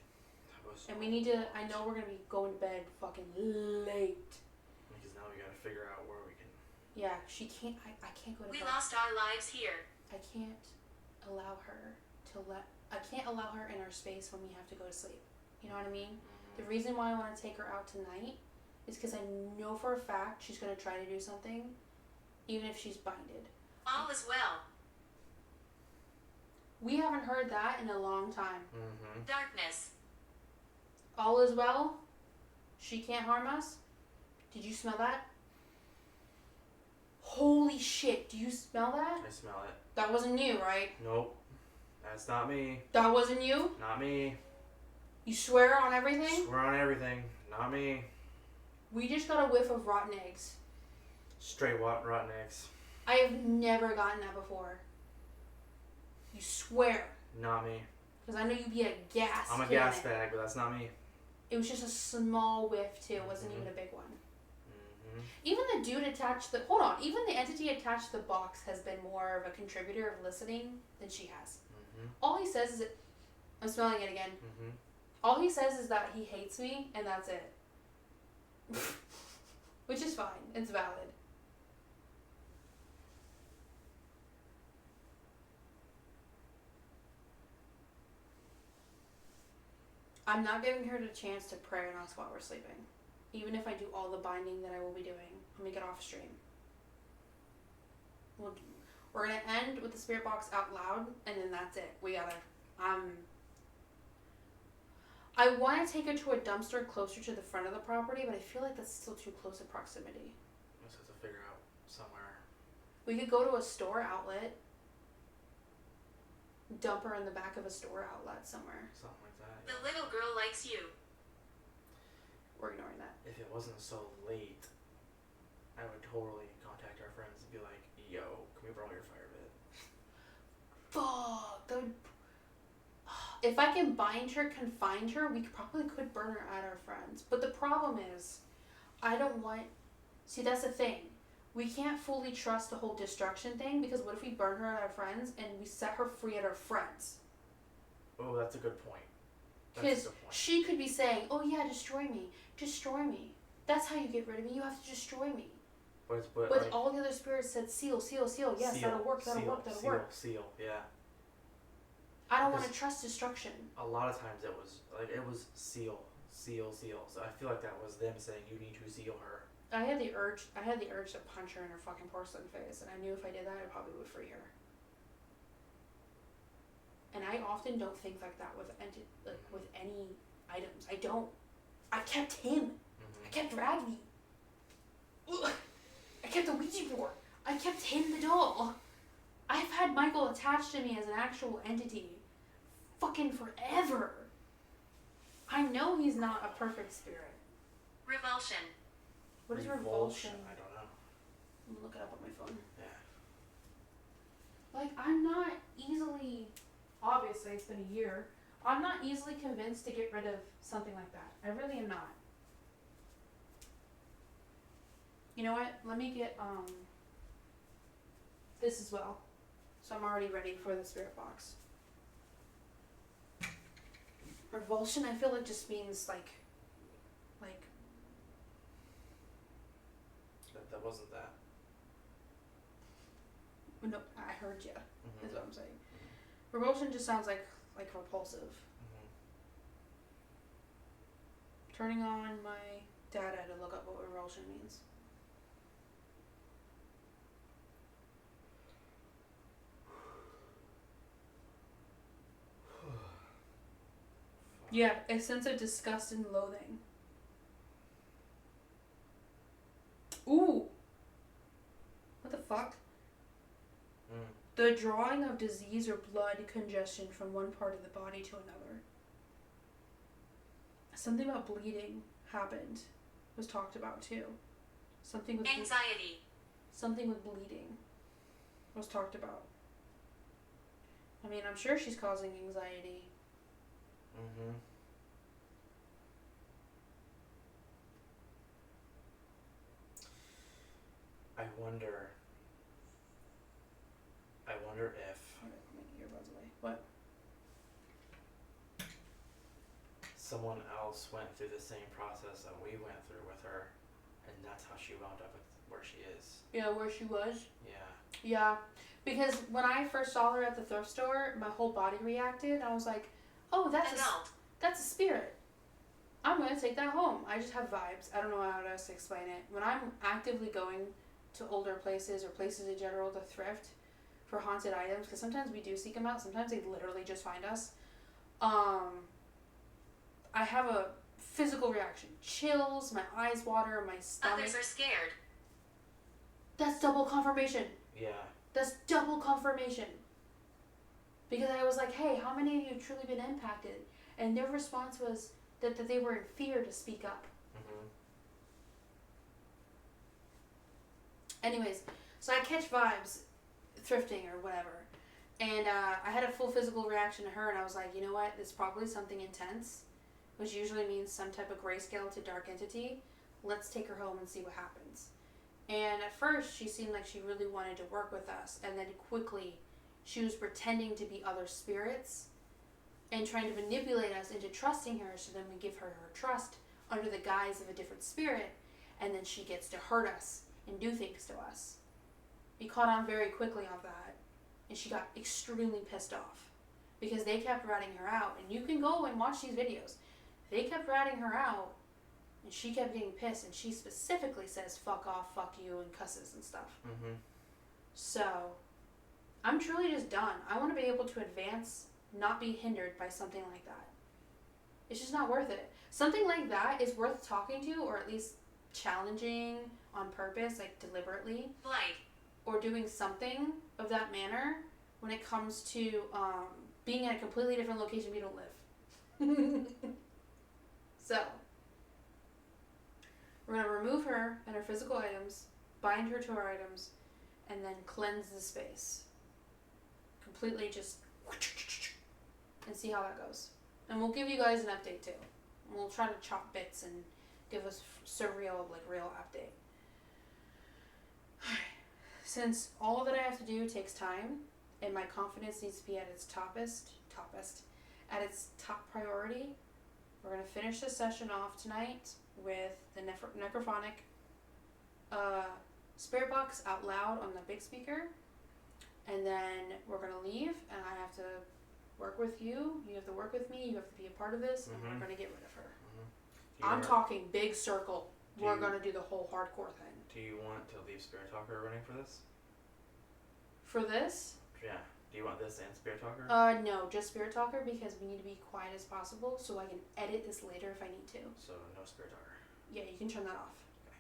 And we need to, I know we're going to be going to bed fucking late. Because now we got to figure out where we can. Yeah, she can't, I can't go to We bed. lost our lives here. I can't allow her I can't allow her in our space when we have to go to sleep. You know what I mean? The reason why I want to take her out tonight is because I know for a fact she's going to try to do something, even if she's binded. All is well. We haven't heard that in a long time. Mm-hmm. Darkness. All is well. She can't harm us. Did you smell that? Holy shit, do you smell that? I smell it. That wasn't you, right? Nope. That's not me. That wasn't you? Not me. You swear on everything? Swear on everything. Not me. We just got a whiff of rotten eggs. Straight rotten eggs. I have never gotten that before. You swear. Not me. Because I know you'd be a gas I'm a cannon. gas bag, but that's not me. It was just a small whiff too. It wasn't even a big one. Mm-hmm. Even the dude attached to hold on. Even the entity attached to the box has been more of a contributor of listening than she has. Mm-hmm. All he says is that I'm smelling it again. Mm-hmm. All he says is that he hates me, and that's it. Which is fine. It's valid. I'm not giving her the chance to pray on us while we're sleeping. Even if I do all the binding that I will be doing. Let me get off stream. We're going to end with the spirit box out loud, and then that's it. We gotta... I want to take her to a dumpster closer to the front of the property, but I feel like that's still too close in proximity. Let's have to figure out somewhere. We could go to a store outlet. Dump her in the back of a store outlet somewhere. Something like that. The little girl likes you. We're ignoring that. If it wasn't so late, I would totally contact our friends and be like, yo, can we borrow your fire pit? Fuck. That would... If I can bind her, confine her, we probably could burn her at our friends. But the problem is, I don't want... See, that's the thing. We can't fully trust the whole destruction thing, because what if we burn her at our friends and we set her free at our friends? Oh, that's a good point. Because she could be saying, oh yeah, destroy me. Destroy me. That's how you get rid of me. You have to destroy me. But like, all the other spirits said, seal, seal, seal. Yes, seal, that'll work, that'll seal, work, that'll seal, work. Seal, yeah. I don't want to trust destruction. A lot of times it was seal. So I feel like that was them saying you need to seal her. I had the urge to punch her in her fucking porcelain face, and I knew if I did that, I probably would free her. And I often don't think like that with with any items. I don't. I kept him. Mm-hmm. I kept Raggy. I kept the Ouija board. I kept him the doll. I've had Michael attached to me as an actual entity fucking forever. I know he's not a perfect spirit. Revulsion. What is revulsion? I don't know. I'm gonna look it up on my phone. Yeah. Like, I'm not easily, obviously it's been a year, I'm not easily convinced to get rid of something like that. I really am not. You know what? Let me get this as well. So I'm already ready for the spirit box. Revulsion, I feel like just means like That wasn't that. no, I heard ya. Mm-hmm. Is what I'm saying. Revulsion just sounds like repulsive. Mm-hmm. Turning on my data to look up what revulsion means. Yeah, a sense of disgust and loathing. Ooh! What the fuck? Mm. The drawing of disease or blood congestion from one part of the body to another. Something about bleeding happened. Was talked about too. Something with Anxiety. something with bleeding was talked about. I mean, I'm sure she's causing anxiety. Mm-hmm. I wonder if Alright, let me get your earbuds away. What? someone else went through the same process that we went through with her, and that's how she wound up with where she is. Yeah, where she was. Yeah. Yeah, because when I first saw her at the thrift store, my whole body reacted. I was like, "Oh, that's a spirit. I'm gonna take that home." I just have vibes. I don't know how else to explain it. When I'm actively going to older places or places in general to thrift for haunted items, because sometimes we do seek them out. Sometimes they literally just find us. I have a physical reaction: chills, my eyes water, my stomach. Others are scared. That's double confirmation. Yeah. That's double confirmation. Because I was like, hey, how many of you have truly been impacted? And their response was that they were in fear to speak up. Mm-hmm. Anyways, so I catch vibes, thrifting or whatever. And I had a full physical reaction to her, and I was like, you know what? It's probably something intense, which usually means some type of grayscale to dark entity. Let's take her home and see what happens. And at first, she seemed like she really wanted to work with us. And then quickly, she was pretending to be other spirits and trying to manipulate us into trusting her. So then we give her her trust under the guise of a different spirit. And then she gets to hurt us and do things to us. We caught on very quickly on that. And she got extremely pissed off because they kept ratting her out. And you can go and watch these videos. They kept ratting her out. And she kept getting pissed, and she specifically says, fuck off, fuck you, and cusses and stuff. Mm-hmm. So, I'm truly just done. I want to be able to advance, not be hindered by something like that. It's just not worth it. Something like that is worth talking to, or at least challenging on purpose, like deliberately. Flight. Or doing something of that manner when it comes to being in a completely different location we don't live. So, we're going to remove her and her physical items, bind her to our items, and then cleanse the space. Completely just... and see how that goes. And we'll give you guys an update too. And we'll try to chop bits and give us surreal, like real update. Since all that I have to do takes time, and my confidence needs to be at its at its top priority, we're going to finish this session off tonight with the necrophonic spirit box out loud on the big speaker. And then we're going to leave, and I have to work with you. You have to work with me. You have to be a part of this, and we're going to get rid of her. Mm-hmm. I'm talking big circle. We're going to do the whole hardcore thing. Do you want to leave Spirit Talker running for this? For this? Yeah. Do you want this and Spirit Talker? No, just Spirit Talker, because we need to be quiet as possible so I can edit this later if I need to. So no Spirit Talker. Yeah, you can turn that off. Okay.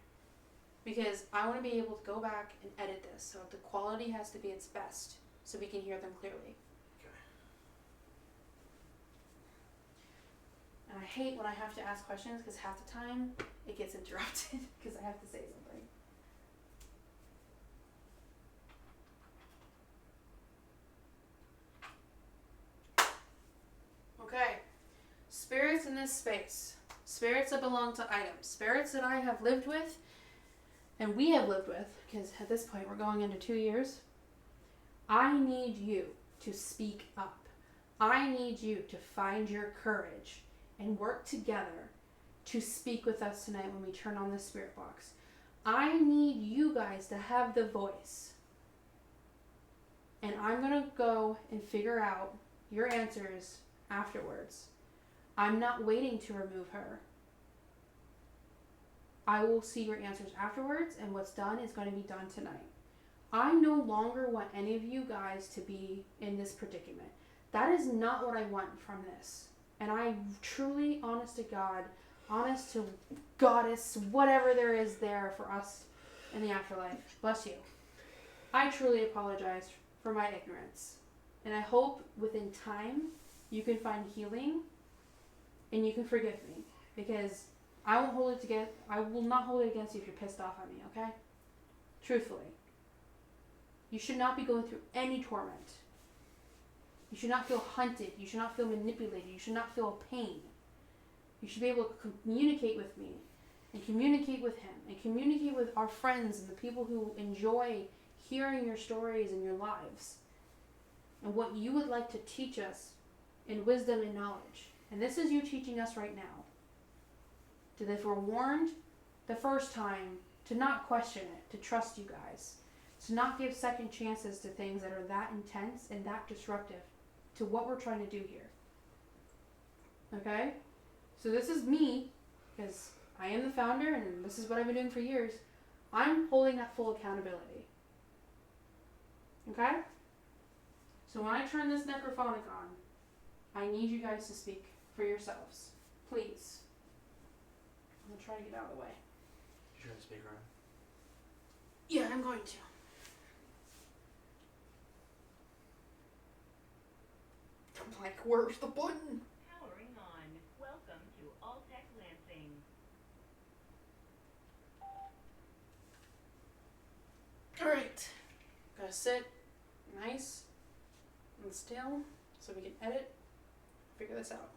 Because I want to be able to go back and edit this, so the quality has to be its best, so we can hear them clearly. Okay. And I hate when I have to ask questions, because half the time it gets interrupted because I have to say something. Okay. Spirits in this space. Spirits that belong to items. Spirits that I have lived with, and we have lived with, because at this point we're going into 2 years. I need you to speak up. I need you to find your courage and work together to speak with us tonight when we turn on the spirit box. I need you guys to have the voice And I'm going to go and figure out your answers afterwards. I'm not waiting to remove her. I will see your answers afterwards, and what's done is going to be done tonight. I no longer want any of you guys to be in this predicament. That is not what I want from this. And I truly, honest to God, honest to Goddess, whatever there is there for us in the afterlife, bless you. I truly apologize for my ignorance. And I hope within time you can find healing and you can forgive me. Because I won't hold it against, I will not hold it against you if you're pissed off at me, okay? Truthfully. You should not be going through any torment. You should not feel hunted. You should not feel manipulated. You should not feel pain. You should be able to communicate with me and communicate with him and communicate with our friends and the people who enjoy hearing your stories and your lives and what you would like to teach us in wisdom and knowledge. And this is you teaching us right now. To if we're warned the first time to not question it, to trust you guys, to not give second chances to things that are that intense and that disruptive to what we're trying to do here. Okay? So this is me, because I am the founder and this is what I've been doing for years. I'm holding that full accountability. Okay? So when I turn this necrophonic on, I need you guys to speak for yourselves. Please. I'm going to try to get out of the way. You turn the speaker on? Yeah, I'm going to. I'm like, where's the button? Powering on. Welcome to All-Tech Lansing. Alright. Gotta sit nice and still so we can edit, figure this out.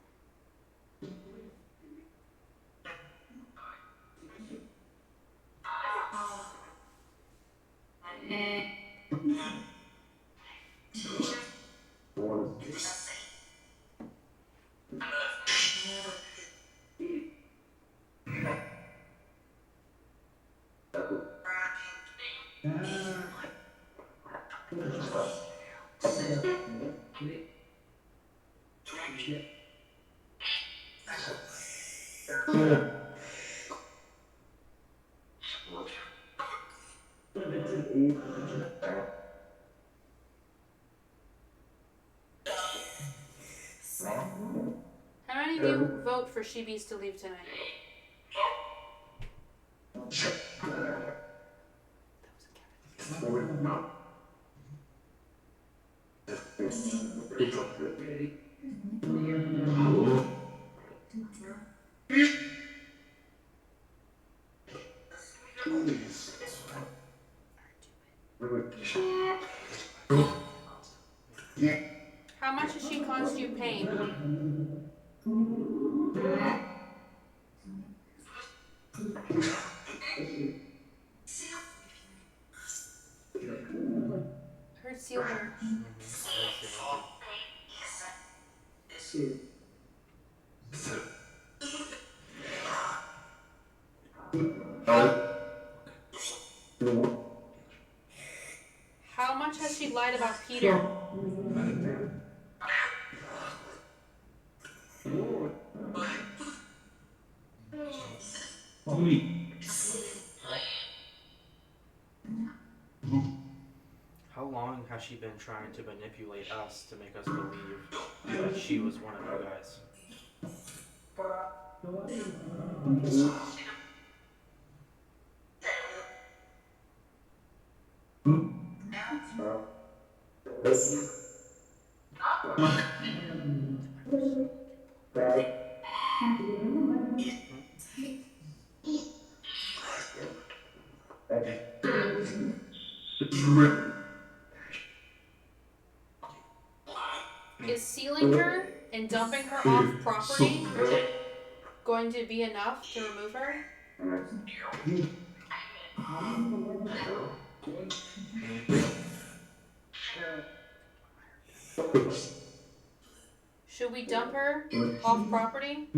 How many of you vote for Sheebies to leave tonight? That was How much does she cost you pain? I heard seal her. How much has she lied about Peter? How long has she been trying to manipulate us to make us believe that she was one of you guys? Is sealing her and dumping her off property going to be enough to remove her? Should we dump her off property?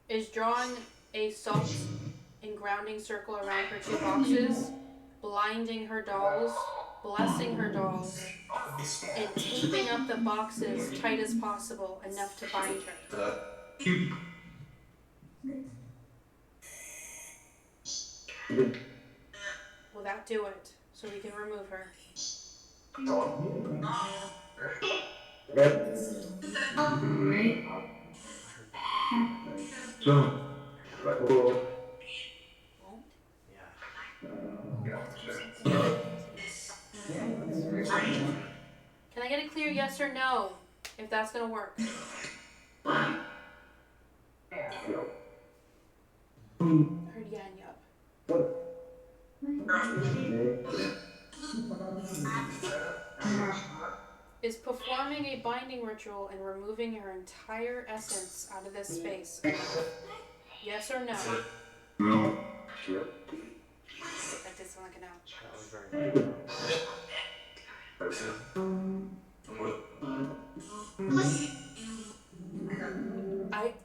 Is drawing a salt and grounding circle around her two boxes, blinding her dolls, blessing her dolls, and taping up the boxes tight as possible, enough to bind her. Will that do it? So we can remove her. Can I get a clear yes or no if that's gonna work? Heard yeah and yup. Is performing a binding ritual and removing her entire essence out of this space enough? Yes or no? That did sound like a no. That was very nice.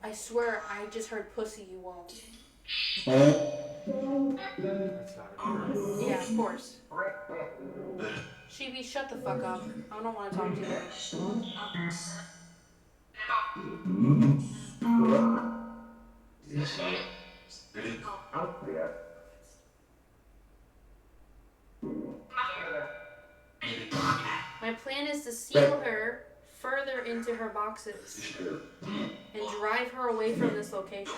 I swear I just heard pussy, you won't. That's gotta be her. Yeah, of course. Chibi, shut the fuck up. I don't want to talk to you. My plan is to seal her further into her boxes and drive her away from this location.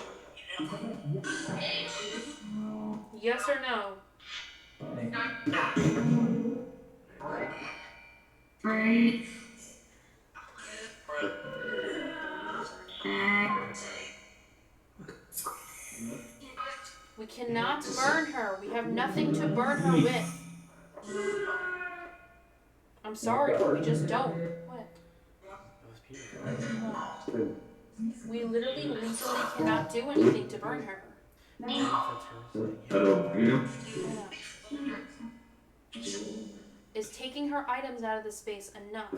Yes or no? We cannot burn her. We have nothing to burn her with. I'm sorry, but we just don't. What? That was beautiful. We literally legally cannot do anything to burn her. That's her saying, Is taking her items out of the space enough?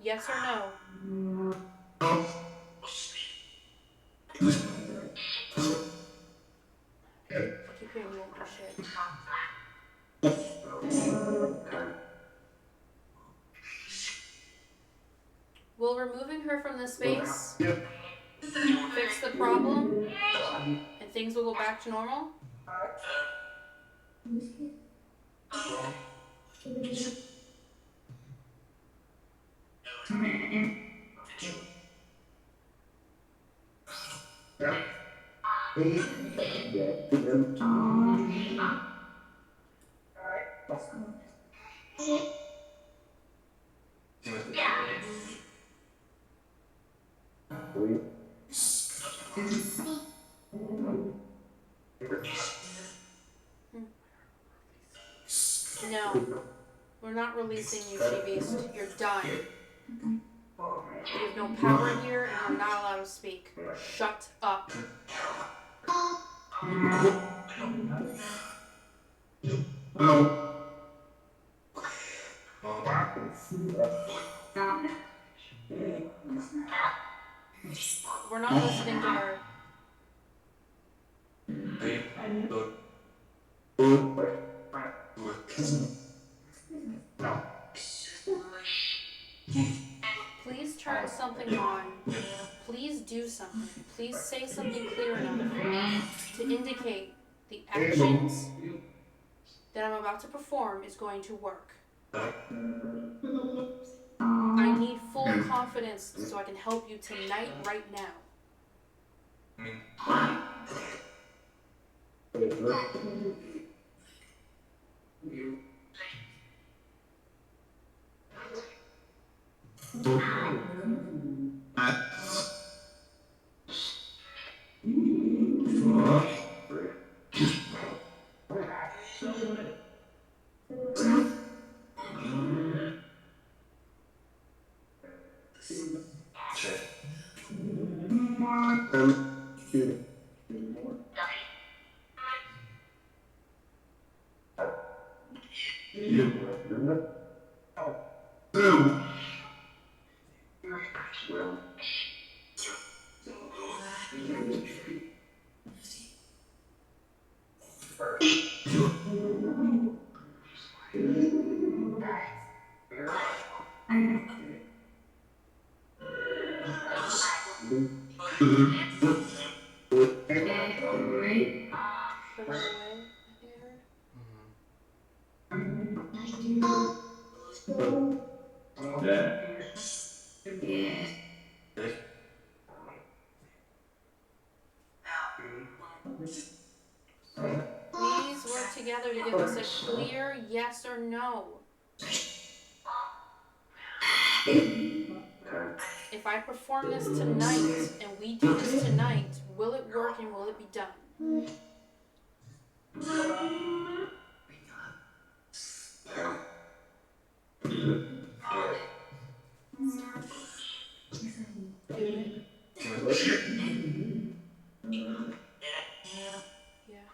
Yes or no? I keep hearing you won't do shit. Will removing her from the space fix the problem and things will go back to normal? No, we're not releasing you, She-Beast. You're done. You have no power here, and you're not allowed to speak. Shut up. We're not listening to her. Please turn something on. Please do something. Please say something clear enough to indicate the actions that I'm about to perform is going to work. I need full confidence so I can help you tonight, right now. Put it away, I think I heard. Please work together to give us a clear yes or no. If I perform this tonight and we do this tonight, will it work and will it be done? Do it. Yeah.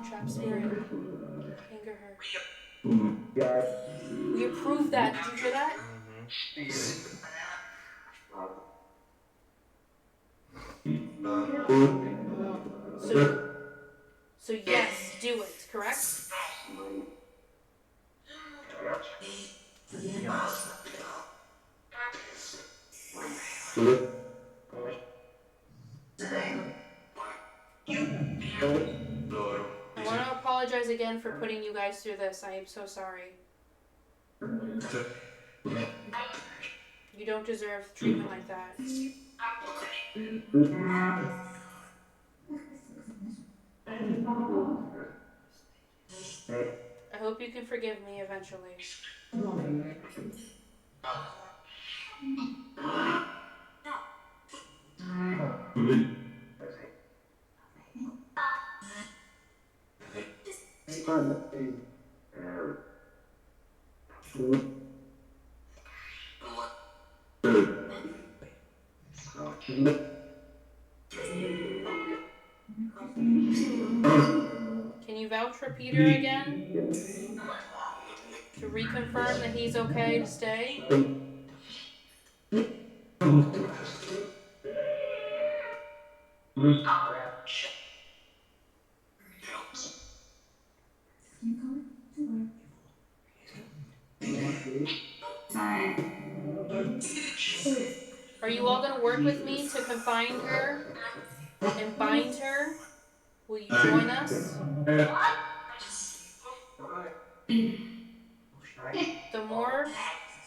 Trap spirit. Anger her. We approve that. Did you hear that? So yes, do it, correct? I want to apologize again for putting you guys through this. I am so sorry. You don't deserve treatment like that. I hope you can forgive me eventually. Can you vouch for Peter again? To reconfirm that he's okay to stay? Are you all going to work with me to confine her and bind her? Will you join us? The more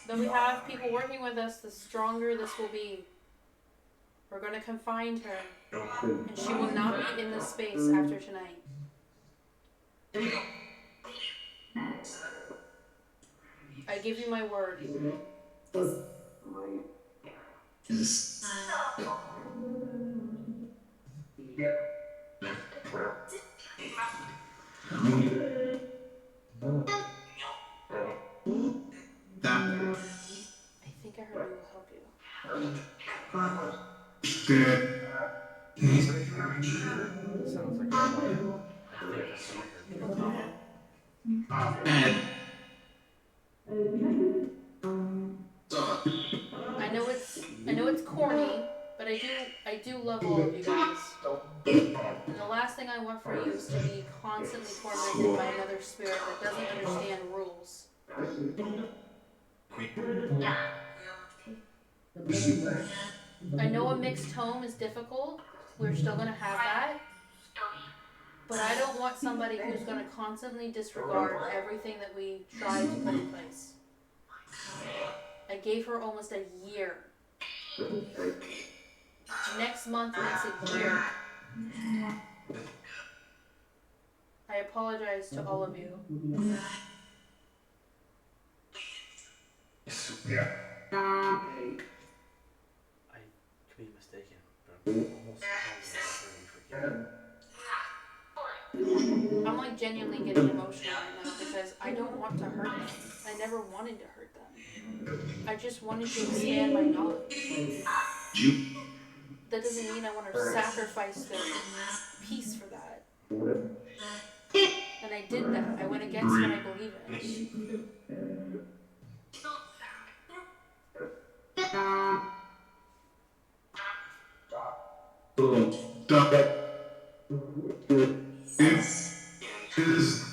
that we have people working with us, the stronger this will be. We're going to confine her, and she will not be in this space after tonight. I give you my word. I think I heard we will help you. Sounds like a plan. I think that's what I heard. I know it's corny, but I do love all of you guys. And the last thing I want for you is to be constantly tormented by another spirit that doesn't understand rules. I know a mixed home is difficult. We're still going to have that. But I don't want somebody who's going to constantly disregard everything that we try to put in place. I gave her almost a year. Next month makes a year. I apologize to all of you. I could be mistaken, but I'm almost positive I heard you forgive me. I'm like genuinely getting emotional right now because I don't want to hurt them. I never wanted to hurt them. I just wanted to expand my knowledge. that doesn't mean I want to sacrifice their peace for that. And I did that. I went against what I believe in. I heard it is.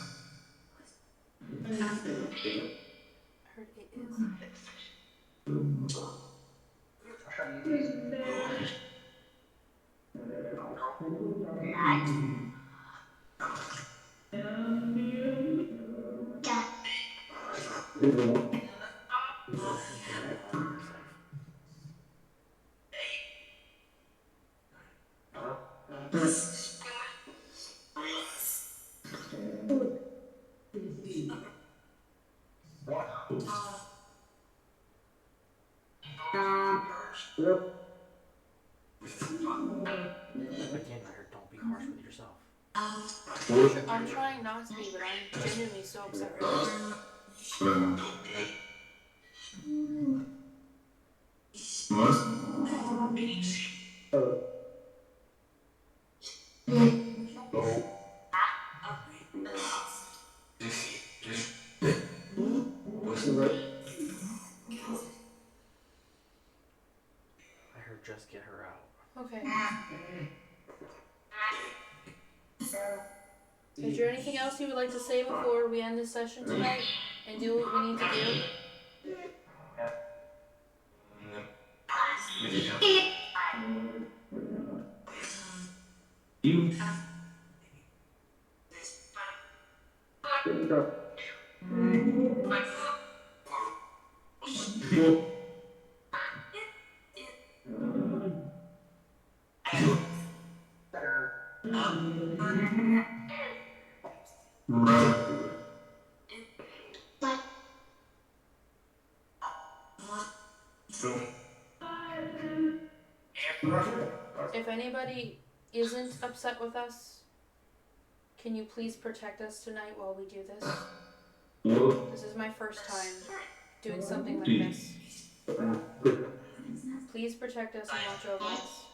Again, I heard don't be harsh with yourself. I'm trying not to be, but I'm genuinely so upset right now. I heard just get her out. Okay. Is there anything else you would like to say before we end this session tonight and do what we need to do? If anybody isn't upset with us, can you please protect us tonight while we do this? This is my first time doing something like this. Please protect us and watch over us.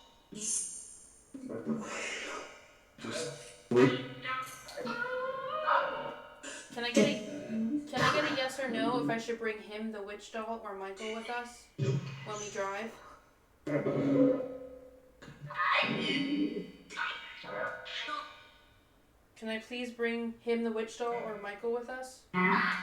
Can I get a yes or no if I should bring him, the witch doll, or Michael with us when we drive? Can I please bring him, the witch doll, or Michael with us? I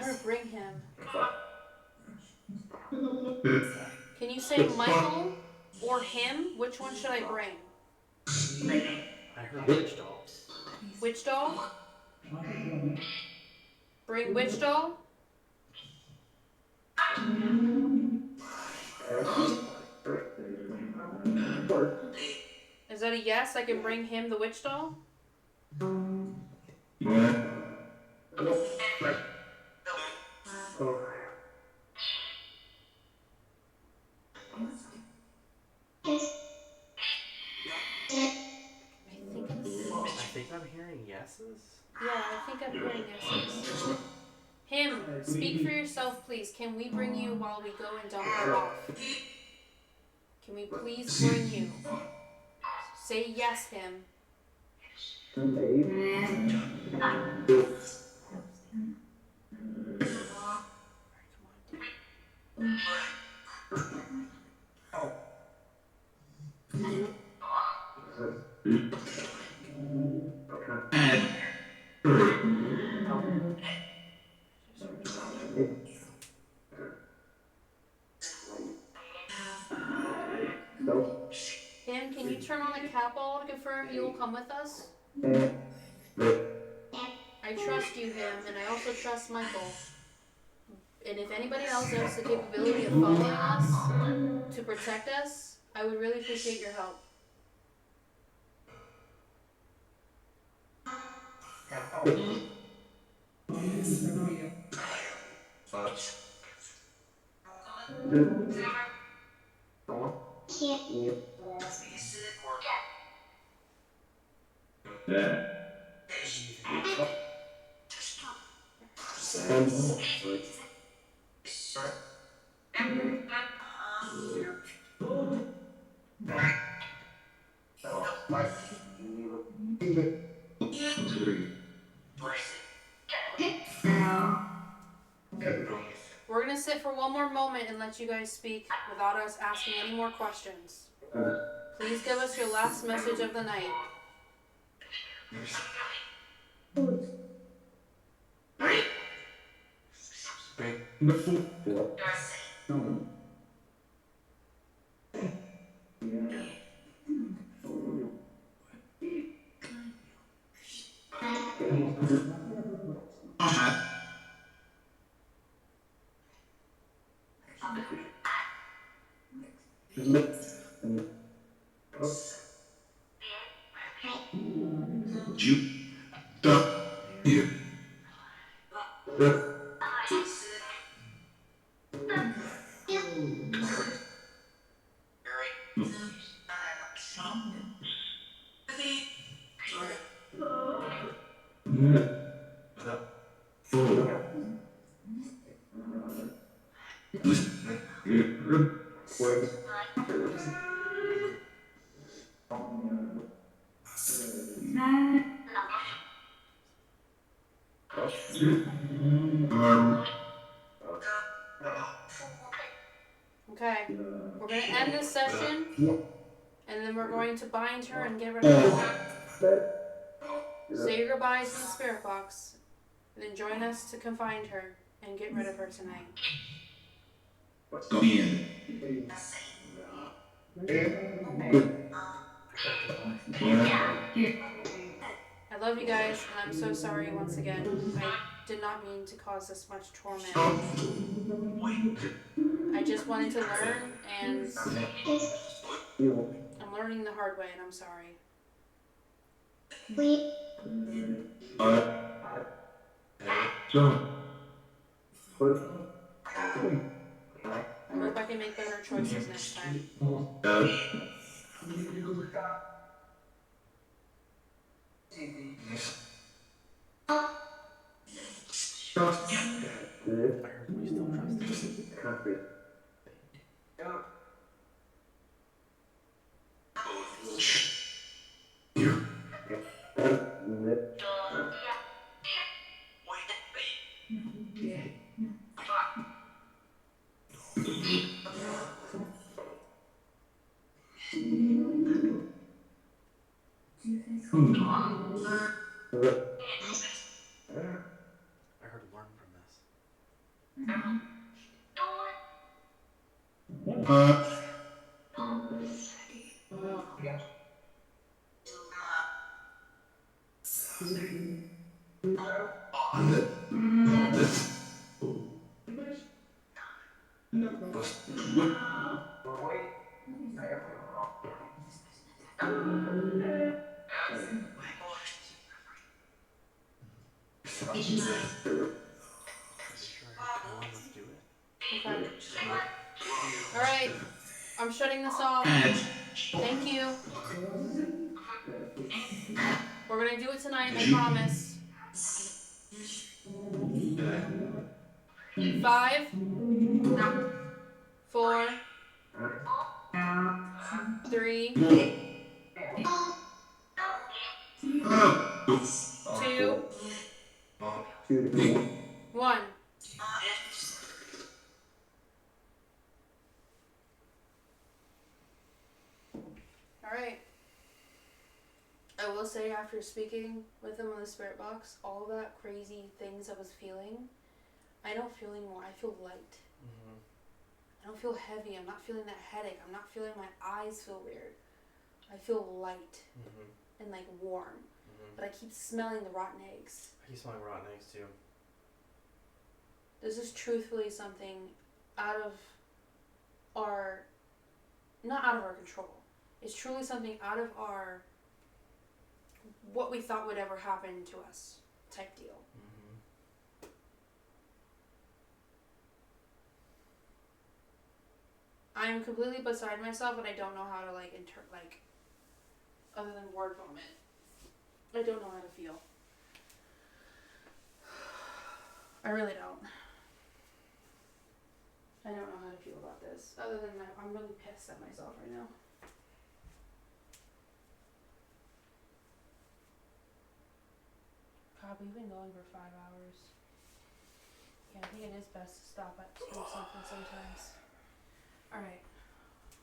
heard bring him. Can you say Michael or him? Which one should I bring? I heard witch doll. Witch doll? Bring witch doll? Is that a yes? I can bring him, the witch doll? I think I'm hearing yeses. Yeah, I think I'm hearing yeses. Him, speak for yourself, please. Can we bring you while we go and dump her off? Can we please bring you? Say yes, him. Him, can you turn on the cap all to confirm you will come with us? I trust you, him, and I also trust Michael. And if anybody else has the capability of following us to protect us, I would really appreciate your help. What do you think? We're gonna sit for one more moment and let you guys speak without us asking any more questions. Please give us your last message of the night. Okay, we're gonna end this session, and then we're going to bind her and get rid of her. Say your goodbyes in the spirit box, and then join us to confine her and get rid of her tonight. I love you guys, and I'm so sorry once again. I did not mean to cause this much torment. I just wanted to learn, and I'm learning the hard way, and I'm sorry. I hope I can make better choices next time. I heard we still trust him. I heard learn from this. Sure. Come on, let's do it. Okay. Alright, I'm shutting this off. Thank you. We're gonna do it tonight, I promise. 5, 4, 3, 2, 1. Alright. I will say, after speaking with him on the spirit box, all that crazy things I was feeling, I don't feel anymore. I feel light. Mm-hmm. I don't feel heavy. I'm not feeling that headache. I'm not feeling my eyes feel weird. I feel light and like warm. But I keep smelling the rotten eggs. I keep smelling rotten eggs too. This is truthfully something out of our, not out of our control. It's truly something out of our, what we thought would ever happen to us. type deal. I'm completely beside myself, and I don't know how to other than word vomit. I don't know how to feel. I really don't. I don't know how to feel about this. Other than I'm really pissed at myself right now. God, we've been going for 5 hours. Yeah, I think it is best to stop at something sometimes. Alright.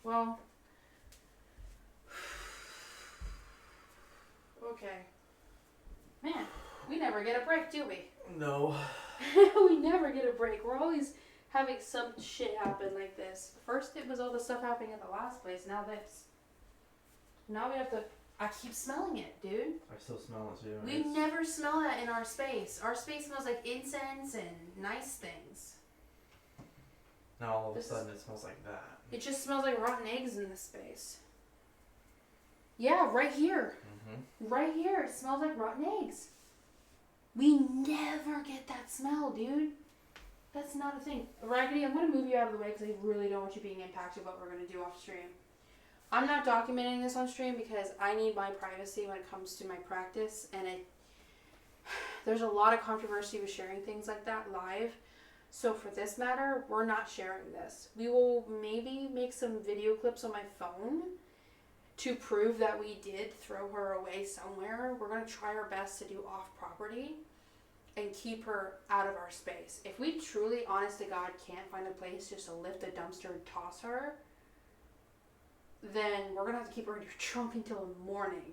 Well. Okay. Man, we never get a break, do we? No. We never get a break. We're always having some shit happen like this. First it was all the stuff happening at the last place, now this. Now we have to... I keep smelling it, dude. I still smell it too. We never smell that in our space. Our space smells like incense and nice things. Now all of a sudden it smells like that. It just smells like rotten eggs in this space. Yeah, right here. Right here. It smells like rotten eggs. We never get that smell, dude. That's not a thing. Raggedy, I'm going to move you out of the way because I really don't want you being impacted what we're going to do off stream. I'm not documenting this on stream because I need my privacy when it comes to my practice, and there's a lot of controversy with sharing things like that live. So for this matter, we're not sharing this. We will maybe make some video clips on my phone to prove that we did throw her away somewhere. We're going to try our best to do off property and keep her out of our space. If we truly, honest to God, can't find a place just to lift a dumpster and toss her, then we're going to have to keep her in your trunk until the morning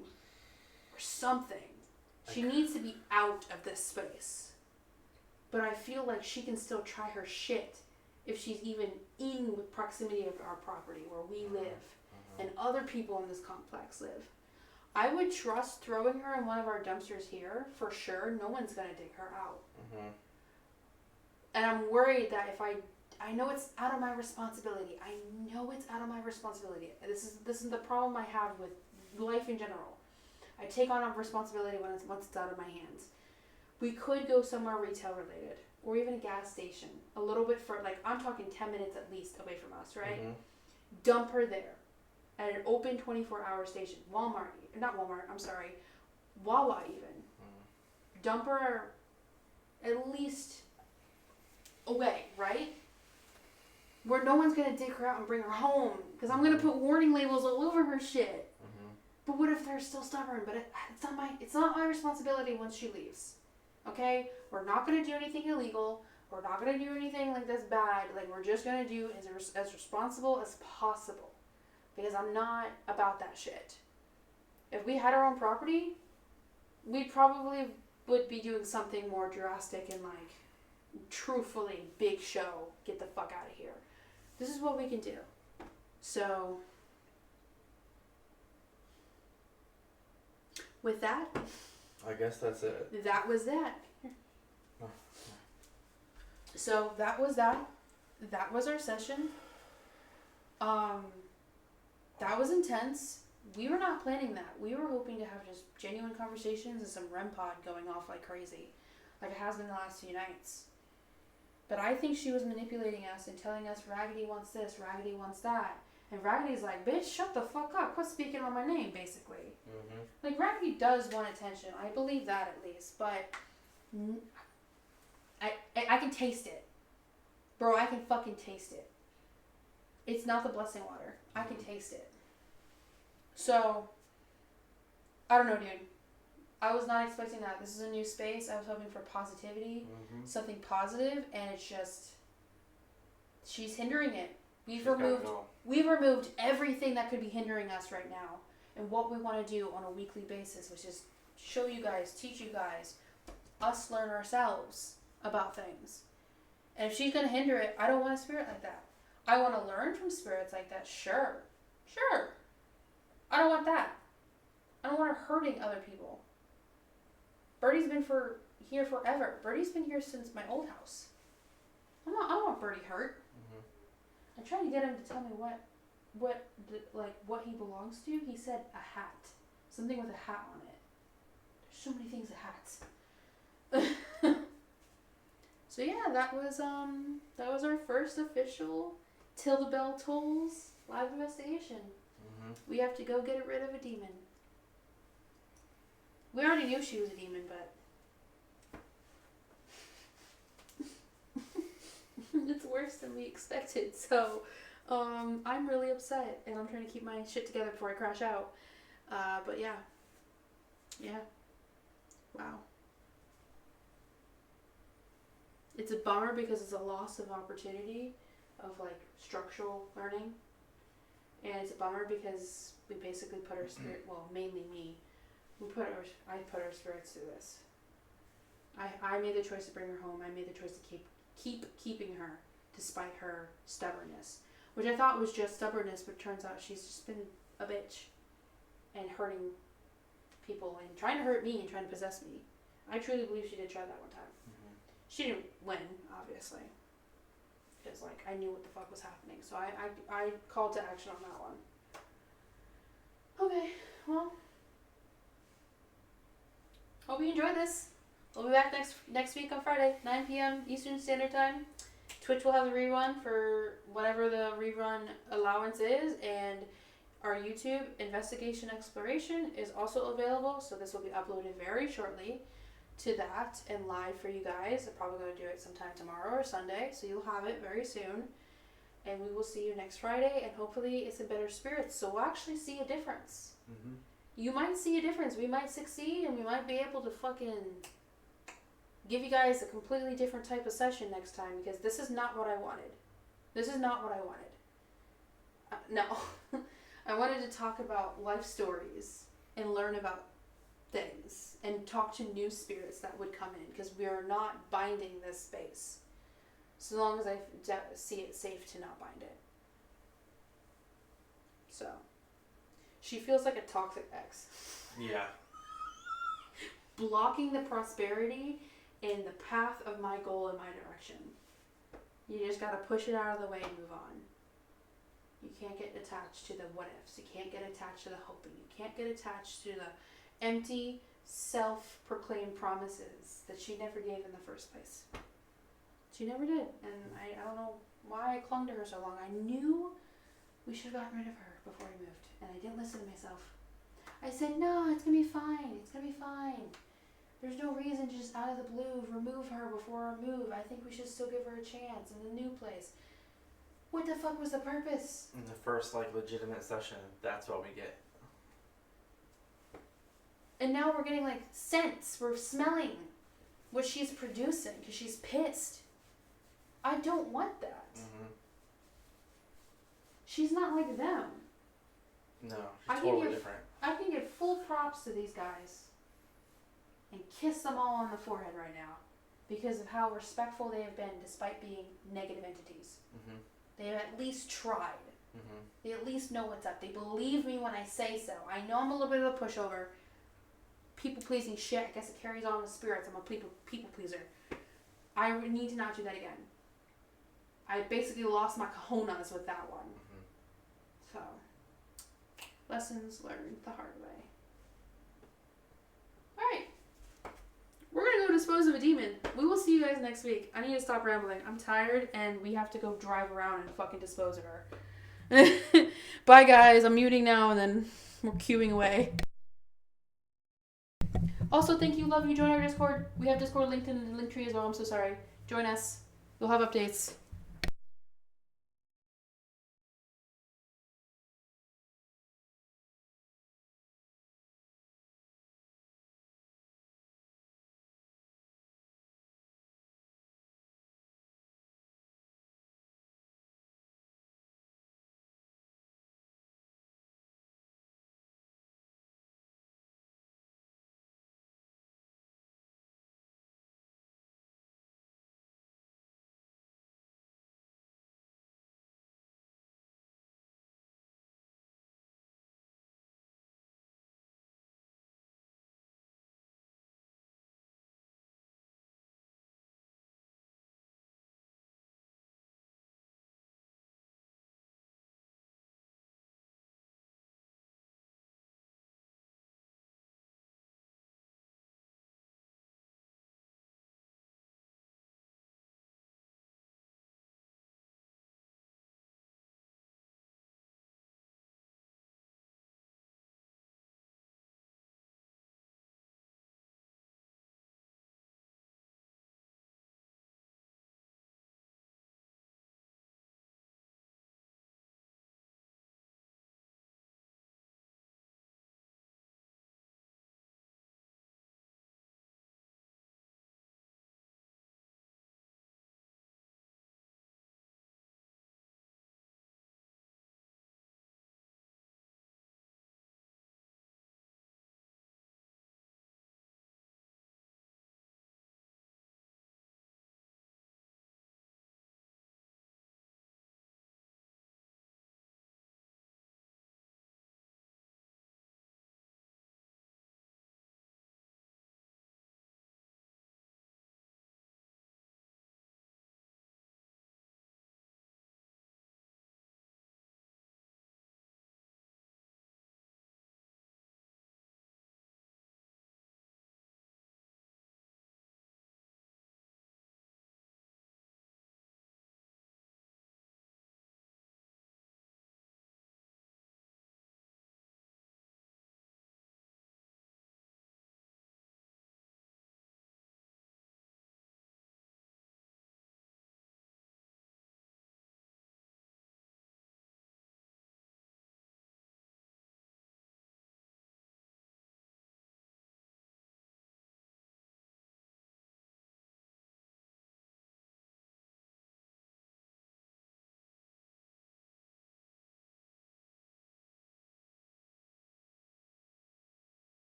or something. She needs to be out of this space. But I feel like she can still try her shit if she's even in proximity of our property where we live and other people in this complex live. I would trust throwing her in one of our dumpsters here for sure. No one's going to dig her out. And I'm worried that if I know it's out of my responsibility. I know it's out of my responsibility. This is the problem I have with life in general. I take on a responsibility once it's out of my hands. We could go somewhere retail related, or even a gas station, a little bit I'm talking 10 minutes at least away from us, right? Dump her there at an open 24-hour station. Wawa even. Dump her at least away, right? Where no one's going to dig her out and bring her home, because I'm going to put warning labels all over her shit. But what if they're still stubborn? But it's not my responsibility once she leaves. Okay? We're not going to do anything illegal. We're not going to do anything like this bad. We're just going to do as responsible as possible. Because I'm not about that shit. If we had our own property, we probably would be doing something more drastic and truthfully big show. Get the fuck out of here. This is what we can do. So... with that, I guess that's it. That was that. So that was that. That was our session. That was intense. We were not planning that. We were hoping to have just genuine conversations and some REM pod going off like crazy, like it has been the last few nights. But I think she was manipulating us and telling us Raggedy wants this, Raggedy wants that. And Raggedy's like, bitch, shut the fuck up. Quit speaking on my name, basically. Raggedy does want attention. I believe that at least. But I can taste it. Bro, I can fucking taste it. It's not the blessing water. I can taste it. So, I don't know, dude. I was not expecting that. This is a new space. I was hoping for positivity. Something positive. And it's just... she's hindering it. We've removed everything that could be hindering us right now. And what we want to do on a weekly basis, which is show you guys, teach you guys, us learn ourselves about things. And if she's going to hinder it, I don't want a spirit like that. I want to learn from spirits like that, sure. I don't want that. I don't want her hurting other people. Birdie's been here forever. Birdie's been here since my old house. I don't want Birdie hurt. I tried to get him to tell me what he belongs to. He said a hat. Something with a hat on it. There's so many things with hats. So yeah, that was our first official Till the Bell Tolls live investigation. Mm-hmm. We have to go get rid of a demon. We already knew she was a demon, but it's worse than we expected. So I'm really upset, and I'm trying to keep my shit together before I crash out. But yeah. Wow. It's a bummer because it's a loss of opportunity of like structural learning. And it's a bummer because we basically put our spirit, well, mainly me, I put our spirits through this. I made the choice to bring her home. I made the choice to keep keeping her despite her stubbornness, which I thought was just stubbornness, but it turns out she's just been a bitch and hurting people and trying to hurt me and trying to possess me. I truly believe she did try that one time. Mm-hmm. She didn't win, obviously, because like I knew what the fuck was happening, so I called to action on that one. Okay, well, hope you enjoyed this. We'll be back next week on Friday, 9 p.m. Eastern Standard Time. Twitch will have the rerun for whatever the rerun allowance is, and our YouTube Investigation Exploration is also available, so this will be uploaded very shortly to that and live for you guys. I'm probably going to do it sometime tomorrow or Sunday, so you'll have it very soon. And we will see you next Friday, and hopefully it's in better spirits, so we'll actually see a difference. Mm-hmm. You might see a difference. We might succeed, and we might be able to fucking give you guys a completely different type of session next time, because this is not what I wanted. This is not what I wanted. No. I wanted to talk about life stories and learn about things and talk to new spirits that would come in, because we are not binding this space. So long as I see it safe to not bind it. So. She feels like a toxic ex. Yeah. Blocking the prosperity in the path of my goal in my direction. You just gotta push it out of the way and move on. You can't get attached to the what ifs. You can't get attached to the hoping. You can't get attached to the empty, self-proclaimed promises that she never gave in the first place. She never did. And I don't know why I clung to her so long. I knew we should have gotten rid of her before we moved. And I didn't listen to myself. I said, no, it's going to be fine. It's going to be fine. There's no reason to just out of the blue remove her before our move. I think we should still give her a chance in the new place. What the fuck was the purpose? In the first, legitimate session, that's what we get. And now we're getting, scents. We're smelling what she's producing because she's pissed. I don't want that. Mm-hmm. She's not like them. No, she's totally different. I can give full props to these guys and kiss them all on the forehead right now because of how respectful they have been despite being negative entities. Mm-hmm. They have at least tried. Mm-hmm. They at least know what's up. They believe me when I say so. I know I'm a little bit of a pushover. People-pleasing shit. I guess it carries on with spirits. I'm a people pleaser. I need to not do that again. I basically lost my cojones with that one. Mm-hmm. So, lessons learned the hard way. Alright. We're gonna go dispose of a demon. We will see you guys next week. I need to stop rambling. I'm tired and we have to go drive around and fucking dispose of her. Bye guys. I'm muting now and then we're queuing away. Also, thank you, love you. Join our Discord. We have Discord linked in the link tree as well. I'm so sorry. Join us. We'll have updates.